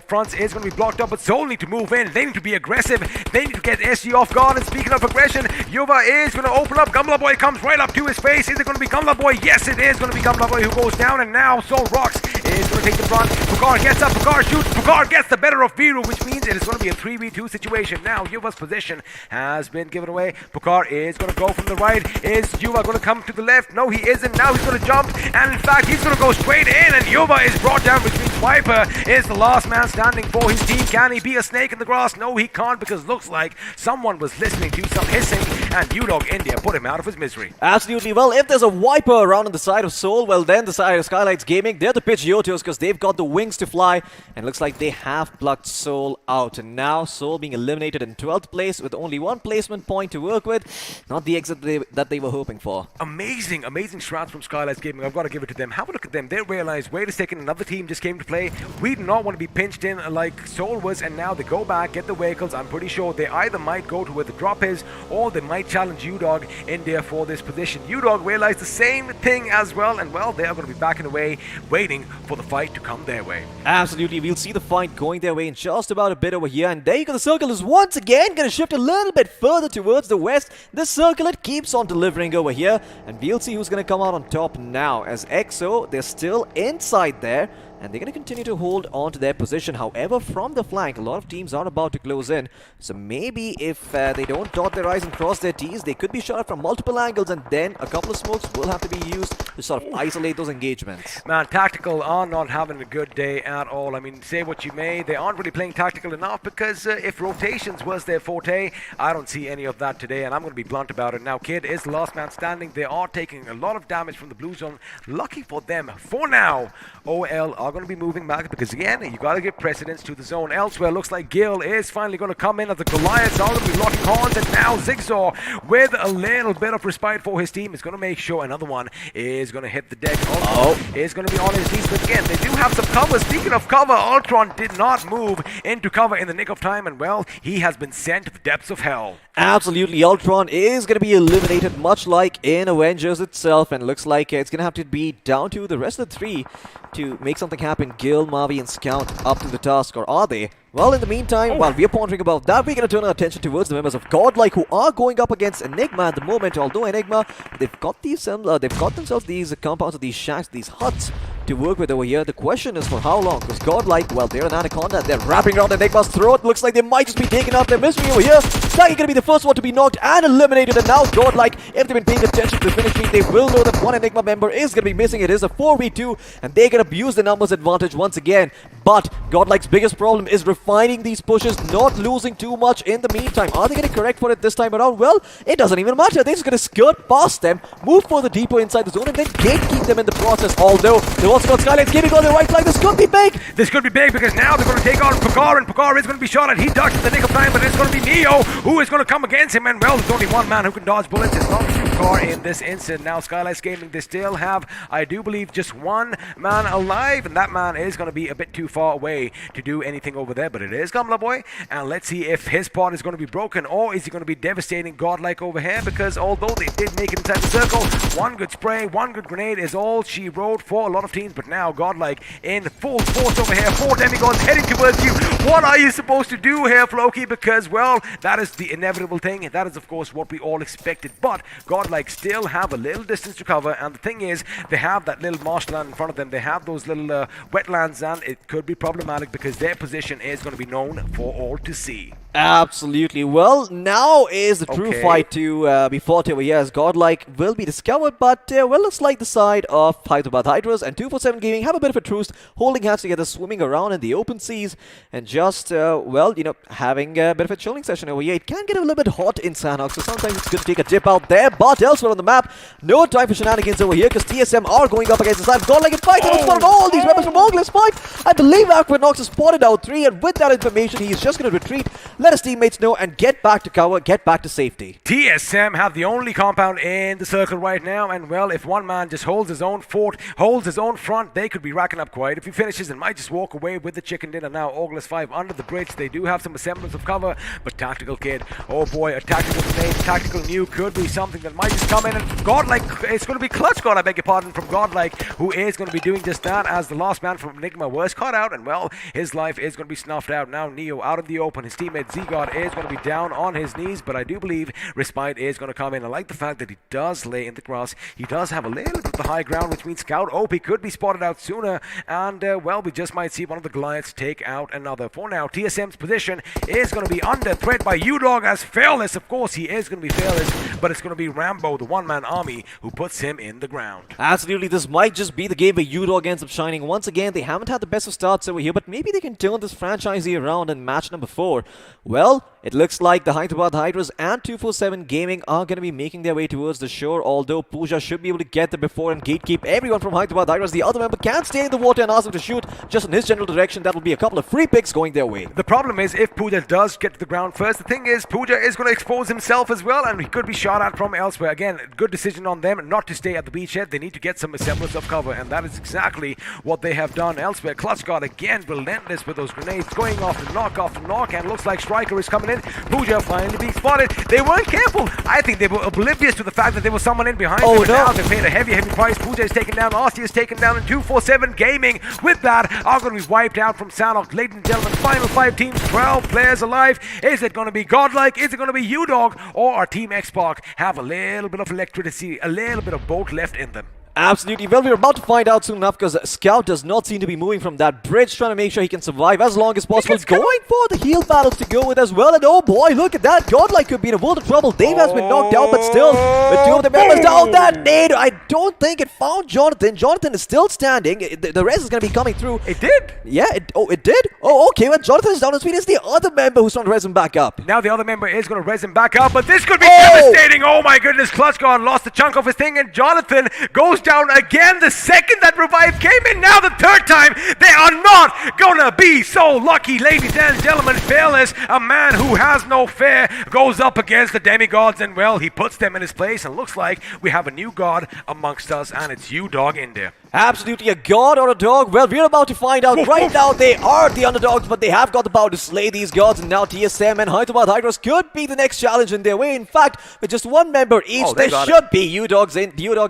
Speaker 4: fronts is going to be blocked up, but Soul need to move in. They need to be aggressive. They need to get SG off guard, and speaking of aggression, Yuva is going to open up. Gamla Boy comes right up to his face. Is it going to be Gamla Boy? Yes, it is going to be Gamla Boy who goes down, and now Soul Rocks is going to take the front. Pakar gets up, Pakar shoots, Pakar gets the better of Viru, which means it is going to be a 3v2 situation. Now Yuva's position has been given away. Pakar is going to go from the right. Is Yuva going to come to the left? No, he isn't. Now he's going to jump, and in fact, he's going to go straight in, and Yuva is brought down, which means Viper is the last man standing for his team. Can he be a snake in the grass? No, he can't, because looks like someone was listening to some hissing, and U-Dog India put him out of his misery.
Speaker 8: Absolutely. Well, if there's a Viper around on the side of Soul, well then the side of Skylights Gaming, they're the pitch Yotos because they've got the wings to fly, and looks like they have plucked Soul out. And now Soul being eliminated in 12th place with only one placement point to work with. Not the exit that they were hoping for.
Speaker 4: Amazing strats from Skylights Gaming. I've got to give it to them. Have a look at them. They realize, wait a second, another team just came to play. We do not want to be pinched in like Soul was, and now they go back, get the vehicles. I'm pretty sure they either might go to where the drop is, or they might challenge U-Dog India for this position. U-Dog realized the same thing as well, and well, they are going to be backing away, waiting for the fight to come their way.
Speaker 8: Absolutely, we'll see the fight going their way in just about a bit over here, and there you go. The circle is once again going to shift a little bit further towards the west. The circle, it keeps on delivering over here, and we'll see who's going to come out on top now, as EXO, they're still inside there, and they're going to continue to hold on to their position. However, from the flank, a lot of teams are about to close in. So maybe if they don't dot their I's and cross their T's, they could be shot at from multiple angles, and then a couple of smokes will have to be used to sort of isolate those engagements.
Speaker 4: Man, Tactical are not having a good day at all. I mean, say what you may, they aren't really playing tactical enough, because if rotations was their forte, I don't see any of that today, and I'm going to be blunt about it. Now, Kid is the last man standing. They are taking a lot of damage from the blue zone. Lucky for them, for now, OL are going to be moving back, because again, you got to give precedence to the zone. Elsewhere, looks like Gil is finally going to come in as the Goliaths are going to be locking horns, and now Zigzaw, with a little bit of respite for his team, is going to make sure another one is going to hit the deck. Also, is going to be on his knees, but again, they do have some cover. Speaking of cover, Ultron did not move into cover in the nick of time, and well, he has been sent to the depths of hell.
Speaker 8: Absolutely, Ultron is going to be eliminated, much like in Avengers itself, and looks like it's going to have to be down to the rest of the three to make something happen. Gil, Mavi, and Scout up to the task, or are they? Well, in the meantime, while we're pondering about that, we're going to turn our attention towards the members of Godlike, who are going up against Enigma at the moment. Although Enigma, they've got themselves these compounds, these shacks, these huts to work with over here. The question is for how long, because Godlike, well, they're an Anaconda, they're wrapping around Enigma's throat. Looks like they might just be taking out their mystery over here. looks like he's going to be the first one to be knocked and eliminated. And now Godlike, if they've been paying attention to the finish stream, they will know that one Enigma member is going to be missing. It is a 4v2 and they're going to abuse the numbers advantage once again. But Godlike's biggest problem is refining these pushes, not losing too much in the meantime. Are they going to correct for it this time around? Well, it doesn't even matter. They're just going to skirt past them, move further deeper inside the zone, and then gatekeep them in the process. Although they've also got Skylights gaming on their right flank. This could be big.
Speaker 4: This could be big because now they're going to take on Pakar, and Pakar is going to be shot at. He ducks in the nick of time, but it's going to be Neo who is going to come against him. And well, there's only one man who can dodge bullets. It's not Pakar in this instant. Now Skylights Gaming, they still have, I do believe, just one man alive, and that man is going to be a bit too far away to do anything over there. But it is Gamla Boy, and let's see if his part is going to be broken, or is he going to be devastating Godlike over here? Because although they did make it inside the circle, one good spray, one good grenade is all she wrote for a lot of teams. But now Godlike in full force over here, 4 demigods heading towards you. What are you supposed to do here, Floki? Because, well, that is the inevitable thing. That is, of course, what we all expected. But Godlike still have a little distance to cover, and the thing is, they have that little marshland in front of them. They have those little wetlands, and it could be problematic because their position is going to be known for all to see.
Speaker 8: Absolutely. Well, now is the true fight to be fought over here, as Godlike will be discovered, but well, looks like the side of Hyderabad Hydras and 247 Gaming have a bit of a truce, holding hands together, swimming around in the open seas, and just, well, you know, having a bit of a chilling session over here. It can get a little bit hot in Sanhok, so sometimes it's good to take a dip out there, but elsewhere on the map, no time for shenanigans over here, because TSM are going up against the side of Godlike in fight, and it's spotted all these weapons from Ogle's fight. I believe Aquinox has spotted out 3, and with that information, he is just going to retreat, let his teammates know, and get back to cover, get back to safety.
Speaker 4: TSM have the only compound in the circle right now, and well, if one man just holds his own fort, holds his own front, they could be racking up quite a few finishes and might just walk away with the chicken dinner. Now Ogles 5 under the bridge, they do have some semblance of cover, but Tactical Kid, oh boy, a tactical grenade, tactical nuke could be something that might just come in, and Godlike, it's going to be Clutch God, I beg your pardon, from Godlike, who is going to be doing just that, as the last man from Enigma was caught out, and well, his life is going to be snuffed out. Now Neo out in the open, his teammate Z-God is going to be down on his knees, but I do believe Respite is going to come in. I like the fact that he does lay in the grass. He does have a little bit of the high ground, which means Scout OP could be spotted out sooner, and well, we just might see one of the Goliaths take out another. For now, TSM's position is going to be under threat by U-Dog as Fearless. Of course, he is going to be Fearless, but it's going to be Rambo, the one-man army, who puts him in the ground.
Speaker 8: Absolutely, this might just be the game where U-Dog ends up shining. Once again, they haven't had the best of starts over here, but maybe they can turn this franchisee around in match number 4. Well, it looks like the Hyderabad Hydras and 247 Gaming are going to be making their way towards the shore, although Pooja should be able to get there before and gatekeep everyone from Hyderabad Hydras. The other member can stay in the water and ask him to shoot just in his general direction. That will be a couple of free picks going their way.
Speaker 4: The problem is, if Pooja does get to the ground first, the thing is, Pooja is going to expose himself as well, and he could be shot at from elsewhere. Again, good decision on them not to stay at the beachhead. They need to get some semblance of cover, and that is exactly what they have done elsewhere. Clutch God again, relentless with those grenades, going off the knock, and looks like Striker is coming in. Pooja finally being spotted. They weren't careful. I think they were oblivious to the fact that there was someone in behind them. And now they paid a heavy price. Pooja is taken down. Aussie is taken down, and 247 Gaming with that are going to be wiped out from Sanhok. Ladies and gentlemen, final 5 teams, 12 players alive. Is it going to be Godlike? Is it going to be U-Dog? Or our Team X-Spark have a little bit of electricity, a little bit of bolt left in them?
Speaker 8: Absolutely. Well, we're about to find out soon enough, because Scout does not seem to be moving from that bridge, trying to make sure he can survive as long as possible. Going for the heal battles to go with as well, and oh boy, look at that. Godlike could be in a world of trouble. Dave has been knocked out, but still, with 2 of the members down, that nade, I don't think it found Jonathan. Jonathan is still standing. The rest is going to be coming through.
Speaker 4: It did?
Speaker 8: Yeah, it did? Oh, okay, well, Jonathan is down his feet. It's the other member who's trying to res him back up.
Speaker 4: Now the other member is going to res him back up, but this could be devastating. Oh my goodness, Clutch God lost a chunk of his thing, and Jonathan goes down again. The second that revive came in, now the 3rd time, they are not gonna be so lucky, ladies and gentlemen. Fearless, a man who has no fear, goes up against the demigods, and well, he puts them in his place, and looks like we have a new god amongst us, and it's U-Dog in there.
Speaker 8: Absolutely, a god or a dog? Well, we're about to find out. Right now, they are the underdogs, but they have got the power to slay these gods, and now TSM and Hyderabad Hydras could be the next challenge in their way. In fact, with just one member each, there should be U-Dog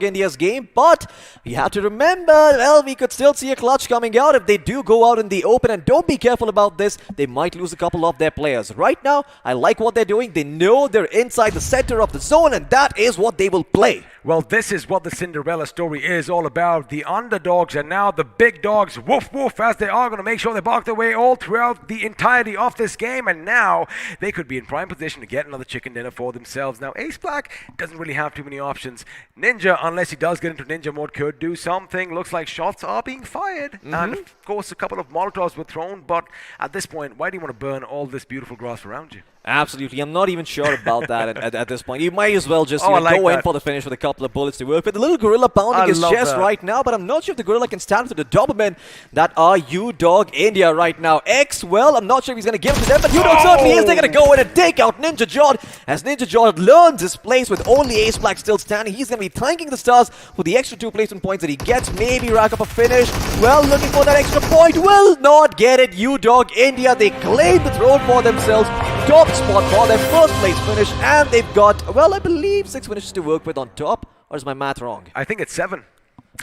Speaker 8: India's game, but we have to remember, well, we could still see a clutch coming out if they do go out in the open, and don't be careful about this. They might lose a couple of their players. Right now, I like what they're doing. They know they're inside the center of the zone, and that is what they will play.
Speaker 4: Well, this is what the Cinderella story is all about. The underdogs and now the big dogs, woof woof, as they are going to make sure they bark their way all throughout the entirety of this game, and now they could be in prime position to get another chicken dinner for themselves. Now Ace Black doesn't really have too many options. Ninja, unless he does get into ninja mode, could do something. Looks like shots are being fired, and of course a couple of Molotovs were thrown, but at this point, why do you want to burn all this beautiful grass around you?
Speaker 8: Absolutely, I'm not even sure about that at this point. You might as well just
Speaker 4: I like
Speaker 8: go in
Speaker 4: that.
Speaker 8: for the finish with a couple of bullets to work with. The little gorilla pounding his
Speaker 4: love
Speaker 8: chest
Speaker 4: that.
Speaker 8: right now, but I'm not sure if the gorilla can stand for the Doberman that are U-Dog India right now. X, well, I'm not sure if he's going to give it to them, but U-Dog certainly is. They're going to go in and take out Ninja Jod. As Ninja Jod learns his place with only Ace Black still standing, he's going to be thanking the stars for the extra 2 placement points that he gets. Maybe rack up a finish. Well, looking for that extra point. Will not get it. U-Dog India, they claim the throne for themselves. Top spot for their first place finish, and they've got, well, I believe 6 finishes to work with on top. Or is my math wrong?
Speaker 4: I think it's 7.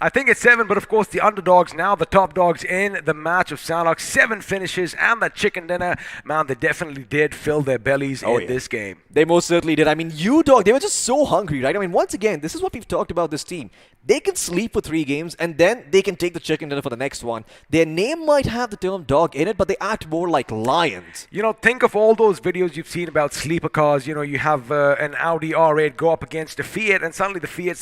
Speaker 4: I think it's 7, but of course the underdogs now, the top dogs in the match of Sanhok. 7 finishes and that chicken dinner. Man, they definitely did fill their bellies in this game.
Speaker 8: They most certainly did. I mean, U-Dog, they were just so hungry, right? I mean, once again, this is what we've talked about this team. They can sleep for 3 games, and then they can take the chicken dinner for the next one. Their name might have the term dog in it, but they act more like lions.
Speaker 4: You know, think of all those videos you've seen about sleeper cars. You know, you have an Audi R8 go up against a Fiat, and suddenly the Fiat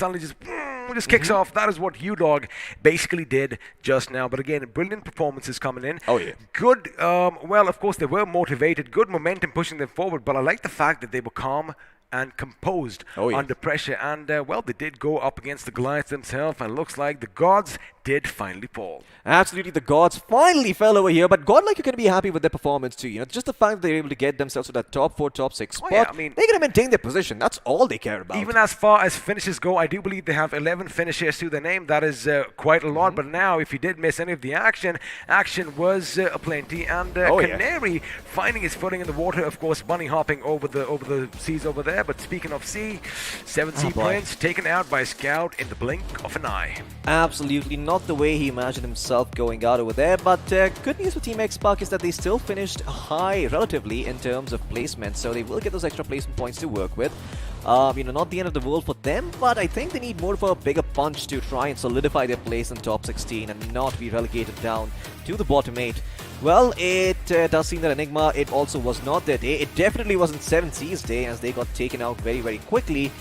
Speaker 4: just kicks off. That is what U-Dog basically did just now. But again, brilliant performances coming in.
Speaker 8: Oh, yeah.
Speaker 4: Good, well, of course, they were motivated. Good momentum pushing them forward. But I like the fact that they were calm and composed under pressure. And, well, they did go up against the Goliaths themselves. And looks like the gods did finally fall.
Speaker 8: Absolutely, the gods finally fell over here, but Godlike are going to be happy with their performance too. You know, just the fact that they're able to get themselves to that top 4, top 6 spot,
Speaker 4: yeah, I mean,
Speaker 8: they're going to maintain their position. That's all they care about.
Speaker 4: Even as far as finishes go, I do believe they have 11 finishes to their name. That is quite a lot. But now, if you did miss any of the action was aplenty. And Canary finding his footing in the water. Of course, bunny hopping over the seas over there. But speaking of sea, 7 sea points taken out by a scout in the blink of an eye.
Speaker 8: Absolutely not the way he imagined himself going out over there, but good news for Team X-Pac is that they still finished high relatively in terms of placement, so they will get those extra placement points to work with. You know, not the end of the world for them, but I think they need more of a bigger punch to try and solidify their place in top 16 and not be relegated down to the bottom 8. Well, it does seem that Enigma, it also was not their day. It definitely wasn't 7C's day, as they got taken out very, very quickly.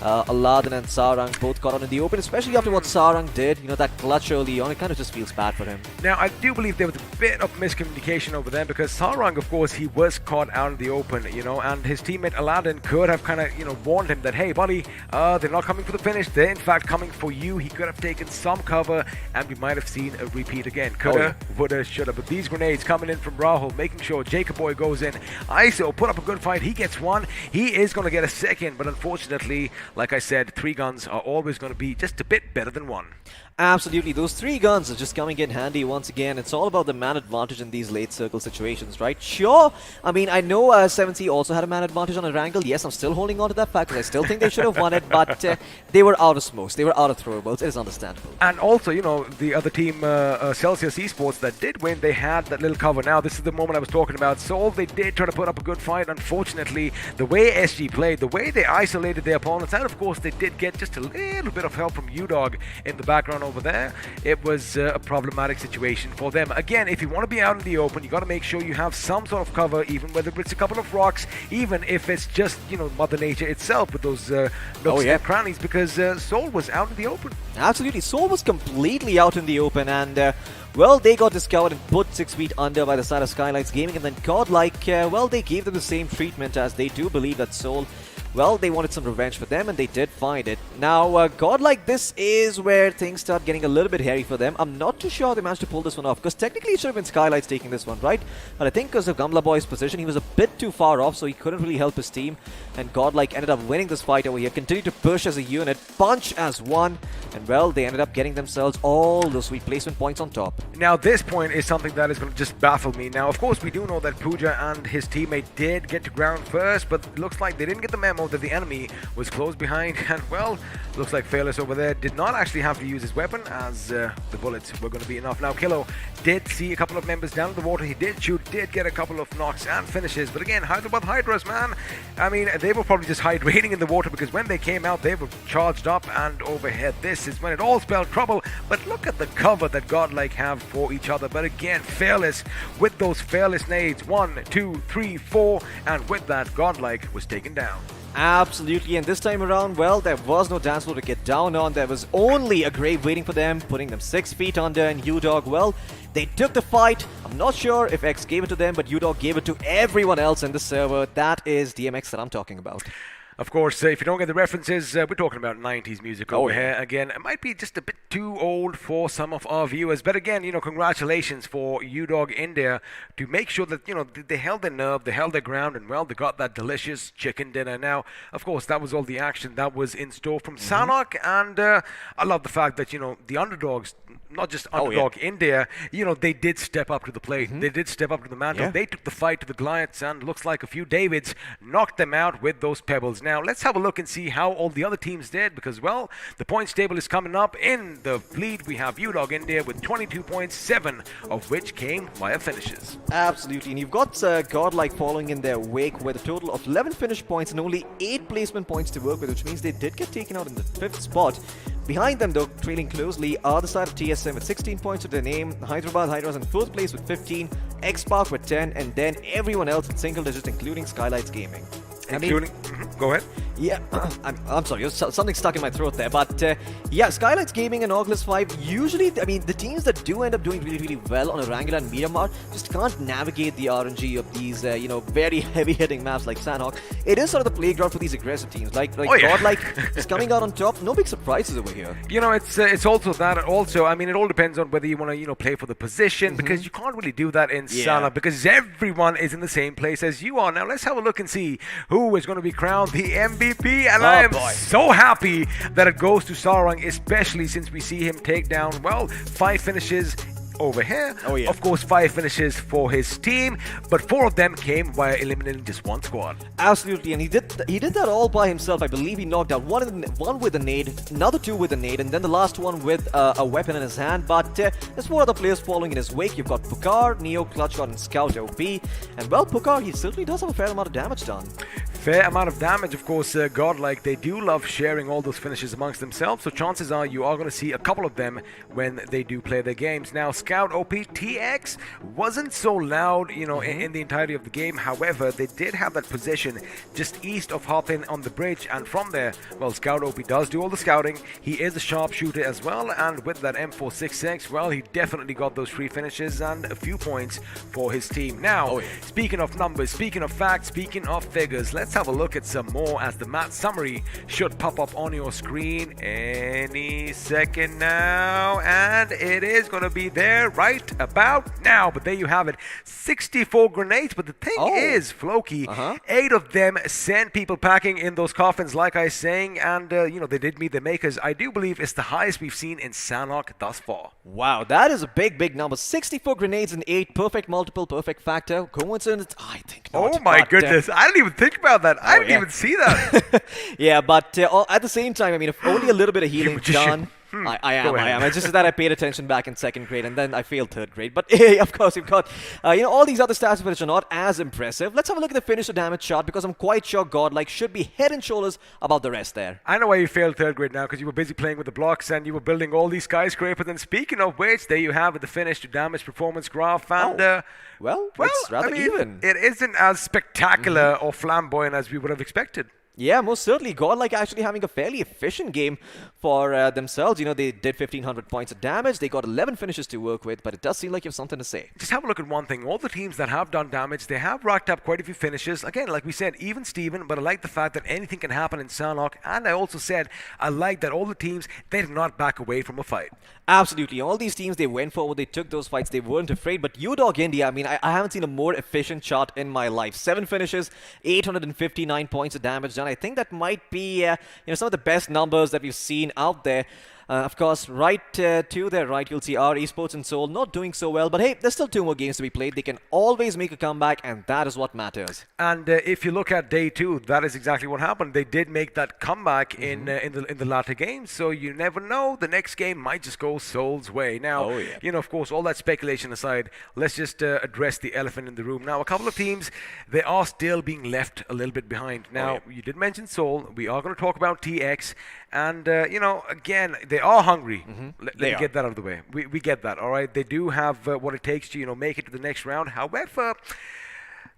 Speaker 8: Aladdin and Sarang both got on in the open, especially after what Sarang did. You know, that clutch early on, it kind of just feels bad for him.
Speaker 4: Now, I do believe there was a bit of miscommunication over there because Sarang, of course, he was caught out in the open, you know, and his teammate Aladdin could have kind of, you know, warned him that, hey, buddy, they're not coming for the finish. They're, in fact, coming for you. He could have taken some cover, and we might have seen a repeat again. Coulda, woulda, shoulda. But these grenades coming in from Rahul, making sure Jacob Boy goes in. ISO put up a good fight. He gets 1. He is going to get a second, but unfortunately, like I said, 3 guns are always going to be just a bit better than 1.
Speaker 8: Absolutely, those 3 guns are just coming in handy once again. It's all about the man advantage in these late circle situations, right? Sure, I mean, I know 7C also had a man advantage on Erangel. Yes, I'm still holding on to that fact because I still think they should have won it, but they were out of smokes. They were out of throwables. It is understandable.
Speaker 4: And also, you know, the other team, Celsius Esports, that did win, they had that little cover. Now, this is the moment I was talking about. Seoul, they did try to put up a good fight. Unfortunately, the way SG played, the way they isolated their opponents, and of course, they did get just a little bit of help from U-Dog in the background over there. It was a problematic situation for them. Again, if you want to be out in the open, you got to make sure you have some sort of cover, even whether it's a couple of rocks, even if it's just, you know, Mother Nature itself with those nooks and crannies, because Seoul was out in the open.
Speaker 8: Absolutely, Seoul was completely out in the open, and well, they got discovered and put 6 feet under by the side of Skylights Gaming, and then Godlike, well, they gave them the same treatment, as they do believe that Seoul, well, they wanted some revenge for them, and they did find it. Now, Godlike, this is where things start getting a little bit hairy for them. I'm not too sure they managed to pull this one off, because technically it should have been Skylights taking this one, right? But I think because of Gamla Boy's position, he was a bit too far off, so he couldn't really help his team. And Godlike ended up winning this fight over here, continued to push as a unit, punch as one, and well, they ended up getting themselves all those sweet placement points on top.
Speaker 4: Now, this point is something that is going to just baffle me. Now, of course, we do know that Pooja and his teammate did get to ground first, but it looks like they didn't get the memo ammo that the enemy was close behind. And well, looks like Fearless over there did not actually have to use his weapon, as the bullets were going to be enough. Now Kilo did see a couple of members down in the water. He did shoot, did get a couple of knocks and finishes. But again, Hyderabad Hydras, man, I mean, they were probably just hydrating in the water, because when they came out, they were charged up and overhead. This is when it all spelled trouble. But look at the cover that Godlike have for each other. But again, Fearless with those Fearless nades. 1, 2, 3, 4. And with that, Godlike was taken down.
Speaker 8: Absolutely, and this time around, well, there was no dance floor to get down on. There was only a grave waiting for them, putting them 6 feet under, and UDog, well, they took the fight. I'm not sure if X gave it to them, but UDog gave it to everyone else in the server. That is DMX that I'm talking about.
Speaker 4: Of course, if you don't get the references, we're talking about 90s music over here. Again, it might be just a bit too old for some of our viewers. But again, congratulations for UDog India to make sure that, they held their nerve, they held their ground, and well, they got that delicious chicken dinner. Now, of course, that was all the action that was in store from Sanhok. And I love the fact that, the underdogs, not just underdog India, they did step up to the plate. They did step up to the mantle. They took the fight to the Goliaths, and looks like a few Davids knocked them out with those pebbles. Now, let's have a look and see how all the other teams did, because, well, the points table is coming up. In the lead, we have UDog India with 22 points, 7 of which came via finishes.
Speaker 8: Absolutely, and you've got Godlike following in their wake with a total of 11 finish points and only 8 placement points to work with, which means they did get taken out in the 5th spot. Behind them, though, trailing closely, are the side of TSM with 16 points to their name, Hyderabad Hydras in 4th place with 15, X-Park with 10, and then everyone else in single digits, including Skylights Gaming.
Speaker 4: Go ahead.
Speaker 8: Yeah, I'm sorry, something stuck in my throat there. But yeah, Skylights Gaming and Oculus 5, usually, I mean, the teams that do end up doing really, really well on Erangel and Miramar just can't navigate the RNG of these, very heavy-hitting maps like Sanhok. It is sort of the playground for these aggressive teams. Like Godlike is coming out on top. No big surprises over here.
Speaker 4: It's also that. Also, I mean, it all depends on whether you want to, play for the position, because you can't really do that in Sanhok, because everyone is in the same place as you are. Now, let's have a look and see who is going to be crowned the MVP. And I am so happy that it goes to Sarang, especially since we see him take down, 5 finishes over here. Of course, 5 finishes for his team, but 4 of them came via eliminating just 1 squad.
Speaker 8: Absolutely, and he did that all by himself. I believe he knocked out one with a nade, another 2 with a nade, and then the last one with a weapon in his hand. But there's 4 other players following in his wake. You've got Pukar, Neo, Clutchshot, and Scout OP. And well, Pukar, he certainly does have a fair amount of damage done.
Speaker 4: Fair amount of damage, of course. Godlike, they do love sharing all those finishes amongst themselves, so chances are you are going to see a couple of them when they do play their games. Now, Scout OP TX wasn't so loud, in the entirety of the game. However, they did have that position just east of Hopin on the bridge, and from there, well, Scout OP does do all the scouting. He is a sharpshooter as well, and with that M466, well, he definitely got those 3 finishes and a few points for his team. Now, speaking of numbers, speaking of facts, speaking of figures, let's have a look at some more, as the match summary should pop up on your screen any second now, and it is going to be there right about now. But there you have it, 64 grenades. But the thing is, Floki, 8 of them sent people packing in those coffins, like I was saying, and they did meet the makers. I do believe it's the highest we've seen in Sanhok thus far.
Speaker 8: Wow, that is a big number. 64 grenades and 8 perfect multiple, perfect factor. Coincidence? I think not.
Speaker 4: Oh my goodness, I didn't even think about that. I didn't even see that.
Speaker 8: Yeah, but at the same time, I mean, if only a little bit of healing done. I am. It's just that I paid attention back in 2nd grade, and then I failed 3rd grade. But of course, you've got all these other stats which are not as impressive. Let's have a look at the finisher damage chart, because I'm quite sure Godlike should be head and shoulders above the rest there.
Speaker 4: I know why you failed 3rd grade now, because you were busy playing with the blocks and you were building all these skyscrapers. And speaking of which, there you have it, the finish to damage performance graph. And
Speaker 8: well, it's rather even.
Speaker 4: It isn't as spectacular or flamboyant as we would have expected.
Speaker 8: Yeah, most certainly. Godlike actually having a fairly efficient game for themselves. They did 1,500 points of damage. They got 11 finishes to work with, but it does seem like you have something to say.
Speaker 4: Just have a look at one thing. All the teams that have done damage, they have racked up quite a few finishes. Again, like we said, even Steven, but I like the fact that anything can happen in Sanhok. And I also said, I like that all the teams, they did not back away from a fight.
Speaker 8: Absolutely. All these teams, they went forward, they took those fights, they weren't afraid. But UDog India, I mean, I haven't seen a more efficient chart in my life. 7 finishes, 859 points of damage done. I think that might be, some of the best numbers that we've seen out there. Of course, right to their right, you'll see our esports in Seoul not doing so well. But hey, there's still 2 more games to be played. They can always make a comeback, and that is what matters.
Speaker 4: And if you look at day 2, that is exactly what happened. They did make that comeback in the latter games. So you never know. The next game might just go Seoul's way. Now, of course, all that speculation aside, let's just address the elephant in the room. Now, a couple of teams, they are still being left a little bit behind. Now, you did mention Seoul. We are going to talk about TX. And, again, they are hungry. Let me get that out of the way. We get that, all right? They do have what it takes to, make it to the next round. However,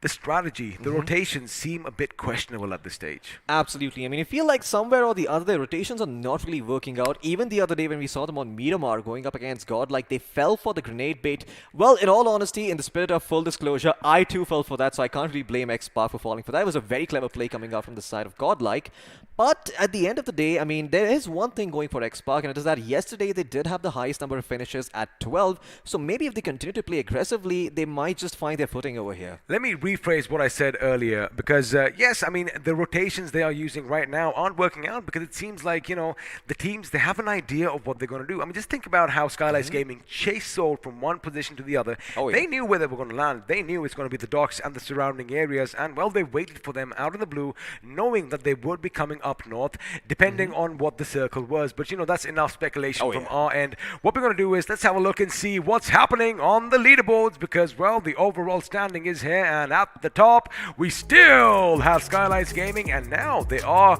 Speaker 4: the strategy, the rotations seem a bit questionable at this stage.
Speaker 8: Absolutely. I mean, I feel like somewhere or the other, their rotations are not really working out. Even the other day when we saw them on Miramar going up against God, like they fell for the grenade bait. Well, in all honesty, in the spirit of full disclosure, I too fell for that, so I can't really blame X-Spark for falling for that. It was a very clever play coming out from the side of Godlike. But at the end of the day, I mean, there is one thing going for X-Spark, and it is that yesterday they did have the highest number of finishes at 12. So maybe if they continue to play aggressively, they might just find their footing over here.
Speaker 4: Let me rephrase what I said earlier, because yes, I mean, the rotations they are using right now aren't working out, because it seems like, the teams, they have an idea of what they're going to do. I mean, just think about how Skylights Gaming chased Seoul from one position to the other. They knew where they were going to land. They knew it's going to be the docks and the surrounding areas, and well, they waited for them out in the blue, knowing that they would be coming up north, depending on what the circle was. But that's enough speculation from our end. What we're going to do is let's have a look and see what's happening on the leaderboards, because well, the overall standing is here, and at the top we still have Skylights Gaming, and now they are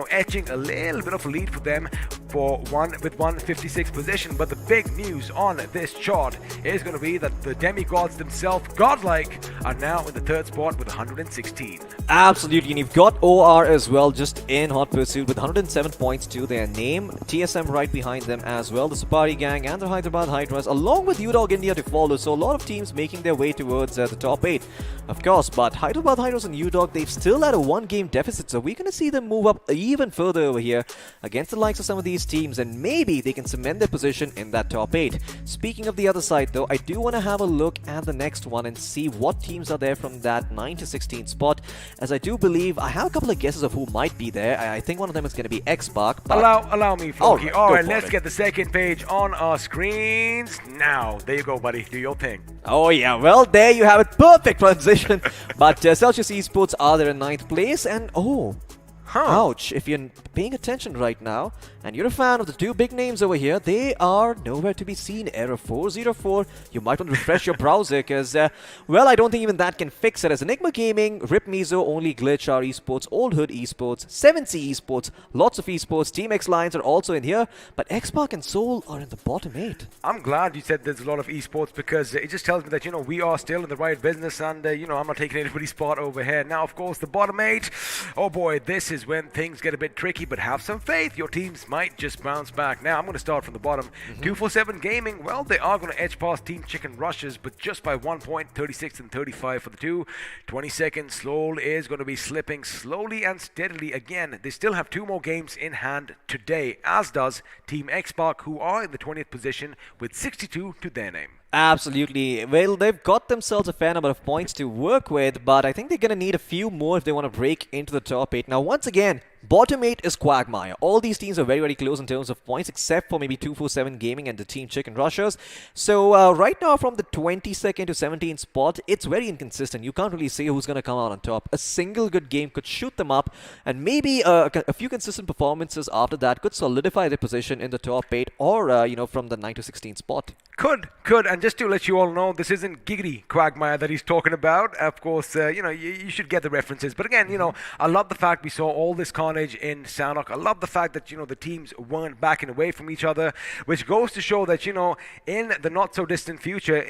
Speaker 4: etching a little bit of a lead for them with 156 position. But the big news on this chart is going to be that the demigods themselves, Godlike, are now in the 3rd spot with 116.
Speaker 8: Absolutely, and you've got OR as well, just in hot pursuit with 107 points to their name. TSM right behind them as well, the Supari Gang and the Hyderabad Hydras, along with UDOG India to follow. So a lot of teams making their way towards the top 8, of course. But Hyderabad Hydras and UDOG, they've still had a 1-game deficit, so we're going to see them move up even further over here against the likes of some of these teams, and maybe they can cement their position in that top 8. Speaking of the other side though, I do want to have a look at the next one and see what teams are there from that 9 to 16 spot, as I do believe I have a couple of guesses of who might be there. I think one of them is going to be X-Spark.
Speaker 4: Allow me, Floki. Alright, let's get the second page on our screens now. There you go, buddy. Do your thing.
Speaker 8: Oh yeah, well there you have it. Perfect transition. But Celsius Esports are there in 9th place, and ouch, if you're paying attention right now and you're a fan of the 2 big names over here, they are nowhere to be seen. Error 404. You might want to refresh your browser, because well, I don't think even that can fix it, as Enigma Gaming, Rip Mizo, Only Glitch, R Esports, Old Hood Esports, 7C Esports, lots of esports, Team X Lions are also in here, but X-Spark and Seoul are in the bottom 8.
Speaker 4: I'm glad you said there's a lot of esports, because it just tells me that we are still in the right business, and I'm not taking anybody's spot over here. Now, of course, the bottom 8, oh boy, this is when things get a bit tricky, but have some faith, your teams might just bounce back. Now I'm going to start from the bottom. 247 Gaming, well, they are going to edge past Team Chicken Rushes, but just by 1 point, 36 and 35 for the 2. 22nd Slow is going to be slipping slowly and steadily again. They still have 2 more games in hand today, as does Team X-Spark, who are in the 20th position with 62 to their name.
Speaker 8: Absolutely. Well, they've got themselves a fair number of points to work with, but I think they're going to need a few more if they want to break into the top 8. Now, once again, bottom 8 is Quagmire. All these teams are very, very close in terms of points, except for maybe 247 Gaming and the Team Chicken Rushers. So, right now, from the 22nd to 17th spot, it's very inconsistent. You can't really say who's going to come out on top. A single good game could shoot them up, and maybe a few consistent performances after that could solidify their position in the top 8, or, from the 9 to 16 spot.
Speaker 4: Could. And just to let you all know, this isn't giggity Quagmire that he's talking about. Of course, you should get the references. But again, I love the fact we saw all this carnage in Sanhok. I love the fact that, the teams weren't backing away from each other, which goes to show that, in the not-so-distant future,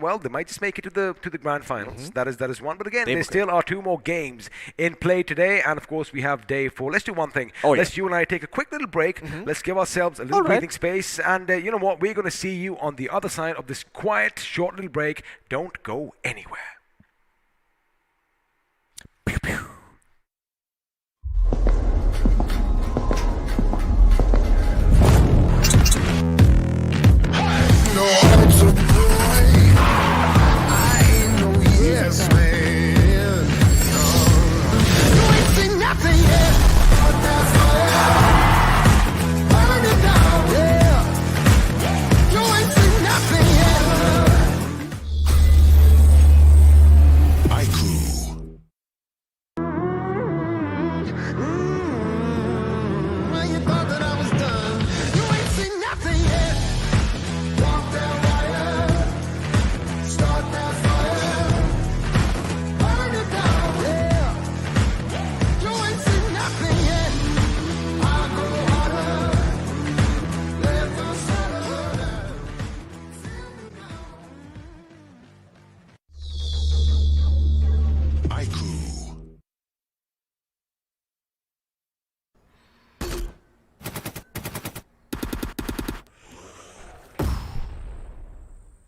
Speaker 4: well, they might just make it to the grand finals. That is one. But again, there still are 2 more games in play today. And, of course, we have day 4. Let's do one thing. Let's you and I take a quick little break. Let's give ourselves a little breathing space. And you know what? We're going to see you on the other side of this quiet, short little break. Don't go anywhere. Pew, pew.
Speaker 7: Yes, man. You ain't seen nothing yet. But that's fire. Burn it down. Yeah.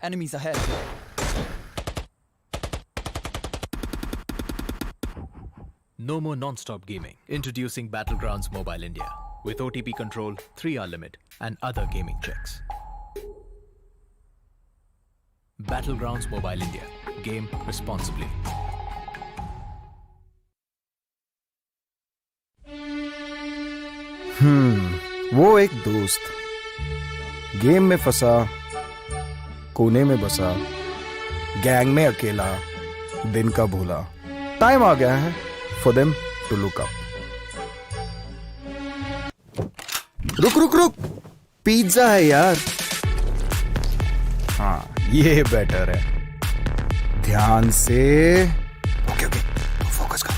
Speaker 11: Enemies ahead.
Speaker 9: No more non-stop gaming. Introducing Battlegrounds Mobile India with OTP control, 3-hour limit, and other gaming tricks. Battlegrounds Mobile India. Game responsibly.
Speaker 10: वो एक दोस्त game में फंसा, कोने में बसा, gang में अकेला, दिन का भूला. टाइम आ गया है for them to look up. रुक रुक रुक, पिज्जा है यार. हाँ, ये बेटर है. ध्यान से. ओके ओके, फोकस कर.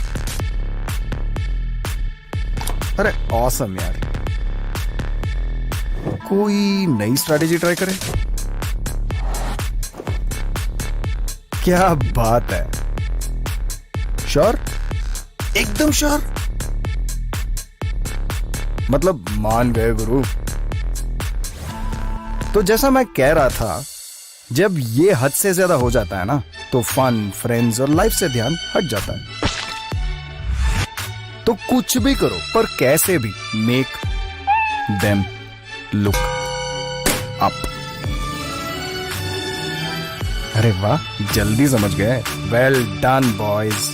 Speaker 10: अरे ऑसम यार. कोई नई स्ट्रैटेजी ट्राई करें? क्या बात है. श्योर? एकदम श्योर. मतलब मान गए गुरु. तो जैसा मैं कह रहा था, जब ये हद से ज्यादा हो जाता है ना, तो फन, फ्रेंड्स और लाइफ से ध्यान हट जाता है. तो कुछ भी करो, पर कैसे भी मेक देम लुक अप. अरे वाह, जल्दी समझ गए. Well done boys.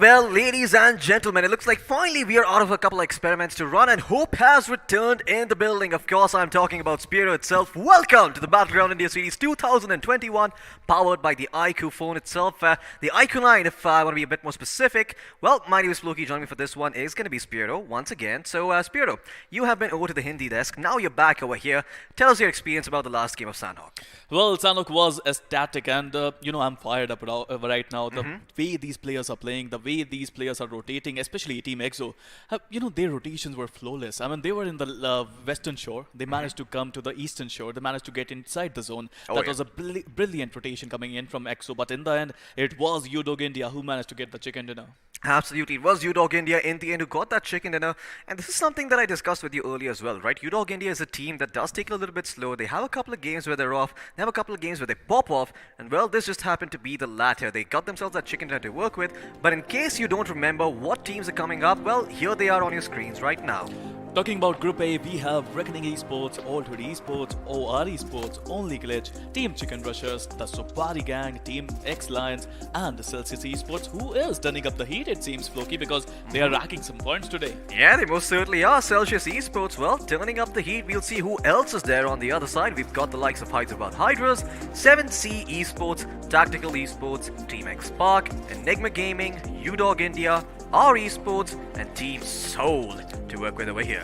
Speaker 6: Well, ladies and gentlemen, it looks like finally we are out of a couple of experiments to run and hope has returned in the building. Of course, I'm talking about Spiro itself. Welcome to the Battleground India Series 2021, powered by the iQOO phone itself. The iQOO 9, if I want to be a bit more specific. Well, my name is Floki. Joining me for this one is going to be Spiro once again. So, Spiro, you have been over to the Hindi desk. Now you're back over here. Tell us your experience about the last game of Sanhok.
Speaker 5: Well, Sanhok was ecstatic, and I'm fired up right now. The way these players are playing, the way these players are rotating, especially Team EXO, their rotations were flawless. I mean, they were in the western shore. They managed to come to the eastern shore. They managed to get inside the zone. That was a brilliant rotation coming in from EXO. But in the end, it was UDOG India who managed to get the chicken dinner.
Speaker 6: Absolutely. It was UDOG India in the end who got that chicken dinner. And this is something that I discussed with you earlier as well, right? UDOG India is a team that does take it a little bit slow. They have a couple of games where they're off. They have a couple of games where they pop off. And well, this just happened to be the latter. They got themselves that chicken dinner to work with. But in case you don't remember what teams are coming up, well, here they are on your screens right now.
Speaker 5: Talking about Group A, we have Reckoning Esports, Altered Esports, OR Esports, Only Glitch, Team Chicken Rushers, the Supari Gang, Team X Lions, and the Celsius Esports, who is turning up the heat, it seems, Floki, because they are racking some points today.
Speaker 6: Yeah, they most certainly are. Celsius Esports, well, turning up the heat. We'll see who else is there on the other side. We've got the likes of Hyderabad Hydras, 7C Esports, Tactical Esports, Team X Spark, Enigma Gaming, UDOG India, R Esports, and Team Soul to work with over here.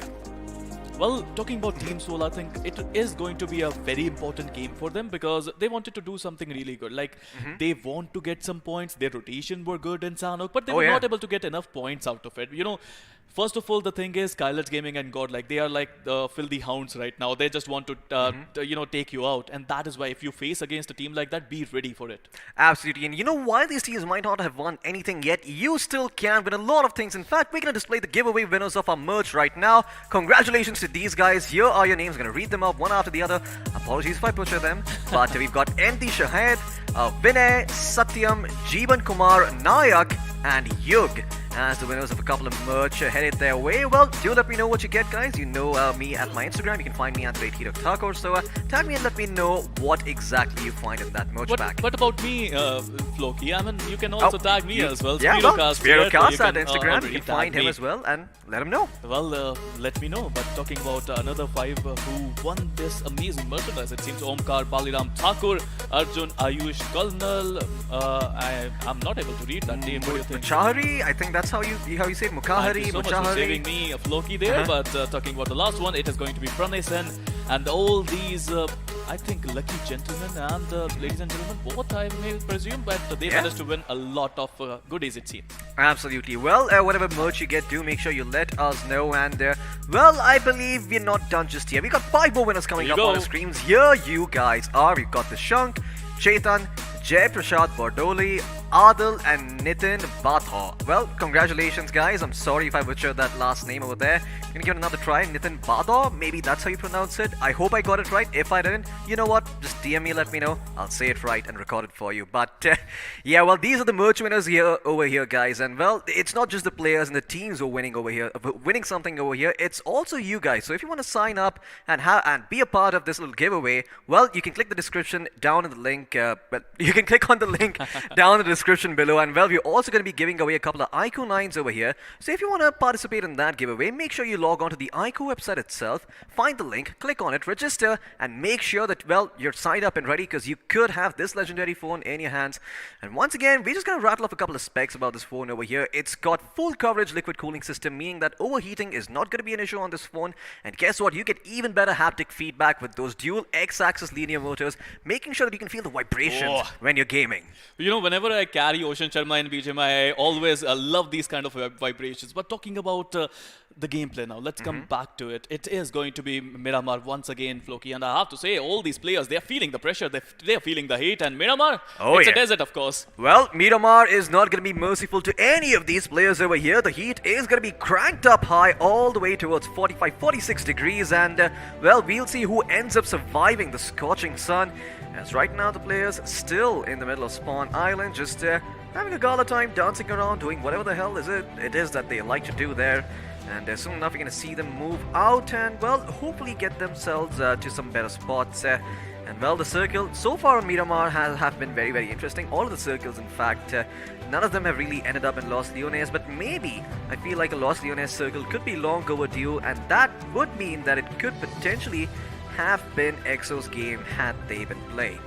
Speaker 5: Well, talking about Team Soul, I think it is going to be a very important game for them because they wanted to do something really good. Like, they want to get some points. Their rotation were good in Sanhok, but they were not able to get enough points out of it. You know, first of all, the thing is, Skylar's Gaming and God, like, they are like the filthy hounds right now. They just want to, you know, take you out. And that is why if you face against a team like that, be ready for it.
Speaker 6: Absolutely. And you know, while these teams might not have won anything yet, you still can win a lot of things. In fact, we're going to display the giveaway winners of our merch right now. Congratulations to these guys. Here are your names. I'm going to read them out one after the other. Apologies if I butcher them. But we've got NT Shahid, Vinay, Satyam, Jeevan Kumar, Nayak, and Yug as the winners of a couple of merch headed their way. Well, do let me know what you get, guys. You know me at my Instagram. You can find me at @HeatOfTakur. So tag me and let me know what exactly you find in that merch bag.
Speaker 5: What about me, Floki? I mean, you can also tag me as well.
Speaker 6: Yeah, Spirocast at
Speaker 5: can,
Speaker 6: Instagram. You can find him as well and let him know.
Speaker 5: Well, let me know. But talking about another 5 who won this amazing merchandise, it seems Omkar, Baliram Thakur, Arjun, Ayush, Kalnal. I'm not able to read that name. What do you think?
Speaker 6: Muchahari, I think that's how you say it. Mukhari,
Speaker 5: Thank you so much for saving me, Floki there. But talking about the last one, it is going to be Pranay Sen and all these, I think, lucky gentlemen and ladies and gentlemen, both I may presume, but they managed to win a lot of goodies, it seems.
Speaker 6: Absolutely. Well, whatever merch you get, do make sure you let us know. And well, I believe we're not done just yet. We got 5 more winners coming up on the screens. Here you guys are. We've got the Shank, Chetan, Jay Prashad Bordoli, Adil, and Nitin Badhaw. Well, congratulations, guys. I'm sorry if I butchered that last name over there. I'm gonna give it another try. Nitin Badhaw, maybe that's how you pronounce it. I hope I got it right. If I didn't, you know what? Just DM me, let me know. I'll say it right and record it for you. But yeah, well, these are the merch winners over here, guys. And well, it's not just the players and the teams who are winning over here, winning something over here. It's also you guys. So if you want to sign up and be a part of this little giveaway, well, you can click the description down in the link. But you can click on the link down in the description below. And well, we're also going to be giving away a couple of iQOO 9s over here. So if you want to participate in that giveaway, make sure you log on to the iQOO website itself, find the link, click on it, register, and make sure that, well, you're signed up and ready because you could have this legendary phone in your hands. And once again, we're just going to rattle off a couple of specs about this phone over here. It's got full coverage liquid cooling system, meaning that overheating is not going to be an issue on this phone. And guess what? You get even better haptic feedback with those dual X-axis linear motors, making sure that you can feel the vibrations when you're gaming.
Speaker 5: You know, whenever I carry Ocean Sharma in BGMI, I always love these kind of vibrations. But talking about the gameplay now, let's come back to it. It is going to be Miramar once again, Floki, and I have to say, all these players, they're feeling the pressure, they're feeling the heat, and Miramar, it's a desert, of course.
Speaker 6: Well, Miramar is not going to be merciful to any of these players over here. The heat is going to be cranked up high all the way towards 45, 46 degrees, and well, we'll see who ends up surviving the scorching sun. As right now, the players still in the middle of Spawn Island, just having a gala time, dancing around, doing whatever the hell it is that they like to do there. And soon enough, you're going to see them move out and, well, hopefully get themselves to some better spots. And, well, the circle so far on Miramar have been very, very interesting. All of the circles, in fact, none of them have really ended up in Los Leones. But maybe I feel like a Los Leones circle could be long overdue. And that would mean that it could potentially have been EXO's game had they been playing.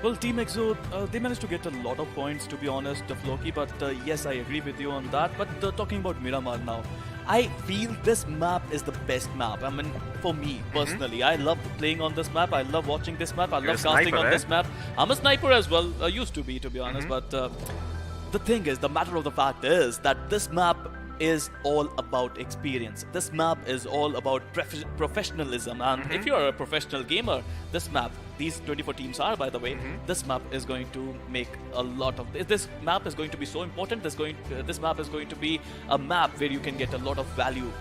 Speaker 5: Well, Team EXO, they managed to get a lot of points, to be honest, Floki, but yes, I agree with you on that. But talking about Miramar now, I feel this map is the best map. I mean, for me, personally, I love playing on this map. I love watching this map. I love casting on this map. I'm a sniper as well. I used to be honest. But the thing is, the matter of the fact is that this map is all about experience. This map is all about professionalism, and if you're a professional gamer, this map, these 24 teams are, by the way, this map is going to make a lot of this map is going to be so important. This map is going to be a map where you can get a lot of value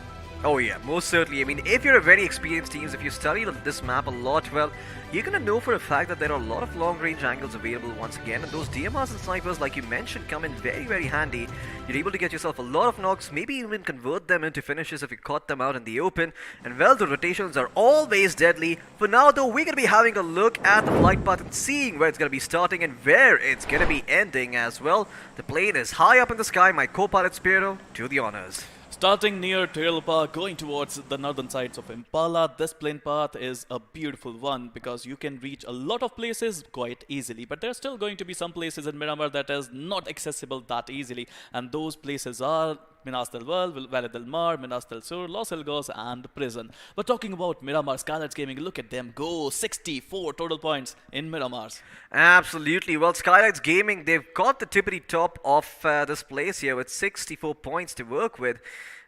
Speaker 6: Oh yeah, most certainly. I mean, if you're a very experienced team, if you studied this map a lot, well, you're gonna know for a fact that there are a lot of long-range angles available once again, and those DMRs and snipers, like you mentioned, come in very, very handy. You're able to get yourself a lot of knocks, maybe even convert them into finishes if you caught them out in the open. And well, the rotations are always deadly. For now, though, we're gonna be having a look at the flight path and seeing where it's gonna be starting and where it's gonna be ending as well. The plane is high up in the sky. My co-pilot Spiro, to the honors.
Speaker 5: Starting near Tiralpa, going towards the northern sides of Impala, this plane path is a beautiful one because you can reach a lot of places quite easily. But there's still going to be some places in Miramar that is not accessible that easily. And those places are Minas del Val, Valle del Mar, Minas del Sur, Los Elgos, and Prison. But talking about Miramar, Skylights Gaming, look at them go. 64 total points in Miramars.
Speaker 6: Absolutely. Well, Skylights Gaming, they've got the tippity top of this place here with 64 points to work with.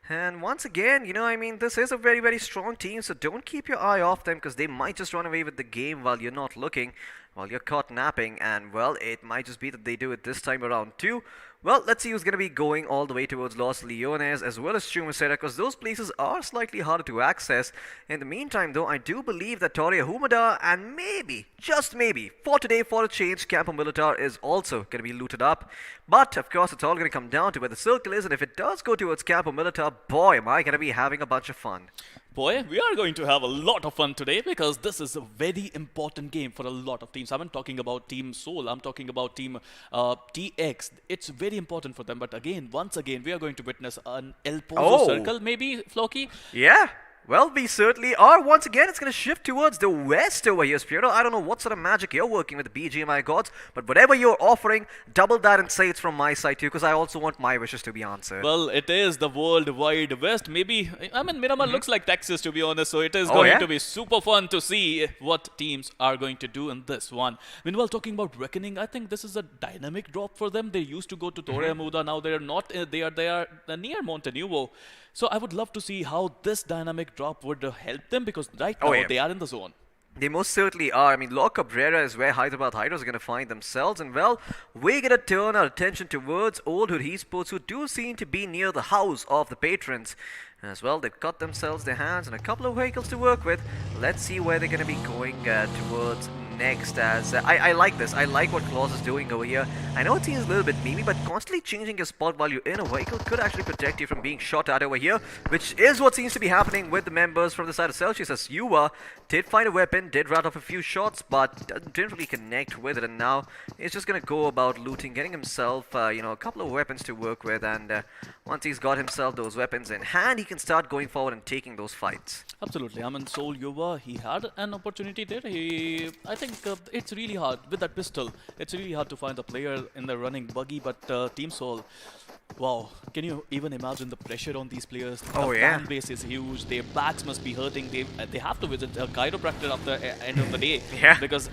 Speaker 6: And once again, I mean, this is a very, very strong team, so don't keep your eye off them because they might just run away with the game while you're not looking, while you're caught napping, and well, it might just be that they do it this time around too. Well, let's see who's going to be going all the way towards Los Leones as well as Chumacera, because those places are slightly harder to access. In the meantime, though, I do believe that Torre Humada and maybe, just maybe, for today, for a change, Campo Militar is also going to be looted up. But, of course, it's all going to come down to where the circle is, and if it does go towards Campo Militar, boy, am I going to be having a bunch of fun.
Speaker 5: Boy, we are going to have a lot of fun today because this is a very important game for a lot of teams. I'm not talking about Team Soul, I'm talking about Team TX. It's very important for them, but again, once again, we are going to witness an El Pozo circle, maybe, Floki?
Speaker 6: Yeah. Well, we certainly are. Once again, it's going to shift towards the west over here, Spiro. I don't know what sort of magic you're working with the BGMI gods, but whatever you're offering, double that and say it's from my side too, because I also want my wishes to be answered.
Speaker 5: Well, it is the World Wide West. Maybe, I mean, Miramar looks like Texas, to be honest, so it is going to be super fun to see what teams are going to do in this one. Meanwhile, talking about Reckoning, I think this is a dynamic drop for them. They used to go to Torre Amuda, now they are not, they are near Montenuevo. So I would love to see how this dynamic drop would help them because right now they are in the zone.
Speaker 6: They most certainly are. I mean, La Cabrera is where Hyderabad Hydros are going to find themselves. And well, we're going to turn our attention towards Old Hood Esports, who do seem to be near the house of the patrons. As well, they've got themselves their hands and a couple of vehicles to work with. Let's see where they're going to be going towards next. As I like this. I like what Claus is doing over here. I know it seems a little bit memey, but constantly changing your spot while you're in a vehicle could actually protect you from being shot at over here, which is what seems to be happening with the members from the side of Celsius. As Yuva did find a weapon, did rat off a few shots, but didn't really connect with it, and now he's just going to go about looting, getting himself a couple of weapons to work with, and once he's got himself those weapons in hand, he can start going forward and taking those fights.
Speaker 5: Absolutely. I mean, Soul Yuva, he had an opportunity there. I think it's really hard with that pistol. It's really hard to find a player in the running buggy, but Team Soul, wow, can you even imagine the pressure on these players? The fan base is huge. Their backs must be hurting. They have to visit a chiropractor after end of the day because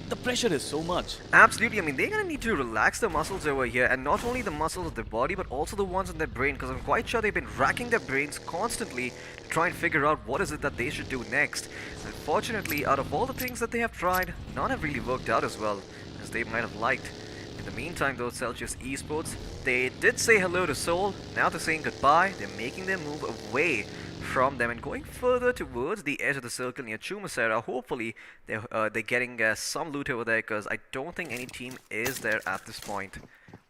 Speaker 5: the pressure is so much.
Speaker 6: Absolutely. I mean, they're gonna need to relax their muscles over here, and not only the muscles of their body, but also the ones in their brain, because I'm quite sure they've been racking their brains constantly to try and figure out what is it that they should do next. Unfortunately, out of all the things that they have tried, none have really worked out as well as they might have liked. In the meantime, though, Celsius Esports, they did say hello to Seoul. Now they're saying goodbye. They're making their move away from them and going further towards the edge of the circle near Chumacera. Hopefully, they're getting some loot over there, because I don't think any team is there at this point.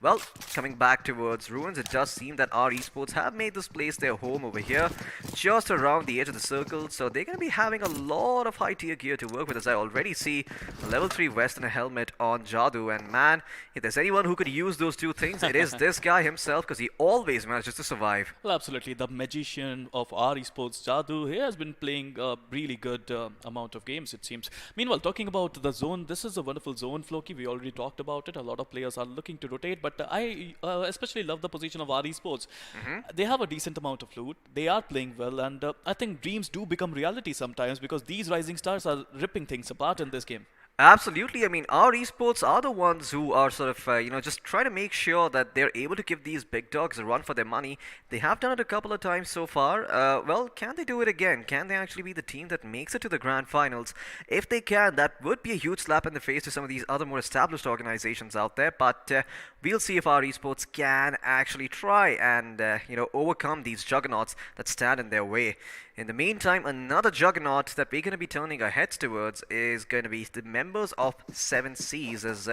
Speaker 6: Well, coming back towards Ruins, it does seem that our esports have made this place their home over here, just around the edge of the circle, so they're going to be having a lot of high tier gear to work with, as I already see a level 3 vest and a helmet on Jadu, and man, if there's anyone who could use those two things, it is this guy himself, because he always manages to survive.
Speaker 5: Well, absolutely. The magician of our esports, Jadu, he has been playing a really good amount of games, it seems. Meanwhile, talking about the zone, this is a wonderful zone, Floki. We already talked about it. A lot of players are looking to rotate, but I especially love the position of our esports. They have a decent amount of loot. They are playing well, and I think dreams do become reality sometimes, because these rising stars are ripping things apart in this game.
Speaker 6: Absolutely. I mean, our esports are the ones who are sort of, just trying to make sure that they're able to give these big dogs a run for their money. They have done it a couple of times so far. Well, can they do it again? Can they actually be the team that makes it to the grand finals? If they can, that would be a huge slap in the face to some of these other more established organizations out there. But we'll see if our esports can actually try and, overcome these juggernauts that stand in their way. In the meantime, another juggernaut that we're going to be turning our heads towards is going to be the members of 7 Seas, as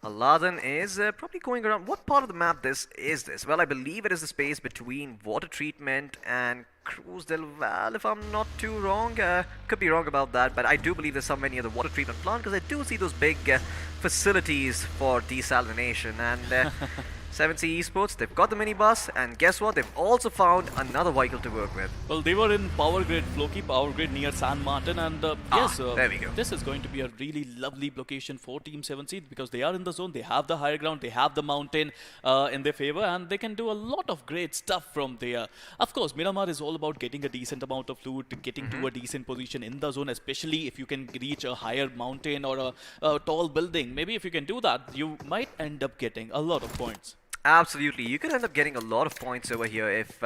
Speaker 6: Aladdin is probably going around. What part of the map is this? Well, I believe it is the space between water treatment and Cruz del Val, if I'm not too wrong. Could be wrong about that, but I do believe there's somewhere near the water treatment plant, because I do see those big facilities for desalination. And 7C Esports, they've got the minibus, and guess what? They've also found another vehicle to work with.
Speaker 5: Well, they were in Power Grid, Floki Power Grid near San Martin, and
Speaker 6: there we go.
Speaker 5: This is going to be a really lovely location for Team 7C, because they are in the zone, they have the higher ground, they have the mountain in their favor, and they can do a lot of great stuff from there. Of course, Miramar is all about getting a decent amount of loot, getting to a decent position in the zone, especially if you can reach a higher mountain or a tall building. Maybe if you can do that, you might end up getting a lot of points.
Speaker 6: Absolutely, you could end up getting a lot of points over here if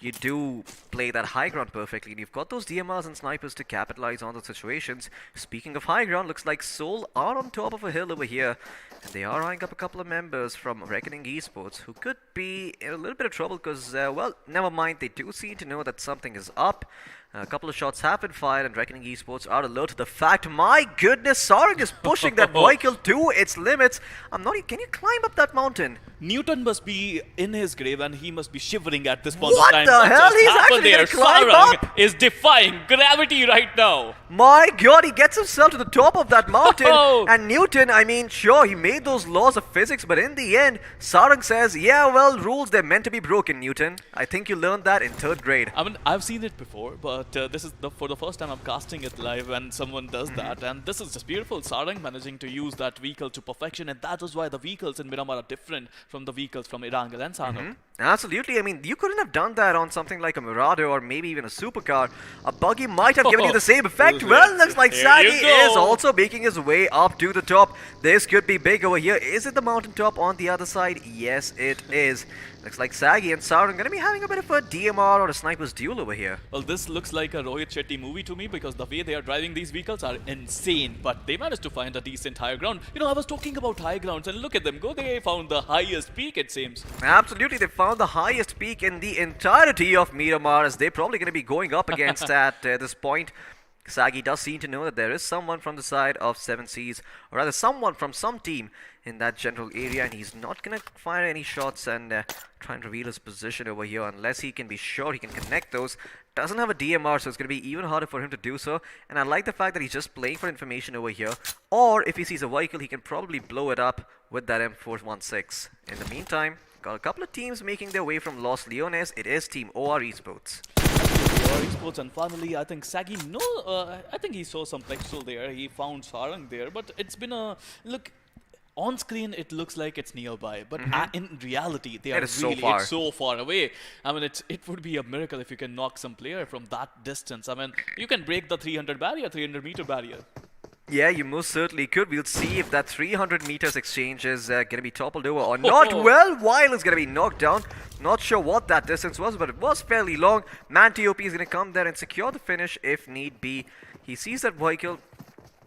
Speaker 6: you do play that high ground perfectly, and you've got those DMRs and snipers to capitalize on those situations. Speaking of high ground, looks like Seoul are on top of a hill over here, and they are eyeing up a couple of members from Reckoning Esports who could be in a little bit of trouble because, well, never mind, they do seem to know that something is up. A couple of shots have been fired, and Reckoning Esports are alert to the fact. My goodness, Sarang is pushing that vehicle to its limits. Can you climb up that mountain?
Speaker 5: Newton must be in his grave, and he must be shivering at this point
Speaker 6: What
Speaker 5: of time.
Speaker 6: the hell? He's actually
Speaker 5: there?
Speaker 6: gonna climb
Speaker 5: Sarang
Speaker 6: up?
Speaker 5: is defying gravity right now.
Speaker 6: My god, he gets himself to the top of that mountain. And Newton, I mean, sure, he made those laws of physics, but in the end, Sarang says, yeah, well, rules, they're meant to be broken, Newton. I think you learned that in 3rd grade.
Speaker 5: I mean, I've seen it before, but this is for the first time I'm casting it live when someone does that, and this is just beautiful. Sarang managing to use that vehicle to perfection, and that is why the vehicles in Miramar are different from the vehicles from Erangel and Sanhok.
Speaker 6: Absolutely. I mean, you couldn't have done that on something like a Mirado or maybe even a supercar. A buggy might have given you the same effect. Well, looks like Sagi is also making his way up to the top. This could be big over here. Is it the mountaintop on the other side? Yes, it is. Looks like Sagi and Sarang going to be having a bit of a DMR or a sniper's duel over here.
Speaker 5: Well, this looks like a Rohit Shetty movie to me, because the way they are driving these vehicles are insane, but they managed to find a decent higher ground. You know, I was talking about high grounds, and look at them go. They found the highest peak, it seems.
Speaker 6: Absolutely, they found the highest peak in the entirety of Miramar, as they're probably going to be going up against at this point. Sagi does seem to know that there is someone from the side of 7 Seas, or rather someone from some team in that general area, and he's not going to fire any shots and try and reveal his position over here unless he can be sure he can connect those. Doesn't have a DMR, so it's going to be even harder for him to do so, and I like the fact that he's just playing for information over here, or if he sees a vehicle, he can probably blow it up with that M416. In the meantime, got a couple of teams making their way from Los Leones. It is Team OR Esports.
Speaker 5: Esports, and finally, I think Sagi, I think he saw some pixel there. He found Sarang there, but it's been a look. On screen, it looks like it's nearby, but in reality, they are
Speaker 6: It's
Speaker 5: so far away. I mean, it would be a miracle if you can knock some player from that distance. I mean, you can break the 300-meter barrier.
Speaker 6: Yeah, you most certainly could. We'll see if that 300 meters exchange is going to be toppled over or not. Well, Weil is going to be knocked down. Not sure what that distance was, but it was fairly long. Man-TOP is going to come there and secure the finish if need be. He sees that vehicle.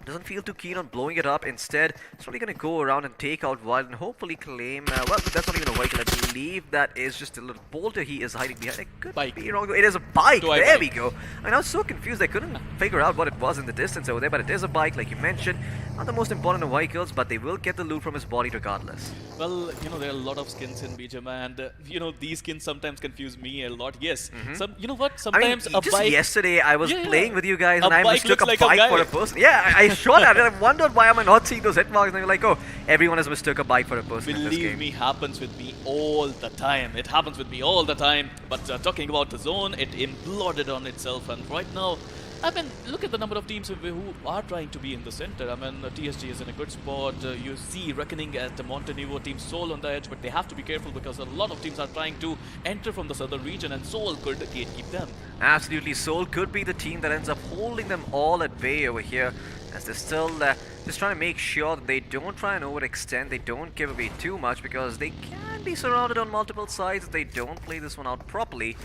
Speaker 6: Doesn't feel too keen on blowing it up. Instead, it's probably going to go around and take out Wild and hopefully claim... well, that's not even a vehicle. I believe that is just a little boulder he is hiding behind. It could be wrong. It is a bike. There we go. I mean, I was so confused. I couldn't figure out what it was in the distance over there, but it is a bike, like you mentioned. Not the most important of vehicles, but they will get the loot from his body regardless.
Speaker 5: Well, you know, there are a lot of skins in BGM, and, you know, these skins sometimes confuse me a lot. Yes. You know what? Sometimes
Speaker 6: I mean, just yesterday, I was playing with you guys, and I mistook a
Speaker 5: like
Speaker 6: bike for a person. Yeah, I shot at it. I wondered why am I not seeing those hit marks, and you're like, oh, everyone has mistook a bike for a person in this game.
Speaker 5: Believe me, happens with me all the time. It happens with me all the time. But talking about the zone, it imploded on itself, and right now, I mean, look at the number of teams who are trying to be in the center. I mean, TSG is in a good spot. You see Reckoning at the Montenegro team, Seoul on the edge, but they have to be careful because a lot of teams are trying to enter from the southern region, and Seoul could gatekeep them.
Speaker 6: Absolutely, Seoul could be the team that ends up holding them all at bay over here, as they're still just trying to make sure that they don't try and overextend, they don't give away too much, because they can be surrounded on multiple sides if they don't play this one out properly.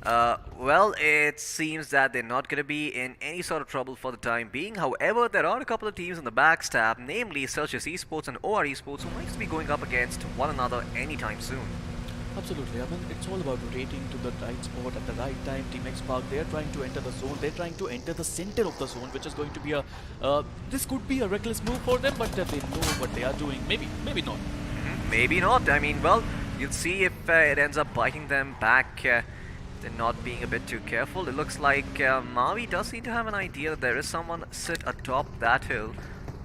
Speaker 6: Well, it seems that they're not going to be in any sort of trouble for the time being. However, there are a couple of teams in the backstab, namely Celsius Esports and OR Esports, who might be going up against one another anytime soon.
Speaker 5: Absolutely. I mean, it's all about rotating to the right spot at the right time. Team X Park, they're trying to enter the zone. They're trying to enter the center of the zone, which is going to be a... this could be a reckless move for them, but they know what they are doing. Maybe not.
Speaker 6: Maybe not. I mean, well, you'll see if it ends up biting them back. They're not being a bit too careful. It looks like Mavi does seem to have an idea that there is someone sit atop that hill.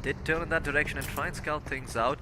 Speaker 6: Did turn in that direction and try and scout things out.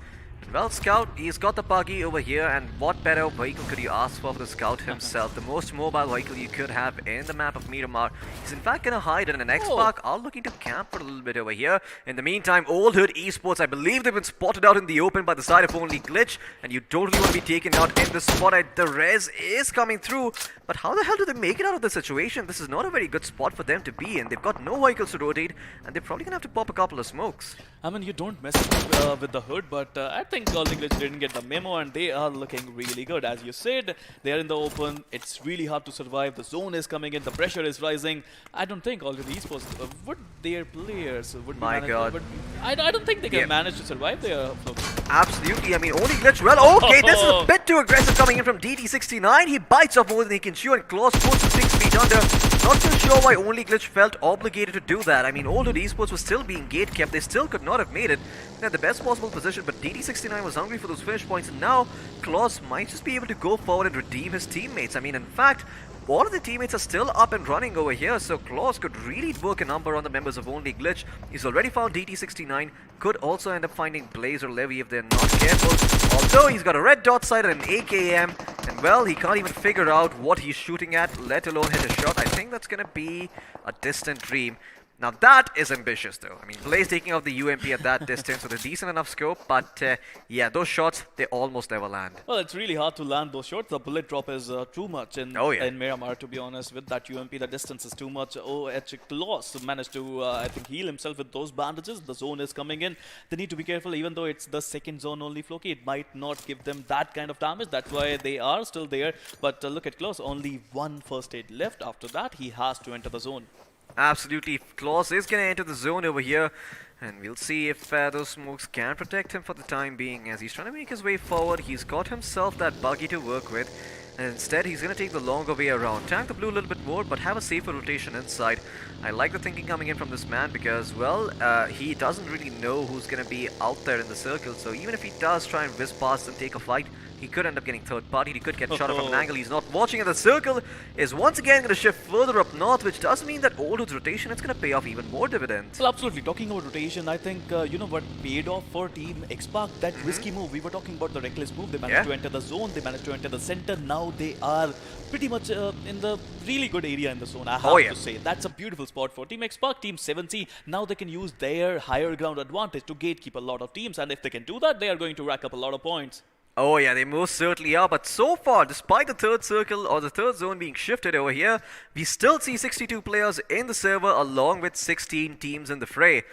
Speaker 6: Well, Scout, he's got the buggy over here, and what better vehicle could you ask for the Scout himself? The most mobile vehicle you could have in the map of Miramar. He's in fact going to hide in an X-Park, are looking to camp for a little bit over here. In the meantime, Old Hood Esports, I believe they've been spotted out in the open by the side of only Glitch, and you don't really want to be taken out in the spot. The res is coming through, but how the hell do they make it out of this situation? This is not a very good spot for them to be in. They've got no vehicles to rotate, and they're probably going to have to pop a couple of smokes.
Speaker 5: I mean, you don't mess with the hood, but I think Golden Glitch didn't get the memo, and they are looking really good. As you said, they are in the open. It's really hard to survive. The zone is coming in. The pressure is rising. I don't think already Esports would their players would
Speaker 6: My
Speaker 5: manage.
Speaker 6: God.
Speaker 5: But I don't think they can manage to survive their flow.
Speaker 6: Absolutely. I mean, only Glitch. Well, okay, this is a bit too aggressive coming in from DT69. He bites off more than he can chew, and Claws puts him 6 feet under. Not too sure why only Glitch felt obligated to do that. I mean, Old Hood Esports was still being gate kept. They still could not have made it. They had the best possible position, but DT69 was hungry for those finish points, and now Claws might just be able to go forward and redeem his teammates. I mean, in fact, all of the teammates are still up and running over here, so Claws could really work a number on the members of Only Glitch. He's already found DT69, could also end up finding Blaze or Levy if they're not careful. Although he's got a red dot sight and an AKM, and well, he can't even figure out what he's shooting at, let alone hit a shot. I think that's gonna be a distant dream. Now that is ambitious though. I mean, Blaze taking out the UMP at that distance with a decent enough scope, but yeah, those shots, they almost never land.
Speaker 5: Well, it's really hard to land those shots. The bullet drop is too much in Miramar, to be honest. With that UMP, the distance is too much. OH Claws managed to, I think, heal himself with those bandages. The zone is coming in. They need to be careful, even though it's the second zone only, Floki. It might not give them that kind of damage. That's why they are still there. But look at Claws, only one first aid left. After that, he has to enter the zone.
Speaker 6: Absolutely, Claws is going to enter the zone over here, and we'll see if those smokes can protect him for the time being. As he's trying to make his way forward, he's got himself that buggy to work with, and instead he's going to take the longer way around. Tank the blue a little bit more, but have a safer rotation inside. I like the thinking coming in from this man because, well, he doesn't really know who's going to be out there in the circle, so even if he does try and whiz past and take a fight, he could end up getting third party. He could get shot from an angle he's not watching, and the circle is once again going to shift further up north, which does mean that Old Hood's rotation is going to pay off even more dividends.
Speaker 5: Well, absolutely. Talking about rotation, I think, you know what paid off for Team X-Park? That risky move. We were talking about the reckless move. They managed to enter the zone. They managed to enter the center. Now they are pretty much in the really good area in the zone, I have to say. That's a beautiful spot for Team X-Park. Team 7C, now they can use their higher ground advantage to gatekeep a lot of teams, and if they can do that, they are going to rack up a lot of points.
Speaker 6: Oh yeah, they most certainly are, but so far, despite the third circle or the third zone being shifted over here, we still see 62 players in the server along with 16 teams in the fray.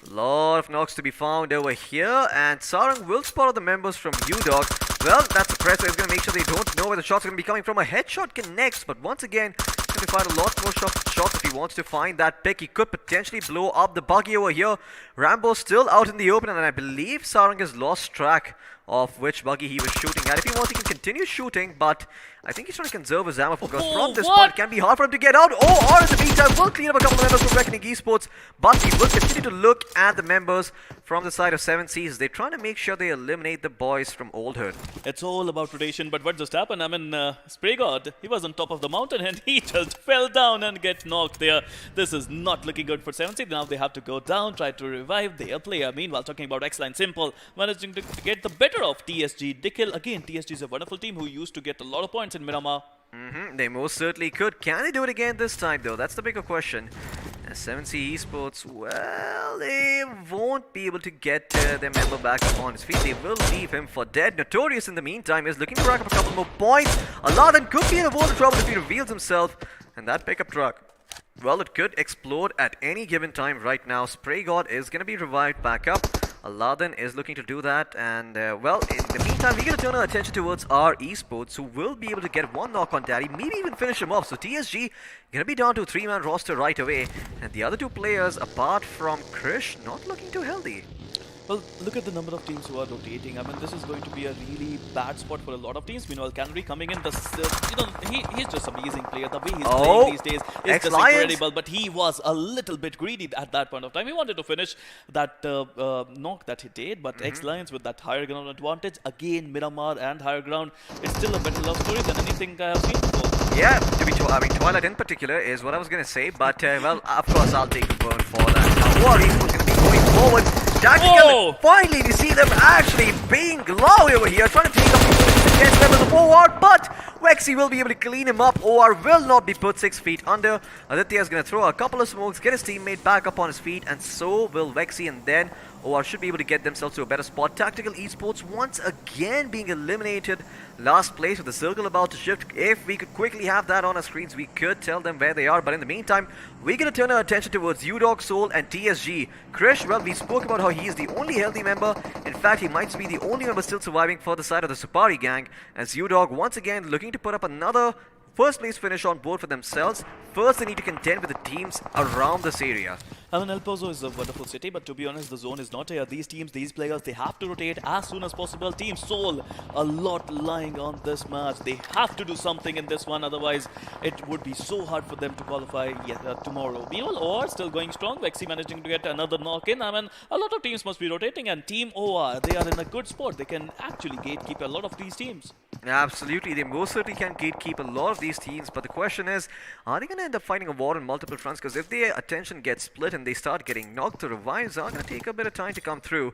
Speaker 6: A lot of knocks to be found over here, and Sarang will spot the members from UDOG. Well, that's a pressure. He's going to make sure they don't know where the shots are going to be coming from. A headshot connects, but once again, he's going to find a lot more shots if he wants to find that pick. He could potentially blow up the buggy over here. Rambo's still out in the open, and I believe Sarang has lost track of which buggy he was shooting at. If he wants, he can continue shooting, but I think he's trying to conserve his ammo because from this spot it can be hard for him to get out. Or in the meantime, will clean up a couple of members from Reckoning Esports, but he will continue to look at the members from the side of 7Cs. They're trying to make sure they eliminate the boys from Old Hood.
Speaker 5: It's all about rotation, but what just happened? I mean, Spray God, he was on top of the mountain and he just fell down and get knocked there. This is not looking good for 7C. Now they have to go down, try to revive their player. Meanwhile, talking about X-Line Simple, managing to get the better of TSG. Dikil, again, TSG is a wonderful team who used to get a lot of points in Miramar.
Speaker 6: They most certainly could. Can they do it again this time though? That's the bigger question. As 7C Esports, well, they won't be able to get their member back up on his feet. They will leave him for dead. Notorious, in the meantime, is looking to rack up a couple more points. Aladdin could be in a world of trouble if he reveals himself. And that pickup truck, well, it could explode at any given time right now. Spray God is going to be revived back up. Aladdin is looking to do that, and well, in the meantime, we're going to turn our attention towards our esports, who will be able to get one knock on Daddy, maybe even finish him off. So TSG going to be down to a 3-man roster right away, and the other two players, apart from Krish, not looking too healthy.
Speaker 5: Well, look at the number of teams who are rotating. I mean, this is going to be a really bad spot for a lot of teams. Meanwhile, Canary coming in, he's just amazing player. The way he's playing these days is just incredible. But he was a little bit greedy at that point of time. He wanted to finish that knock that he did. But X-Lions with that higher ground advantage, again, Miramar and higher ground, it's still a better love story than anything I have seen before.
Speaker 6: Yeah, I mean, Twilight in particular is what I was going to say. But, well, of course, I'll take the burn for that. Now, Warriors going to be going forward. Tactical, finally we see them actually being loud over here, trying to take up the against members of OR, but Wexy will be able to clean him up. OR will not be put 6 feet under. Aditya is going to throw a couple of smokes, get his teammate back up on his feet, and so will Wexy, and then OR should be able to get themselves to a better spot. Tactical Esports once again being eliminated. Last place with the circle about to shift. If we could quickly have that on our screens, we could tell them where they are. But in the meantime, we're going to turn our attention towards UDog, Soul, and TSG. Krish, well, we spoke about how he is the only healthy member. In fact, he might be the only member still surviving for the side of the Supari gang. As UDog once again looking to put up another first place finish on board for themselves. First, they need to contend with the teams around this area.
Speaker 5: I mean, El Pozo is a wonderful city, but to be honest, the zone is not here. These teams, these players, they have to rotate as soon as possible. Team Soul, a lot lying on this match. They have to do something in this one, otherwise it would be so hard for them to qualify tomorrow. Meanwhile, OR still going strong. Vexy managing to get another knock in. I mean, a lot of teams must be rotating, and Team OR, they are in a good spot. They can actually gatekeep a lot of these teams.
Speaker 6: Absolutely, they most certainly can gatekeep a lot of these teams, but the question is, are they going to end up fighting a war on multiple fronts? Because if their attention gets split and they start getting knocked, the revives are going to take a bit of time to come through.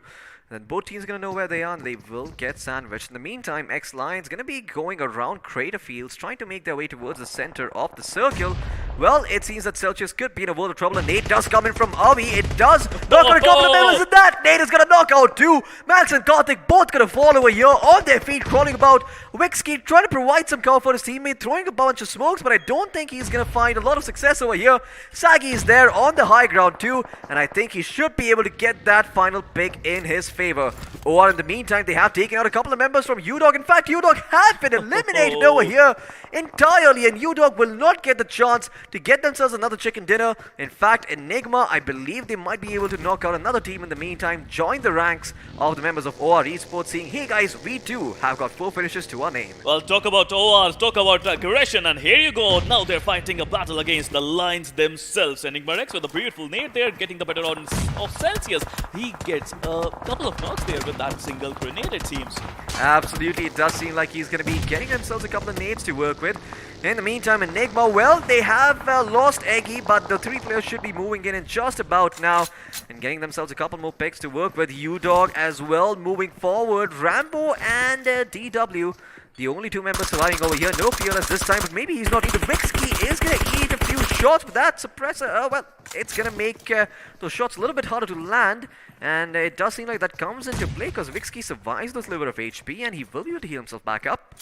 Speaker 6: Then both teams are going to know where they are and they will get sandwiched. In the meantime, X-Lions going to be going around Crater Fields, trying to make their way towards the center of the circle. Well, it seems that Celsius could be in a world of trouble, and Nate does come in from Avi. It does knock out a couple of members in that. Nate is going to knock out two. Max and Karthik both going to fall over here on their feet, crawling about. Wixkey trying to provide some cover for his teammate, throwing a bunch of smokes, but I don't think he's going to find a lot of success over here. Sagi is there on the high ground too, and I think he should be able to get that final pick in his favor. Or in the meantime, they have taken out a couple of members from UDog. In fact, UDog has been eliminated over here entirely, and UDog will not get the chance to get themselves another chicken dinner. In fact, Enigma, I believe they might be able to knock out another team in the meantime, join the ranks of the members of OR Esports, saying, hey guys, we too have got 4 finishes to our name.
Speaker 5: Well, talk about OR, talk about aggression, and here you go. Now they're fighting a battle against the Lions themselves. Enigma Rex with a beautiful nade there, getting the better odds of Celsius. He gets a couple of knocks there with that single grenade, it seems.
Speaker 6: Absolutely, it does seem like he's going to be getting themselves a couple of nades to work with. In the meantime, Enigma, well, they have lost Eggy, but the 3 players should be moving in just about now and getting themselves a couple more picks to work with. UDog as well moving forward. Rambo and DW, the only 2 members surviving over here. No Fearless this time, but maybe he's not either. Wixkey is going to eat a few shots with that suppressor. Well, it's going to make those shots a little bit harder to land. And it does seem like that comes into play because Wixkey survives the sliver of HP and he will be able to heal himself back up.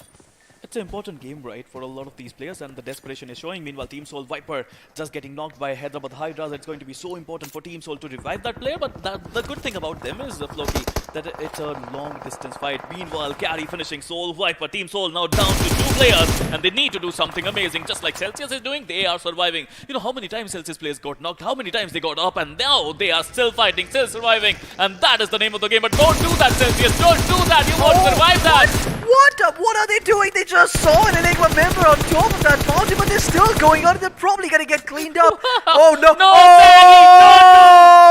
Speaker 5: It's an important game, right, for a lot of these players, and the desperation is showing. Meanwhile, Team Soul Viper just getting knocked by Hyderabad Hydras. It's going to be so important for Team Soul to revive that player, but the good thing about them is, Floki, that it's a long-distance fight. Meanwhile, Carry finishing Soul Viper. Team Soul now down to 2 players, and they need to do something amazing. Just like Celsius is doing, they are surviving. You know how many times Celsius players got knocked, how many times they got up, and now they are still fighting, still surviving, and that is the name of the game. But don't do that, Celsius, don't do that, you won't survive that!
Speaker 6: What are they doing? They just saw an Enigma member on top of that mountain, but they're still going on. They're probably going to get cleaned up. Oh no!
Speaker 5: No,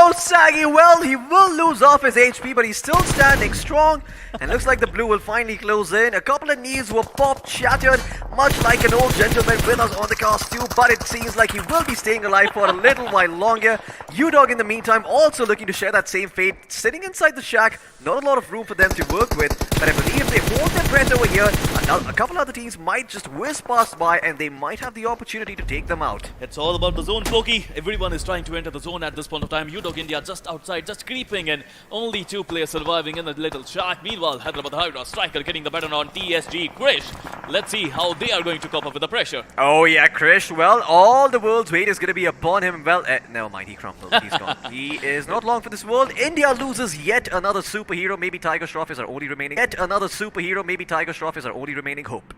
Speaker 6: Oh, Saggy! Well, he will lose off his HP, but he's still standing strong. And looks like the blue will finally close in. A couple of knees were popped, shattered, much like an old gentleman with us on the cast too. But it seems like he will be staying alive for a little while longer. UDog in the meantime also looking to share that same fate, sitting inside the shack. Not a lot of room for them to work with, but I believe they hold them breath over here. A couple other teams might just whiz past by and they might have the opportunity to take them out.
Speaker 5: It's all about the zone, Floki. Everyone is trying to enter the zone at this point of time. UDOG India just outside, just creeping in. Only 2 players surviving in the little shack. Meanwhile, Hyderabad Hydra striker getting the better on TSG Krish. Let's see how they are going to cope up with the pressure.
Speaker 6: Oh yeah, Krish. Well, all the world's weight is going to be upon him. Well, never mind, he crumbled. He's gone. He is not long for this world. India loses yet another superhero. Maybe Tiger Shroff is our only remaining. Yet another superhero. Maybe Tiger Shroff is our only remaining hope.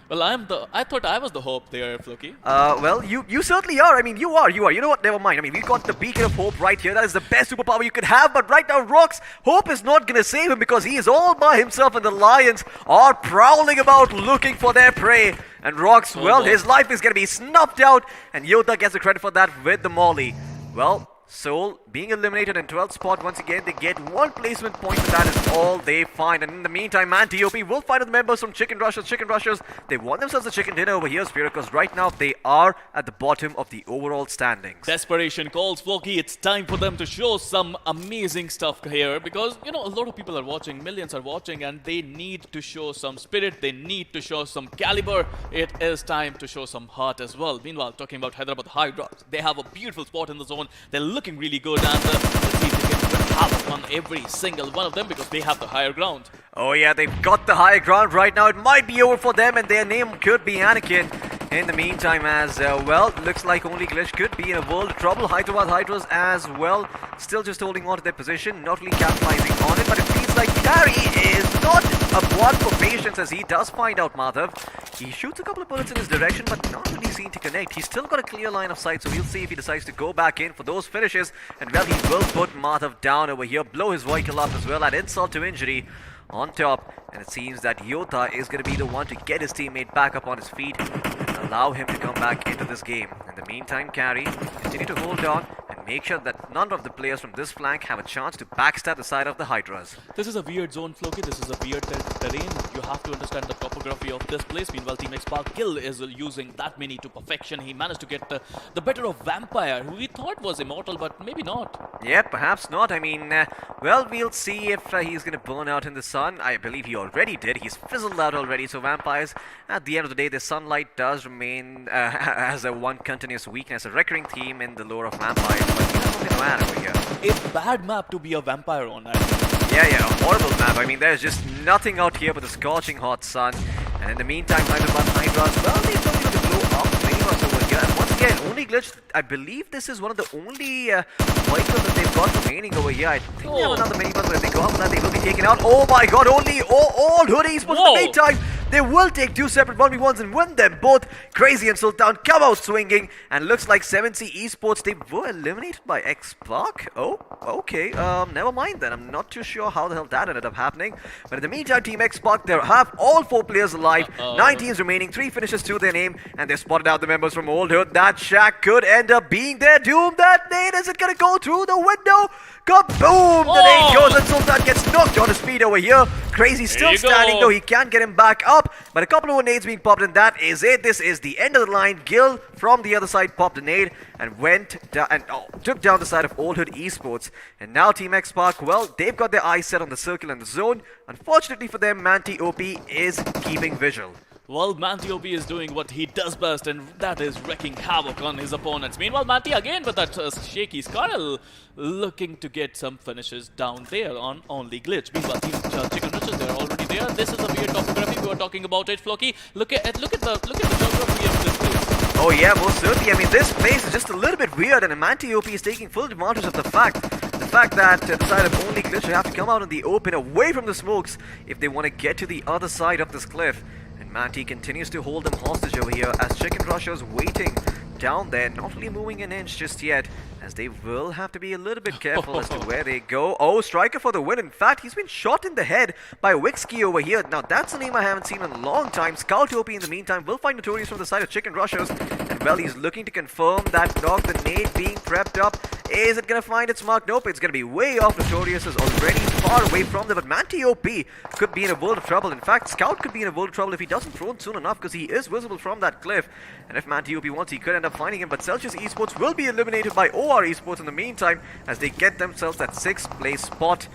Speaker 5: Well, I thought I was the hope there, Floki.
Speaker 6: Well, you certainly are. I mean, you are. You know what? Never mind. I mean, we've got the beacon of hope right here. That is the best superpower you could have. But right now, Rox, hope is not going to save him because he is all by himself and the Lions are prowling about looking for their prey. And Rox, well, his life is going to be snuffed out. And Yota gets the credit for that with the Molly. Well, Seoul being eliminated in 12th spot once again. They get 1 placement point, and that is all they find. And in the meantime, Man TOP will find the members from Chicken Rushers. They want themselves a chicken dinner over here, Sphere, because right now they are at the bottom of the overall standings.
Speaker 5: Desperation calls, Floki. It's time for them to show some amazing stuff here because, you know, a lot of people are watching, millions are watching, and they need to show some spirit. They need to show some caliber. It is time to show some heart as well. Meanwhile, talking about Hyderabad Hydra, they have a beautiful spot in the zone. They're looking really good, and let's see if they can put havoc on every single one of them because they have the higher ground.
Speaker 6: Oh yeah, they've got the higher ground right now. It might be over for them, and their name could be Anakin. In the meantime, as well, looks like only Glitch could be in a world of trouble. Hyderabad Hydras as well, still just holding on to their position, not really capitalizing on it, but it feels like Carry is not a one for patience as he does find out Madhav. He shoots a couple of bullets in his direction, but not really seen to connect. He's still got a clear line of sight, so we'll see if he decides to go back in for those finishes. And well, he will put Madhav down over here, blow his vehicle up as well, add insult to injury on top. And it seems that Yota is going to be the one to get his teammate back up on his feet and allow him to come back into this game. In the meantime, Carry continue to hold on and make sure that none of the players from this flank have a chance to backstab the side of the Hydras.
Speaker 5: This is a weird zone, Floki. This is a weird terrain. You have to understand the topography of this place. Meanwhile, Team X Park Kill is using that mini to perfection. He managed to get the better of Vampire, who we thought was immortal, but maybe not.
Speaker 6: Yeah, perhaps not. I mean, well, we'll see if he's going to burn out in the sun. I believe he already did. He's fizzled out already. So Vampires, at the end of the day, the sunlight does remain as a one continuous weakness, a recurring theme in the lore of Vampires. But you know something mad over here.
Speaker 5: A bad map to be a vampire on,
Speaker 6: Yeah, a horrible map. I mean, there's just nothing out here but the scorching hot sun. And in the meantime, Hyderabad Hydras, well, they're still going to blow up Miramar over here. And once again, only Glitch, I believe this is one of the only vehicles that they've got remaining over here. I think they have another Miramar, but if they go up with that, they will be taken out. Oh my god, only all hoodies. But in the meantime, they will take 2 separate 1v1s and win them both. Crazy and Sultan come out swinging. And looks like 7C Esports, they were eliminated by X-Park. Oh, okay. Never mind then. I'm not too sure how the hell that ended up happening. But in the meantime, Team X-Park, they have all 4 players alive. 9 teams remaining, 3 finishes to their name. And they've spotted out the members from Old Hood. That shack could end up being their doom. That nade, is it going to go through the window? Kaboom! The nade goes and Sultan gets knocked on his feet over here. Crazy still standing though. He can't get him back up. But a couple of nades being popped and that is it. This is the end of the line. Gil from the other side popped a nade and went down and took down the side of Old Hood Esports. And now Team X Park, well, they've got their eyes set on the circle and the zone. Unfortunately for them, Manti OP is keeping visual.
Speaker 5: Well, Manti OP is doing what he does best, and that is wreaking havoc on his opponents. Meanwhile, Manti again with that shaky Scarl looking to get some finishes down there on only Glitch. Meanwhile, Team Chicken Riches, they're already there. This is a weird topography. We were talking about it, Floki. Look at the geography of this place.
Speaker 6: Oh yeah, most certainly. I mean, this place is just a little bit weird, and Manti OP is taking full advantage of the fact that the side of only Glitch will have to come out in the open, away from the smokes, if they want to get to the other side of this cliff. Manti continues to hold them hostage over here as Chicken Rushers waiting down there, not really moving an inch just yet, as they will have to be a little bit careful as to where they go. Oh, Striker for the win. In fact, he's been shot in the head by Wixky over here. Now, that's a name I haven't seen in a long time. Scout OP in the meantime will find Notorious from the side of Chicken Rushers. And, well, he's looking to confirm that knock, the nade being prepped up. Is it going to find its mark? Nope, it's going to be way off. Notorious is already far away from them, but Manti OP could be in a world of trouble. In fact, Scout could be in a world of trouble if he doesn't throw soon enough, because he is visible from that cliff. And if Manti OP wants, he could end up finding him, but Celsius Esports will be eliminated by OR Esports in the meantime, as they get themselves that 6th place spot.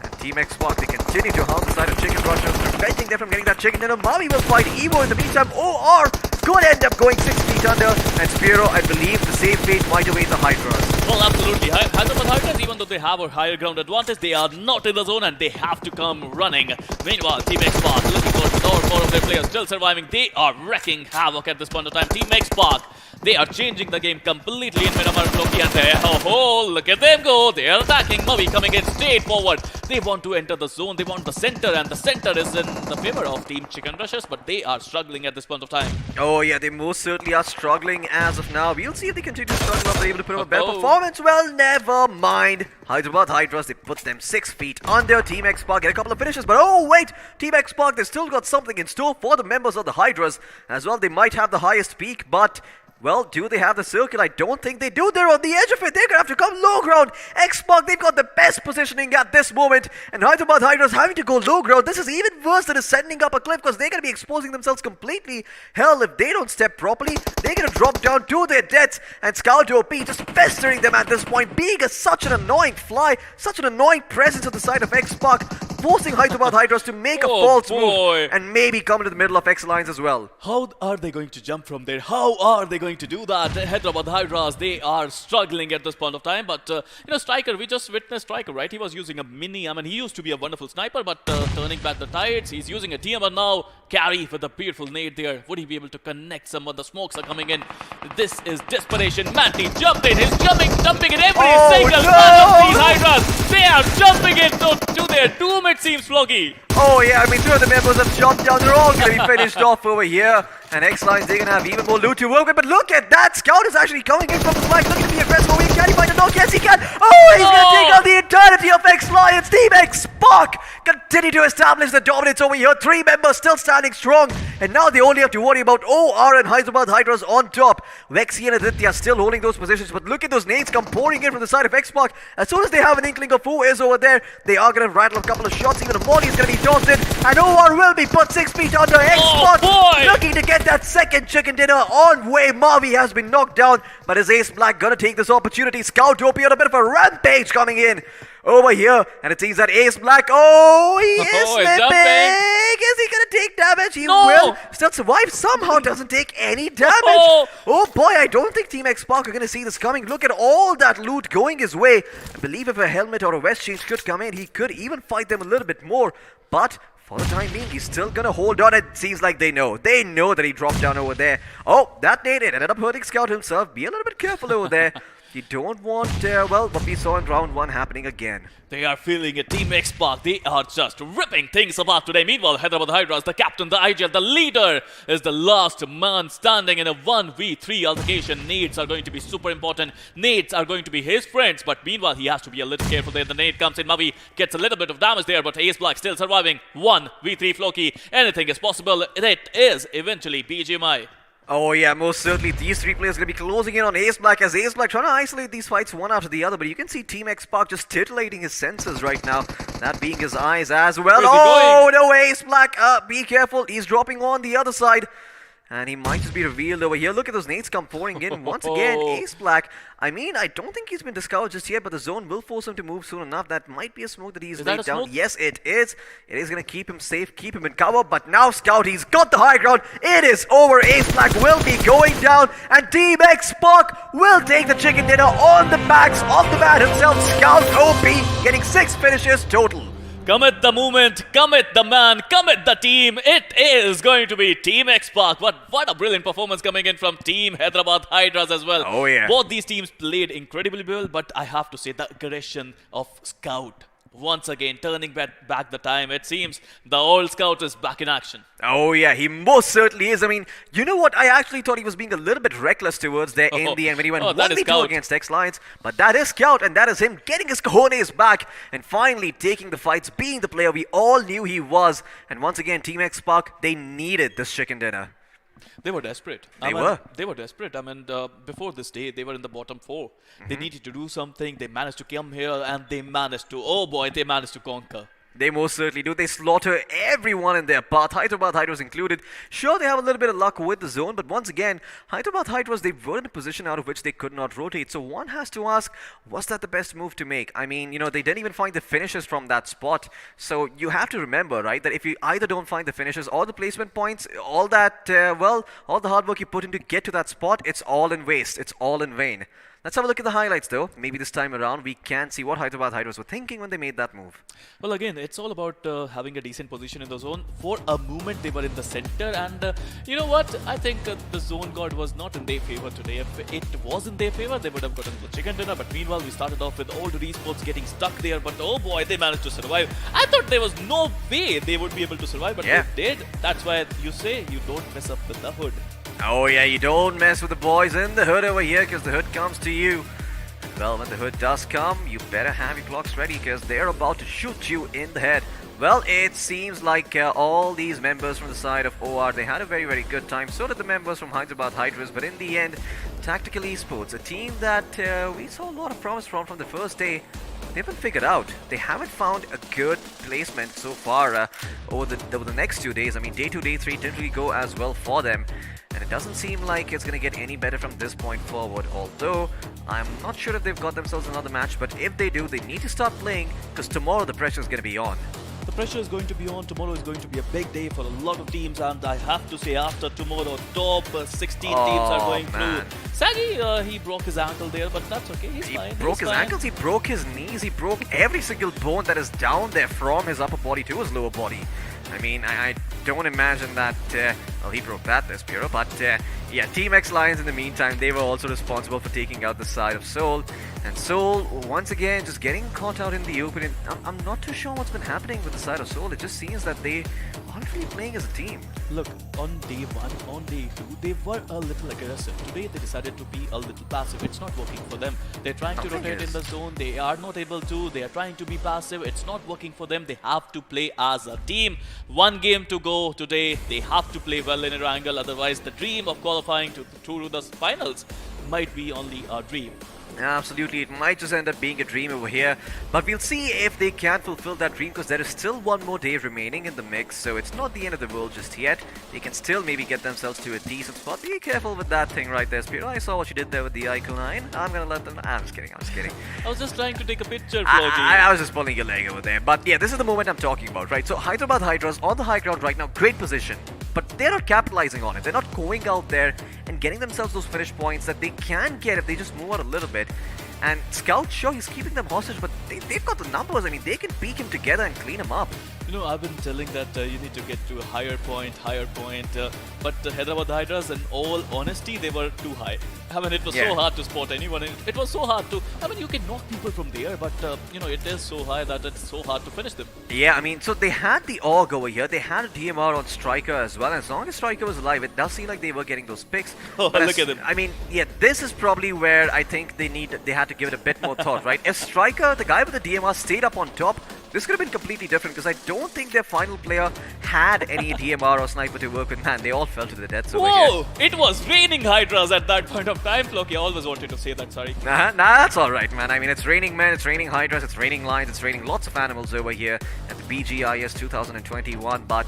Speaker 6: And Team X Spark, they continue to hound the side of Chicken Rushers, preventing them from getting that chicken dinner. Mavi will fight Evo in the meantime. OR could end up going 6 feet under, and Spiro, I believe the same fate might await the Hydras.
Speaker 5: Well, absolutely. Hyderabad Hydras, even though they have a higher ground advantage, they are not in the zone and they have to come running. Meanwhile, Team X Spark looking for all 4 of their players still surviving. They are wrecking havoc at this point of time. Team X Spark, they are changing the game completely in Miramar Floki, and there, oh, look at them go. They are attacking. Mavi coming in straight forward. They want to enter the zone. They want the center, and the center is in the favor of Team Chicken Rushers, but they are struggling at this point of time.
Speaker 6: Oh yeah, they most certainly are struggling as of now. We'll see if they continue to struggle, if they're able to put up a better performance. Well, never mind. Hyderabad Hydras, they put them 6 feet under. Team X Spark get a couple of finishes, but oh wait, Team X Spark, they still got something in store for the members of the Hydras as well. They might have the highest peak, but well, do they have the circle? I don't think they do. They're on the edge of it. They're going to have to come low ground. X-Spark, they've got the best positioning at this moment. And Hyderabad Hydras having to go low ground. This is even worse than ascending up a cliff because they're going to be exposing themselves completely. Hell, if they don't step properly, they're going to drop down to their deaths. And Scout OP just pestering them at this point, being such an annoying fly, such an annoying presence on the side of X-Spark, forcing Hyderabad Hydras to make a false move and maybe come into the middle of X-Lines as well.
Speaker 5: How are they going to jump from there? How are they going to do that? Hyderabad Hydras, they are struggling at this point of time, but you know, Striker, we just witnessed Striker, right? He was using a mini, I mean, he used to be a wonderful sniper, but turning back the tides, he's using a TMR now. Carry with a beautiful nade there. Would he be able to connect some of the smokes are coming in? This is desperation. Manti jumped in. He's jumping in every single one of these Hydras. They are jumping in to their doom, it seems, Floki.
Speaker 6: Oh yeah, I mean, 2 of the members have jumped down. They're all going to be finished off over here. And X-Lines, they're going to have even more loot to work with. But look at that. Scout is actually coming in from the flank, looking to be aggressive. Oh, can he find a knock? Yes, he can. Oh, he's going to take out the entirety of X-Lions. Team X-Spark continue to establish the dominance over here. 3 members still standing strong. And now they only have to worry about OR and Hyderabad Hydras on top. Vexy and Aditya still holding those positions. But look at those nades come pouring in from the side of X-Spark. As soon as they have an inkling of who is over there, they are going to rattle a couple of shots. Even Amoni is going to be tossed in. And OR will be put 6 feet under. X-Spark looking to get that second chicken dinner on way. Mavi has been knocked down, but is Ace Black gonna take this opportunity? Scout OP on a bit of a rampage coming in over here, and it seems that Ace Black, he is slipping. Is he gonna take damage? He will still survive. Somehow doesn't take any damage. Oh boy, I don't think Team X Spark are gonna see this coming. Look at all that loot going his way. I believe if a helmet or a vest change could come in, he could even fight them a little bit more, but for the time being, he's still gonna hold on. It seems like they know. They know that he dropped down over there. Oh, that nade it ended up hurting Scout himself. Be a little bit careful over there. You don't want, well, what we saw in round 1 happening again.
Speaker 5: They are feeling it. Team X Spark, they are just ripping things apart today. Meanwhile, Hyderabad Hydras, the captain, the IGL, the leader, is the last man standing in a 1v3 altercation. Nades are going to be super important. Nades are going to be his friends, but meanwhile, he has to be a little careful there. The nade comes in. Mavi gets a little bit of damage there, but Ace Black still surviving. 1v3 Floki. Anything is possible. It is eventually BGMI.
Speaker 6: Oh yeah, most certainly these 3 players are going to be closing in on Ace Black, as Ace Black trying to isolate these fights one after the other, but you can see Team X Spark just titillating his senses right now, that being his eyes as well. Oh no, Ace Black, be careful, he's dropping on the other side. And he might just be revealed over here. Look at those nades come pouring in once again. Ace Black, I mean, I don't think he's been discovered just yet, but the zone will force him to move soon enough. That might be a smoke that he's laid down. Yes, it is. It is going to keep him safe, keep him in cover. But now Scout, he's got the high ground. It is over. Ace Black will be going down. And Team X Spark will take the chicken dinner on the backs of the man himself. Scout OP getting 6 finishes total.
Speaker 5: Commit the movement, commit the man, commit the team. It is going to be Team X Spark. But what a brilliant performance coming in from Team Hyderabad Hydras as well.
Speaker 6: Oh yeah.
Speaker 5: Both these teams played incredibly well, but I have to say the aggression of Scout. Once again, turning back the time. It seems the old Scout is back in action.
Speaker 6: Oh yeah, he most certainly is. I mean, you know what? I actually thought he was being a little bit reckless towards there in the end when he went 1v2 against X-Lions. But that is Scout, and that is him getting his cojones back and finally taking the fights, being the player we all knew he was. And once again, Team X Spark, they needed this chicken dinner.
Speaker 5: They were desperate.
Speaker 6: They were
Speaker 5: desperate. I mean, before this day, they were in the bottom 4. They needed to do something. They managed to come here, and they managed to, oh boy, they managed to conquer.
Speaker 6: They most certainly do. They slaughter everyone in their path, Hyderabad Hydras included. Sure, they have a little bit of luck with the zone, but once again, Hyderabad Hydras, they were in a position out of which they could not rotate. So one has to ask, was that the best move to make? I mean, they didn't even find the finishes from that spot. So you have to remember, right, that if you either don't find the finishes or the placement points, all that, all the hard work you put in to get to that spot, it's all in waste. It's all in vain. Let's have a look at the highlights though. Maybe this time around we can see what Hyderabad Hydras were thinking when they made that move.
Speaker 5: Well, again, it's all about having a decent position in the zone. For a moment, they were in the center, and you know what? I think the zone god was not in their favor today. If it was in their favor, they would have gotten the chicken dinner. But meanwhile, we started off with all the esports getting stuck there. But oh boy, they managed to survive. I thought there was no way they would be able to survive, but they did. That's why you say you don't mess up with the hood.
Speaker 6: Oh yeah, you don't mess with the boys in the hood over here, because the hood comes to you. And well, when the hood does come, you better have your clocks ready, because they're about to shoot you in the head. Well, it seems like all these members from the side of OR, they had a very, very good time. So did the members from Hyderabad Hydras. But in the end, Tactical Esports, a team that we saw a lot of promise from the first day, they haven't figured out. They haven't found a good placement so far over the next 2 days. I mean, day 2, day 3 didn't really go as well for them. And it doesn't seem like it's going to get any better from this point forward. Although, I'm not sure if they've got themselves another match. But if they do, they need to start playing, because tomorrow the pressure is going to be on.
Speaker 5: The pressure is going to be on. Tomorrow is going to be a big day for a lot of teams, and I have to say, after tomorrow, top 16 teams are going through. Saggy, he broke his ankle there, but that's okay. He's fine.
Speaker 6: He broke his ankles, he broke his knees, he broke every single bone that is down there from his upper body to his lower body. I mean, I don't imagine that, well, he broke that, there's Piro, but yeah, Team X Lions in the meantime, they were also responsible for taking out the side of Seoul. And Seoul, once again, just getting caught out in the open. I'm not too sure what's been happening with the side of Seoul. It just seems that they aren't really playing as a team.
Speaker 5: Look, on day 1, on day 2, they were a little aggressive. Today, they decided to be a little passive. It's not working for them. They're trying to rotate in the zone. They are not able to. They are trying to be passive. It's not working for them. They have to play as a team. 1 game to go today. They have to play well in Erangel. Otherwise, the dream of qualifying to the finals might be only a dream.
Speaker 6: Absolutely, it might just end up being a dream over here, but we'll see if they can fulfill that dream, because there is still 1 more day remaining in the mix, so it's not the end of the world just yet. They can still maybe get themselves to a decent spot. Be careful with that thing right there, Spiro. I saw what you did there with the iQOO 9. I'm gonna let them... I'm just kidding, I'm just kidding.
Speaker 5: I was just trying to take a picture,
Speaker 6: I was just pulling your leg over there, but yeah, this is the moment I'm talking about, right? So Hyderabad Hydras on the high ground right now, great position, but they're not capitalizing on it. They're not going out there and getting themselves those finish points that they can get if they just move out a little bit. And Scout, sure, he's keeping them hostage, but they've got the numbers. I mean, they can peek him together and clean him up.
Speaker 5: You know, I've been telling that you need to get to a higher point, but Hyderabad Hydras, in all honesty, they were too high. I mean, it was so hard to spot anyone, and it was so hard to... I mean, you can knock people from there, but, you know, it is so high that it's so hard to finish them.
Speaker 6: Yeah, I mean, so they had the AUG over here. They had a DMR on Striker as well, and as long as Striker was alive, it does seem like they were getting those picks.
Speaker 5: Oh, look at them.
Speaker 6: I mean, yeah, this is probably where I think they had to give it a bit more thought, right? If Striker, the guy with the DMR, stayed up on top, this could have been completely different, because I don't think their final player had any DMR or sniper to work with. Man, they all fell to the deaths over here.
Speaker 5: Whoa! It was raining Hydras at that point of time, Floki. I always wanted to say that, sorry.
Speaker 6: Nah, that's alright, man. I mean, it's raining men, it's raining Hydras, it's raining lions, it's raining lots of animals over here at the BGIS 2021. But,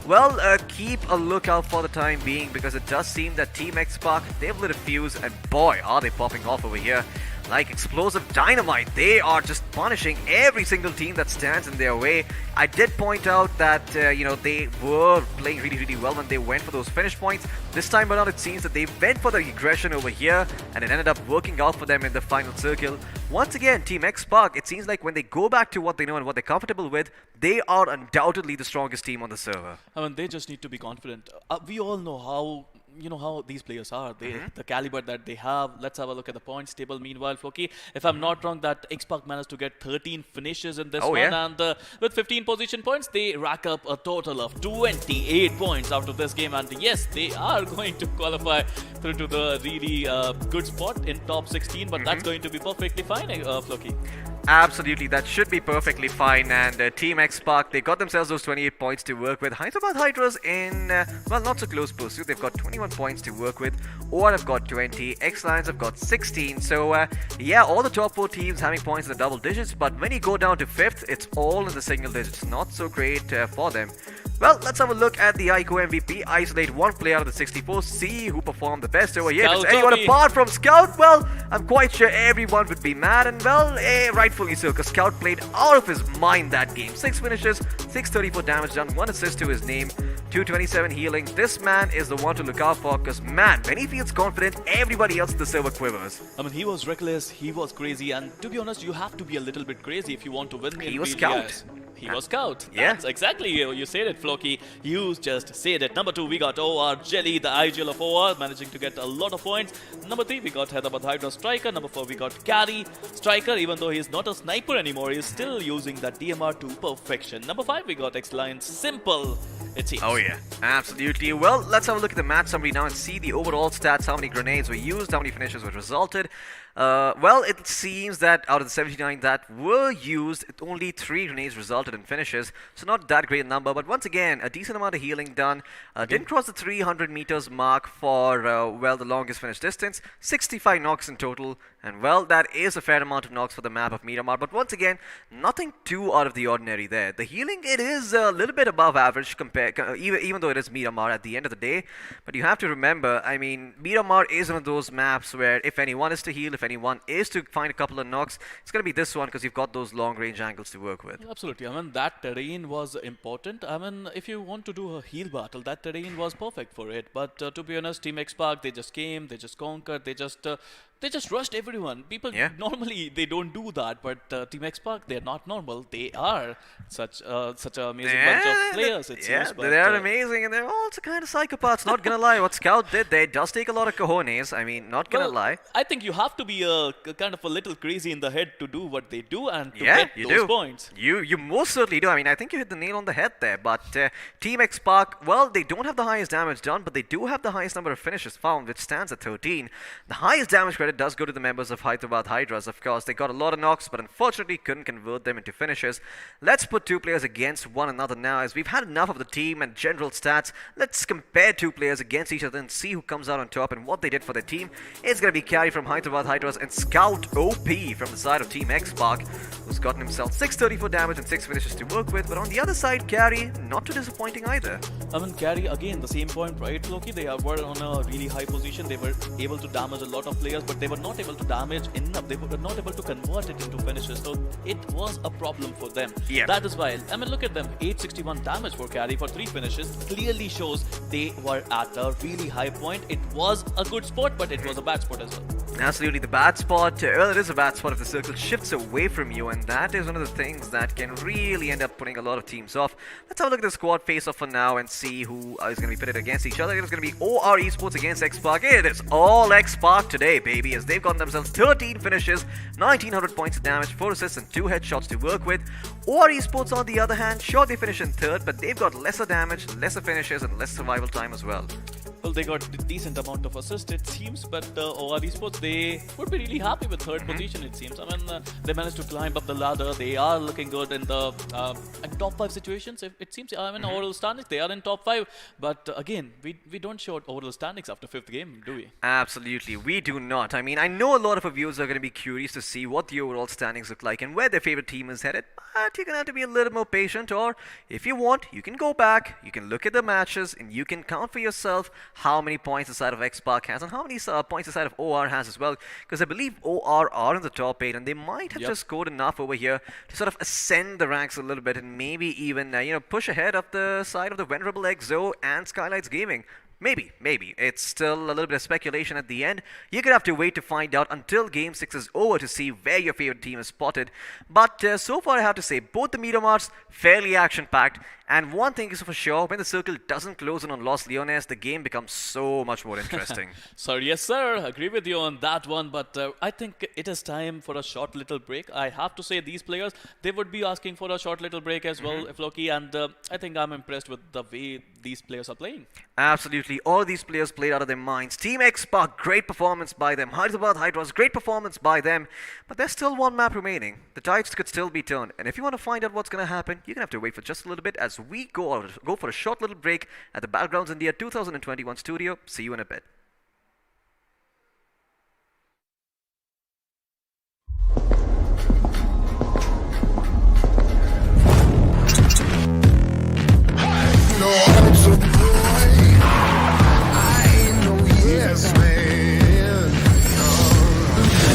Speaker 6: well, keep a lookout for the time being, because it does seem that Team X Spark, they've lit a fuse, and boy, are they popping off over here. Like explosive dynamite, they are just punishing every single team that stands in their way. I did point out that, you know, they were playing really, really well when they went for those finish points. This time around, it seems that they went for the aggression over here, and it ended up working out for them in the final circle. Once again, Team X Spark, it seems like when they go back to what they know and what they're comfortable with, they are undoubtedly the strongest team on the server.
Speaker 5: I mean, they just need to be confident. We all know how... You know how these players are, the caliber that they have. Let's have a look at the points table. Meanwhile, Floki, if I'm not wrong, that X-Pac managed to get 13 finishes in this one, and with 15 position points, they rack up a total of 28 points out of this game. And yes, they are going to qualify through to the really good spot in top 16, but that's going to be perfectly fine, Floki.
Speaker 6: Absolutely, that should be perfectly fine. And Team X Spark, they got themselves those 28 points to work with. Hyderabad Hydras in, well, not so close pursuit. They've got 21 points to work with. OR have got 20. X Lions have got 16. So, yeah, all the top 4 teams having points in the double digits. But when you go down to 5th, it's all in the single digits. Not so great for them. Well, let's have a look at the iQOO MVP. Isolate one player out of the 64. See who performed the best over here. If it's anyone apart from Scout, well, I'm quite sure everyone would be mad. And, well, rightfully so, because Scout played out of his mind that game. 6 finishes, 634 damage done, 1 assist to his name, 227 healing. This man is the one to look out for, because, man, when he feels confident, everybody else in the server quivers.
Speaker 5: I mean, he was reckless, he was crazy, and to be honest, you have to be a little bit crazy if you want to win.
Speaker 6: He was Scout.
Speaker 5: He was Scout.
Speaker 6: Yeah.
Speaker 5: That's exactly, you said it, Floki. You just said it. Number 2, we got OR Jelly, the IGL of OR, managing to get a lot of points. Number 3, we got Hyderabad Hydra Striker. Number 4, we got Carry Striker. Even though he's not a sniper anymore, he's still using that DMR to perfection. Number 5, we got X Lions. Simple, it seems.
Speaker 6: Oh yeah, absolutely. Well, let's have a look at the match summary now and see the overall stats, how many grenades were used, how many finishes were resulted. Well, it seems that out of the 79 that were used, only 3 grenades resulted in finishes, so not that great a number, but once again, a decent amount of healing done. Didn't cross the 300 meters mark for, well, the longest finish distance, 65 knocks in total, and well, that is a fair amount of knocks for the map of Miramar, but once again, nothing too out of the ordinary there. The healing, it is a little bit above average, even though it is Miramar at the end of the day, but you have to remember, I mean, Miramar is one of those maps where if anyone is to heal, if anyone is to find a couple of knocks, it's going to be this one because you've got those long range angles to work with.
Speaker 5: Absolutely. I mean, that terrain was important. I mean, if you want to do a heal battle, that terrain was perfect for it. But to be honest, Team X Park, they just came, they just conquered, they just rushed everyone. People normally they don't do that, but Team X Park, they're not normal. They are such an amazing bunch of players. It seems. But,
Speaker 6: they're amazing, and they're also kind of psychopaths. Not gonna lie, what Scout did, they does take a lot of cojones. I mean, not gonna lie.
Speaker 5: I think you have to be a kind of a little crazy in the head to do what they do and to get those points.
Speaker 6: You most certainly do. I mean, I think you hit the nail on the head there. But Team X Park, well, they don't have the highest damage done, but they do have the highest number of finishes found, which stands at 13. The highest damage credit does go to the members of Hyderabad Hydras, of course. They got a lot of knocks, but unfortunately couldn't convert them into finishes. Let's put 2 players against one another now, as we've had enough of the team and general stats. Let's compare 2 players against each other and see who comes out on top and what they did for their team. It's going to be Carry from Hyderabad Hydras and Scout OP from the side of Team X Park, who's gotten himself 634 damage and 6 finishes to work with. But on the other side, Carry, not too disappointing either.
Speaker 5: I mean, Carry, again, the same point, right, Loki? They were on a really high position. They were able to damage a lot of players, but they were not able to damage enough. They were not able to convert it into finishes. So it was a problem for them.
Speaker 6: Yeah.
Speaker 5: That is why, I mean, look at them. 861 damage for Carry for 3 finishes. Clearly shows they were at a really high point. It was a good spot, but it was a bad spot as well.
Speaker 6: Absolutely, the bad spot. Well, it is a bad spot if the circle shifts away from you, and that is one of the things that can really end up putting a lot of teams off. Let's have a look at the squad face-off for now and see who is going to be pitted against each other. It is going to be OR Esports against X Park. It is all X Park today, baby, as they've gotten themselves 13 finishes, 1900 points of damage, 4 assists, and 2 headshots to work with. OR Esports, on the other hand, sure, they finish in 3rd, but they've got lesser damage, lesser finishes, and less survival time as well.
Speaker 5: Well, they got a decent amount of assist, it seems, but OR Esports, they would be really happy with 3rd position, it seems. I mean, they managed to climb up the ladder. They are looking good in the top 5 situations, it seems. I mean, overall standings, they are in top 5. But again, we don't show overall standings after 5th game, do we?
Speaker 6: Absolutely, we do not. I mean, I know a lot of our viewers are going to be curious to see what the overall standings look like and where their favorite team is headed. But you're going to have to be a little more patient, or if you want, you can go back, you can look at the matches, and you can count for yourself how many points the side of X Park has and how many points the side of OR has as well, because I believe OR are in the top 8 and they might have just scored enough over here to sort of ascend the ranks a little bit and maybe even push ahead of the side of the venerable XO and Skylights Gaming. Maybe. It's still a little bit of speculation at the end. You're going to have to wait to find out until Game 6 is over to see where your favorite team is spotted. But so far I have to say, both the Miramars, fairly action-packed. And one thing is for sure, when the circle doesn't close in on Los Leones, the game becomes so much more interesting.
Speaker 5: Yes, sir. Agree with you on that one. But I think it is time for a short little break. I have to say, these players, they would be asking for a short little break as well, Floki. And I think I'm impressed with the way these players are playing.
Speaker 6: Absolutely. All these players played out of their minds. Team X Spark, great performance by them. Hyderabad Hydras, great performance by them. But there's still one map remaining. The tides could still be turned. And if you want to find out what's going to happen, you're going to have to wait for just a little bit as we go for a short little break at the Battlegrounds India 2021 studio. See you in a bit.
Speaker 7: Yes, man.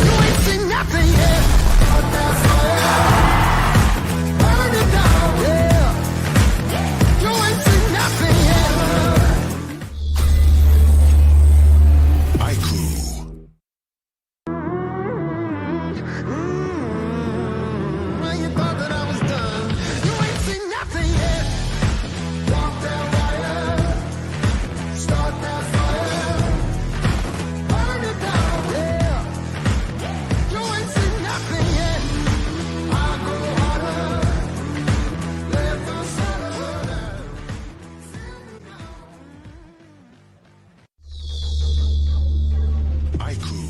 Speaker 7: You ain't seen nothing yet. But that's fire. Burn it down. Yeah. You ain't seen nothing yet. iQOO. When you thought that I was done, you ain't seen nothing yet. Walk that wire. Start that fire. Burn it down. Yeah. You ain't seen nothing yet. I go harder. Let the sun burn out. iQOO.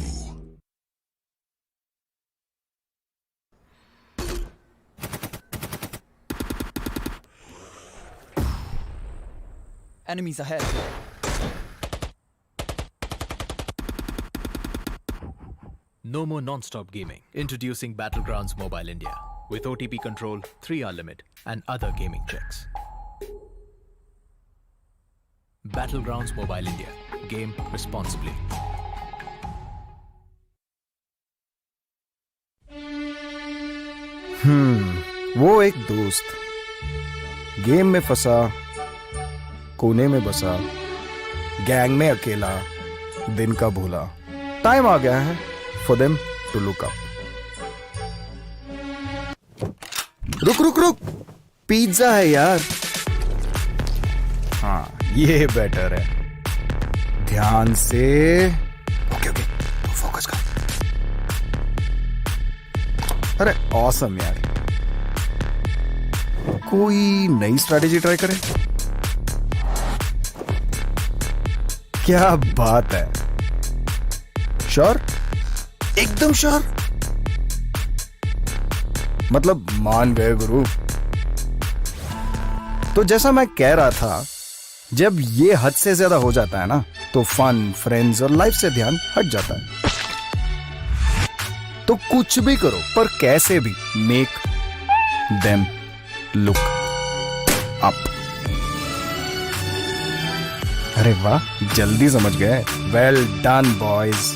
Speaker 11: Enemies ahead.
Speaker 9: No more non-stop gaming. Introducing Battlegrounds Mobile India with OTP control, 3-hour limit, and other gaming checks. Battlegrounds Mobile India. Game responsibly.
Speaker 10: वो एक दोस्त game में फंसा, कोने में बसा, gang में अकेला, दिन का भूला. टाइम आ गया है for them to look up. रुक रुक रुक, पिज्जा है यार. हाँ, ये बेटर है. ध्यान से. ओके ओके, फोकस कर. अरे ऑसम यार. कोई नई स्ट्रैटेजी ट्राई करें. क्या बात है. श्योर, एकदम श्योर. मतलब मान गए गुरु. तो जैसा मैं कह रहा था, जब ये हद से ज्यादा हो जाता है ना, तो फन, फ्रेंड्स और लाइफ से ध्यान हट जाता है. तो कुछ भी करो, पर कैसे भी मेक देम लुक अप. अरे वाह, जल्दी समझ गए. Well done boys.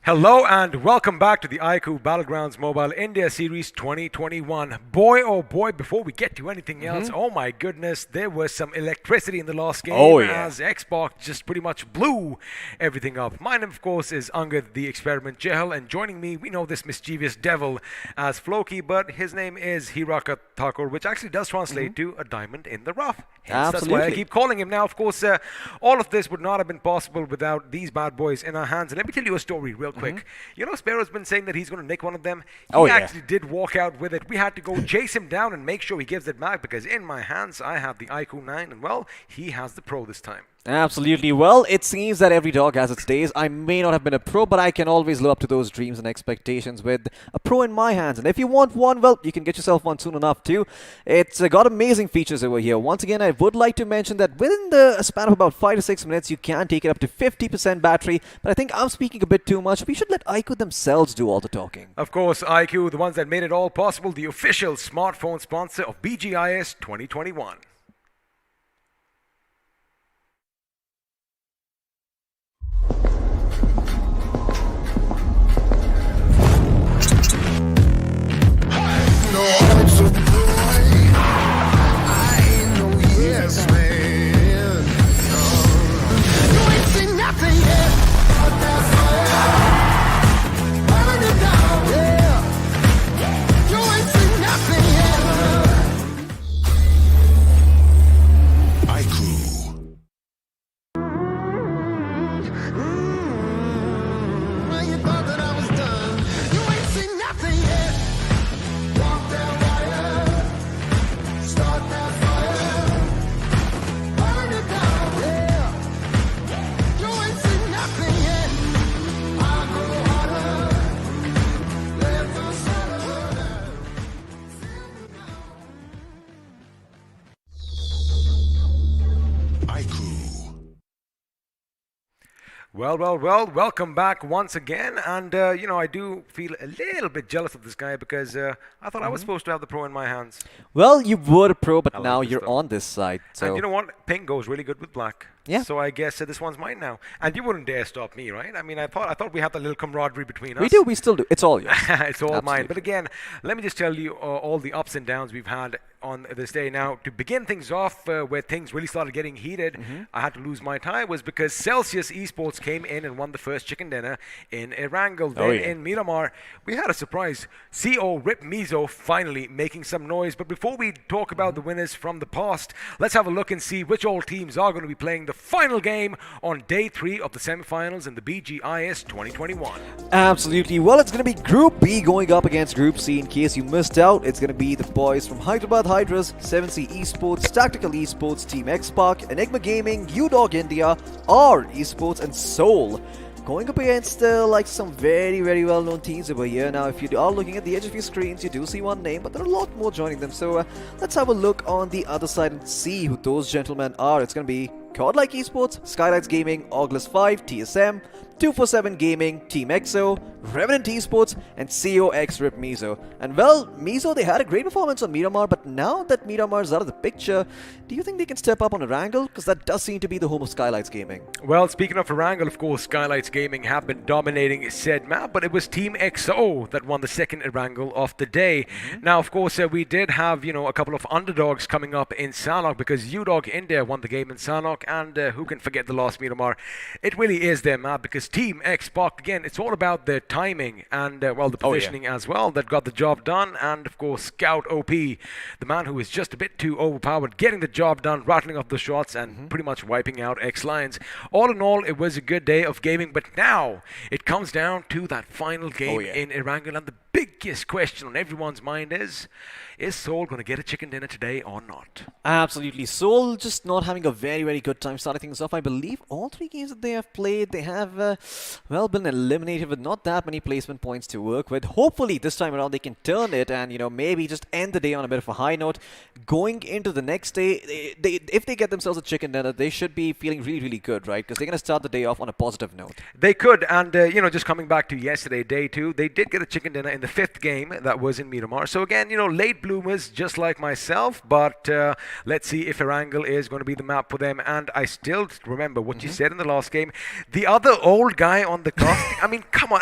Speaker 4: Hello and welcome back to the iQOO Battlegrounds Mobile India Series 2021. Boy, oh boy, before we get to anything else, oh my goodness, there was some electricity in the last game as Xbox just pretty much blew everything up. My name, of course, is Angad the Experiment Jehel, and joining me, we know this mischievous devil as Floki, but his name is Hiraka Thakur, which actually does translate to a diamond in the rough. Hence, that's why I keep calling him now. Of course, all of this would not have been possible without these bad boys in our hands. And let me tell you a story real quick. You know, Sparrow's been saying that he's going to nick one of them. He actually did walk out with it. We had to go chase him down and make sure he gives it back because in my hands I have the iQOO 9 and well, he has the Pro this time.
Speaker 8: Absolutely. Well, it seems that every dog has its days. I may not have been a pro, but I can always live up to those dreams and expectations with a pro in my hands. And if you want one, well, you can get yourself one soon enough too. It's got amazing features over here. Once again, I would like to mention that within the span of about 5 to 6 minutes, you can take it up to 50% battery. But I think I'm speaking a bit too much. We should let iQOO themselves do all the talking.
Speaker 4: Of course, iQOO, the ones that made it all possible, the official smartphone sponsor of BGIS 2021. Well, welcome back once again. And, you know, I do feel a little bit jealous of this guy because I thought I was supposed to have the Pro in my hands.
Speaker 8: Well, you were a pro, but now you're on this side. So.
Speaker 4: And you know what? Pink goes really good with black.
Speaker 8: Yeah.
Speaker 4: So I guess this one's mine now. And you wouldn't dare stop me, right? I mean, I thought we had that little camaraderie between us.
Speaker 8: We do. We still do. It's all yours.
Speaker 4: It's all
Speaker 8: Absolutely.
Speaker 4: mine. But again, let me just tell you all the ups and downs we've had on this day. Now, to begin things off, where things really started getting heated, I had to lose my tie, was because Celsius Esports came in and won the first chicken dinner in Erangel. Then in Miramar, we had a surprise. CO Rip Mizo finally making some noise. But before we talk about the winners from the past, let's have a look and see which all teams are going to be playing the final game on day 3 of the semifinals in the BGIS 2021.
Speaker 8: Absolutely. Well, it's going to be Group B going up against Group C. In case you missed out, it's going to be the boys from Hyderabad Hydras, 7C Esports, Tactical Esports, Team X-Pac, Enigma Gaming, UDOG India, R Esports, and Soul. Going up against like some very, very well-known teams over here. Now, if you are looking at the edge of your screens, you do see one name, but there are a lot more joining them. So let's have a look on the other side and see who those gentlemen are. It's going to be Godlike Esports, Skylights Gaming, August 5, TSM, 247 Gaming, Team EXO, Revenant Esports, and COX Rip Mizo. And well, Mizo, they had a great performance on Miramar, but now that Miramar is out of the picture, do you think they can step up on Erangel? Because that does seem to be the home of Skylights Gaming.
Speaker 4: Well, speaking of Erangel, of course, Skylights Gaming have been dominating said map, but it was Team XO that won the second Erangel of the day. Now, of course, we did have, you know, a couple of underdogs coming up in Sanhok because UDOG India won the game in Sanhok, and who can forget the last Miramar? It really is their map because Team X-Pac, again, it's all about the timing and, well, the positioning as well that got the job done. And, of course, Scout OP, the man who is just a bit too overpowered, getting the job done, rattling off the shots and pretty much wiping out X-Lions. All in all, it was a good day of gaming, but now it comes down to that final game in Erangel, and the biggest question on everyone's mind is Soul going to get a chicken dinner today or not?
Speaker 8: Absolutely. Soul just not having a very, very good time starting things off. I believe all 3 games that they have played, they have, well, been eliminated with not that many placement points to work with. Hopefully, this time around, they can turn it and, you know, maybe just end the day on a bit of a high note. Going into the next day, if they get themselves a chicken dinner, they should be feeling really, really good, right? Because they're going to start the day off on a positive note.
Speaker 4: They could, and, you know, just coming back to yesterday, day 2, they did get a chicken dinner in the the 5th game that was in Miramar. So again, late bloomers just like myself, but let's see if Erangel is going to be the map for them. And I still remember what you said in the last game. The other old guy on the cast, I mean, come on,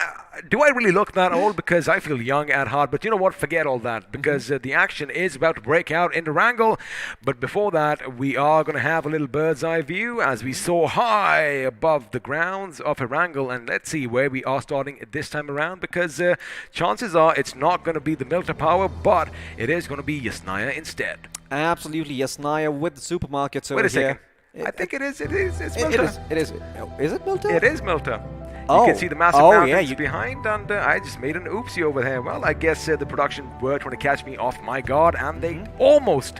Speaker 4: do I really look that old? Because I feel young at heart, but you know what, forget all that, because the action is about to break out in Erangel. But before that, we are going to have a little bird's eye view as we soar high above the grounds of Erangel, and let's see where we are starting this time around, because chances are it's not going to be the Milta Power, but it is going to be Yasnaya instead.
Speaker 8: Absolutely, Yasnaya with the supermarkets over
Speaker 4: Wait a
Speaker 8: here.
Speaker 4: second. I think it is. It's
Speaker 8: It
Speaker 4: Milta.
Speaker 8: is. It is. Is it Milta?
Speaker 4: It is Milta.
Speaker 8: Oh.
Speaker 4: You can see the massive
Speaker 8: Oh,
Speaker 4: mountains
Speaker 8: yeah,
Speaker 4: behind, and I just made an oopsie over there. Well, I guess the production were trying to catch me off my guard, and they almost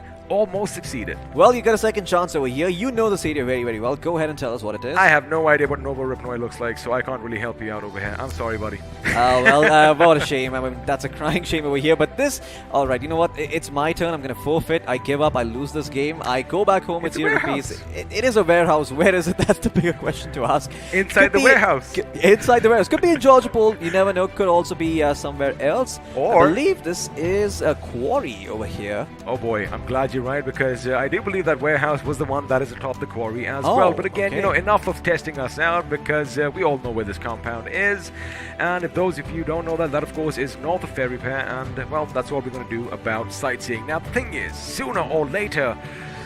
Speaker 4: succeeded.
Speaker 8: Well, you got a second chance over here. You know this area very, very well. Go ahead and tell us what it is.
Speaker 4: I have no idea what Nova Ripnoi looks like, so I can't really help you out over here. I'm sorry, buddy.
Speaker 8: Oh, well, what a shame. I mean, that's a crying shame over here. But this, all right, you know what? It's my turn. I'm going to forfeit. I give up. I lose this game. I go back home with
Speaker 4: It's a
Speaker 8: 0
Speaker 4: warehouse.
Speaker 8: rupees. It is a warehouse. Where is it? That's the bigger question to ask.
Speaker 4: Inside
Speaker 8: Could
Speaker 4: the
Speaker 8: be-
Speaker 4: warehouse.
Speaker 8: Inside the warehouse. Could be in Georgopol. You never know. Could also be somewhere else.
Speaker 4: Or-
Speaker 8: I believe this is a quarry over here.
Speaker 4: Oh boy, I'm glad you're right, because I do believe that warehouse was the one that is atop the quarry as
Speaker 8: Oh,
Speaker 4: well. But again,
Speaker 8: okay.
Speaker 4: enough of testing us out, because we all know where this compound is. And if those of you don't know that, that of course is north of Ferry Pair, and well, that's all we're going to do about sightseeing. Now, the thing is, sooner or later,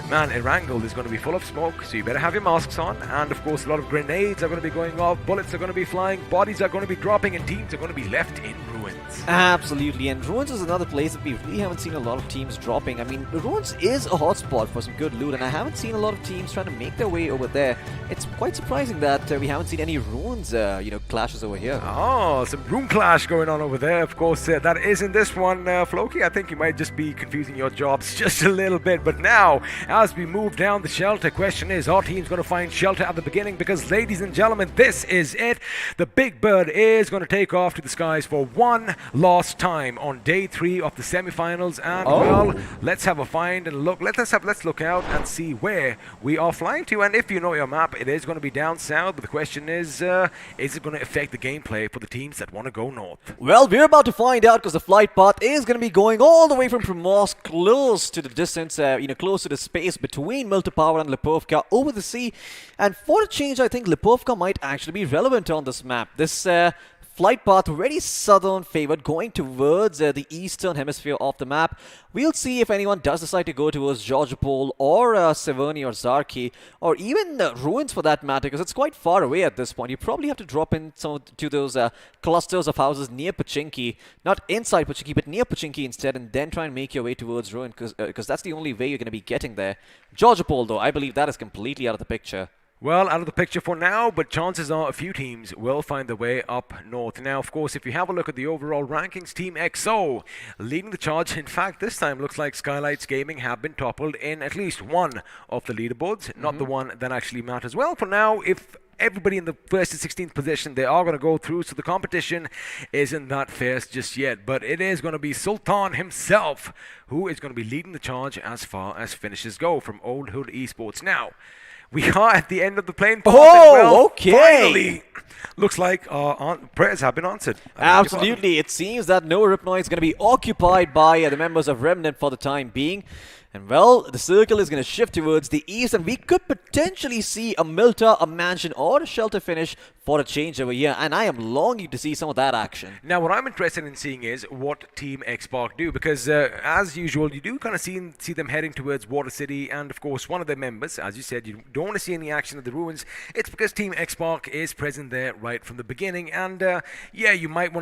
Speaker 4: man, Erangel is going to be full of smoke, so you better have your masks on. And of course, a lot of grenades are going to be going off, bullets are going to be flying, bodies are going to be dropping, and teams are going to be left in ruins.
Speaker 8: Absolutely, and Ruins is another place that we really haven't seen a lot of teams dropping. I mean, Ruins is a hotspot for some good loot, and I haven't seen a lot of teams trying to make their way over there. It's quite surprising that we haven't seen any Ruins, clashes over here.
Speaker 4: Oh, some room clash going on over there. Of course, that isn't this one, Floki. I think you might just be confusing your jobs just a little bit. But now, as we move down the shelter, question is, are teams going to find shelter at the beginning? Because, ladies and gentlemen, this is it. The Big Bird is going to take off to the skies for one last time on day 3 of the semifinals. And, well, let's have a find and look. Let's look out and see where we are flying to. And if you know your map, it is going to be down south. But the question is it going to affect the gameplay for the teams that want to go north?
Speaker 8: Well, we're about to find out, because the flight path is going to be going all the way from Primorsk, close to the distance, close to the space between Miltopava and Lipovka over the sea. And for a change, I think Lipovka might actually be relevant on this map. This flight path very southern favored, going towards the eastern hemisphere of the map. We'll see if anyone does decide to go towards Georgopol or Severny or Zarki, or even Ruins for that matter, because it's quite far away at this point. You probably have to drop in to those clusters of houses near Pachinki, not inside Pachinki, but near Pachinki instead, and then try and make your way towards Ruin, because that's the only way you're going to be getting there. Georgopol, though, I believe that is completely out of the picture.
Speaker 4: Well, out of the picture for now, but chances are a few teams will find their way up north. Now, of course, if you have a look at the overall rankings, Team XO leading the charge. In fact, this time looks like Skylights Gaming have been toppled in at least one of the leaderboards, not the one that actually matters. Well, for now, if everybody in the first and 16th position, they are going to go through, so the competition isn't that fierce just yet. But it is going to be Sultan himself who is going to be leading the charge as far as finishes go from Old Hood Esports. Now, we are at the end of the plane path.
Speaker 8: Oh,
Speaker 4: and well,
Speaker 8: okay.
Speaker 4: Finally, looks like our prayers have been answered.
Speaker 8: Absolutely. It seems that no Ripnoi is going to be occupied by the members of Remnant for the time being. And well, the circle is going to shift towards the east, and we could potentially see a Milta, a mansion, or a shelter finish for a change over here. And I am longing to see some of that action.
Speaker 4: Now, what I'm interested in seeing is what Team X-Spark do, because as usual, you do kind of see them heading towards Water City, and of course, one of their members, as you said, you don't want to see any action at the ruins. It's because Team X-Spark is present there right from the beginning, and yeah, you might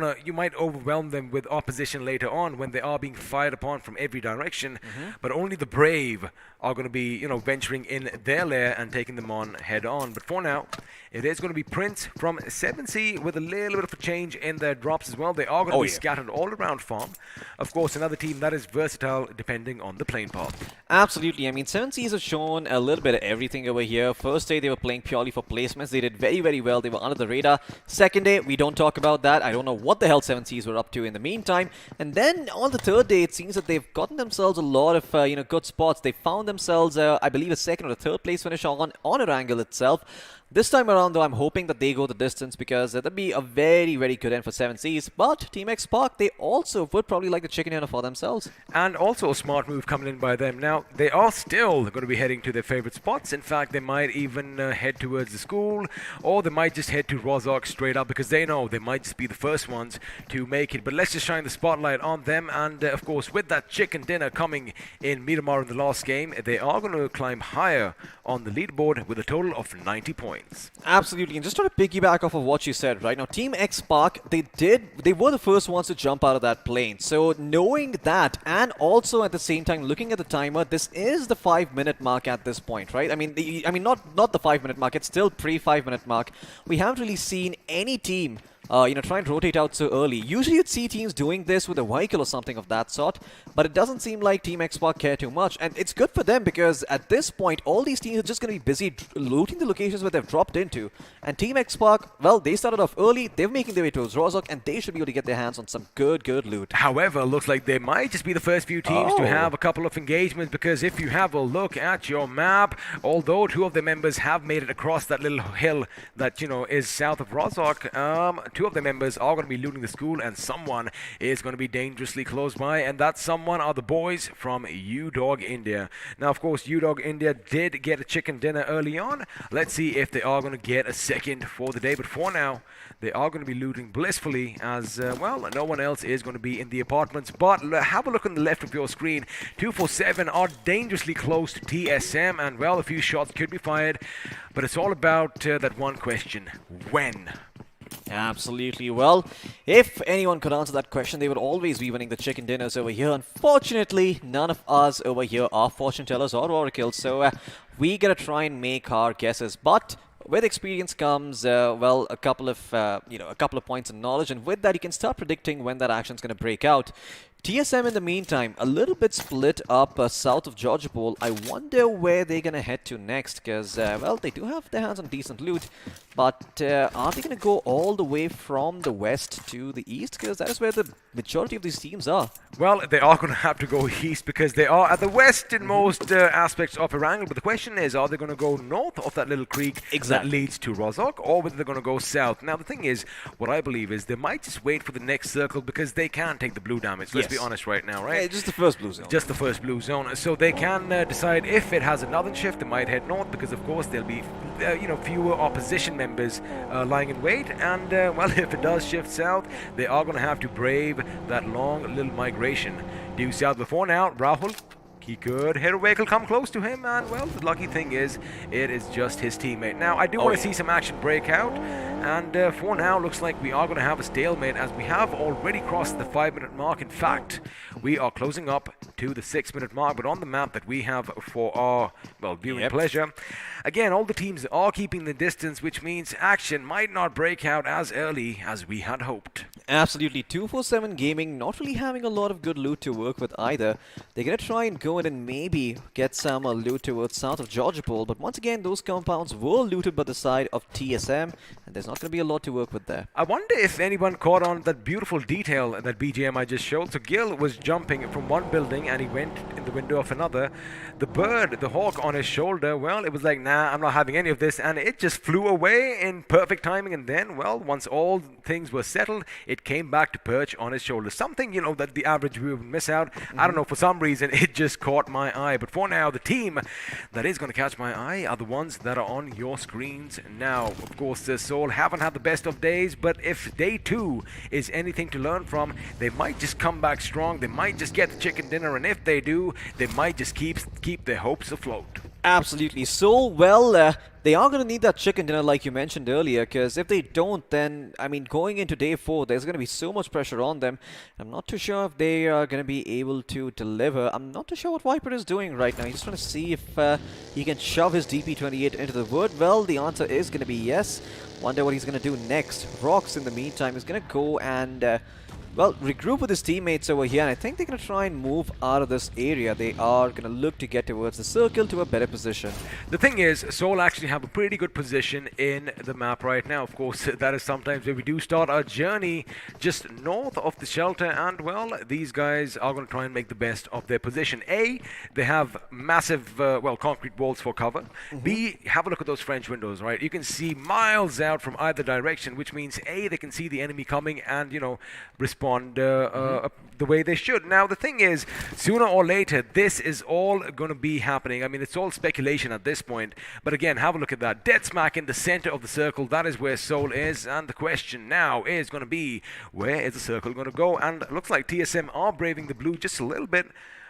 Speaker 4: overwhelm them with opposition later on when they are being fired upon from every direction, but only the brave are going to be, venturing in their lair and taking them on head on. But for now, it is going to be Prince from 7C with a little bit of a change in their drops as well. They are going to be scattered all around farm. Of course, another team that is versatile depending on the playing path.
Speaker 8: Absolutely. I mean, 7Cs have shown a little bit of everything over here. First day, they were playing purely for placements. They did very, very well. They were under the radar. Second day, we don't talk about that. I don't know what the hell 7Cs were up to in the meantime. And then on the third day, it seems that they've gotten themselves a lot of, good spots. They found themselves, I believe, a second or a third place finish on Erangel itself. This time around, though, I'm hoping that they go the distance because that'd be a very, very good end for 7Cs. But Team X Park, they also would probably like the chicken dinner for themselves.
Speaker 4: And also a smart move coming in by them. Now, they are still going to be heading to their favorite spots. In fact, they might even head towards the school, or they might just head to Rozhok straight up because they know they might just be the first ones to make it. But let's just shine the spotlight on them. And of course, with that chicken dinner coming in Miramar in the last game, they are going to climb higher on the leaderboard with a total of 90 points.
Speaker 8: Absolutely, and just trying to piggyback off of what you said, right now, Team X Park, they were the first ones to jump out of that plane. So knowing that, and also at the same time looking at the timer, this is the 5-minute mark at this point, right? I mean, not the 5-minute mark. It's still pre-5-minute mark. We haven't really seen any team try and rotate out so early. Usually you'd see teams doing this with a vehicle or something of that sort, but it doesn't seem like Team X Park care too much. And it's good for them because at this point, all these teams are just going to be busy looting the locations where they've dropped into. And Team X Park, well, they started off early, they're making their way towards Rozhok, and they should be able to get their hands on some good loot.
Speaker 4: However, looks like they might just be the first few teams to have a couple of engagements, because if you have a look at your map, although 2 of the members have made it across that little hill that, is south of Rozhok, 2 of the members are going to be looting the school, and someone is going to be dangerously close by, and that someone are the boys from iQOO India. Now, of course, iQOO India did get a chicken dinner early on. Let's see if they are going to get a second for the day, but for now, they are going to be looting blissfully as, no one else is going to be in the apartments. But have a look on the left of your screen. 247 are dangerously close to TSM, and, well, a few shots could be fired, but it's all about that one question: when?
Speaker 8: Absolutely. Well, if anyone could answer that question, they would always be winning the chicken dinners over here. Unfortunately, none of us over here are fortune tellers or oracles, so we gotta try and make our guesses. But with experience comes, a couple of points of knowledge, and with that, you can start predicting when that action's gonna break out. TSM, in the meantime, a little bit split up south of Georgia Bowl. I wonder where they're going to head to next, because, they do have their hands on decent loot, but are they going to go all the way from the west to the east? Because that is where the majority of these teams are.
Speaker 4: Well, they are going to have to go east because they are at the westernmost aspects of Erangel, but the question is, are they going to go north of that little creek that leads to Rozhok, or whether they're going to go south? Now, the thing is, what I believe is they might just wait for the next circle because they can take the blue damage. Let's be honest right now, right?
Speaker 8: Yeah, just the first blue zone.
Speaker 4: Just the first blue zone. So they can decide if it has a northern shift, they might head north because, of course, there'll be, fewer opposition members lying in wait. And, if it does shift south, they are going to have to brave that long little migration. Due south before now, Rahul, he could hit a vehicle, come close to him, and, well, the lucky thing is, it is just his teammate. Now, I do want to see some action break out, and for now, looks like we are going to have a stalemate as we have already crossed the 5-minute mark. In fact, we are closing up to the 6-minute mark, but on the map that we have for our, viewing pleasure, again, all the teams are keeping the distance, which means action might not break out as early as we had hoped.
Speaker 8: Absolutely. 247 Gaming not really having a lot of good loot to work with either. They're going to try and go in and maybe get some loot towards south of Georgia Bowl, but once again, those compounds were looted by the side of TSM, and there's not going to be a lot to work with there.
Speaker 4: I wonder if anyone caught on that beautiful detail that BGM I just showed. So Gil was jumping from one building and he went in the window of another. The bird, the hawk on his shoulder, well, it was like, nah, I'm not having any of this, and it just flew away in perfect timing, and then, well, once all things were settled, it came back to perch on his shoulder. Something, that the average viewer would miss out. I don't know, for some reason, it just caught my eye. But for now, the team that is going to catch my eye are the ones that are on your screens now. Of course, the Soul haven't had the best of days, but if day 2 is anything to learn from, they might just come back strong. They might just get the chicken dinner, and if they do, they might just keep their hopes afloat.
Speaker 8: Absolutely. So, they are going to need that chicken dinner like you mentioned earlier, because if they don't, then, going into day 4, there's going to be so much pressure on them. I'm not too sure if they are going to be able to deliver. I'm not too sure what Viper is doing right now. He's just trying to see if he can shove his DP28 into the wood. Well, the answer is going to be yes. Wonder what he's going to do next. Rox, in the meantime, is going to go and well, regroup with his teammates over here, and I think they're going to try and move out of this area. They are going to look to get towards the circle to a better position.
Speaker 4: The thing is, Seoul actually have a pretty good position in the map right now. Of course, that is sometimes where we do start our journey just north of the shelter, and well, these guys are going to try and make the best of their position. A, they have massive, well, concrete walls for cover. B, have a look at those French windows, right? You can see miles out from either direction, which means A, they can see the enemy coming and, you know, respond the way they should. Now, the thing is, sooner or later, this is all going to be happening. I mean, it's all speculation at this point. But again, have a look at that. Dead smack in the center of the circle. That is where Seoul is. And the question now is going to be, where is the circle going to go? And it looks like TSM are braving the blue just a little bit.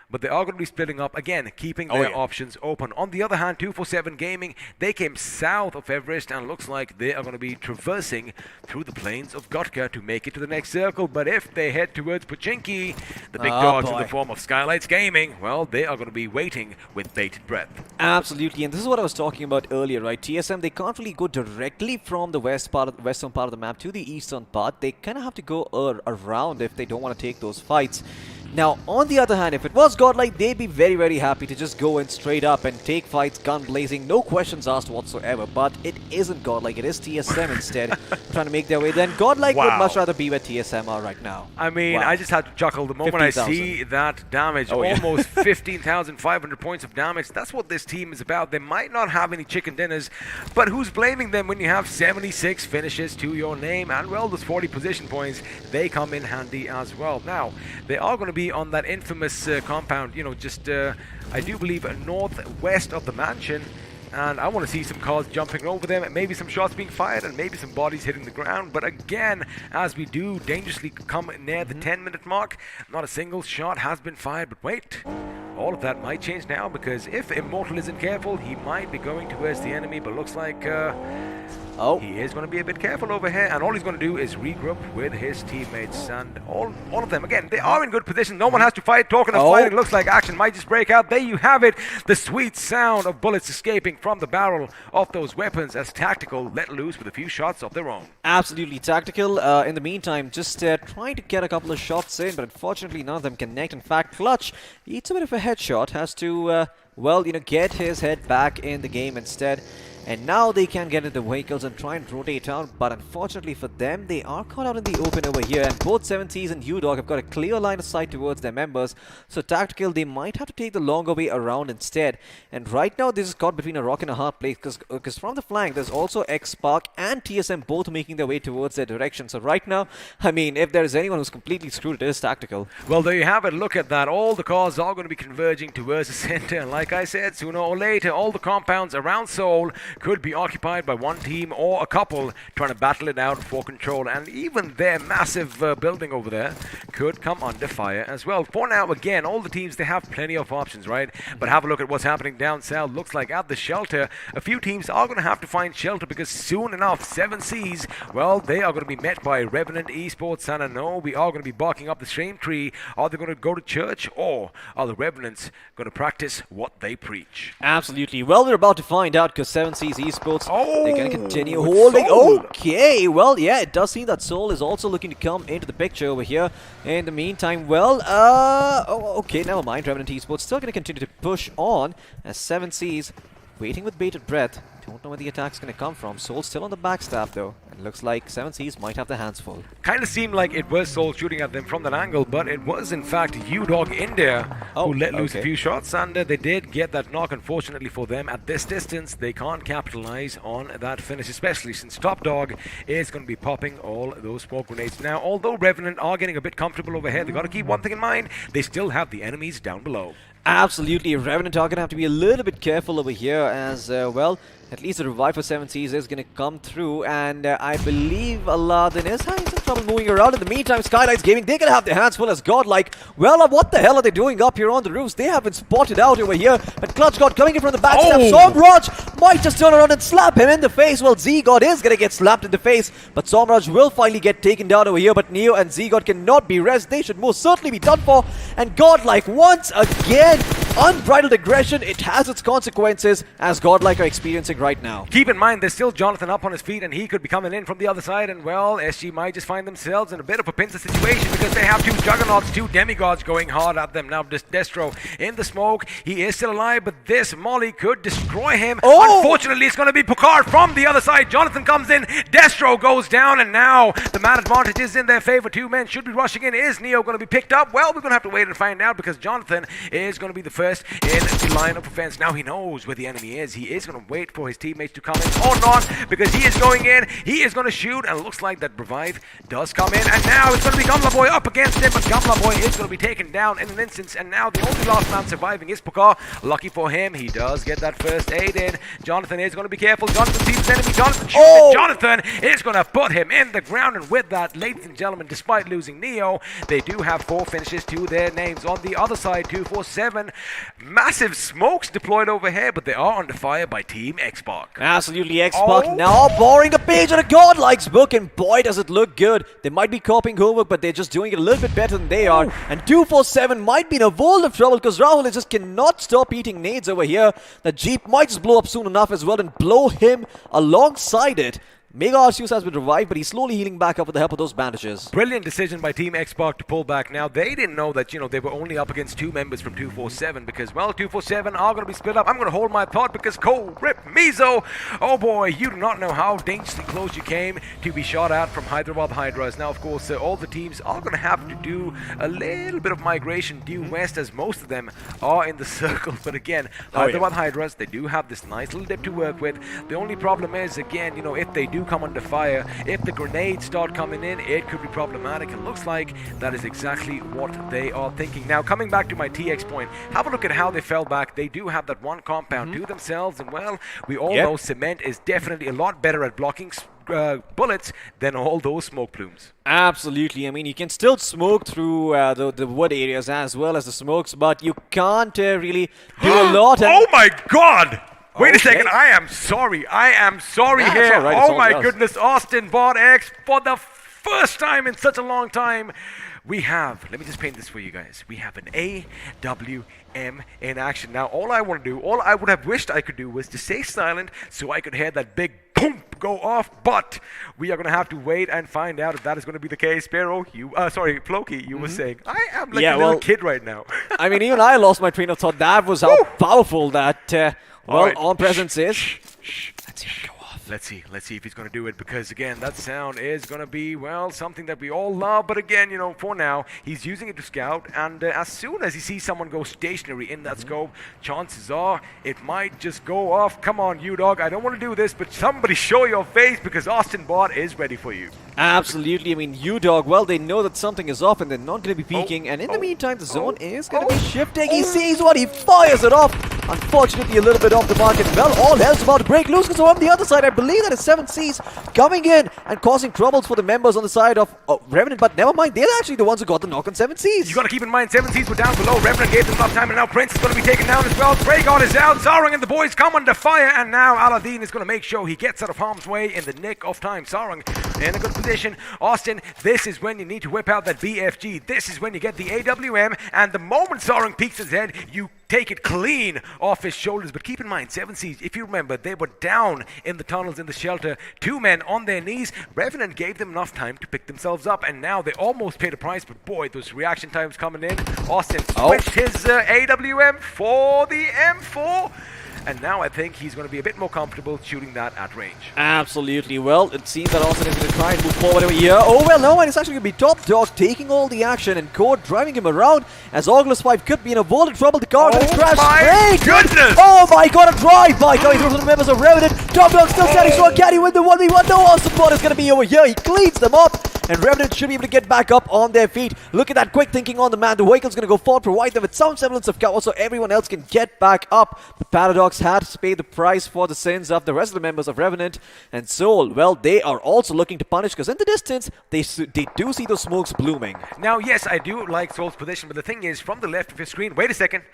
Speaker 4: But they are going to be splitting up, again, keeping their options open. On the other hand, 247 Gaming, they came south of Everest, and looks like they are going to be traversing through the plains of Gotka to make it to the next circle. But if they head towards Pochinki, the big dogs in the form of Skylights Gaming, well, they are going to be waiting with bated breath.
Speaker 8: Absolutely, and this is what I was talking about earlier, right? TSM, they can't really go directly from the western part of the map to the eastern part. They kind of have to go around if they don't want to take those fights. Now, on the other hand, if it was Godlike, they'd be very, very happy to just go in straight up and take fights, gun blazing, no questions asked whatsoever. But it isn't Godlike, it is TSM instead, trying to make their way. Then Godlike would much rather be where TSM are right now.
Speaker 4: I mean, I just had to chuckle the moment I see that damage. Almost 15,500 points of damage. That's what this team is about. They might not have any chicken dinners, but who's blaming them when you have 76 finishes to your name? And well, those 40 position points, they come in handy as well. Now, they are going to be on that infamous compound, you know, just I do believe northwest of the mansion, and I want to see some cars jumping over them, and maybe some shots being fired, and maybe some bodies hitting the ground. But again, as we do dangerously come near the 10-minute mark, not a single shot has been fired. But wait, all of that might change now, because if Immortal isn't careful, he might be going towards the enemy. But looks like he is going to be a bit careful over here, and all he's going to do is regroup with his teammates. And all of them, again, they are in good position. No one has to fight. Talking of fighting, it looks like action might just break out. There you have it, the sweet sound of bullets escaping from the barrel of those weapons as Tactical let loose with a few shots of their own.
Speaker 8: Absolutely, Tactical, in the meantime, just trying to get a couple of shots in, but unfortunately none of them connect. In fact, Clutch eats a bit of a headshot, has to, well, you know, get his head back in the game instead. And now they can get into the vehicles and try and rotate out, but unfortunately for them, they are caught out in the open over here, and both 7Cs and UDog have got a clear line of sight towards their members. So Tactical, they might have to take the longer way around instead. And right now, this is caught between a rock and a hard place, because from the flank, there's also X-Spark and TSM both making their way towards their direction. So right now, I mean, if there is anyone who's completely screwed, it is Tactical.
Speaker 4: Well, there you have it. Look at that. All the cars are going to be converging towards the center. And like I said, sooner or later, all the compounds around Seoul could be occupied by one team or a couple trying to battle it out for control, and even their massive building over there could come under fire as well. For now, again, all the teams, they have plenty of options, right? But have a look at what's happening down south. Looks like at the shelter, a few teams are going to have to find shelter, because soon enough, 7Cs, well, they are going to be met by Revenant Esports, and I know we are going to be barking up the same tree. Are they going to go to church, or are the Revenants going to practice what they preach?
Speaker 8: Absolutely. Well, we're about to find out, because 7Cs Esports, they're going to continue holding. Okay, well, yeah, it does seem that Seoul is also looking to come into the picture over here. In the meantime, well, okay, never mind. Revenant Esports still going to continue to push on as 7Cs waiting with bated breath. Don't know where the attack's going to come from. Seoul still on the backstab, though. And looks like 7Cs might have their hands full.
Speaker 4: Kind of seemed like it was Seoul shooting at them from that angle, but it was, in fact, UDog in there who let loose a few shots, and they did get that knock. Unfortunately for them, at this distance, they can't capitalize on that finish, especially since Top Dog is going to be popping all those smoke grenades. Now, although Revenant are getting a bit comfortable over here, they've got to keep one thing in mind. They still have the enemies down below.
Speaker 8: Absolutely, Revenant are going to have to be a little bit careful over here as, well, at least the revive for 7Cs is going to come through, and I believe Aladdin is having some trouble moving around. In the meantime, Skylights Gaming, they're going to have their hands full as Godlike. Well, what the hell are they doing up here on the roofs? They have been spotted out over here, but Clutch God coming in from the backstab. Somraj might just turn around and slap him in the face. Well, Z-God is going to get slapped in the face, but Somraj will finally get taken down over here, but Neo and Z-God cannot be rest. They should most certainly be done for, and Godlike once again unbridled aggression, it has its consequences, as Godlike are experiencing right now.
Speaker 4: Keep in mind, there's still Jonathan up on his feet, and he could be coming in from the other side, and well, SG might just find themselves in a bit of a pincer situation because they have two Juggernauts, two Demigods going hard at them. Now, Destro in the smoke, he is still alive, but this Molly could destroy him. Unfortunately, it's going to be Picard from the other side. Jonathan comes in, Destro goes down, and now the man advantage is in their favor. Two men should be rushing in. Is Neo going to be picked up? Well, we're going to have to wait and find out because Jonathan is going to be the first in the line of defense. Now he knows where the enemy is. He is going to wait for his teammates to come in or not because he is going in. He is going to shoot, and it looks like that Revive does come in, and now it's going to be Gumla Boy up against him, but Gumla Boy is going to be taken down in an instance, and now the only last man surviving is Pokar. Lucky for him, he does get that first aid in. Jonathan is going to be careful. Jonathan sees his enemy. Jonathan shoots it. Jonathan is going to put him in the ground, and with that, ladies and gentlemen, despite losing Neo, they do have 4 finishes to their names. On the other side, 247, massive smokes deployed over here, but they are under fire by Team Xbox.
Speaker 8: Absolutely, Xbox now borrowing a page on a Godlike's book, and boy does it look good. They might be copying homework, but they're just doing it a little bit better than they are. And 247 might be in a world of trouble because Rahul just cannot stop eating nades over here. The Jeep might just blow up soon enough as well and blow him alongside it. Mega Arceus has been revived, but he's slowly healing back up with the help of those bandages.
Speaker 4: Brilliant decision by Team Xbox to pull back. Now, they didn't know that, they were only up against 2 members from 247 because, well, 247 are going to be split up. I'm going to hold my thought because Rip Mizo, oh boy, you do not know how dangerously close you came to be shot at from Hyderabad Hydras. Now, of course, all the teams are going to have to do a little bit of migration due west as most of them are in the circle. But again, Hyderabad Hydras, they do have this nice little dip to work with. The only problem is, again, if they do come under fire, if the grenades start coming in, it could be problematic. It looks like that is exactly what they are thinking. Now, coming back to my TX point, have a look at how they fell back. They do have that one compound to themselves, and well, we all know Cement is definitely a lot better at blocking bullets than all those smoke plumes.
Speaker 8: Absolutely. I mean, you can still smoke through the wood areas as well as the smokes, but you can't really do a lot.
Speaker 4: Oh my god! Wait a second, I am sorry here. Oh my goodness, Austin Bot X, for the first time in such a long time, we have, let me just paint this for you guys, we have an AWM in action. Now, all I want to do, all I would have wished I could do was to stay silent so I could hear that big boom go off, but we are going to have to wait and find out if that is going to be the case. Sparrow, Floki, you were saying, I am like a little kid right now.
Speaker 8: I mean, even I lost my train of thought. That was how powerful that, on presence is. Let's hear it go off.
Speaker 4: Let's see if he's going to do it, because again, that sound is going to be, well, something that we all love, but again, for now, he's using it to scout, and as soon as he sees someone go stationary in that scope, chances are it might just go off. Come on, U-Dog, I don't want to do this, but somebody show your face, because Austin Bot is ready for you.
Speaker 8: Absolutely. I mean, U-Dog, well, they know that something is off and they're not going to be peeking. And in the meantime, the zone is going to be shifting. He sees what, he fires it off. Unfortunately, a little bit off the market. Well, all hell's about to break loose because on the other side, I believe that is 7Cs coming in and causing troubles for the members on the side of Revenant. But never mind, they're actually the ones who got the knock on 7Cs.
Speaker 4: You got to keep in mind, 7Cs were down below. Revenant gave them enough time, and now Prince is going to be taken down as well. Dragon is out. Sarang and the boys come under fire, and now Aladdin is going to make sure he gets out of harm's way in the nick of time. Sarang in a good position. Austin, this is when you need to whip out that BFG. This is when you get the AWM, and the moment Sarang peeks his head, you take it clean off his shoulders. But keep in mind, 7Cs, if you remember, they were down in the tunnels in the shelter. 2 men on their knees. Revenant gave them enough time to pick themselves up, and now they almost paid a price, but boy, those reaction times coming in. Austin switched his AWM for the M4. And now I think he's going to be a bit more comfortable shooting that at range.
Speaker 8: Absolutely. Well, it seems that Austin is going to try and move forward over here. Oh, well, no, and it's actually going to be Top Dog taking all the action and Code driving him around as August 5 could be in a world of trouble. The car is going to crash.
Speaker 4: My goodness!
Speaker 8: Oh my god, a drive-by coming through from the members of Revenant. Top Dog still standing strong. Can he win the 1v1? No, Austin Bot is going to be over here. He cleans them up. And Revenant should be able to get back up on their feet. Look at that quick thinking on the man. The vehicle's going to go forward, provide them with some semblance of cover so everyone else can get back up. But Paradox Equinox had to pay the price for the sins of the rest of the members of Revenant and Soul. Well, they are also looking to punish because in the distance, they do see those smokes blooming.
Speaker 4: Now, yes, I do like Soul's position, but the thing is, from the left of your screen, wait a second,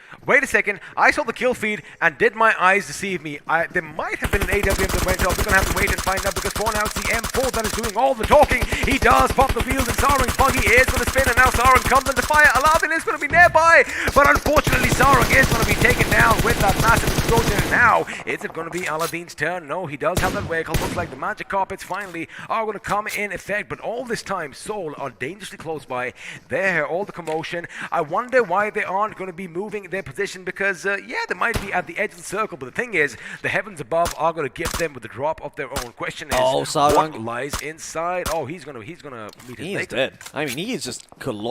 Speaker 4: I saw the kill feed, and did my eyes deceive me? There might have been an AWM that went off. We're going to have to wait and find out, because for now it's the M4 that is doing all the talking. He does pop the wheels, and Sarang's buggy is going to spin, and now Sarang comes under fire. Aladdin is going to be nearby, but unfortunately Sarang is going to be taken down with that massive explosion. And now, is it going to be Aladdin's turn? No, he does have that vehicle. Looks like the magic carpets finally are going to come in effect, but all this time Soul are dangerously close by. They hear all the commotion. I wonder why they aren't going to be moving their position, because yeah, they might be at the edge of the circle, but the thing is, the heavens above are going to give them with the drop of their own. Question is, what lies inside? Oh, he's gonna meet his fate.
Speaker 8: He is dead. I mean, he is just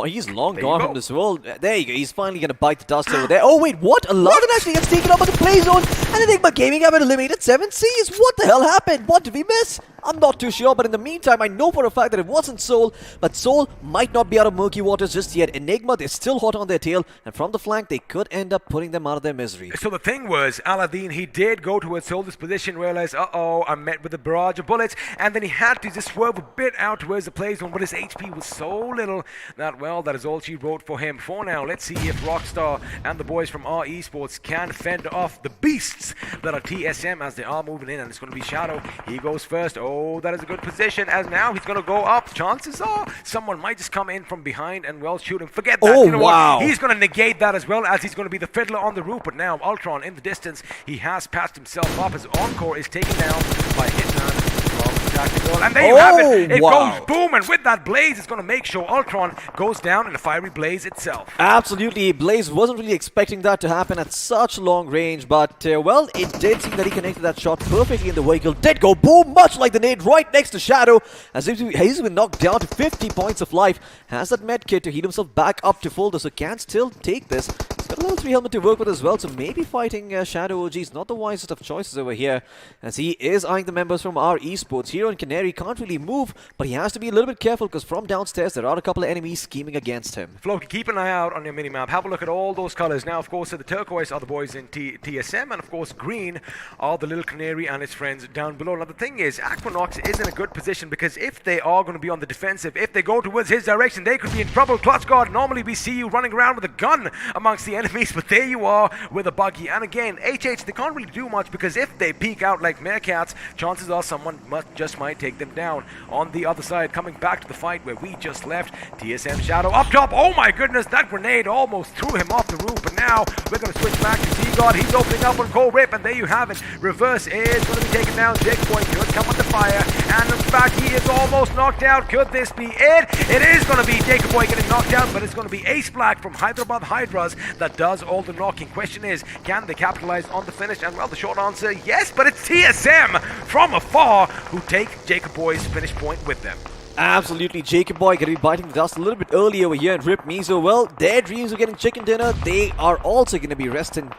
Speaker 8: he's long gone from this world. There you go. He's finally gonna bite the dust over there. Oh wait, what? Aladdin actually gets taken up by the play zone, and Enigma Gaming have been eliminated 7Cs. What the hell happened? What did we miss? I'm not too sure, but in the meantime, I know for a fact that it wasn't Soul, but Soul might not be out of murky waters just yet. Enigma, they're still hot on their tail, and from the flank, they could end up putting them out of their misery.
Speaker 4: So the thing was, Aladdin, he did go towards Soul's position, realized, uh-oh, I'm met with a barrage of bullets, and then he had to just swerve a bit out towards the play zone, but his HP was so little that, well, that is all she wrote for him. For now, let's see if Rockstar and the boys from R Esports can fend off the beasts that are TSM as they are moving in, and it's going to be Shadow. He goes first. Oh, that is a good position, as now he's going to go up. Chances are someone might just come in from behind and, well, shoot him. Forget that.
Speaker 8: Oh,
Speaker 4: you know
Speaker 8: wow.
Speaker 4: What? He's going to negate that as well, as he's going to be the fiddler on the roof, but now Ultron in the distance, he has patched himself up. His Encore is taken down by Hitman from Tactical, and there you have it. It goes boom, and with that blaze, it's going to make sure Ultron goes down in a fiery blaze itself.
Speaker 8: Absolutely. Blaze wasn't really expecting that to happen at such long range, but, well, it did seem that he connected that shot perfectly, and the vehicle did go boom, much like the nade right next to Shadow, as if he's been knocked down to 50 points of life. Has that med kit to heal himself back up to full, so can still take this. He's got a level 3 helmet to work with as well, so maybe fighting Shadow OG is not the wisest of choices over here, as he is eyeing the members from our esports. Hero and Canary can't really move, but he has to be a little bit careful, because from downstairs there are a couple of enemies scheming against him.
Speaker 4: Floki, keep an eye out on your minimap. Have a look at all those colors. Now, of course, the turquoise are the boys in TSM, and of course, green are the little Canary and his friends down below. Now, the thing is, Equinox is in a good position, because if they are going to be on the defensive, if they go towards his direction, they could be in trouble. Clutch Guard, normally we see you running around with a gun amongst the enemies, but there you are with a buggy. And again, HH, they can't really do much, because if they peek out like meerkats, chances are someone just might take them down. On the other side, coming back to the fight where we just left, TSM Shadow up top. Oh my goodness, that grenade almost threw him off the roof, but now we're going to switch back to Z-God. He's opening up on Cold Rip, and there you have it. Reverse is going to be taken down. Jake Boy could come under fire, and in fact, he is almost knocked out. Could this be it? It is going to be Jacob Boy getting knocked out, but it's going to be Ace Black from Hyderabad Hydras that does all the knocking. Question is, can they capitalize on the finish? And well, the short answer, yes, but it's TSM from afar who take Jacob Boy's finish point with them.
Speaker 8: Absolutely, Jacob Boy going to be biting the dust a little bit early over here, and Rip Mizo, well, their dreams of getting chicken dinner, they are also going to be resting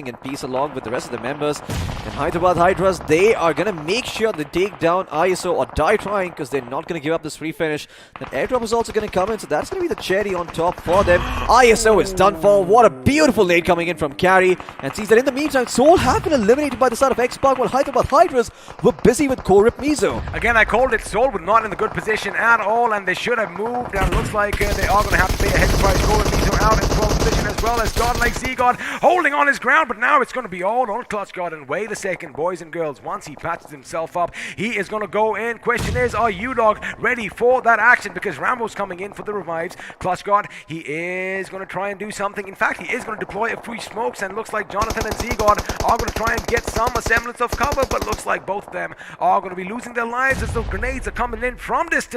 Speaker 8: in peace along with the rest of the members. And Hyderabad Hydras, they are going to make sure they take down ISO or die trying, because they're not going to give up this free finish. That airdrop is also going to come in, so that's going to be the cherry on top for them. ISO is done for. What a beautiful nade coming in from Carry, and sees that in the meantime, Soul have been eliminated by the side of X-Pac, while Hyderabad Hydras were busy with core Rip Mizo.
Speaker 4: Again, I called it. Soul were not in the good position at all, and they should have moved, and it looks like they are going to have to pay a heavy price. Core Rip Mizo out in 12th position, as well as Godlike Z-God holding on his ground, but now it's going to be all on Clutch God. And wait a second, boys and girls, once he patches himself up, he is going to go in. Question is, are you dog ready for that action? Because Rambo's coming in for the revives. Clutch God, he is going to try and do something. In fact, he is going to deploy a free smokes, and looks like Jonathan and Z-God are going to try and get some semblance of cover, but looks like both of them are going to be losing their lives as those grenades are coming in from distance.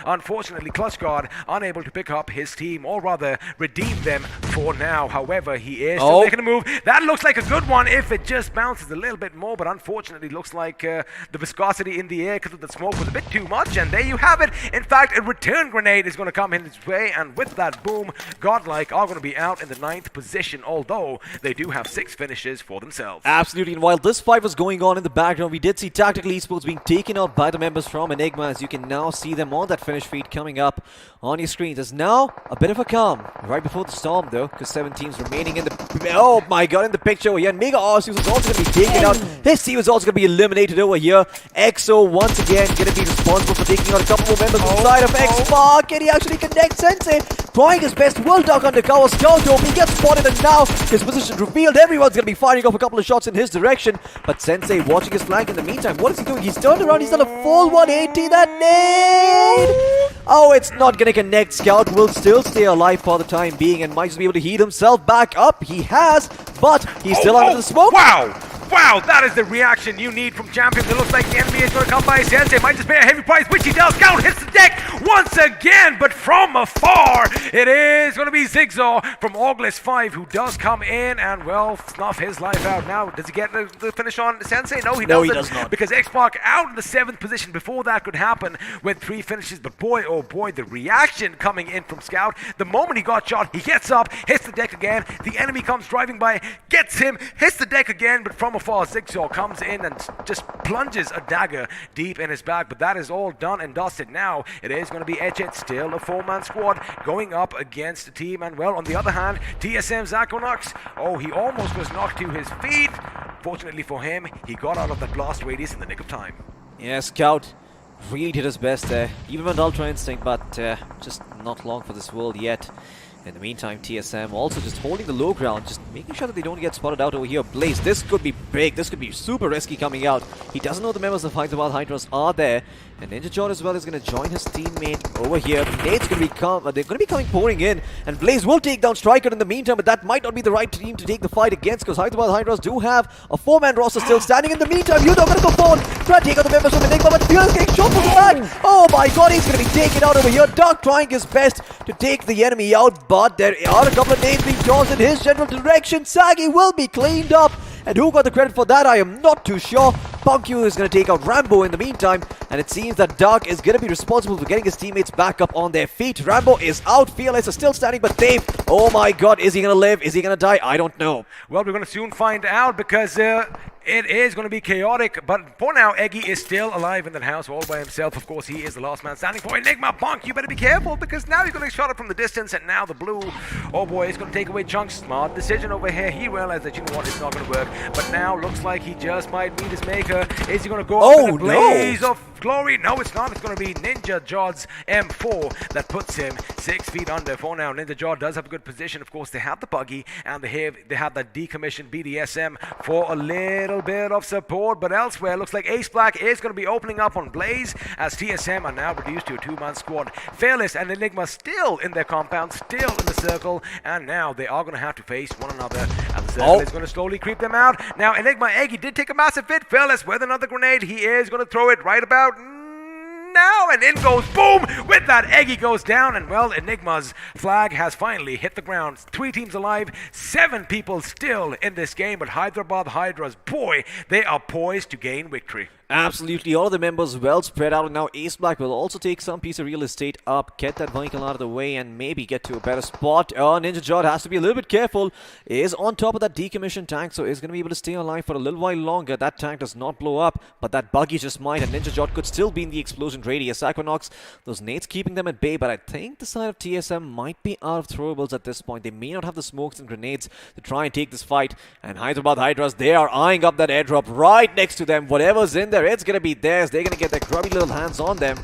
Speaker 4: Unfortunately, Clutch God unable to pick up his team, or rather redeem them for now. However, he is still making a move. That looks like a good one if it just bounces a little bit more, but unfortunately looks like the viscosity in the air because of the smoke was a bit too much, and there you have it. In fact, a return grenade is going to come in his way, and with that boom, Godlike are going to be out in the 9th position, although they do have 6 finishes for themselves.
Speaker 8: Absolutely, and while this fight was going on in the background, we did see Tactical Esports being taken out by the members from Enigma, as you can now see them on that finish feed coming up on your screen. There's now a bit of a calm right before the storm, though, because 7 different teams remaining in the... Oh my god, in the picture over here. And Mega Arceus is also going to be taken out. His team is also going to be eliminated over here. EXO once again going to be responsible for taking out a couple more members inside of X-Spark. Can he actually connect Sensei? Trying his best, will duck undercover. Scout Dope, he gets spotted, and now his position revealed. Everyone's going to be firing off a couple of shots in his direction. But Sensei watching his flank in the meantime. What is he doing? He's turned around. He's done a full 180. That nade! Oh, it's not going to connect. Scout will still stay alive for the time being and might just be able to heat himself back up. He has, but he's still under the smoke.
Speaker 4: Wow! Wow, that is the reaction you need from champions. It looks like the enemy is going to come by. Sensei might just pay a heavy price, which he does. Scout hits the deck once again, but from afar, it is going to be Zigzaw from Auglist 5 who does come in and, well, snuff his life out. Now, does he get the finish on Sensei? No, he doesn't.
Speaker 8: No, he does not.
Speaker 4: Because X-Spark out in the 7th position before that could happen with 3 finishes. But boy, oh boy, the reaction coming in from Scout. The moment he got shot, he gets up, hits the deck again. The enemy comes driving by, gets him, hits the deck again, but from afar, Zigzaw comes in and just plunges a dagger deep in his back, but that is all done and dusted. Now it is going to be Etchet, still a 4-man squad going up against the team, and well, on the other hand, TSM's Aquanox, oh, he almost was knocked to his feet. Fortunately for him, he got out of that blast radius in the nick of time.
Speaker 8: Yeah, Scout really did his best there, even with Ultra Instinct, but just not long for this world yet. In the meantime, TSM also just holding the low ground, just making sure that they don't get spotted out over here. Blaze, this could be big, this could be super risky coming out. He doesn't know the members of Hyderabad Hydras are there, and Ninja Jod as well is going to join his teammate over here. Nade's going to be they're going to be coming pouring in, and Blaze will take down Striker in the meantime, but that might not be the right team to take the fight against, because Hyderabad Hydras do have a 4-man roster still standing. In the meantime, Yudo going to go forward, try to take out the members from Enigma, but Fearless getting shot from the back. Oh my god, he's going to be taken out over here. Dark trying his best to take the enemy out, but there are a couple of names being tossed in his general direction. Sagi will be cleaned up, and who got the credit for that, I am not too sure. Punkyu is going to take out Rambo in the meantime, and it seems that Dark is going to be responsible for getting his teammates back up on their feet. Rambo is out, Fearless is still standing, but Dave, oh my god, is he going to live? Is he going to die? I don't know.
Speaker 4: Well, we're going to soon find out, because it is going to be chaotic, but for now, Eggy is still alive in that house all by himself. Of course, he is the last man standing for Enigma. Punk, you better be careful, because now you're going to get shot at from the distance, and now the blue, oh boy, is going to take away Chunks. Smart decision over here. He realized that, you know what, it's not going to work, but now looks like he just might meet his maker. Is he going to go up in a blaze of glory? No, it's not. It's going to be Ninja Jod's M4 that puts him 6 feet under. For now, Ninja Jod does have a good position. Of course, they have the buggy, and they have that decommissioned BDSM for a little bit of support, but elsewhere looks like Ace Black is going to be opening up on Blaze as TSM are now reduced to a 2-man squad. Fearless and Enigma still in their compound, still in the circle, and now they are going to have to face one another, and the circle is going to slowly creep them out. Now Enigma Eggy did take a massive hit. Fearless with another grenade. He is going to throw it right about now, and in goes boom. With that, Eggy goes down, and well, Enigma's flag has finally hit the ground. 3 teams alive, 7 people still in this game, but Hyderabad Hydras, boy, they are poised to gain victory.
Speaker 8: Absolutely, all of the members well spread out, and now Ace Black will also take some piece of real estate up, get that vehicle out of the way, and maybe get to a better spot. Ninja Jod has to be a little bit careful, is on top of that decommissioned tank, so is going to be able to stay alive for a little while longer. That tank does not blow up, but that buggy just might, and Ninja Jod could still be in the explosion radius. Aquanox, those nades keeping them at bay, but I think the side of TSM might be out of throwables at this point. They may not have the smokes and grenades to try and take this fight, and Hyderabad Hydras, they are eyeing up that airdrop right next to them. Whatever's in there, it's going to be theirs. They're going to get their grubby little hands on them.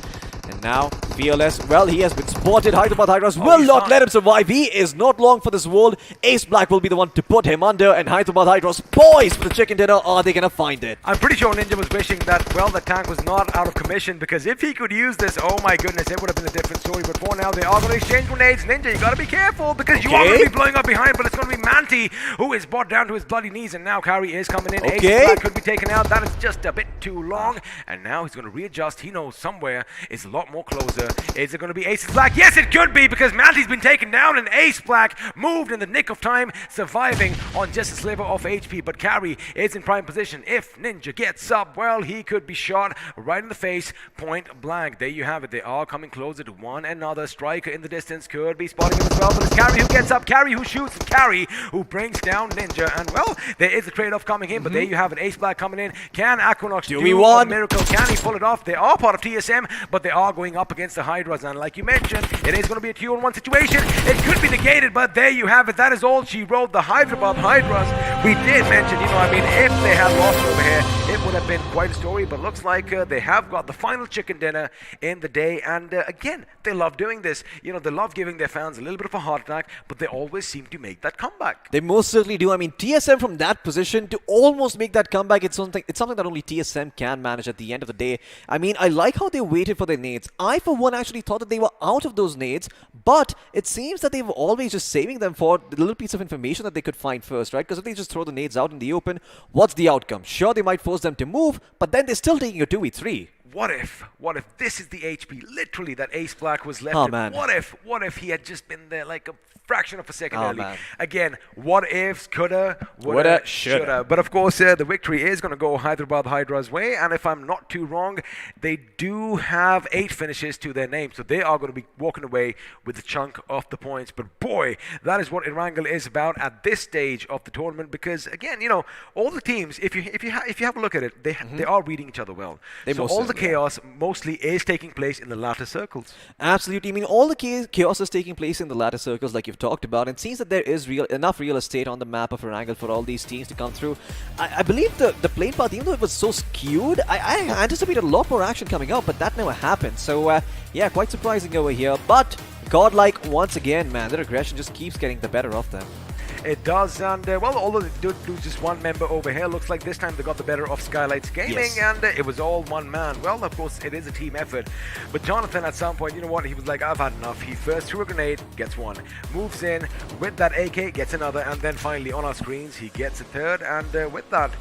Speaker 8: And now, Fearless, well, he has been spotted. Hyderabad Hydras will not let him survive. He is not long for this world. Ace Black will be the one to put him under, and Hyderabad Hydras poised for the chicken dinner. Are they going to find it?
Speaker 4: I'm pretty sure Ninja was wishing that, well, the tank was not out of commission, because if he could use this, oh my goodness, it would have been a different story. But for now, they are going to exchange grenades. Ninja, you got to be careful, because you are going to be blowing up behind, but it's going to be Manti who is brought down to his bloody knees, and now Carry is coming in. Ace Black could be taken out. That is just a bit too long, and now he's going to readjust. He knows somewhere is a lot more closer. Is it going to be Ace Black? Yes, it could be, because Manti's been taken down, and Ace Black moved in the nick of time, surviving on just a sliver of HP. But Carry is in prime position. If Ninja gets up, well, he could be shot right in the face, point blank. There you have it. They are coming closer to one another. Striker in the distance could be spotting him as well, but it's Carry who gets up, Carry who shoots, and Carry who brings down Ninja. And well, there is a trade-off coming in, but there you have it. Ace Black coming in. Can Aquanox do a miracle? Can he pull it off? They are part of TSM, but they are going up against the Hydras. And like you mentioned, it is going to be a 2-on-1 situation. It could be negated, but there you have it. That is all she wrote. The Hyderabad Hydras. We did mention, if they had lost over here, it would have been quite a story. But looks like they have got the final chicken dinner in the day. And again, they love doing this. They love giving their fans a little bit of a heart attack, but they always seem to make that comeback.
Speaker 8: They most certainly do. I mean, TSM from that position to almost make that comeback, it's something that only TSM can manage at the end of the day. I mean, I like how they waited for their nades. I, for one, actually thought that they were out of those nades, but it seems that they were always just saving them for the little piece of information that they could find first, right? Because if they just throw the nades out in the open, what's the outcome? Sure, they might force them to move, but then they're still taking a 2v3.
Speaker 4: What if this is the HP literally that Ace Black was left
Speaker 8: Oh,
Speaker 4: in?
Speaker 8: man.
Speaker 4: What if he had just been there like a fraction of a second
Speaker 8: Oh,
Speaker 4: early?
Speaker 8: man.
Speaker 4: Again, what ifs, coulda, woulda,
Speaker 8: Woulda,
Speaker 4: shoulda.
Speaker 8: shoulda.
Speaker 4: But of course, the victory is going to go Hyderabad Hydra's way, and if I'm not too wrong, they do have 8 finishes to their name, so they are going to be walking away with a chunk of the points. But boy, that is what Erangel is about at this stage of the tournament, because again, all the teams, if you have a look at it, they are reading each other well.
Speaker 8: They
Speaker 4: So
Speaker 8: most
Speaker 4: all the
Speaker 8: certainly are.
Speaker 4: chaos mostly is taking place in the latter circles.
Speaker 8: Absolutely. I mean, all the chaos is taking place in the latter circles like you've talked about, and it seems that there is enough real estate on the map of Erangel for all these teams to come through. I believe the playing path, even though it was so skewed, I anticipated a lot more action coming out, but that never happened. So, yeah, quite surprising over here. But Godlike, once again, man, their aggression just keeps getting the better of them.
Speaker 4: It does, and although they did lose just one member over here, looks like this time they got the better of Skylights Gaming,
Speaker 8: Yes.
Speaker 4: and it was all one man. Well, of course, it is a team effort, but Jonathan at some point, he was like, I've had enough. He first threw a grenade, gets one, moves in with that AK, gets another, and then finally on our screens, he gets a third, and with that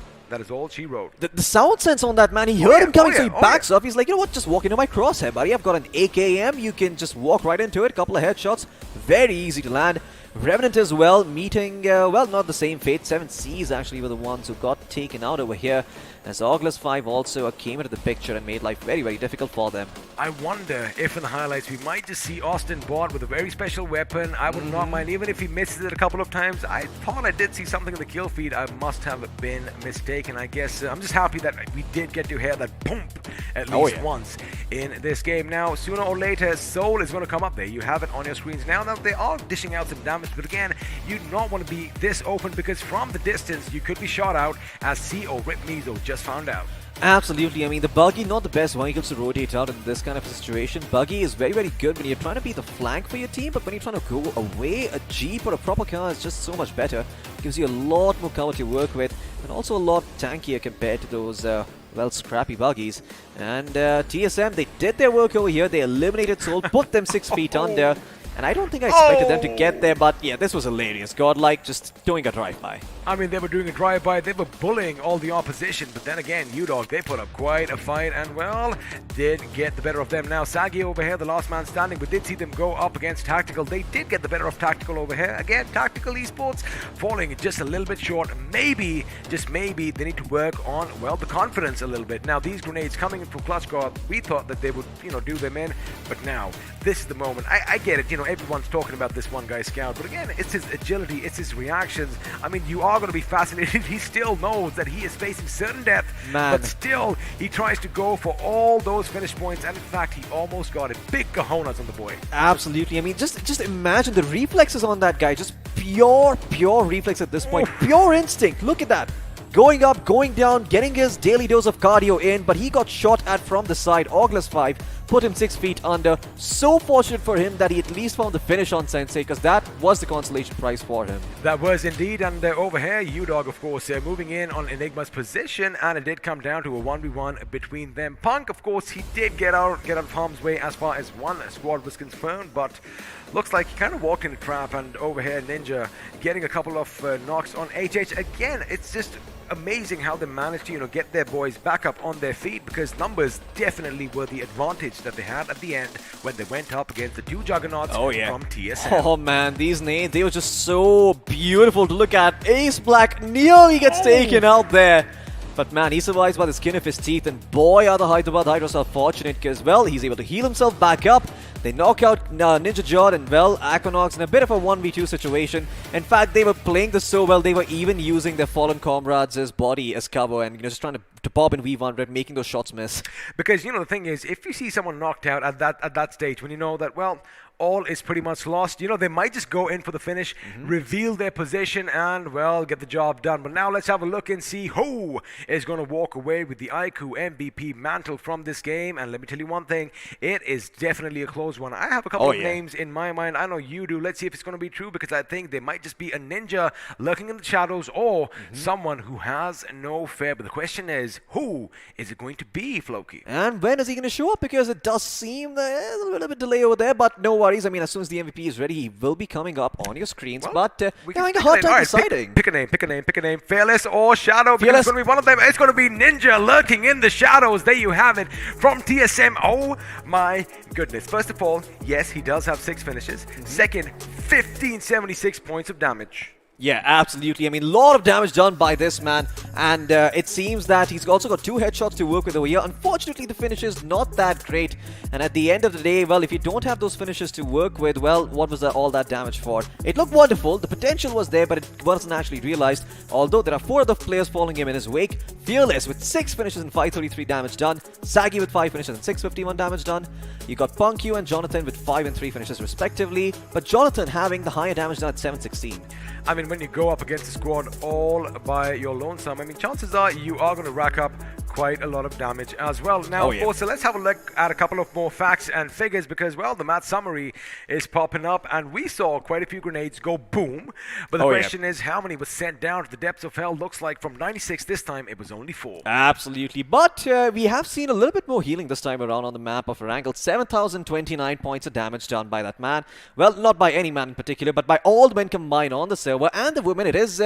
Speaker 4: is all she wrote.
Speaker 8: The sound sense on that, man, he heard him coming, so he backs up. He's like, you know what, just walk into my crosshair, buddy. I've got an AKM. You can just walk right into it. Couple of headshots. Very easy to land. Revenant as well, meeting, not the same fate. 7Cs actually were the ones who got taken out over here, as August 5 also came into the picture and made life very, very difficult for them.
Speaker 4: I wonder if in the highlights we might just see Austin Bot with a very special weapon. I would not mind, even if he misses it a couple of times. I thought I did see something in the kill feed. I must have been mistaken. I guess I'm just happy that we did get to hear that boom at least once in this game. Now, sooner or later, Soul is going to come up there. You have it on your screens now. Now, they are dishing out some damage, but again, you do not want to be this open, because from the distance, you could be shot out, as C or Rip Mizo just found out.
Speaker 8: Absolutely. I mean, the Buggy, not the best vehicles to rotate out in this kind of a situation. Buggy is very, very good when you're trying to be the flank for your team, but when you're trying to go away, a Jeep or a proper car is just so much better. It gives you a lot more cover to work with, and also a lot tankier compared to those, scrappy Buggies. And TSM, they did their work over here. They eliminated Soul, put them 6 feet under. And I don't think I expected them to get there, but yeah, this was hilarious. Godlike just doing a drive-by.
Speaker 4: I mean, they were doing a drive-by, they were bullying all the opposition, but then again, UDog, they put up quite a fight, and well, did get the better of them. Now, Sagi over here, the last man standing, we did see them go up against Tactical. They did get the better of Tactical over here. Again, Tactical Esports falling just a little bit short. Maybe, just maybe, they need to work on, the confidence a little bit. Now, these grenades coming in from Clutch Guard, we thought that they would, do them in, but now, this is the moment. I get it, everyone's talking about this one guy Scout, but again, it's his agility, it's his reactions. I mean, you are going to be fascinated. He still knows that he is facing certain death, but still, he tries to go for all those finish points, and in fact, he almost got it. Big cojones on the boy.
Speaker 8: Absolutely. I mean, just imagine the reflexes on that guy. Just pure reflex at this point. Pure instinct. Look at that. Going up, going down, getting his daily dose of cardio in, but he got shot at from the side. August 5 put him 6 feet under. So fortunate for him that he at least found the finish on Sensei, because that was the consolation prize for him.
Speaker 4: That was indeed, and over here, UDog, of course, moving in on Enigma's position, and it did come down to a 1v1 between them. Punk, of course, he did get out of harm's way as far as one squad was concerned, but looks like he kind of walked in a trap, and over here, Ninja getting a couple of knocks on HH. Again, it's just amazing how they managed to, get their boys back up on their feet, because numbers definitely were the advantage that they had at the end when they went up against the two juggernauts from TSM.
Speaker 8: Oh man, these nades, they were just so beautiful to look at. Ace Black nearly gets taken out there. But man, he survives by the skin of his teeth, and boy are the Hyderabad Hydras are fortunate, because, he's able to heal himself back up. They knock out Ninja Jod and, Aquanox in a bit of a 1v2 situation. In fact, they were playing this so well, they were even using their fallen comrades' body as cover and, just trying to to Bob and V100 making those shots miss.
Speaker 4: Because, the thing is, if you see someone knocked out at that stage, when you know that, well, all is pretty much lost, they might just go in for the finish, reveal their position, and, well, get the job done. But now let's have a look and see who is going to walk away with the iQOO MVP mantle from this game. And let me tell you one thing, it is definitely a close one. I have a couple of names in my mind. I know you do. Let's see if it's going to be true, because I think there might just be a ninja lurking in the shadows, or someone who has no fear. But the question is, who is it going to be, Floki?
Speaker 8: And when is he going to show up? Because it does seem there's a little bit delay over there, but no worries. I mean, as soon as the MVP is ready, he will be coming up on your screens.
Speaker 4: Well,
Speaker 8: but they're having a hard time deciding.
Speaker 4: Pick a name. Fearless or Shadow?
Speaker 8: Fearless.
Speaker 4: It's going to be one of them. It's going to be Ninja lurking in the shadows. There you have it from TSM. Oh my goodness. First of all, yes, he does have 6 finishes. Second, 1576 points of damage.
Speaker 8: Yeah, absolutely. I mean, a lot of damage done by this man, and it seems that he's also got 2 headshots to work with over here. Unfortunately, the finish is not that great, and at the end of the day, well, if you don't have those finishes to work with, well, what was all that damage for? It looked wonderful, the potential was there, but it wasn't actually realized, although there are 4 other players following him in his wake. Fearless with 6 finishes and 533 damage done, Saggy with 5 finishes and 651 damage done. You got Punkyu and Jonathan with 5 and 3 finishes respectively, but Jonathan having the higher damage done at 716.
Speaker 4: I mean, when you go up against a squad all by your lonesome, I mean, chances are you are going to rack up quite a lot of damage as well. Now, of course, so let's have a look at a couple of more facts and figures, because, well, the match summary is popping up, and we saw quite a few grenades go boom. But the question is, how many was sent down to the depths of hell? Looks like from 96 this time, it was only 4.
Speaker 8: Absolutely. But we have seen a little bit more healing this time around on the map of Erangel. 7,029 points of damage done by that man. Well, not by any man in particular, but by all the men combined on the server and the women. It is,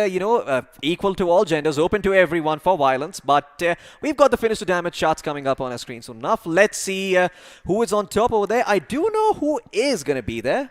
Speaker 8: equal to all genders, open to everyone for violence. But we've got the finish to damage shots coming up on our screen soon enough. Let's see who is on top over there. I do know who is going to be there.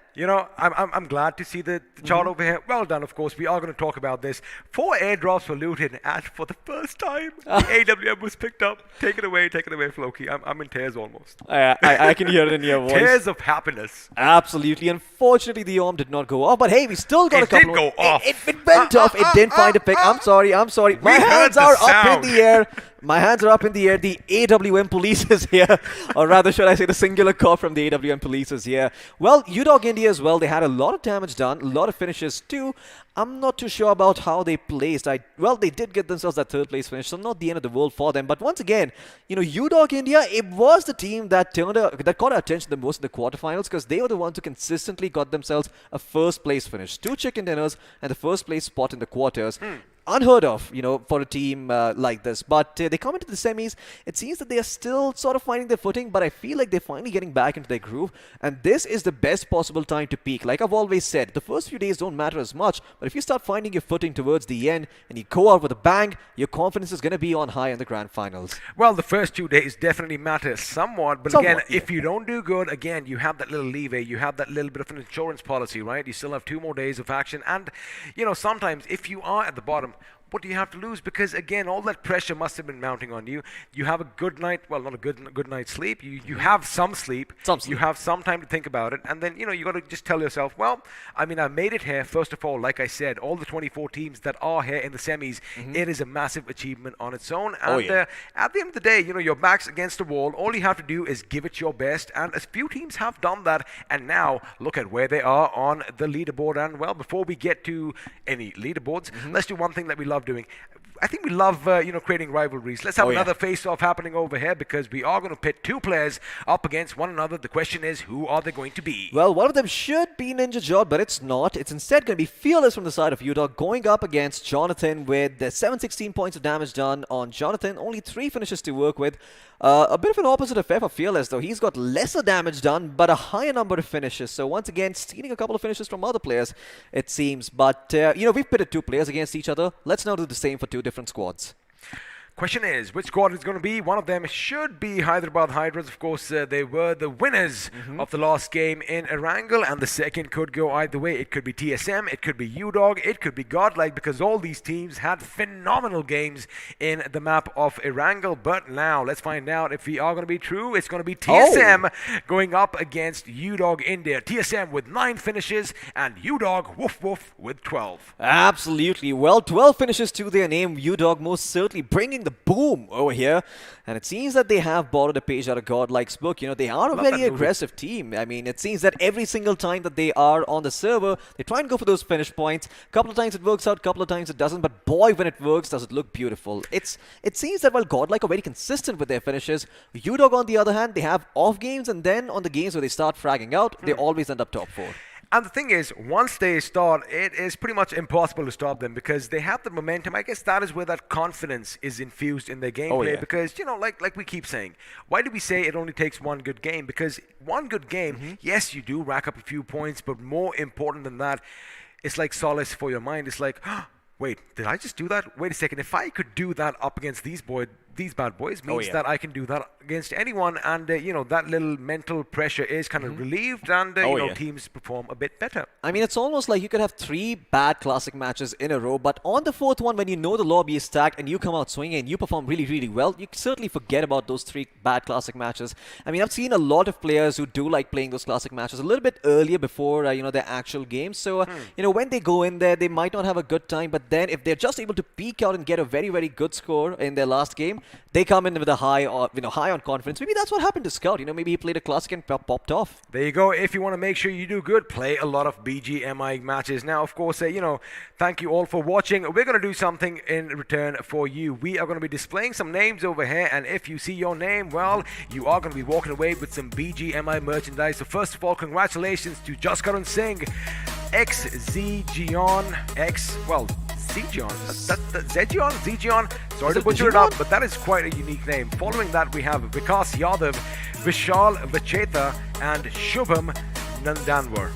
Speaker 4: I'm glad to see the chart over here. Well done, of course. We are going to talk about this. 4 airdrops were looted, and for the first time, the AWM was picked up. Take it away, Floki. I'm in tears almost.
Speaker 8: I can hear it in your voice.
Speaker 4: Tears of happiness.
Speaker 8: Absolutely. Unfortunately, the arm did not go off, but hey, we still got a couple.
Speaker 4: It did go off.
Speaker 8: It went off. It didn't find a pick. I'm sorry. My hands are up in the air. My hands are up in the air. The AWM police is here. Or rather, should I say the singular core from the AWM police is here. Well, UDOG India as well. They had a lot of damage done. A lot of finishes too. I'm not too sure about how they placed. Well, they did get themselves that 3rd place finish, so not the end of the world for them. But once again, UDOG India, it was the team that caught our attention the most in the quarterfinals, because they were the ones who consistently got themselves a 1st place finish. 2 chicken dinners and the 1st place spot in the quarters. Unheard of, for a team like this. But they come into the semis. It seems that they are still sort of finding their footing, but I feel like they're finally getting back into their groove. And this is the best possible time to peak. Like I've always said, the first few days don't matter as much, but if you start finding your footing towards the end and you go out with a bang, your confidence is going to be on high in the grand finals.
Speaker 4: Well, the first 2 days definitely matter somewhat, but again, if you don't do good, again, you have that little leeway, you have that little bit of an insurance policy, right? You still have 2 more days of action, and, sometimes if you are at the bottom, what do you have to lose? Because again, all that pressure must have been mounting on you. You have a good night, well, not a good night's sleep. You have some sleep. You have some time to think about it, and then you got to just tell yourself, well, I mean, I made it here. First of all, like I said, all the 24 teams that are here in the semis, it is a massive achievement on its own. And at the end of the day, your back's against the wall. All you have to do is give it your best, and a few teams have done that. And now look at where they are on the leaderboard. And well, before we get to any leaderboards, let's do one thing that we love doing. I think we love, creating rivalries. Let's have another face-off happening over here, because we are going to pit 2 players up against one another. The question is, who are they going to be?
Speaker 8: Well, one of them should be Ninja Jod, but it's not. It's instead going to be Fearless from the side of UDOG, going up against Jonathan with the 716 points of damage done on Jonathan. Only 3 finishes to work with. A bit of an opposite affair for Fearless, though. He's got lesser damage done, but a higher number of finishes. So once again, stealing a couple of finishes from other players, it seems. But, we've pitted 2 players against each other. Let's now do the same for 2 different squads.
Speaker 4: Question is, which squad is going to be? One of them should be Hyderabad Hydras. Of course, they were the winners of the last game in Erangel, and the second could go either way. It could be TSM, it could be UDOG, it could be Godlike, because all these teams had phenomenal games in the map of Erangel. But now, let's find out if we are going to be true. It's going to be TSM going up against UDOG India. TSM with 9 finishes, and UDOG, woof woof, with 12.
Speaker 8: Absolutely. Well, 12 finishes to their name. UDOG most certainly bringing including the Boom over here. And it seems that they have borrowed a page out of Godlike's book. You know, they are a
Speaker 4: Love
Speaker 8: very
Speaker 4: that movie.
Speaker 8: aggressive team. I mean, it seems that every single time that they are on the server, they try and go for those finish points. Couple of times it works out, couple of times it doesn't. But boy, when it works, does it look beautiful. It seems that while Godlike are very consistent with their finishes, UDOG on the other hand, they have off games, and then on the games where they start fragging out, they always end up top 4.
Speaker 4: And the thing is, once they start, it is pretty much impossible to stop them because they have the momentum. I guess that is where that confidence is infused in their gameplay.
Speaker 8: yeah.
Speaker 4: Because, you know, like we keep saying, why do we say it only takes one good game? Because one good game, yes, you do rack up a few points, but more important than that, it's like solace for your mind. It's like, wait, did I just do that? Wait a second. If I could do that up against these bad boys, means that I can do that against anyone. And, you know, that little mental pressure is kind of relieved, and, you know, teams perform a bit better.
Speaker 8: I mean, it's almost like you could have 3 bad classic matches in a row, but on the 4th one, when you know the lobby is stacked and you come out swinging and you perform really, really well, you certainly forget about those 3 bad classic matches. I mean, I've seen a lot of players who do like playing those classic matches a little bit earlier before, you know, their actual games. So, you know, when they go in there, they might not have a good time, but then if they're just able to peak out and get a very, very good score in their last game, they come in with a high on confidence. Maybe that's what happened to Scout. You know, maybe he played a classic and popped off.
Speaker 4: There you go. If you want to make sure you do good, play a lot of BGMI matches. Now, of course, you know, thank you all for watching. We're going to do something in return for you. We are going to be displaying some names over here, and if you see your name, well, you are going to be walking away with some BGMI merchandise. So first of all, congratulations to Jaskarun Singh, Zejion. Sorry to butcher it up, but that is quite a unique name. Following that, we have Vikas Yadav, Vishal Vacheta, and Shubham Nandanwar.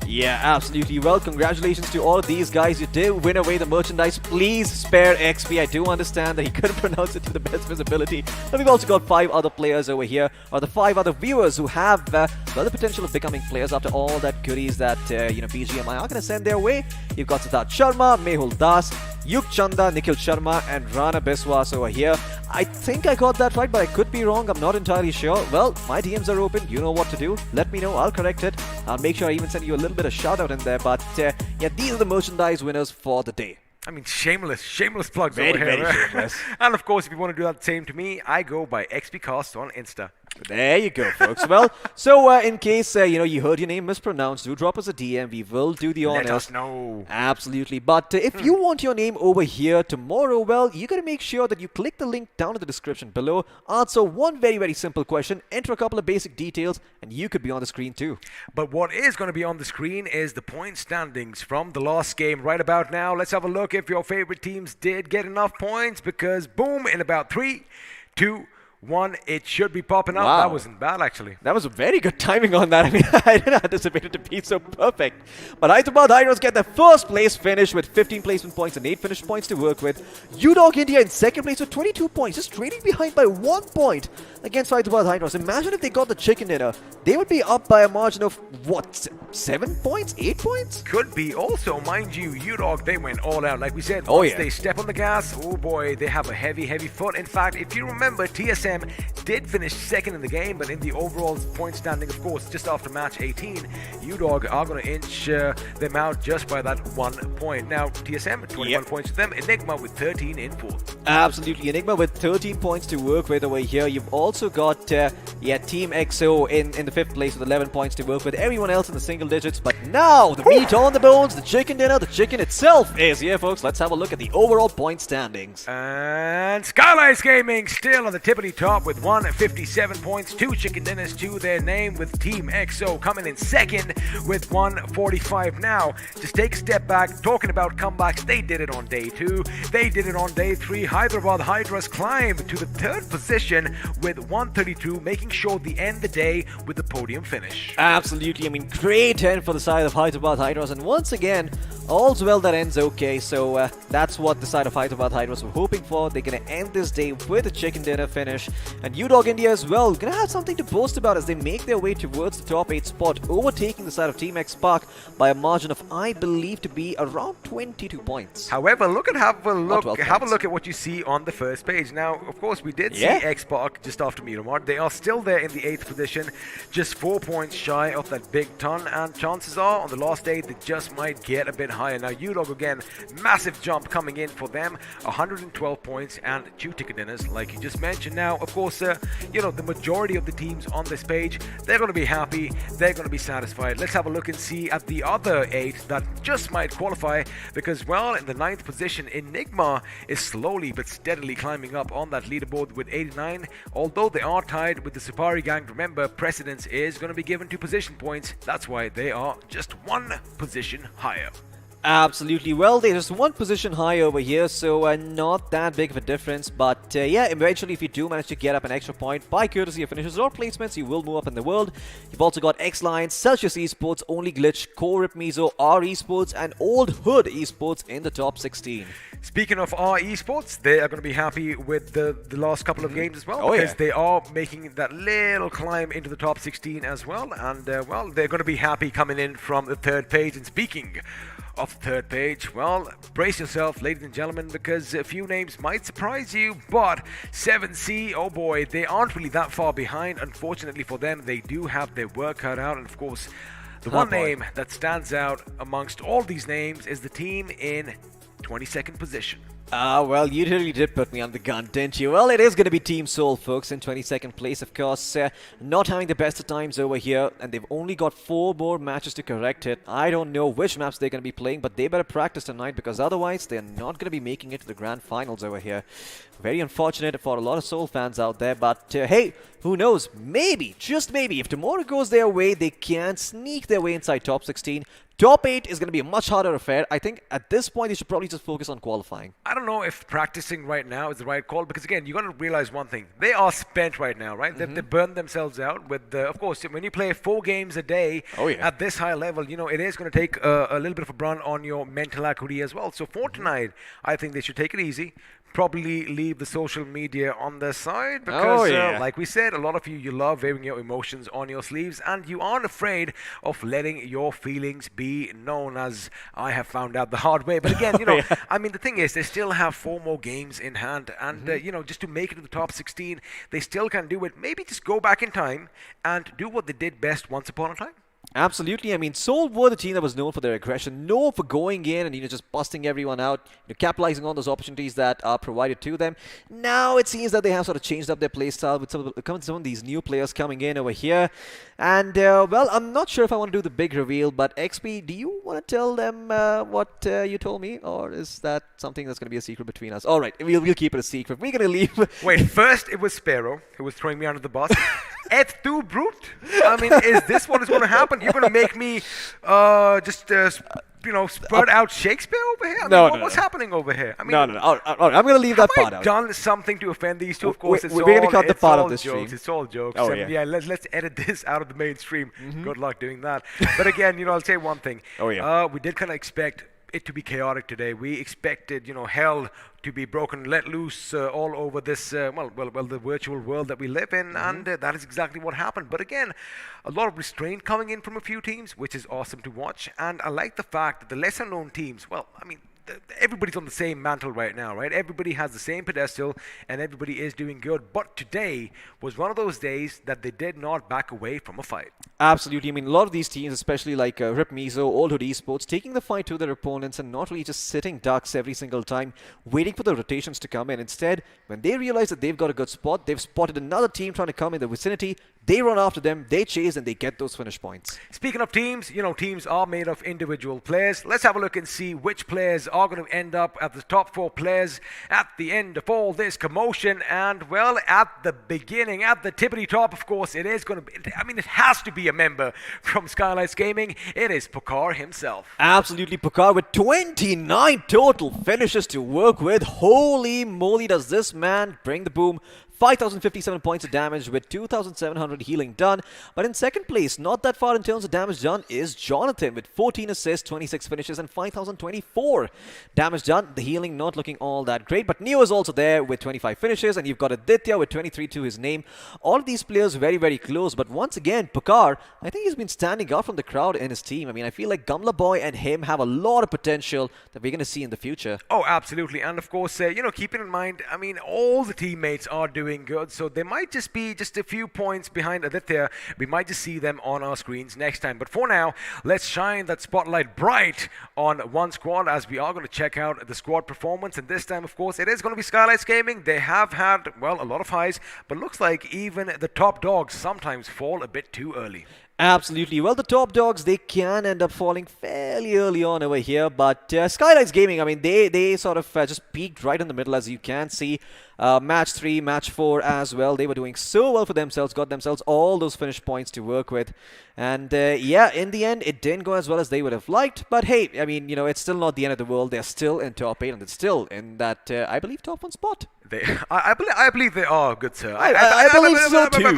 Speaker 8: Yeah, absolutely. Well, congratulations to all of these guys. You did win away the merchandise. Please spare XP. I do understand that he couldn't pronounce it to the best of his ability. But we've also got 5 other players over here, or the 5 other viewers who have well, the potential of becoming players after all that goodies that you know, BGMI are going to send their way. You've got Siddharth Sharma, Mehul Das, Yuk Chanda, Nikhil Sharma, and Rana Biswas over here. I think I got that right, but I could be wrong. I'm not entirely sure. Well, my DMs are open. You know what to do. Let me know. I'll correct it. I'll make sure I even send you a little bit of shout out in there. But yeah, these are the merchandise winners for the day.
Speaker 4: I mean, shameless plugs
Speaker 8: Very,
Speaker 4: over here.
Speaker 8: very shameless.
Speaker 4: And of course, if you want to do that same to me, I go by XPcast on Insta.
Speaker 8: There you go, folks. Well, so in case you know, you heard your name mispronounced, do drop us a DM. We will do the honors.
Speaker 4: Let us know.
Speaker 8: Absolutely. But if you want your name over here tomorrow, well, you got to make sure that you click the link down in the description below. Answer one very, very simple question. Enter a couple of basic details, and you could be on the screen too.
Speaker 4: But what is going to be on the screen is the point standings from the last game right about now. Let's have a look if your favorite teams did get enough points, because boom, in about 3, 2, 1, it should be popping up.
Speaker 8: Wow.
Speaker 4: That wasn't bad, actually.
Speaker 8: That was very good timing on that. I mean, I didn't anticipate it to be so perfect. But Hyderabad Hydros get their first place finish with 15 placement points and 8 finish points to work with. UDOG India in second place with 22 points, just trailing behind by 1 point against Hyderabad Hydros. Imagine if they got the chicken dinner. They would be up by a margin of, what, 7 points? 8 points?
Speaker 4: Could be. Also, mind you, UDOG, they went all out. Like we said,
Speaker 8: Oh,
Speaker 4: once
Speaker 8: yeah.
Speaker 4: they step on the gas, oh boy, they have a heavy, heavy foot. In fact, if you remember, TSM did finish second in the game, but in the overall point standing, of course, just after match 18, UDOG are going to inch them out just by that 1 point. Now, TSM, 21 points to them. Enigma with 13 in fourth.
Speaker 8: Absolutely. Enigma with 13 points to work with over here. You've also got Team XO in the 5th place with 11 points to work with. Everyone else in the single digits. But now, the meat on the bones, the chicken dinner, the chicken itself is here, folks. Let's have a look at the overall point standings.
Speaker 4: And Skylights Gaming still on the tippity top with 157 points, 2 chicken dinners to their name, with Team XO coming in second with 145. Now, just take a step back, talking about comebacks, they did it on day 2, they did it on day 3. Hyderabad Hydras climbed to the 3rd position with 132, making sure they end the day with the podium finish.
Speaker 8: Absolutely. I mean, great end for the side of Hyderabad Hydros. And once again, all's well that ends okay. So that's what the side of Hyderabad Hydros were hoping for. They're going to end this day with a chicken dinner finish. finish. And UDOG India as well, gonna have something to boast about as they make their way towards the top 8 spot, overtaking the side of Team X Spark by a margin of, I believe, to be around 22 points.
Speaker 4: However, have a look
Speaker 8: 12
Speaker 4: at what you see on the first page. Now, of course, we did see
Speaker 8: Yeah.
Speaker 4: X-Spark just after Miramar. They are still there in the 8th position, just 4 points shy of that big ton, and chances are on the last day they just might get a bit higher. Now, UDOG again, massive jump coming in for them, 112 points and 2 ticket dinners, like you just mentioned. Now, of course, the majority of the teams on this page, they're going to be happy, they're going to be satisfied. Let's have a look and see at the other 8 that just might qualify, because, well, in the 9th position, Enigma is slowly but steadily climbing up on that leaderboard with 89. Although they are tied with the Supari gang, remember, precedence is going to be given to position points. That's why they are just 1 position higher.
Speaker 8: Absolutely. Well, they're just 1 position high over here, so not that big of a difference. But yeah, eventually, if you do manage to get up an extra point by courtesy of finishes or placements, you will move up in the world. You've also got X-Lions, Celsius Esports, Only Glitch, Core Rip Mizo, R Esports, and Old Hood Esports in the top 16.
Speaker 4: Speaking of our esports, they are going to be happy with the last couple of games as well, because they are making that little climb into the top 16 as well. And, well, they're going to be happy coming in from the 3rd page. And speaking of the 3rd page, well, brace yourself, ladies and gentlemen, because a few names might surprise you, but 7C, oh boy, they aren't really that far behind. Unfortunately for them, they do have their work cut out, and of course, the one name that stands out amongst all these names is the team in 22nd position.
Speaker 8: Well, you really did put me on the gun, didn't you? Well, it is going to be Team Soul, folks, in 22nd place, of course. Not having the best of times over here, and they've only got 4 more matches to correct it. I don't know which maps they're going to be playing, but they better practice tonight, because otherwise they're not going to be making it to the grand finals over here. Very unfortunate for a lot of Soul fans out there, but hey, who knows? Maybe, just maybe, if tomorrow goes their way, they can sneak their way inside top 16. Top 8 is going to be a much harder affair. I think at this point, they should probably just focus on qualifying.
Speaker 4: I don't know if practicing right now is the right call, because again, you got to realize one thing. They are spent right now, right? They burned themselves out with, of course, when you play 4 games a day at this high level, it is going to take a little bit of a brunt on your mental acuity as well. So for tonight, I think they should take it easy. Probably leave the social media on their side, because like we said, a lot of you love wearing your emotions on your sleeves, and you aren't afraid of letting your feelings be known, as I have found out the hard way. But again, I mean, the thing is, they still have 4 more games in hand, and just to make it to the top 16, they still can do it. Maybe just go back in time and do what they did best once upon a time.
Speaker 8: Absolutely. I mean, Seoul were the team that was known for their aggression, known for going in and just busting everyone out, capitalizing on those opportunities that are provided to them. Now it seems that they have sort of changed up their play style with some of these new players coming in over here. And well, I'm not sure if I want to do the big reveal, but XP, do you want to tell them what you told me, or is that something that's going to be a secret between us? All right, we'll keep it a secret. We're going to leave.
Speaker 4: Wait, first it was Sparrow who was throwing me under the bus. Et tu, brute? I mean, is this what is going to happen? You're going to make me spurt out Shakespeare over here? I mean, what's happening over here? I mean,
Speaker 8: no. All right, I'm going to leave that part out.
Speaker 4: Have I done something to offend these two? Of course,
Speaker 8: we're going to cut the part of this
Speaker 4: stream. It's all jokes. Let's edit this out of the mainstream. Good luck doing that. But again, I'll say one thing. We did kind of expect it to be chaotic today. We expected, hell to be broken, let loose all over this, the virtual world that we live in, and that is exactly what happened. But again, a lot of restraint coming in from a few teams, which is awesome to watch. And I like the fact that the lesser-known teams, everybody's on the same mantle right now, right? Everybody has the same pedestal, and everybody is doing good. But today was one of those days that they did not back away from a fight.
Speaker 8: Absolutely. I mean, a lot of these teams, especially like Rip Mizo, Old Hood Esports, taking the fight to their opponents and not really just sitting ducks every single time, waiting for the rotations to come in. Instead, when they realize that they've got a good spot, they've spotted another team trying to come in the vicinity, they run after them, they chase, and they get those finish points.
Speaker 4: Speaking of teams, teams are made of individual players. Let's have a look and see which players are going to end up at the top 4 players at the end of all this commotion. And, well, at the beginning, at the tippity top, of course, it is going to be, it has to be a member from Skylights Gaming. It is Pokar himself.
Speaker 8: Absolutely, Pokar with 29 total finishes to work with. Holy moly, does this man bring the boom 5,057 points of damage with 2,700 healing done. But in second place, not that far in terms of damage done, is Jonathan with 14 assists, 26 finishes, and 5,024 damage done. The healing not looking all that great, but Neo is also there with 25 finishes, and you've got Aditya with 23 to his name. All of these players very, very close, but once again, Pakar, I think he's been standing out from the crowd in his team. I mean, I feel like Gamla Boy and him have a lot of potential that we're going to see in the future.
Speaker 4: Oh, absolutely. And of course, keeping in mind, I mean, all the teammates are doing good, so they might just be just a few points behind Aditya. We might just see them on our screens next time. But for now, let's shine that spotlight bright on one squad as we are going to check out the squad performance. And this time, of course, it is going to be Skylights Gaming. They have had, well, a lot of highs, but looks like even the top dogs sometimes fall a bit too early.
Speaker 8: Absolutely. Well, the top dogs, they can end up falling fairly early on over here, but Skylights Gaming, I mean, they sort of just peaked right in the middle, as you can see. Match 3, match 4 as well. They were doing so well for themselves, got themselves all those finish points to work with. And yeah, in the end, it didn't go as well as they would have liked. But hey, I mean, it's still not the end of the world. They're still in top 8, and it's still in that, I believe, top 1 spot.
Speaker 4: I believe they are, good sir.
Speaker 8: I believe so too.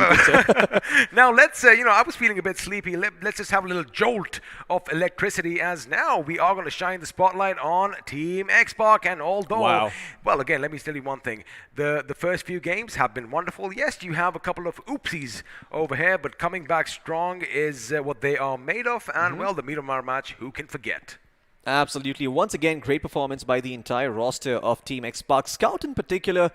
Speaker 4: Now let's, I was feeling a bit sleepy. Let's just have a little jolt of electricity, as now we are going to shine the spotlight on Team Xbox. And although, well, again, let me tell you one thing. The first few games have been wonderful. Yes, you have a couple of oopsies over here, but coming back strong is what they are made of. And well, the Miramar match, who can forget?
Speaker 8: Absolutely. Once again, great performance by the entire roster of Team Xbox. Scout in particular,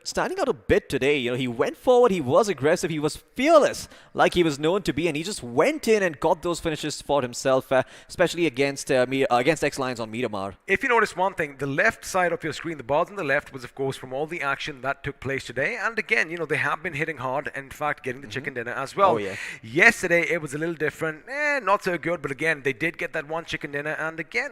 Speaker 8: standing out a bit today. He went forward, he was aggressive, he was fearless, like he was known to be, and he just went in and got those finishes for himself, especially against X-Lions on Miramar.
Speaker 4: If you notice one thing, the left side of your screen, the bars on the left, was of course from all the action that took place today. And again, they have been hitting hard, and in fact, getting the chicken dinner as well.
Speaker 8: Oh, yeah.
Speaker 4: Yesterday, it was a little different. Not so good, but again, they did get that one chicken dinner, and again,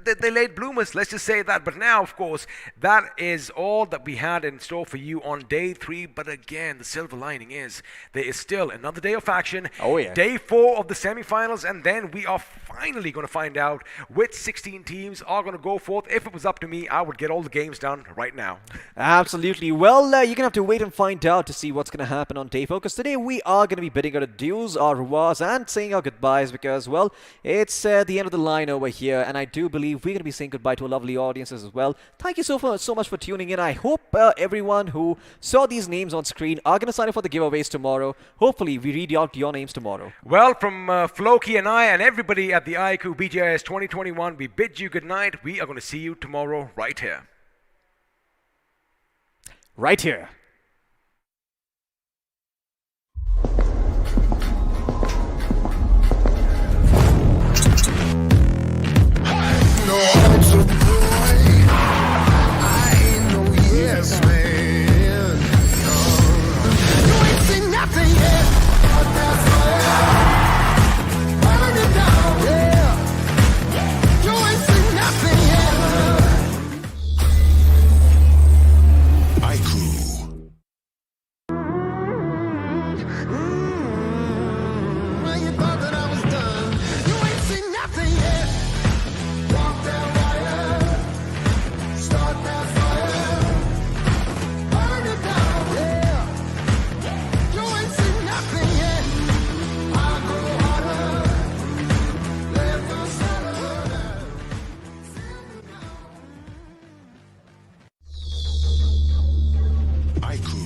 Speaker 4: they laid bloomers, let's just say that. But now, of course, that is all that we had in store for you on day 3. But again, the silver lining is there is still another day of action.
Speaker 8: Oh, yeah.
Speaker 4: Day 4 of the semifinals, and then we are finally going to find out which 16 teams are going to go forth. If it was up to me, I would get all the games done right now.
Speaker 8: Absolutely. Well, you're going to have to wait and find out to see what's going to happen on day 4, because today we are going to be bidding our adieus, our revoirs, and saying our goodbyes, because, well, it's the end of the line over here, and I do believe we're going to be saying goodbye to a lovely audience as well. Thank you so much for tuning in. I hope everyone who saw these names on screen are going to sign up for the giveaways tomorrow. Hopefully, we read out your names tomorrow.
Speaker 4: Well, from Floki and I and everybody at the iQOO BGIS 2021, we bid you good night. We are going to see you tomorrow right here.
Speaker 8: Right here.
Speaker 7: Yes, man. You ain't seen nothing yet. But that's fire. Burn it down. Yeah. You ain't seen nothing yet. iQOO. Well, you thought that I was done. You ain't seen nothing yet. Walk that wire. Start that fire. iQOO.